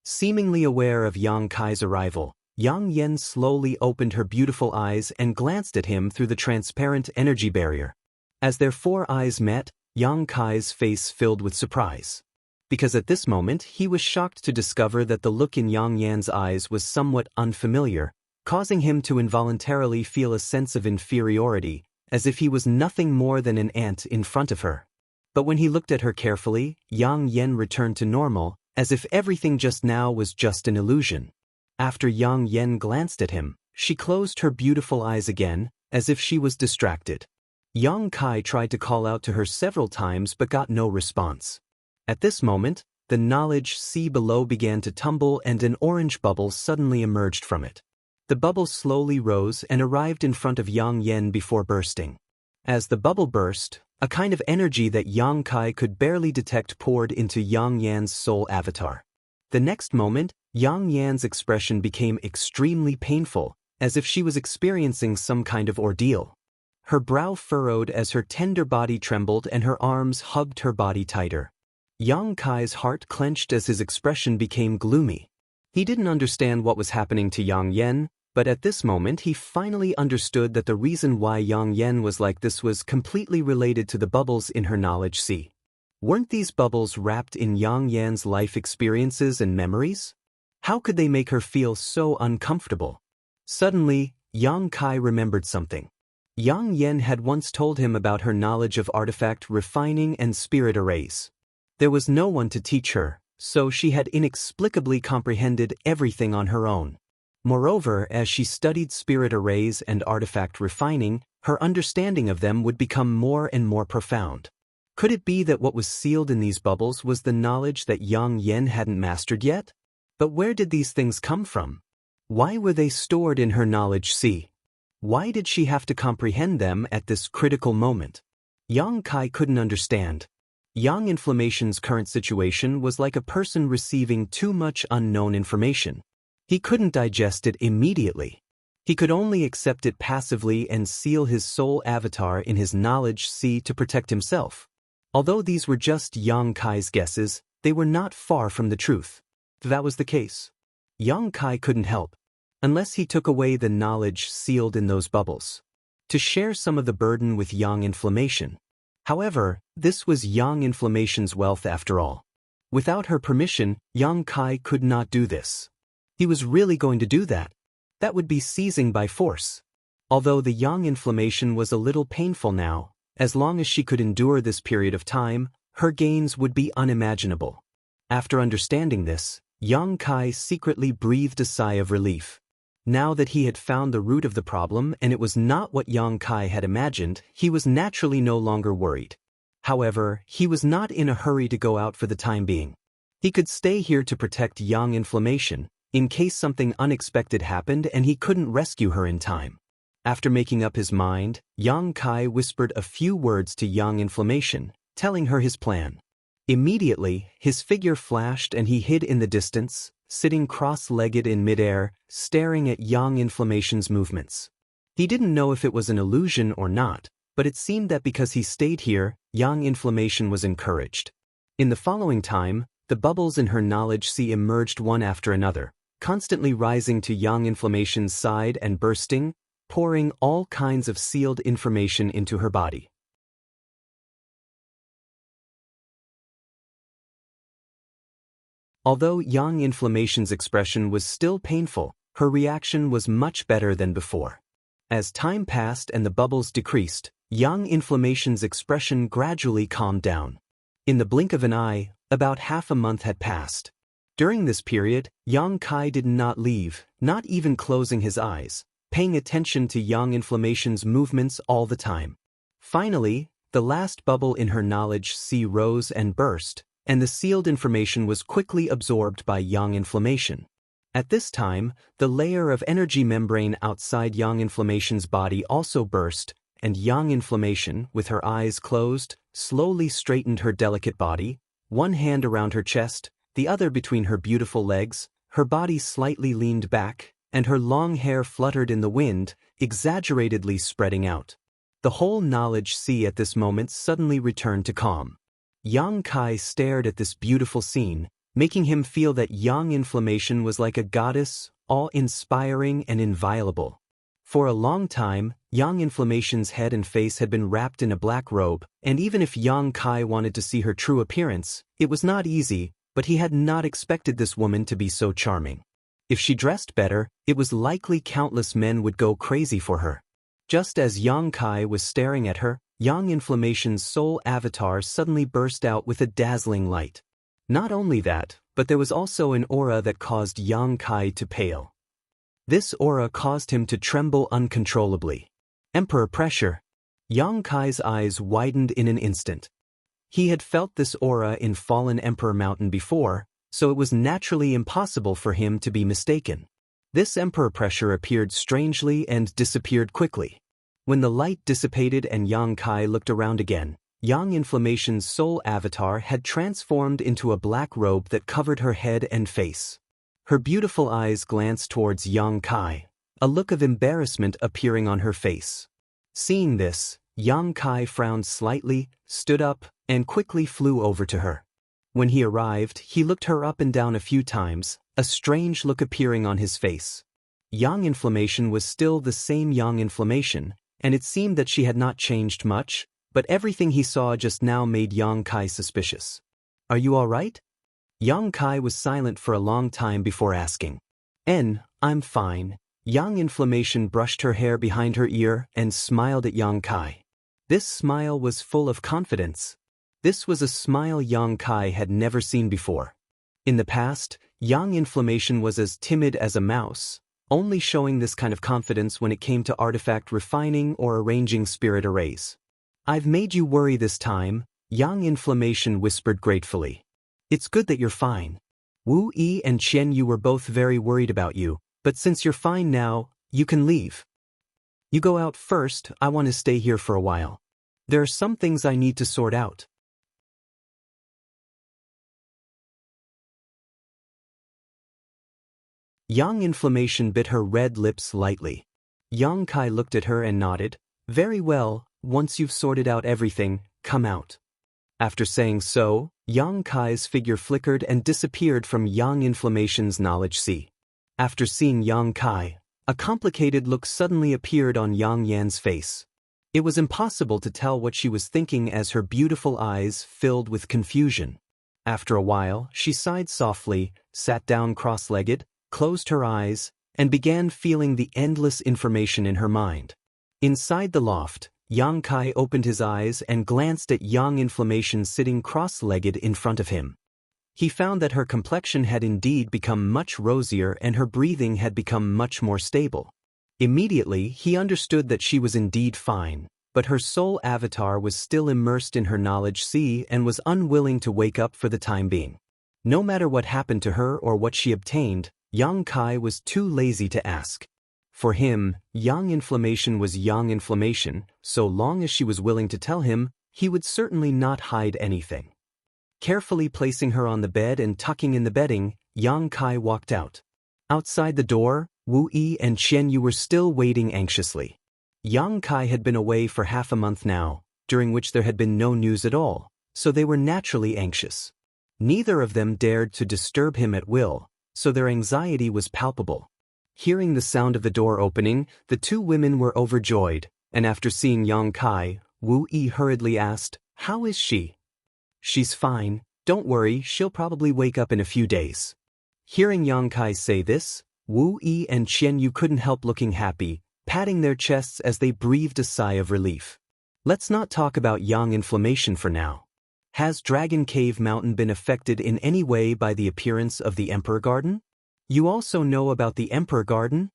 Seemingly aware of Yang Kai's arrival, Yang Yan slowly opened her beautiful eyes and glanced at him through the transparent energy barrier. As their four eyes met, Yang Kai's face filled with surprise. Because at this moment he was shocked to discover that the look in Yang Yan's eyes was somewhat unfamiliar, causing him to involuntarily feel a sense of inferiority, as if he was nothing more than an ant in front of her. But when he looked at her carefully, Yang Yan returned to normal, as if everything just now was just an illusion. After Yang Yan glanced at him, she closed her beautiful eyes again, as if she was distracted. Yang Kai tried to call out to her several times but got no response. At this moment, the knowledge sea below began to tumble and an orange bubble suddenly emerged from it. The bubble slowly rose and arrived in front of Yang Yan before bursting. As the bubble burst, a kind of energy that Yang Kai could barely detect poured into Yang Yan's soul avatar. The next moment, Yang Yan's expression became extremely painful, as if she was experiencing some kind of ordeal. Her brow furrowed as her tender body trembled and her arms hugged her body tighter. Yang Kai's heart clenched as his expression became gloomy. He didn't understand what was happening to Yang Yan, but at this moment he finally understood that the reason why Yang Yan was like this was completely related to the bubbles in her knowledge sea. Weren't these bubbles wrapped in Yang Yan's life experiences and memories? How could they make her feel so uncomfortable? Suddenly, Yang Kai remembered something. Yang Yan had once told him about her knowledge of artifact refining and spirit arrays. There was no one to teach her, so she had inexplicably comprehended everything on her own. Moreover, as she studied spirit arrays and artifact refining, her understanding of them would become more and more profound. Could it be that what was sealed in these bubbles was the knowledge that Yang Yan hadn't mastered yet? But where did these things come from? Why were they stored in her knowledge sea? Why did she have to comprehend them at this critical moment? Yang Kai couldn't understand. Yang Inflammation's current situation was like a person receiving too much unknown information. He couldn't digest it immediately. He could only accept it passively and seal his soul avatar in his knowledge sea to protect himself. Although these were just Yang Kai's guesses, they were not far from the truth. That was the case. Yang Kai couldn't help, unless he took away the knowledge sealed in those bubbles, to share some of the burden with Yang Inflammation. However, this was Yang Inflammation's wealth after all. Without her permission, Yang Kai could not do this. He was really going to do that. That would be seizing by force. Although the Yang Inflammation was a little painful now, as long as she could endure this period of time, her gains would be unimaginable. After understanding this, Yang Kai secretly breathed a sigh of relief. Now that he had found the root of the problem and it was not what Yang Kai had imagined, he was naturally no longer worried. However, he was not in a hurry to go out for the time being. He could stay here to protect Yang Inflammation, in case something unexpected happened and he couldn't rescue her in time. After making up his mind, Yang Kai whispered a few words to Yang Inflammation, telling her his plan. Immediately, his figure flashed and he hid in the distance, sitting cross-legged in midair, staring at Yang Inflammation's movements. He didn't know if it was an illusion or not, but it seemed that because he stayed here, Yang Inflammation was encouraged. In the following time, the bubbles in her knowledge sea emerged one after another, constantly rising to Yang Inflammation's side and bursting, pouring all kinds of sealed information into her body. Although Yang Inflammation's expression was still painful, her reaction was much better than before. As time passed and the bubbles decreased, Yang Inflammation's expression gradually calmed down. In the blink of an eye, about half a month had passed. During this period, Yang Kai did not leave, not even closing his eyes, paying attention to Yang Inflammation's movements all the time. Finally, the last bubble in her knowledge sea rose and burst, and the sealed information was quickly absorbed by Yang Inflammation. At this time, the layer of energy membrane outside Yang Inflammation's body also burst, and Yang Inflammation, with her eyes closed, slowly straightened her delicate body, one hand around her chest, the other between her beautiful legs, her body slightly leaned back, and her long hair fluttered in the wind, exaggeratedly spreading out. The whole knowledge sea at this moment suddenly returned to calm. Yang Kai stared at this beautiful scene, making him feel that Yang Inflammation was like a goddess, awe-inspiring and inviolable. For a long time, Yang Inflammation's head and face had been wrapped in a black robe, and even if Yang Kai wanted to see her true appearance, it was not easy, but he had not expected this woman to be so charming. If she dressed better, it was likely countless men would go crazy for her. Just as Yang Kai was staring at her, Yang Inflammation's soul avatar suddenly burst out with a dazzling light. Not only that, but there was also an aura that caused Yang Kai to pale. This aura caused him to tremble uncontrollably. Emperor pressure. Yang Kai's eyes widened in an instant. He had felt this aura in Fallen Emperor Mountain before, so it was naturally impossible for him to be mistaken. This emperor pressure appeared strangely and disappeared quickly. When the light dissipated and Yang Kai looked around again, Yang Inflammation's soul avatar had transformed into a black robe that covered her head and face. Her beautiful eyes glanced towards Yang Kai, a look of embarrassment appearing on her face. Seeing this, Yang Kai frowned slightly, stood up, and quickly flew over to her. When he arrived, he looked her up and down a few times, a strange look appearing on his face. Yang Inflammation was still the same Yang Inflammation, and it seemed that she had not changed much, but everything he saw just now made Yang Kai suspicious. "Are you all right?" Yang Kai was silent for a long time before asking. I'm fine." Yang Inflammation brushed her hair behind her ear and smiled at Yang Kai. This smile was full of confidence. This was a smile Yang Kai had never seen before. In the past, Yang Inflammation was as timid as a mouse, only showing this kind of confidence when it came to artifact refining or arranging spirit arrays. "I've made you worry this time," Yang Inflammation whispered gratefully. "It's good that you're fine. Wu Yi and Qian Yu were both very worried about you, but since you're fine now, you can leave. You go out first, I want to stay here for a while. There are some things I need to sort out." Yang Inflammation bit her red lips lightly. Yang Kai looked at her and nodded. "Very well, once you've sorted out everything, come out." After saying so, Yang Kai's figure flickered and disappeared from Yang Inflammation's knowledge sea. After seeing Yang Kai, a complicated look suddenly appeared on Yang Yan's face. It was impossible to tell what she was thinking as her beautiful eyes filled with confusion. After a while, she sighed softly, sat down cross-legged, closed her eyes, and began feeling the endless information in her mind. Inside the loft, Yang Kai opened his eyes and glanced at Yang Inflammation sitting cross-legged in front of him. He found that her complexion had indeed become much rosier and her breathing had become much more stable. Immediately, he understood that she was indeed fine, but her soul avatar was still immersed in her knowledge sea and was unwilling to wake up for the time being. No matter what happened to her or what she obtained, Yang Kai was too lazy to ask. For him, Yang Inflammation was Yang Inflammation, so long as she was willing to tell him, he would certainly not hide anything. Carefully placing her on the bed and tucking in the bedding, Yang Kai walked out. Outside the door, Wu Yi and Qian Yu were still waiting anxiously. Yang Kai had been away for half a month now, during which there had been no news at all, so they were naturally anxious. Neither of them dared to disturb him at will, so their anxiety was palpable. Hearing the sound of the door opening, the two women were overjoyed, and after seeing Yang Kai, Wu Yi hurriedly asked, "How is she?" "She's fine," Don't worry, she'll probably wake up in a few days. Hearing Yang Kai say this, Wu Yi and Qian Yu couldn't help looking happy, patting their chests as they breathed a sigh of relief. Let's not talk about yang inflammation for now. Has Dragon Cave Mountain been affected in any way by the appearance of the Emperor Garden? You also know about the Emperor Garden?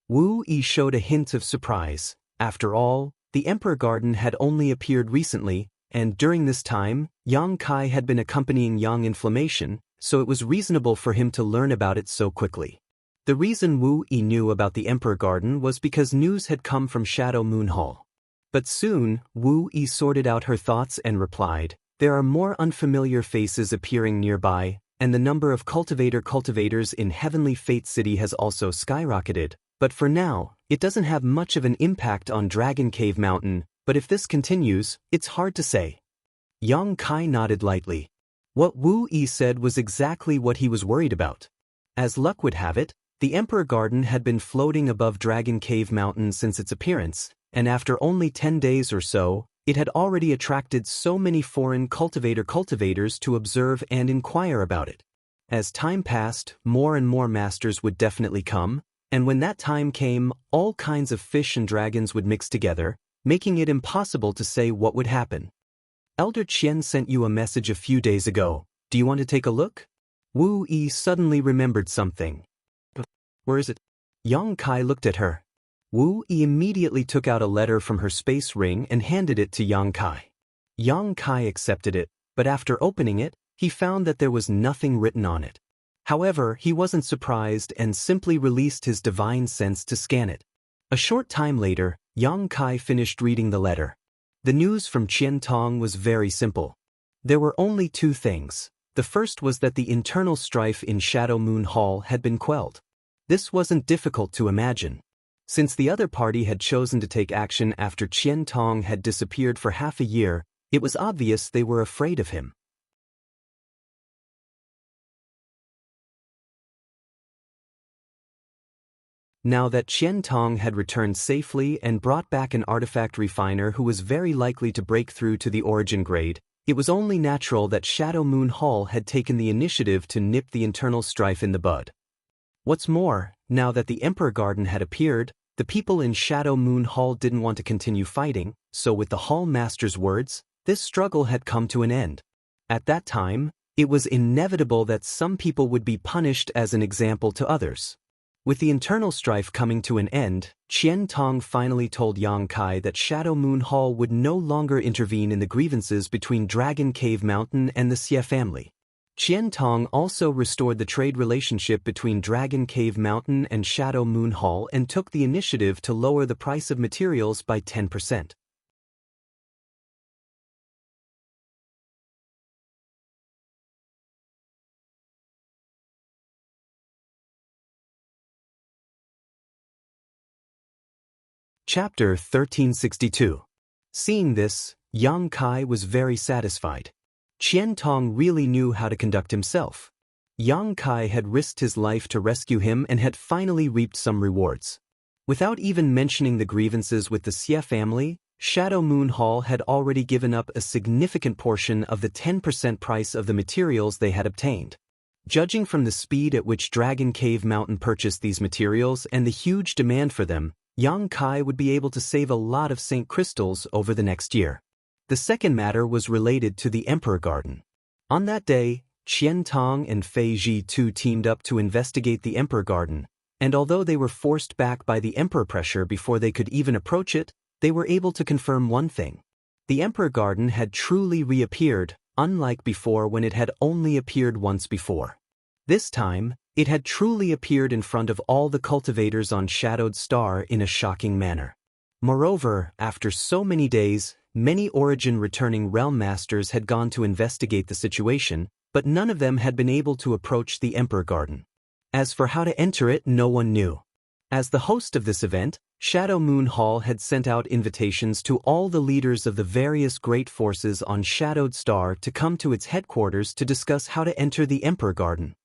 Wu Yi showed a hint of surprise. After all, the Emperor Garden had only appeared recently, and during this time, Yang Kai had been accompanying yang inflammation, so it was reasonable for him to learn about it so quickly. The reason Wu Yi knew about the Emperor Garden was because news had come from Shadow Moon Hall. But soon, Wu Yi sorted out her thoughts and replied, there are more unfamiliar faces appearing nearby, and the number of cultivators in Heavenly Fate City has also skyrocketed, but for now, it doesn't have much of an impact on Dragon Cave Mountain, but if this continues, it's hard to say. Yang Kai nodded lightly. What Wu Yi said was exactly what he was worried about. As luck would have it, the Emperor Garden had been floating above Dragon Cave Mountain since its appearance, and after only 10 days or so, it had already attracted so many foreign cultivators to observe and inquire about it. As time passed, more and more masters would definitely come, and when that time came, all kinds of fish and dragons would mix together, making it impossible to say what would happen. Elder Qian sent you a message a few days ago. Do you want to take a look? Wu Yi suddenly remembered something. Where is it? Yang Kai looked at her. Wu Yi immediately took out a letter from her space ring and handed it to Yang Kai. Yang Kai accepted it, but after opening it, he found that there was nothing written on it. However, he wasn't surprised and simply released his divine sense to scan it. A short time later, Yang Kai finished reading the letter. The news from Qian Tong was very simple. There were only two things. The first was that the internal strife in Shadow Moon Hall had been quelled. This wasn't difficult to imagine. Since the other party had chosen to take action after Qian Tong had disappeared for half a year, it was obvious they were afraid of him. Now that Qian Tong had returned safely and brought back an artifact refiner who was very likely to break through to the origin grade, it was only natural that Shadow Moon Hall had taken the initiative to nip the internal strife in the bud. What's more, now that the Emperor Garden had appeared, the people in Shadow Moon Hall didn't want to continue fighting, so with the Hall Master's words, this struggle had come to an end. At that time, it was inevitable that some people would be punished as an example to others. With the internal strife coming to an end, Qian Tong finally told Yang Kai that Shadow Moon Hall would no longer intervene in the grievances between Dragon Cave Mountain and the Xie family. Qian Tong also restored the trade relationship between Dragon Cave Mountain and Shadow Moon Hall and took the initiative to lower the price of materials by 10%. Chapter 1362. Seeing this, Yang Kai was very satisfied. Qian Tong really knew how to conduct himself. Yang Kai had risked his life to rescue him and had finally reaped some rewards. Without even mentioning the grievances with the Xie family, Shadow Moon Hall had already given up a significant portion of the 10% price of the materials they had obtained. Judging from the speed at which Dragon Cave Mountain purchased these materials and the huge demand for them, Yang Kai would be able to save a lot of Saint Crystals over the next year. The second matter was related to the Emperor Garden. On that day, Qian Tong and Fei Ji too teamed up to investigate the Emperor Garden, and although they were forced back by the Emperor pressure before they could even approach it, they were able to confirm one thing. The Emperor Garden had truly reappeared, unlike before when it had only appeared once before. This time, it had truly appeared in front of all the cultivators on Shadowed Star in a shocking manner. Moreover, after so many days, many Origin returning Realm Masters had gone to investigate the situation, but none of them had been able to approach the Emperor Garden. As for how to enter it, no one knew. As the host of this event, Shadow Moon Hall had sent out invitations to all the leaders of the various great forces on Shadowed Star to come to its headquarters to discuss how to enter the Emperor Garden.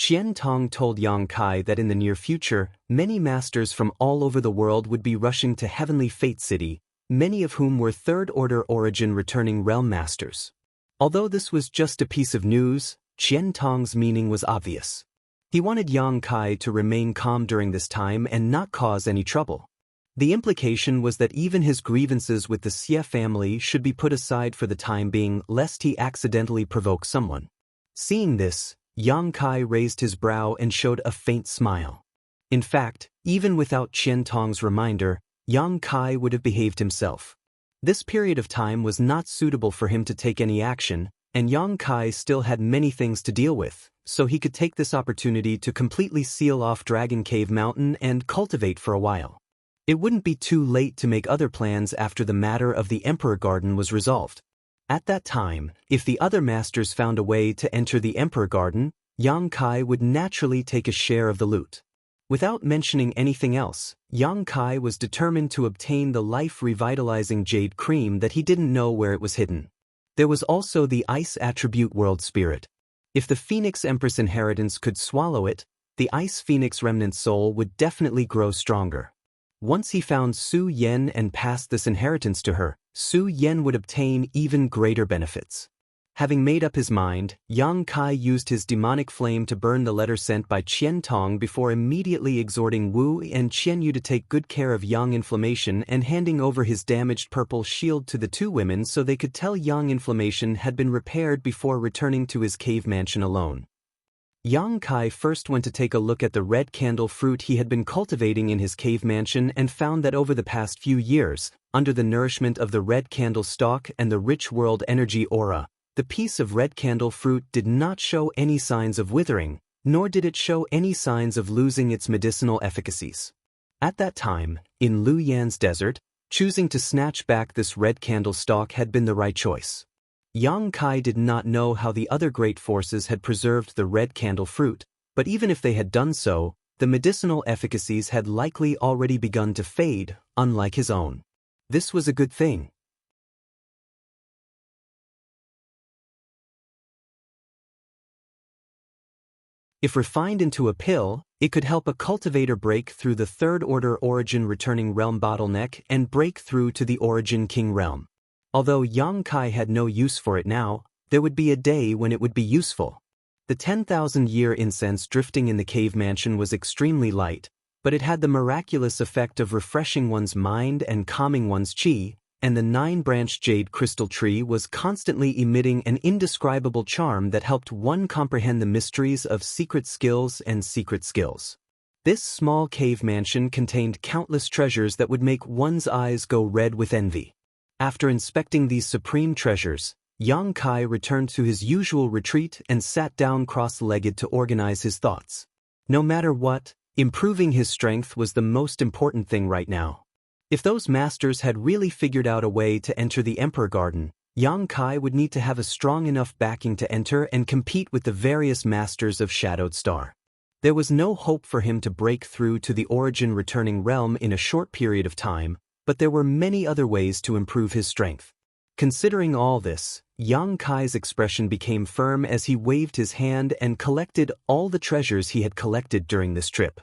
Qian Tong told Yang Kai that in the near future, many masters from all over the world would be rushing to Heavenly Fate City, many of whom were Third Order Origin returning Realm Masters. Although this was just a piece of news, Qian Tong's meaning was obvious. He wanted Yang Kai to remain calm during this time and not cause any trouble. The implication was that even his grievances with the Xie family should be put aside for the time being, lest he accidentally provoke someone. Seeing this, Yang Kai raised his brow and showed a faint smile. In fact, even without Qian Tong's reminder, Yang Kai would have behaved himself. This period of time was not suitable for him to take any action, and Yang Kai still had many things to deal with, so he could take this opportunity to completely seal off Dragon Cave Mountain and cultivate for a while. It wouldn't be too late to make other plans after the matter of the Emperor Garden was resolved. At that time, if the other masters found a way to enter the Emperor Garden, Yang Kai would naturally take a share of the loot. Without mentioning anything else, Yang Kai was determined to obtain the life-revitalizing jade cream that he didn't know where it was hidden. There was also the ice attribute world spirit. If the Phoenix Empress inheritance could swallow it, the Ice Phoenix remnant soul would definitely grow stronger. Once he found Su Yan and passed this inheritance to her, Su Yan would obtain even greater benefits. Having made up his mind, Yang Kai used his demonic flame to burn the letter sent by Qian Tong before immediately exhorting Wu and Qian Yu to take good care of Yang Inflammation and handing over his damaged purple shield to the two women so they could tell Yang Inflammation had been repaired before returning to his cave mansion alone. Yang Kai first went to take a look at the red candle fruit he had been cultivating in his cave mansion and found that over the past few years, under the nourishment of the red candle stalk and the rich world energy aura, the piece of red candle fruit did not show any signs of withering, nor did it show any signs of losing its medicinal efficacies. At that time, in Lu Yan's desert, choosing to snatch back this red candle stalk had been the right choice. Yang Kai did not know how the other great forces had preserved the red candle fruit, but even if they had done so, the medicinal efficacies had likely already begun to fade, unlike his own. This was a good thing. If refined into a pill, it could help a cultivator break through the third-order origin returning realm bottleneck and break through to the origin king realm. Although Yang Kai had no use for it now, there would be a day when it would be useful. The 10,000-year incense drifting in the cave mansion was extremely light, but it had the miraculous effect of refreshing one's mind and calming one's qi, and the 9-branched jade crystal tree was constantly emitting an indescribable charm that helped one comprehend the mysteries of secret skills and secret skills. This small cave mansion contained countless treasures that would make one's eyes go red with envy. After inspecting these supreme treasures, Yang Kai returned to his usual retreat and sat down cross-legged to organize his thoughts. No matter what, improving his strength was the most important thing right now. If those masters had really figured out a way to enter the Emperor Garden, Yang Kai would need to have a strong enough backing to enter and compete with the various masters of Shadowed Star. There was no hope for him to break through to the origin returning realm in a short period of time, but there were many other ways to improve his strength. Considering all this, Yang Kai's expression became firm as he waved his hand and collected all the treasures he had collected during this trip.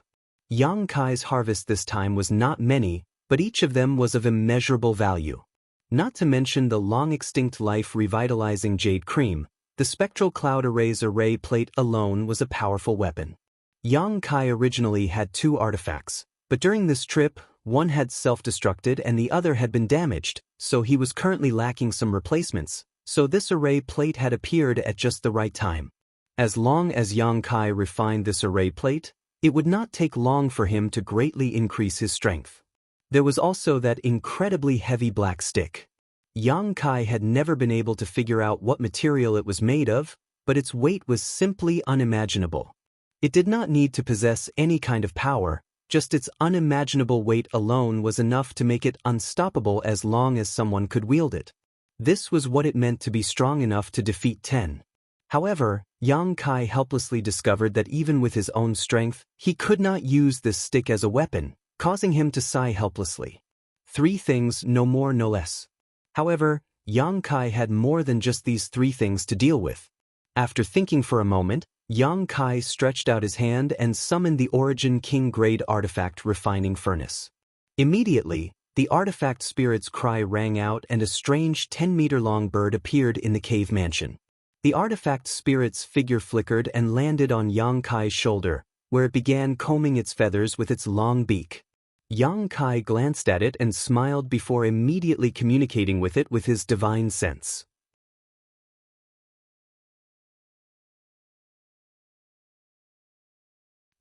Yang Kai's harvest this time was not many, but each of them was of immeasurable value. Not to mention the long-extinct life-revitalizing jade cream, the spectral cloud array's array plate alone was a powerful weapon. Yang Kai originally had 2 artifacts, but during this trip, one had self-destructed and the other had been damaged, so he was currently lacking some replacements, so this array plate had appeared at just the right time. As long as Yang Kai refined this array plate, it would not take long for him to greatly increase his strength. There was also that incredibly heavy black stick. Yang Kai had never been able to figure out what material it was made of, but its weight was simply unimaginable. It did not need to possess any kind of power, just its unimaginable weight alone was enough to make it unstoppable as long as someone could wield it. This was what it meant to be strong enough to defeat 10. However, Yang Kai helplessly discovered that even with his own strength, he could not use this stick as a weapon, causing him to sigh helplessly. 3 things, no more no less. However, Yang Kai had more than just these 3 things to deal with. After thinking for a moment, Yang Kai stretched out his hand and summoned the Origin King Grade Artifact Refining Furnace. Immediately, the artifact spirit's cry rang out and a strange 10-meter-long bird appeared in the cave mansion. The artifact spirit's figure flickered and landed on Yang Kai's shoulder, where it began combing its feathers with its long beak. Yang Kai glanced at it and smiled before immediately communicating with it with his divine sense.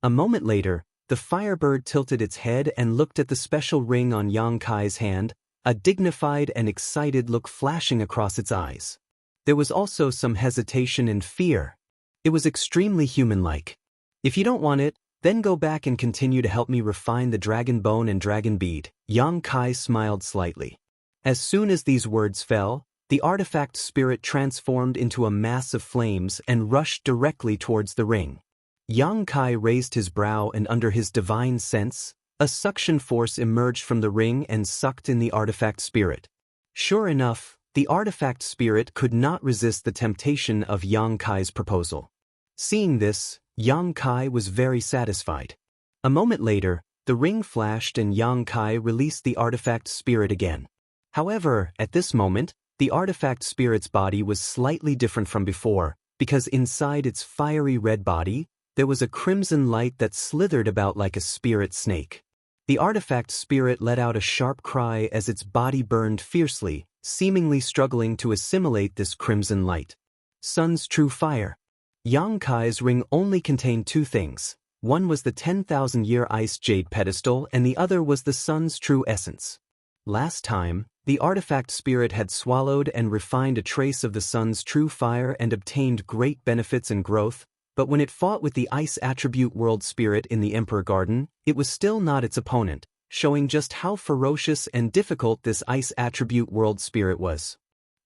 A moment later, the firebird tilted its head and looked at the special ring on Yang Kai's hand, a dignified and excited look flashing across its eyes. There was also some hesitation and fear. It was extremely human-like. "If you don't want it, then go back and continue to help me refine the dragon bone and dragon bead." Yang Kai smiled slightly. As soon as these words fell, the artifact spirit transformed into a mass of flames and rushed directly towards the ring. Yang Kai raised his brow and under his divine sense, a suction force emerged from the ring and sucked in the artifact spirit. Sure enough, the artifact spirit could not resist the temptation of Yang Kai's proposal. Seeing this, Yang Kai was very satisfied. A moment later, the ring flashed and Yang Kai released the artifact spirit again. However, at this moment, the artifact spirit's body was slightly different from before, because inside its fiery red body, there was a crimson light that slithered about like a spirit snake. The artifact spirit let out a sharp cry as its body burned fiercely, seemingly struggling to assimilate this crimson light. Sun's true fire. Yang Kai's ring only contained two things. One was the 10,000-year ice jade pedestal and the other was the sun's true essence. Last time, the artifact spirit had swallowed and refined a trace of the sun's true fire and obtained great benefits and growth, but when it fought with the ice attribute world spirit in the Emperor Garden, it was still not its opponent, showing just how ferocious and difficult this ice attribute world spirit was.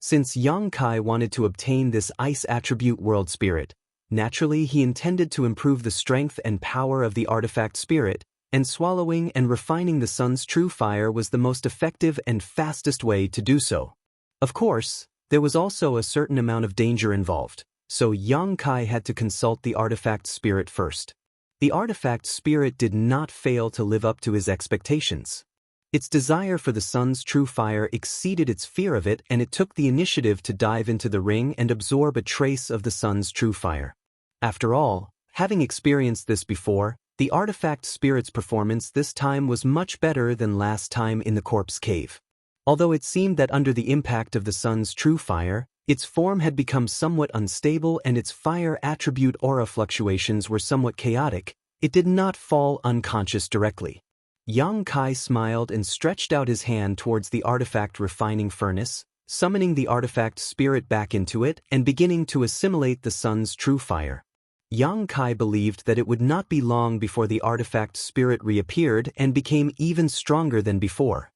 Since Yang Kai wanted to obtain this ice attribute world spirit, naturally he intended to improve the strength and power of the artifact spirit, and swallowing and refining the sun's true fire was the most effective and fastest way to do so. Of course, there was also a certain amount of danger involved, so Yang Kai had to consult the artifact spirit first. The artifact spirit did not fail to live up to his expectations. Its desire for the sun's true fire exceeded its fear of it, and it took the initiative to dive into the ring and absorb a trace of the sun's true fire. After all, having experienced this before, the artifact spirit's performance this time was much better than last time in the corpse cave. Although it seemed that under the impact of the sun's true fire, its form had become somewhat unstable and its fire attribute aura fluctuations were somewhat chaotic, it did not fall unconscious directly. Yang Kai smiled and stretched out his hand towards the artifact refining furnace, summoning the artifact spirit back into it and beginning to assimilate the sun's true fire. Yang Kai believed that it would not be long before the artifact spirit reappeared and became even stronger than before.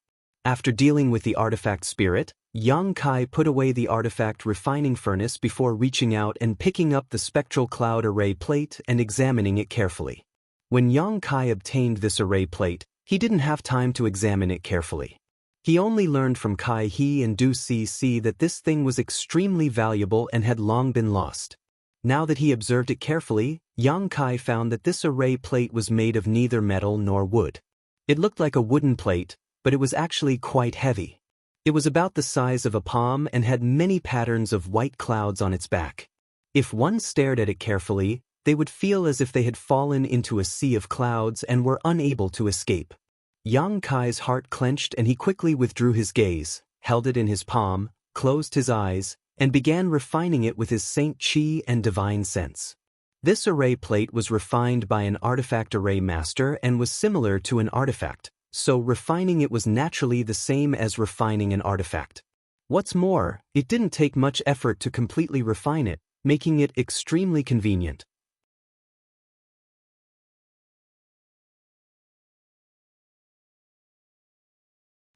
After dealing with the artifact spirit, Yang Kai put away the artifact refining furnace before reaching out and picking up the spectral cloud array plate and examining it carefully. When Yang Kai obtained this array plate, he didn't have time to examine it carefully. He only learned from Kai He and Du Cc that this thing was extremely valuable and had long been lost. Now that he observed it carefully, Yang Kai found that this array plate was made of neither metal nor wood. It looked like a wooden plate, but it was actually quite heavy. It was about the size of a palm and had many patterns of white clouds on its back. If one stared at it carefully, they would feel as if they had fallen into a sea of clouds and were unable to escape. Yang Kai's heart clenched and he quickly withdrew his gaze, held it in his palm, closed his eyes, and began refining it with his Saint Chi and divine sense. This array plate was refined by an artifact array master and was similar to an artifact, so refining it was naturally the same as refining an artifact. What's more, it didn't take much effort to completely refine it, making it extremely convenient.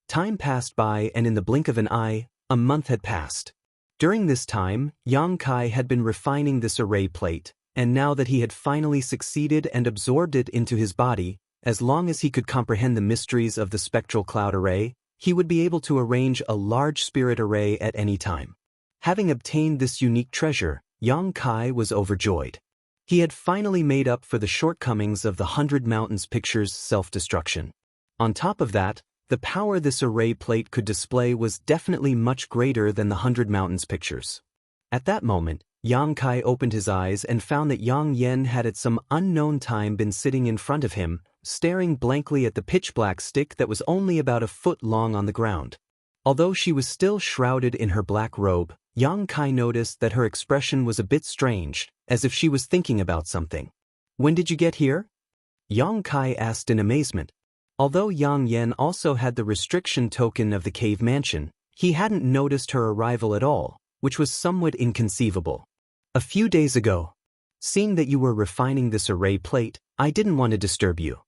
Time passed by and in the blink of an eye, a month had passed. During this time, Yang Kai had been refining this array plate, and now that he had finally succeeded and absorbed it into his body, as long as he could comprehend the mysteries of the spectral cloud array, he would be able to arrange a large spirit array at any time. Having obtained this unique treasure, Yang Kai was overjoyed. He had finally made up for the shortcomings of the 100 Mountains picture's self-destruction. On top of that, The power this array plate could display was definitely much greater than the 100 Mountains pictures. At that moment, Yang Kai opened his eyes and found that Yang Yen had at some unknown time been sitting in front of him, staring blankly at the pitch-black stick that was only about a foot long on the ground. Although she was still shrouded in her black robe, Yang Kai noticed that her expression was a bit strange, as if she was thinking about something. "When did you get here?" Yang Kai asked in amazement. Although Yang Yen also had the restriction token of the cave mansion, he hadn't noticed her arrival at all, which was somewhat inconceivable. "A few days ago. Seeing that you were refining this array plate, I didn't want to disturb you."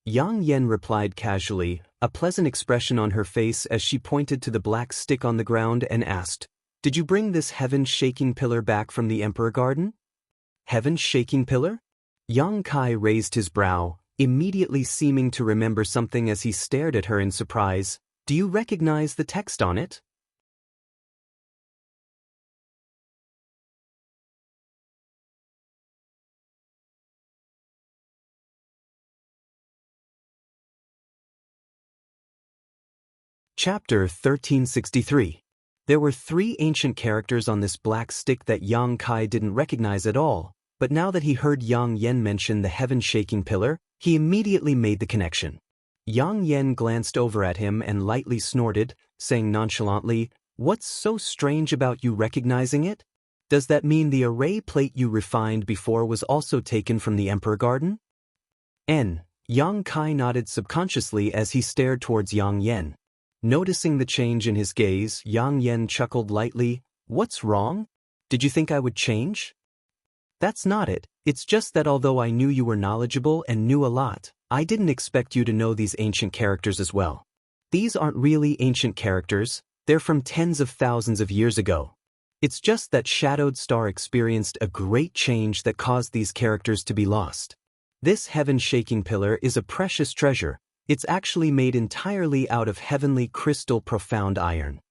Yang Yen replied casually, a pleasant expression on her face as she pointed to the black stick on the ground and asked, "Did you bring this heaven-shaking pillar back from the Emperor Garden?" "Heaven-shaking pillar?" Yang Kai raised his brow, immediately seeming to remember something as he stared at her in surprise. "Do you recognize the text on it?" Chapter 1363. There were 3 ancient characters on this black stick that Yang Kai didn't recognize at all, but now that he heard Yang Yen mention the heaven-shaking pillar, he immediately made the connection. Yang Yen glanced over at him and lightly snorted, saying nonchalantly, "What's so strange about you recognizing it? Does that mean the array plate you refined before was also taken from the Emperor Garden?" Yang Kai nodded subconsciously as he stared towards Yang Yen. Noticing the change in his gaze, Yang Yen chuckled lightly. "What's wrong? Did you think I would change?" "That's not it. It's just that although I knew you were knowledgeable and knew a lot, I didn't expect you to know these ancient characters as well. These aren't really ancient characters, they're from tens of thousands of years ago. It's just that Shadowed Star experienced a great change that caused these characters to be lost. This heaven-shaking pillar is a precious treasure. It's actually made entirely out of heavenly crystal profound iron."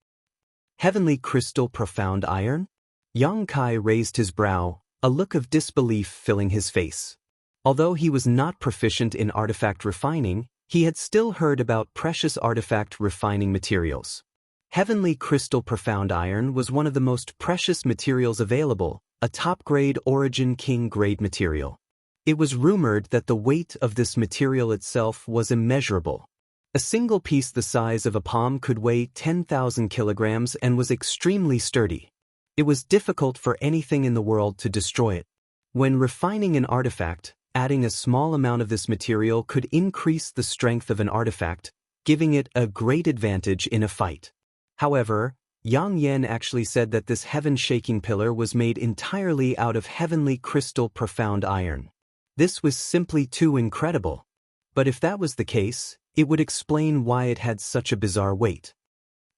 "Heavenly crystal profound iron?" Yang Kai raised his brow, a look of disbelief filling his face. Although he was not proficient in artifact refining, he had still heard about precious artifact refining materials. Heavenly crystal profound iron was one of the most precious materials available, a top-grade Origin King-grade material. It was rumored that the weight of this material itself was immeasurable. A single piece the size of a palm could weigh 10,000 kilograms and was extremely sturdy. It was difficult for anything in the world to destroy it. When refining an artifact, adding a small amount of this material could increase the strength of an artifact, giving it a great advantage in a fight. However, Yang Yen actually said that this heaven-shaking pillar was made entirely out of heavenly crystal profound iron. This was simply too incredible. But if that was the case, it would explain why it had such a bizarre weight.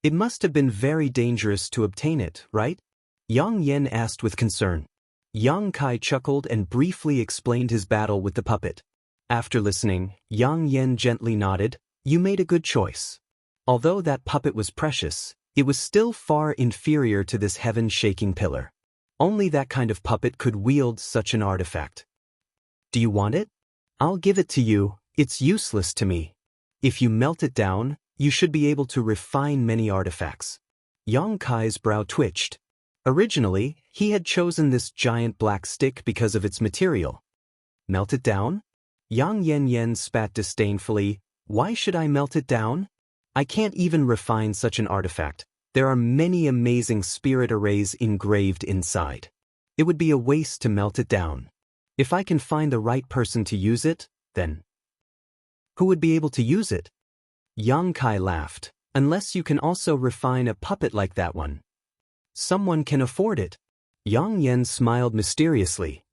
"It must have been very dangerous to obtain it, right?" Yang Yen asked with concern. Yang Kai chuckled and briefly explained his battle with the puppet. After listening, Yang Yen gently nodded. "You made a good choice. Although that puppet was precious, it was still far inferior to this heaven-shaking pillar. Only that kind of puppet could wield such an artifact. Do you want it? I'll give it to you. It's useless to me. If you melt it down, you should be able to refine many artifacts." Yang Kai's brow twitched. Originally, he had chosen this giant black stick because of its material. "Melt it down?" Yang Yen spat disdainfully. "Why should I melt it down? I can't even refine such an artifact. There are many amazing spirit arrays engraved inside. It would be a waste to melt it down. If I can find the right person to use it, then..." "Who would be able to use it?" Yang Kai laughed. "Unless you can also refine a puppet like that one. Someone can afford it." Yang Yen smiled mysteriously.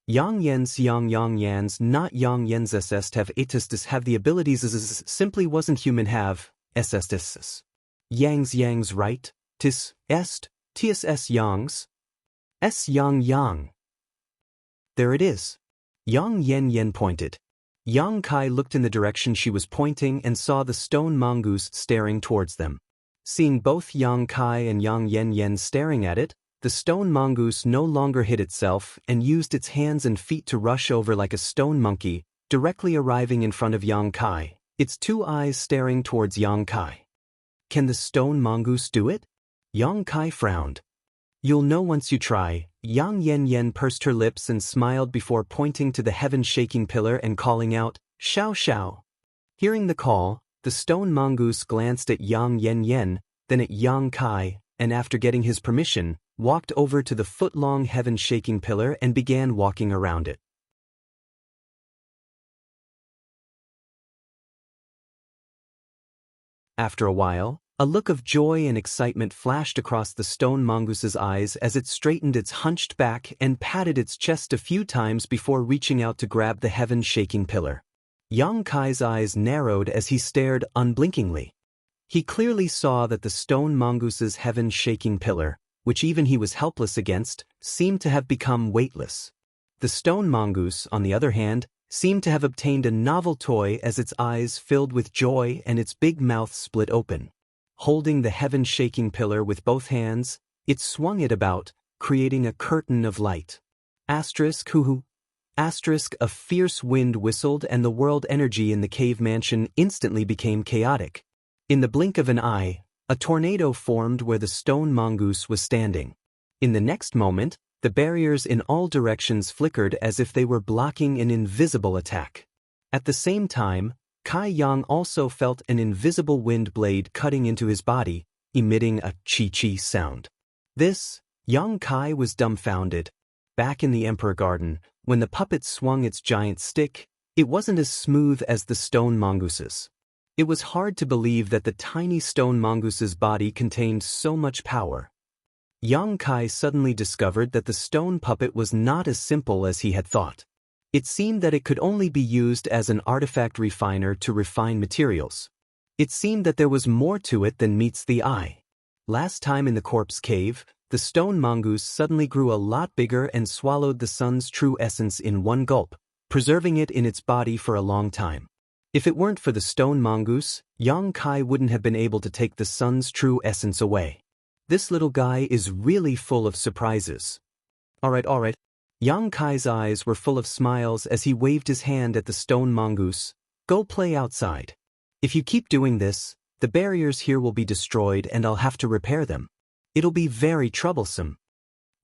Yang Yen's not Yang Yen's est have etistis have the abilities as simply wasn't human have esestis. Yang's right, tis est, tis s Yang's. S Yang. There it is. Yang Yen pointed. Yang Kai looked in the direction she was pointing and saw the stone mongoose staring towards them. Seeing both Yang Kai and Yang Yen staring at it, the stone mongoose no longer hid itself and used its hands and feet to rush over like a stone monkey, directly arriving in front of Yang Kai. its two eyes staring towards Yang Kai. Can the stone mongoose do it? Yang Kai frowned. You'll know once you try. Yang Yen Yen pursed her lips and smiled before pointing to the heaven-shaking pillar and calling out, "Xiao Xiao." Hearing the call, the stone mongoose glanced at Yang Yen Yen, then at Yang Kai, and after getting his permission, walked over to the foot-long heaven-shaking pillar and began walking around it. After a while, a look of joy and excitement flashed across the stone mongoose's eyes as it straightened its hunched back and patted its chest a few times before reaching out to grab the heaven-shaking pillar. Yang Kai's eyes narrowed as he stared unblinkingly. He clearly saw that the stone mongoose's heaven-shaking pillar, which even he was helpless against, seemed to have become weightless. The stone mongoose, on the other hand, seemed to have obtained a novel toy as its eyes filled with joy and its big mouth split open. Holding the heaven-shaking pillar with both hands, it swung it about, creating a curtain of light. Asterisk hoo-hoo. Asterisk, a fierce wind whistled and the world energy in the cave mansion instantly became chaotic. In the blink of an eye, a tornado formed where the stone mongoose was standing. In the next moment, the barriers in all directions flickered as if they were blocking an invisible attack. At the same time, Kai Yang also felt an invisible wind blade cutting into his body, emitting a chi-chi sound. Yang Kai was dumbfounded. Back in the Emperor Garden, when the puppet swung its giant stick, it wasn't as smooth as the stone mongoose's. It was hard to believe that the tiny stone mongoose's body contained so much power. Yang Kai suddenly discovered that the stone puppet was not as simple as he had thought. It seemed that it could only be used as an artifact refiner to refine materials. It seemed that there was more to it than meets the eye. Last time in the corpse cave, the stone mongoose suddenly grew a lot bigger and swallowed the sun's true essence in one gulp, preserving it in its body for a long time. If it weren't for the stone mongoose, Yang Kai wouldn't have been able to take the sun's true essence away. This little guy is really full of surprises. Alright. Yang Kai's eyes were full of smiles as he waved his hand at the stone mongoose. Go play outside. If you keep doing this, the barriers here will be destroyed and I'll have to repair them. It'll be very troublesome.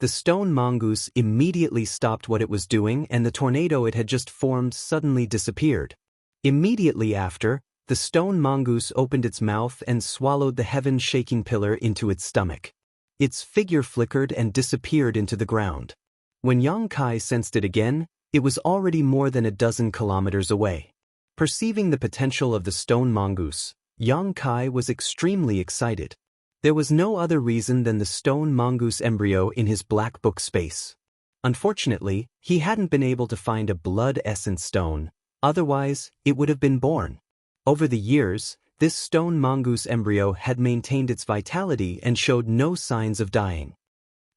The stone mongoose immediately stopped what it was doing and the tornado it had just formed suddenly disappeared. Immediately after, the stone mongoose opened its mouth and swallowed the heaven-shaking pillar into its stomach. Its figure flickered and disappeared into the ground. When Yang Kai sensed it again, it was already more than a dozen kilometers away. Perceiving the potential of the stone mongoose, Yang Kai was extremely excited. There was no other reason than the stone mongoose embryo in his black book space. Unfortunately, he hadn't been able to find a blood essence stone, otherwise, it would have been born. Over the years, this stone mongoose embryo had maintained its vitality and showed no signs of dying.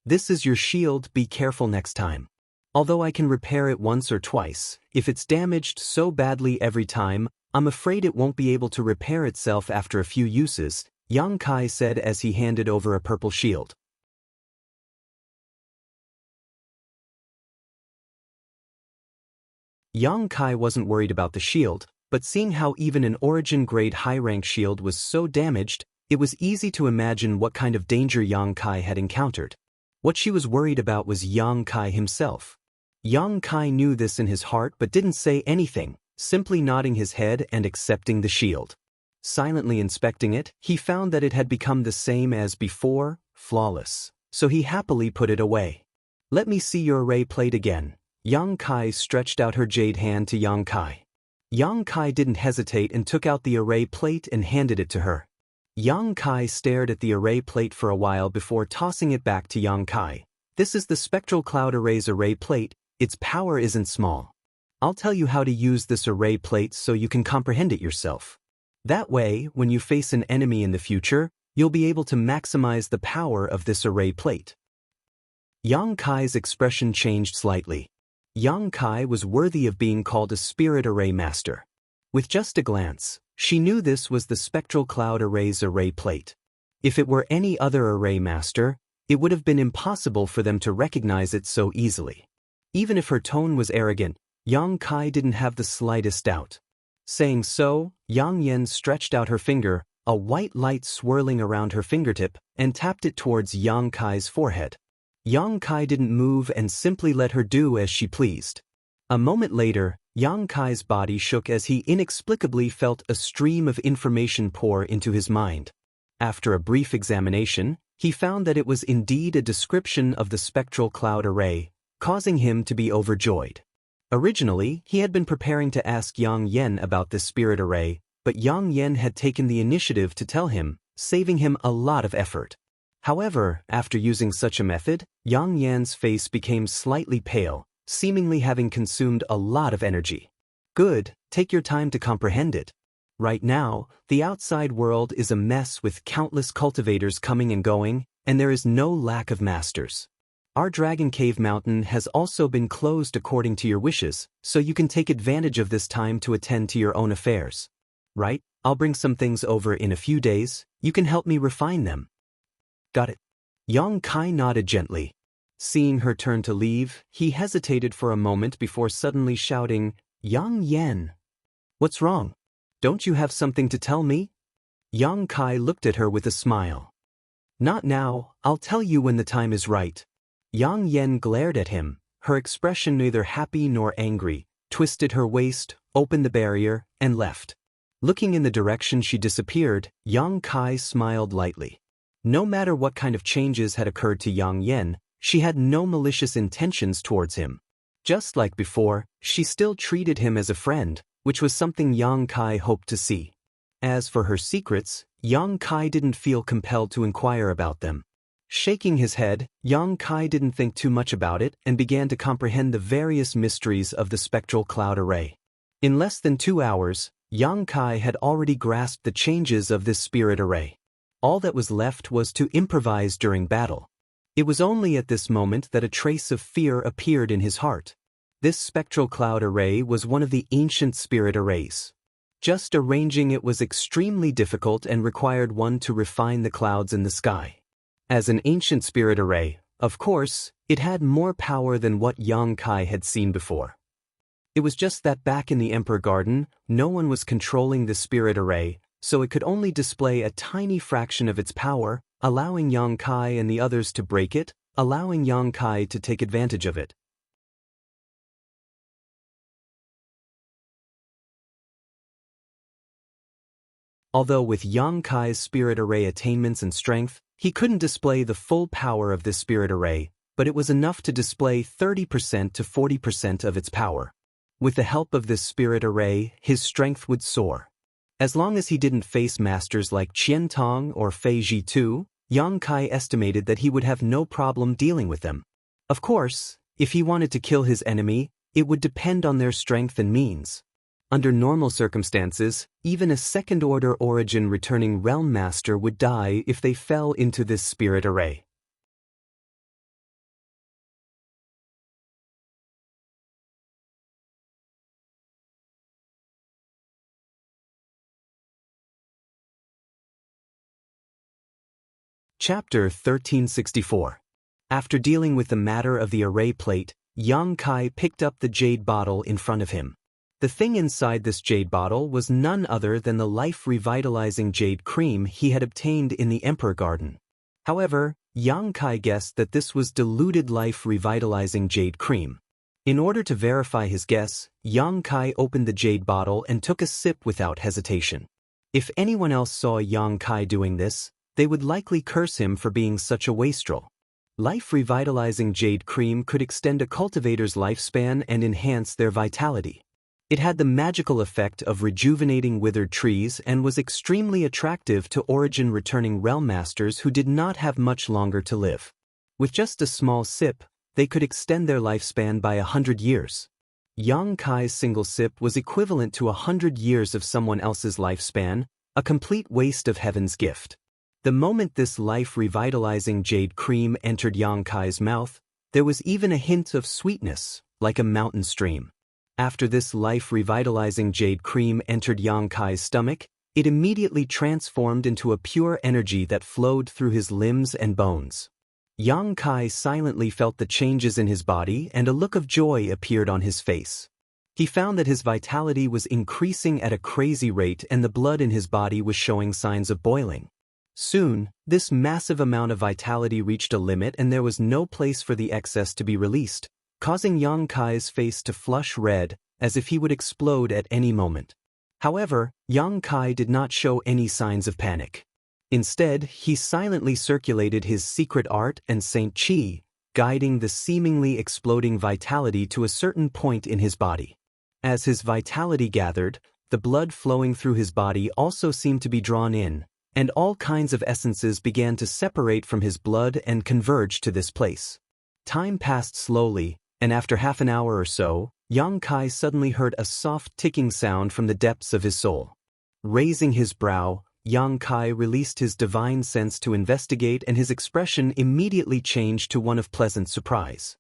This is your shield, be careful next time. Although I can repair it once or twice, if it's damaged so badly every time, I'm afraid it won't be able to repair itself after a few uses, Yang Kai said as he handed over a purple shield. Yang Kai wasn't worried about the shield, but seeing how even an origin-grade high-rank shield was so damaged, it was easy to imagine what kind of danger Yang Kai had encountered. What she was worried about was Yang Kai himself. Yang Kai knew this in his heart but didn't say anything, simply nodding his head and accepting the shield. Silently inspecting it, he found that it had become the same as before, flawless, so he happily put it away. Let me see your array plate again. Yang Kai stretched out her jade hand to Yang Kai. Yang Kai didn't hesitate and took out the array plate and handed it to her. Yang Kai stared at the array plate for a while before tossing it back to Yang Kai. This is the Spectral Cloud Array's array plate, its power isn't small. I'll tell you how to use this array plate so you can comprehend it yourself. That way, when you face an enemy in the future, you'll be able to maximize the power of this array plate. Yang Kai's expression changed slightly. Yang Kai was worthy of being called a spirit array master. With just a glance, she knew this was the Spectral Cloud Array's array plate. If it were any other array master, it would have been impossible for them to recognize it so easily. Even if her tone was arrogant, Yang Kai didn't have the slightest doubt. Saying so, Yang Yen stretched out her finger, a white light swirling around her fingertip, and tapped it towards Yang Kai's forehead. Yang Kai didn't move and simply let her do as she pleased. A moment later, Yang Kai's body shook as he inexplicably felt a stream of information pour into his mind. After a brief examination, he found that it was indeed a description of the spectral cloud array, causing him to be overjoyed. Originally, he had been preparing to ask Yang Yen about this spirit array, but Yang Yen had taken the initiative to tell him, saving him a lot of effort. However, after using such a method, Yang Yan's face became slightly pale, seemingly having consumed a lot of energy. Good, take your time to comprehend it. Right now, the outside world is a mess with countless cultivators coming and going, and there is no lack of masters. Our Dragon Cave Mountain has also been closed according to your wishes, so you can take advantage of this time to attend to your own affairs. Right, I'll bring some things over in a few days, you can help me refine them. Got it. Yang Kai nodded gently. Seeing her turn to leave, he hesitated for a moment before suddenly shouting, Yang Yen. What's wrong? Don't you have something to tell me? Yang Kai looked at her with a smile. Not now, I'll tell you when the time is right. Yang Yen glared at him, her expression neither happy nor angry, twisted her waist, opened the barrier, and left. Looking in the direction she disappeared, Yang Kai smiled lightly. No matter what kind of changes had occurred to Yang Yen, she had no malicious intentions towards him. Just like before, she still treated him as a friend, which was something Yang Kai hoped to see. As for her secrets, Yang Kai didn't feel compelled to inquire about them. Shaking his head, Yang Kai didn't think too much about it and began to comprehend the various mysteries of the spectral cloud array. In less than 2 hours, Yang Kai had already grasped the changes of this spirit array. All that was left was to improvise during battle. It was only at this moment that a trace of fear appeared in his heart. This spectral cloud array was one of the ancient spirit arrays. Just arranging it was extremely difficult and required one to refine the clouds in the sky. As an ancient spirit array, of course, it had more power than what Yang Kai had seen before. It was just that back in the Emperor Garden, no one was controlling the spirit array, so it could only display a tiny fraction of its power, allowing Yang Kai and the others to break it, allowing Yang Kai to take advantage of it. Although with Yang Kai's spirit array attainments and strength, he couldn't display the full power of this spirit array, but it was enough to display 30% to 40% of its power. With the help of this spirit array, his strength would soar. As long as he didn't face masters like Qian Tong or Fei Jitu, Yang Kai estimated that he would have no problem dealing with them. Of course, if he wanted to kill his enemy, it would depend on their strength and means. Under normal circumstances, even a second-order origin returning realm master would die if they fell into this spirit array. Chapter 1364. After dealing with the matter of the array plate, Yang Kai picked up the jade bottle in front of him. The thing inside this jade bottle was none other than the life-revitalizing jade cream he had obtained in the Emperor Garden. However, Yang Kai guessed that this was diluted life-revitalizing jade cream. In order to verify his guess, Yang Kai opened the jade bottle and took a sip without hesitation. If anyone else saw Yang Kai doing this, they would likely curse him for being such a wastrel. Life-revitalizing jade cream could extend a cultivator's lifespan and enhance their vitality. It had the magical effect of rejuvenating withered trees and was extremely attractive to origin-returning realm masters who did not have much longer to live. With just a small sip, they could extend their lifespan by 100 years. Yang Kai's single sip was equivalent to 100 years of someone else's lifespan, a complete waste of heaven's gift. The moment this life-revitalizing jade cream entered Yang Kai's mouth, there was even a hint of sweetness, like a mountain stream. After this life-revitalizing jade cream entered Yang Kai's stomach, it immediately transformed into a pure energy that flowed through his limbs and bones. Yang Kai silently felt the changes in his body and a look of joy appeared on his face. He found that his vitality was increasing at a crazy rate and the blood in his body was showing signs of boiling. Soon, this massive amount of vitality reached a limit and there was no place for the excess to be released, causing Yang Kai's face to flush red, as if he would explode at any moment. However, Yang Kai did not show any signs of panic. Instead, he silently circulated his secret art and Saint Qi, guiding the seemingly exploding vitality to a certain point in his body. As his vitality gathered, the blood flowing through his body also seemed to be drawn in, and all kinds of essences began to separate from his blood and converge to this place. Time passed slowly, and after half an hour or so, Yang Kai suddenly heard a soft ticking sound from the depths of his soul. Raising his brow, Yang Kai released his divine sense to investigate and his expression immediately changed to one of pleasant surprise.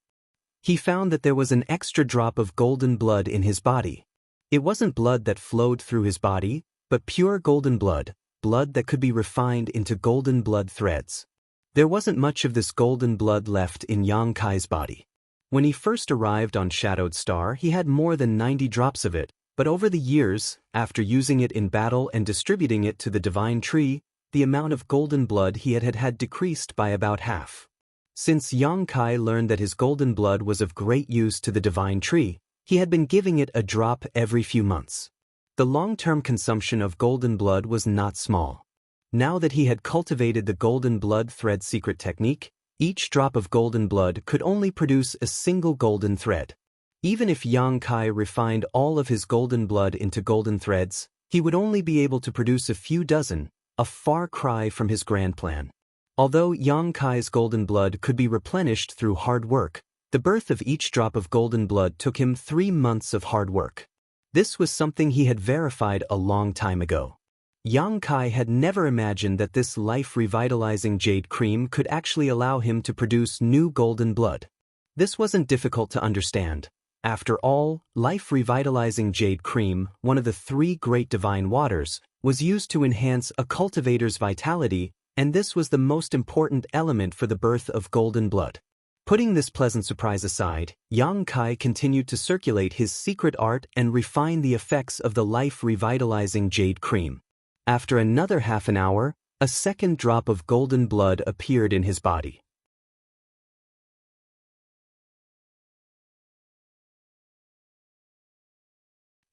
He found that there was an extra drop of golden blood in his body. It wasn't blood that flowed through his body, but pure golden blood that could be refined into golden blood threads. There wasn't much of this golden blood left in Yang Kai's body. When he first arrived on Shadowed Star, he had more than 90 drops of it, but over the years, after using it in battle and distributing it to the divine tree, the amount of golden blood he had decreased by about half. Since Yang Kai learned that his golden blood was of great use to the divine tree, he had been giving it a drop every few months. The long-term consumption of golden blood was not small. Now that he had cultivated the golden blood thread secret technique, each drop of golden blood could only produce a single golden thread. Even if Yang Kai refined all of his golden blood into golden threads, he would only be able to produce a few dozen, a far cry from his grand plan. Although Yang Kai's golden blood could be replenished through hard work, the birth of each drop of golden blood took him 3 months of hard work. This was something he had verified a long time ago. Yang Kai had never imagined that this life-revitalizing jade cream could actually allow him to produce new golden blood. This wasn't difficult to understand. After all, life-revitalizing jade cream, one of the 3 great divine waters, was used to enhance a cultivator's vitality, and this was the most important element for the birth of golden blood. Putting this pleasant surprise aside, Yang Kai continued to circulate his secret art and refine the effects of the life-revitalizing jade cream. After another half an hour, a second drop of golden blood appeared in his body.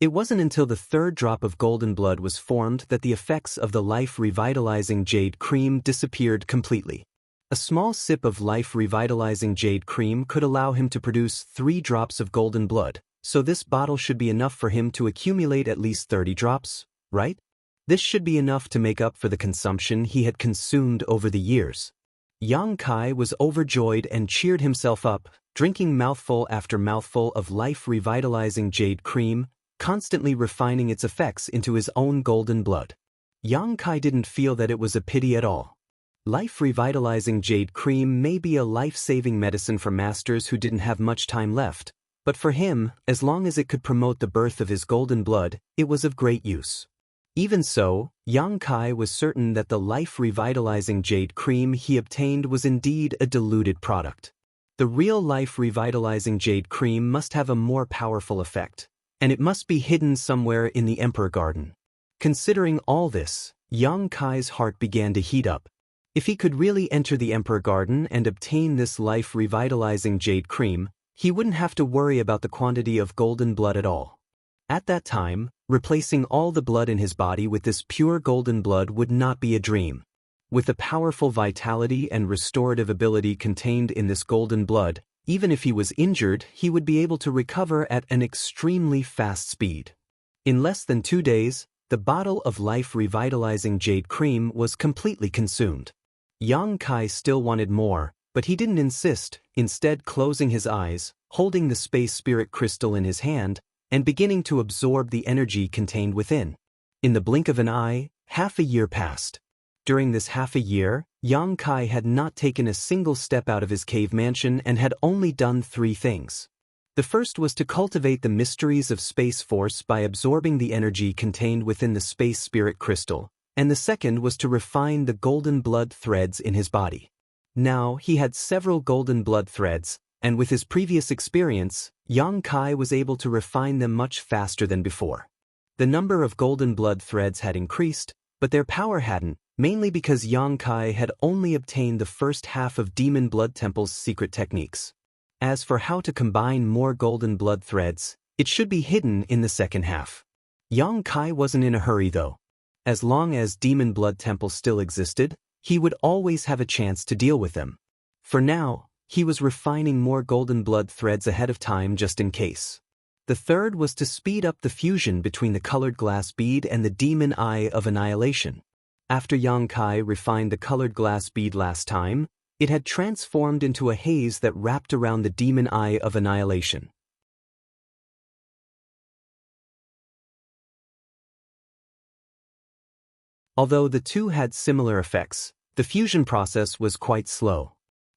It wasn't until the third drop of golden blood was formed that the effects of the life-revitalizing jade cream disappeared completely. A small sip of life-revitalizing jade cream could allow him to produce 3 drops of golden blood, so this bottle should be enough for him to accumulate at least 30 drops, right? This should be enough to make up for the consumption he had consumed over the years. Yang Kai was overjoyed and cheered himself up, drinking mouthful after mouthful of life-revitalizing jade cream, constantly refining its effects into his own golden blood. Yang Kai didn't feel that it was a pity at all. Life-revitalizing jade cream may be a life-saving medicine for masters who didn't have much time left, but for him, as long as it could promote the birth of his golden blood, it was of great use. Even so, Yang Kai was certain that the life-revitalizing jade cream he obtained was indeed a diluted product. The real life-revitalizing jade cream must have a more powerful effect, and it must be hidden somewhere in the Emperor Garden. Considering all this, Yang Kai's heart began to heat up. If he could really enter the Emperor Garden and obtain this life-revitalizing jade cream, he wouldn't have to worry about the quantity of golden blood at all. At that time, replacing all the blood in his body with this pure golden blood would not be a dream. With the powerful vitality and restorative ability contained in this golden blood, even if he was injured, he would be able to recover at an extremely fast speed. In less than 2 days, the bottle of life-revitalizing jade cream was completely consumed. Yang Kai still wanted more, but he didn't insist, instead closing his eyes, holding the space spirit crystal in his hand, and beginning to absorb the energy contained within. In the blink of an eye, half a year passed. During this half a year, Yang Kai had not taken a single step out of his cave mansion and had only done 3 things. The first was to cultivate the mysteries of space force by absorbing the energy contained within the space spirit crystal, and the second was to refine the golden blood threads in his body. Now he had several golden blood threads, And with his previous experience, Yang Kai was able to refine them much faster than before. The number of golden blood threads had increased, but their power hadn't, mainly because Yang Kai had only obtained the first half of Demon Blood Temple's secret techniques. As for how to combine more golden blood threads, it should be hidden in the second half. Yang Kai wasn't in a hurry though. As long as Demon Blood Temple still existed, he would always have a chance to deal with them. For now, he was refining more golden blood threads ahead of time just in case. The third was to speed up the fusion between the colored glass bead and the demon eye of annihilation. After Yang Kai refined the colored glass bead last time, it had transformed into a haze that wrapped around the demon eye of annihilation. Although the two had similar effects, the fusion process was quite slow.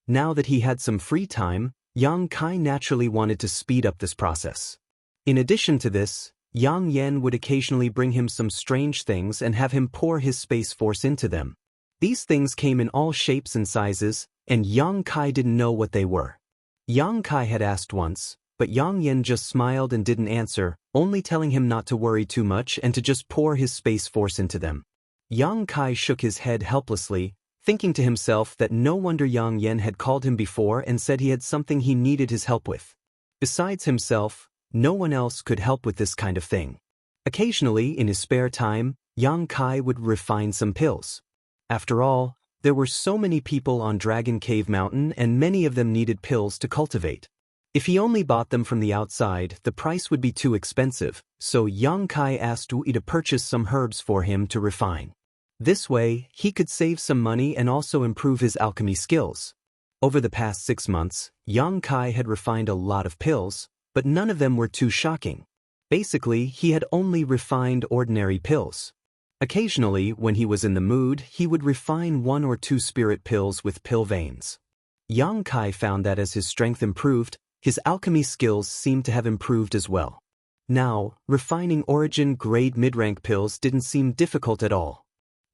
Now that he had some free time, Yang Kai naturally wanted to speed up this process. In addition to this, Yang Yen would occasionally bring him some strange things and have him pour his space force into them. These things came in all shapes and sizes, and Yang Kai didn't know what they were. Yang Kai had asked once, but Yang Yen just smiled and didn't answer, only telling him not to worry too much and to just pour his space force into them. Yang Kai shook his head helplessly, thinking to himself that no wonder Yang Yen had called him before and said he had something he needed his help with. Besides himself, no one else could help with this kind of thing. Occasionally, in his spare time, Yang Kai would refine some pills. After all, there were so many people on Dragon Cave Mountain and many of them needed pills to cultivate. If he only bought them from the outside, the price would be too expensive, so Yang Kai asked Wu to purchase some herbs for him to refine. This way, he could save some money and also improve his alchemy skills. Over the past 6 months, Yang Kai had refined a lot of pills, but none of them were too shocking. Basically, he had only refined ordinary pills. Occasionally, when he was in the mood, he would refine 1 or 2 spirit pills with pill veins. Yang Kai found that as his strength improved, his alchemy skills seemed to have improved as well. Now, refining origin grade mid-rank pills didn't seem difficult at all.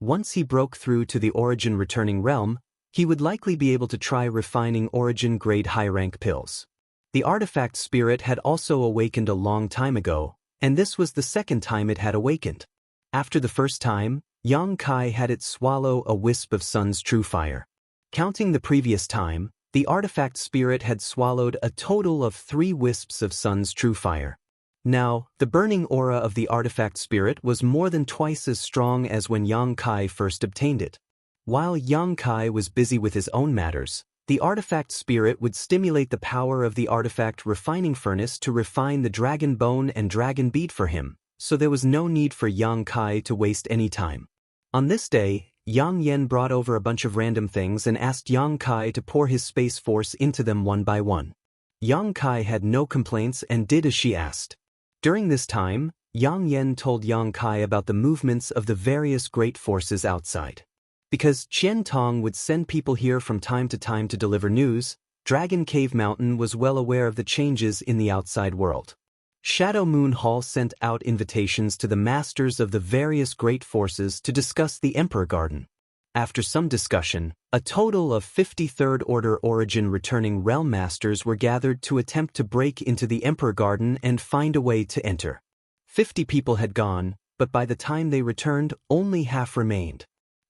Once he broke through to the origin returning realm, he would likely be able to try refining origin grade high-rank pills. The artifact spirit had also awakened a long time ago, and this was the second time it had awakened. After the first time, Yang Kai had it swallow a wisp of Sun's true fire. Counting the previous time, the artifact spirit had swallowed a total of 3 wisps of Sun's true fire. Now, the burning aura of the artifact spirit was more than twice as strong as when Yang Kai first obtained it. While Yang Kai was busy with his own matters, the artifact spirit would stimulate the power of the artifact refining furnace to refine the dragon bone and dragon bead for him, so there was no need for Yang Kai to waste any time. On this day, Yang Yen brought over a bunch of random things and asked Yang Kai to pour his space force into them one by one. Yang Kai had no complaints and did as she asked. During this time, Yang Yen told Yang Kai about the movements of the various great forces outside. Because Qian Tong would send people here from time to time to deliver news, Dragon Cave Mountain was well aware of the changes in the outside world. Shadow Moon Hall sent out invitations to the masters of the various great forces to discuss the Emperor Garden. After some discussion, a total of 53rd Order Origin returning realm masters were gathered to attempt to break into the Emperor Garden and find a way to enter. 50 people had gone, but by the time they returned, only half remained.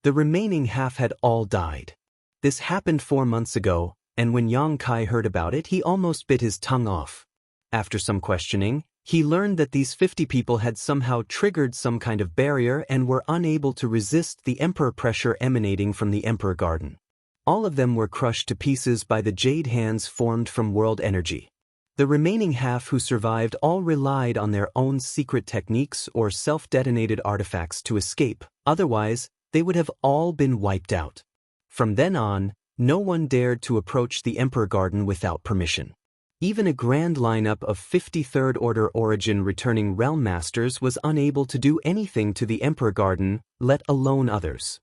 The remaining half had all died. This happened 4 months ago, and when Yang Kai heard about it, he almost bit his tongue off. After some questioning, he learned that these 50 people had somehow triggered some kind of barrier and were unable to resist the Emperor pressure emanating from the Emperor Garden. All of them were crushed to pieces by the jade hands formed from world energy. The remaining half who survived all relied on their own secret techniques or self-detonated artifacts to escape, otherwise, they would have all been wiped out. From then on, no one dared to approach the Emperor Garden without permission. Even a grand lineup of 53rd Order Origin returning realm masters was unable to do anything to the Emperor Garden, let alone others.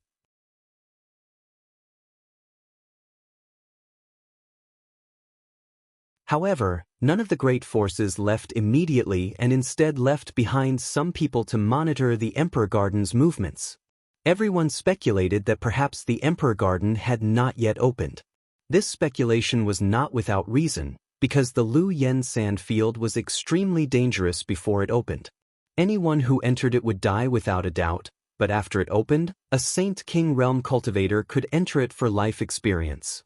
However, none of the great forces left immediately and instead left behind some people to monitor the Emperor Garden's movements. Everyone speculated that perhaps the Emperor Garden had not yet opened. This speculation was not without reason, because the Lu Yen sand field was extremely dangerous before it opened. Anyone who entered it would die without a doubt, but after it opened, a Saint King Realm cultivator could enter it for life experience.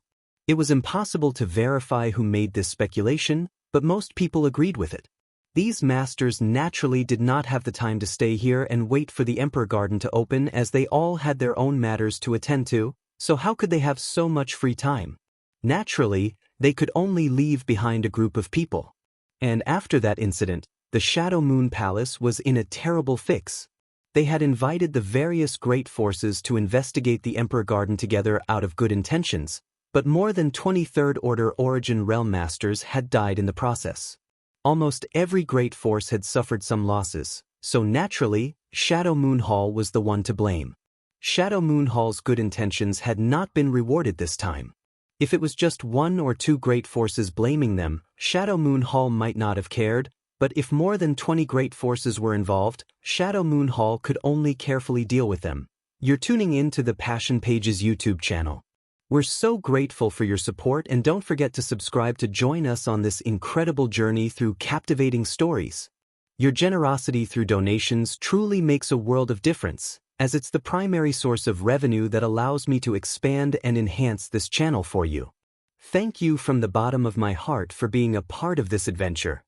It was impossible to verify who made this speculation, but most people agreed with it. These masters naturally did not have the time to stay here and wait for the Emperor Garden to open, as they all had their own matters to attend to, so how could they have so much free time? Naturally, they could only leave behind a group of people. And after that incident, the Shadow Moon Palace was in a terrible fix. They had invited the various great forces to investigate the Emperor Garden together out of good intentions, but more than 23rd Order Origin Realm Masters had died in the process. Almost every great force had suffered some losses, so naturally, Shadow Moon Hall was the one to blame. Shadow Moon Hall's good intentions had not been rewarded this time. If it was just one or two great forces blaming them, Shadow Moon Hall might not have cared, but if more than 20 great forces were involved, Shadow Moon Hall could only carefully deal with them. You're tuning in to the Passion Pages YouTube channel. We're so grateful for your support, and don't forget to subscribe to join us on this incredible journey through captivating stories. Your generosity through donations truly makes a world of difference, as it's the primary source of revenue that allows me to expand and enhance this channel for you. Thank you from the bottom of my heart for being a part of this adventure.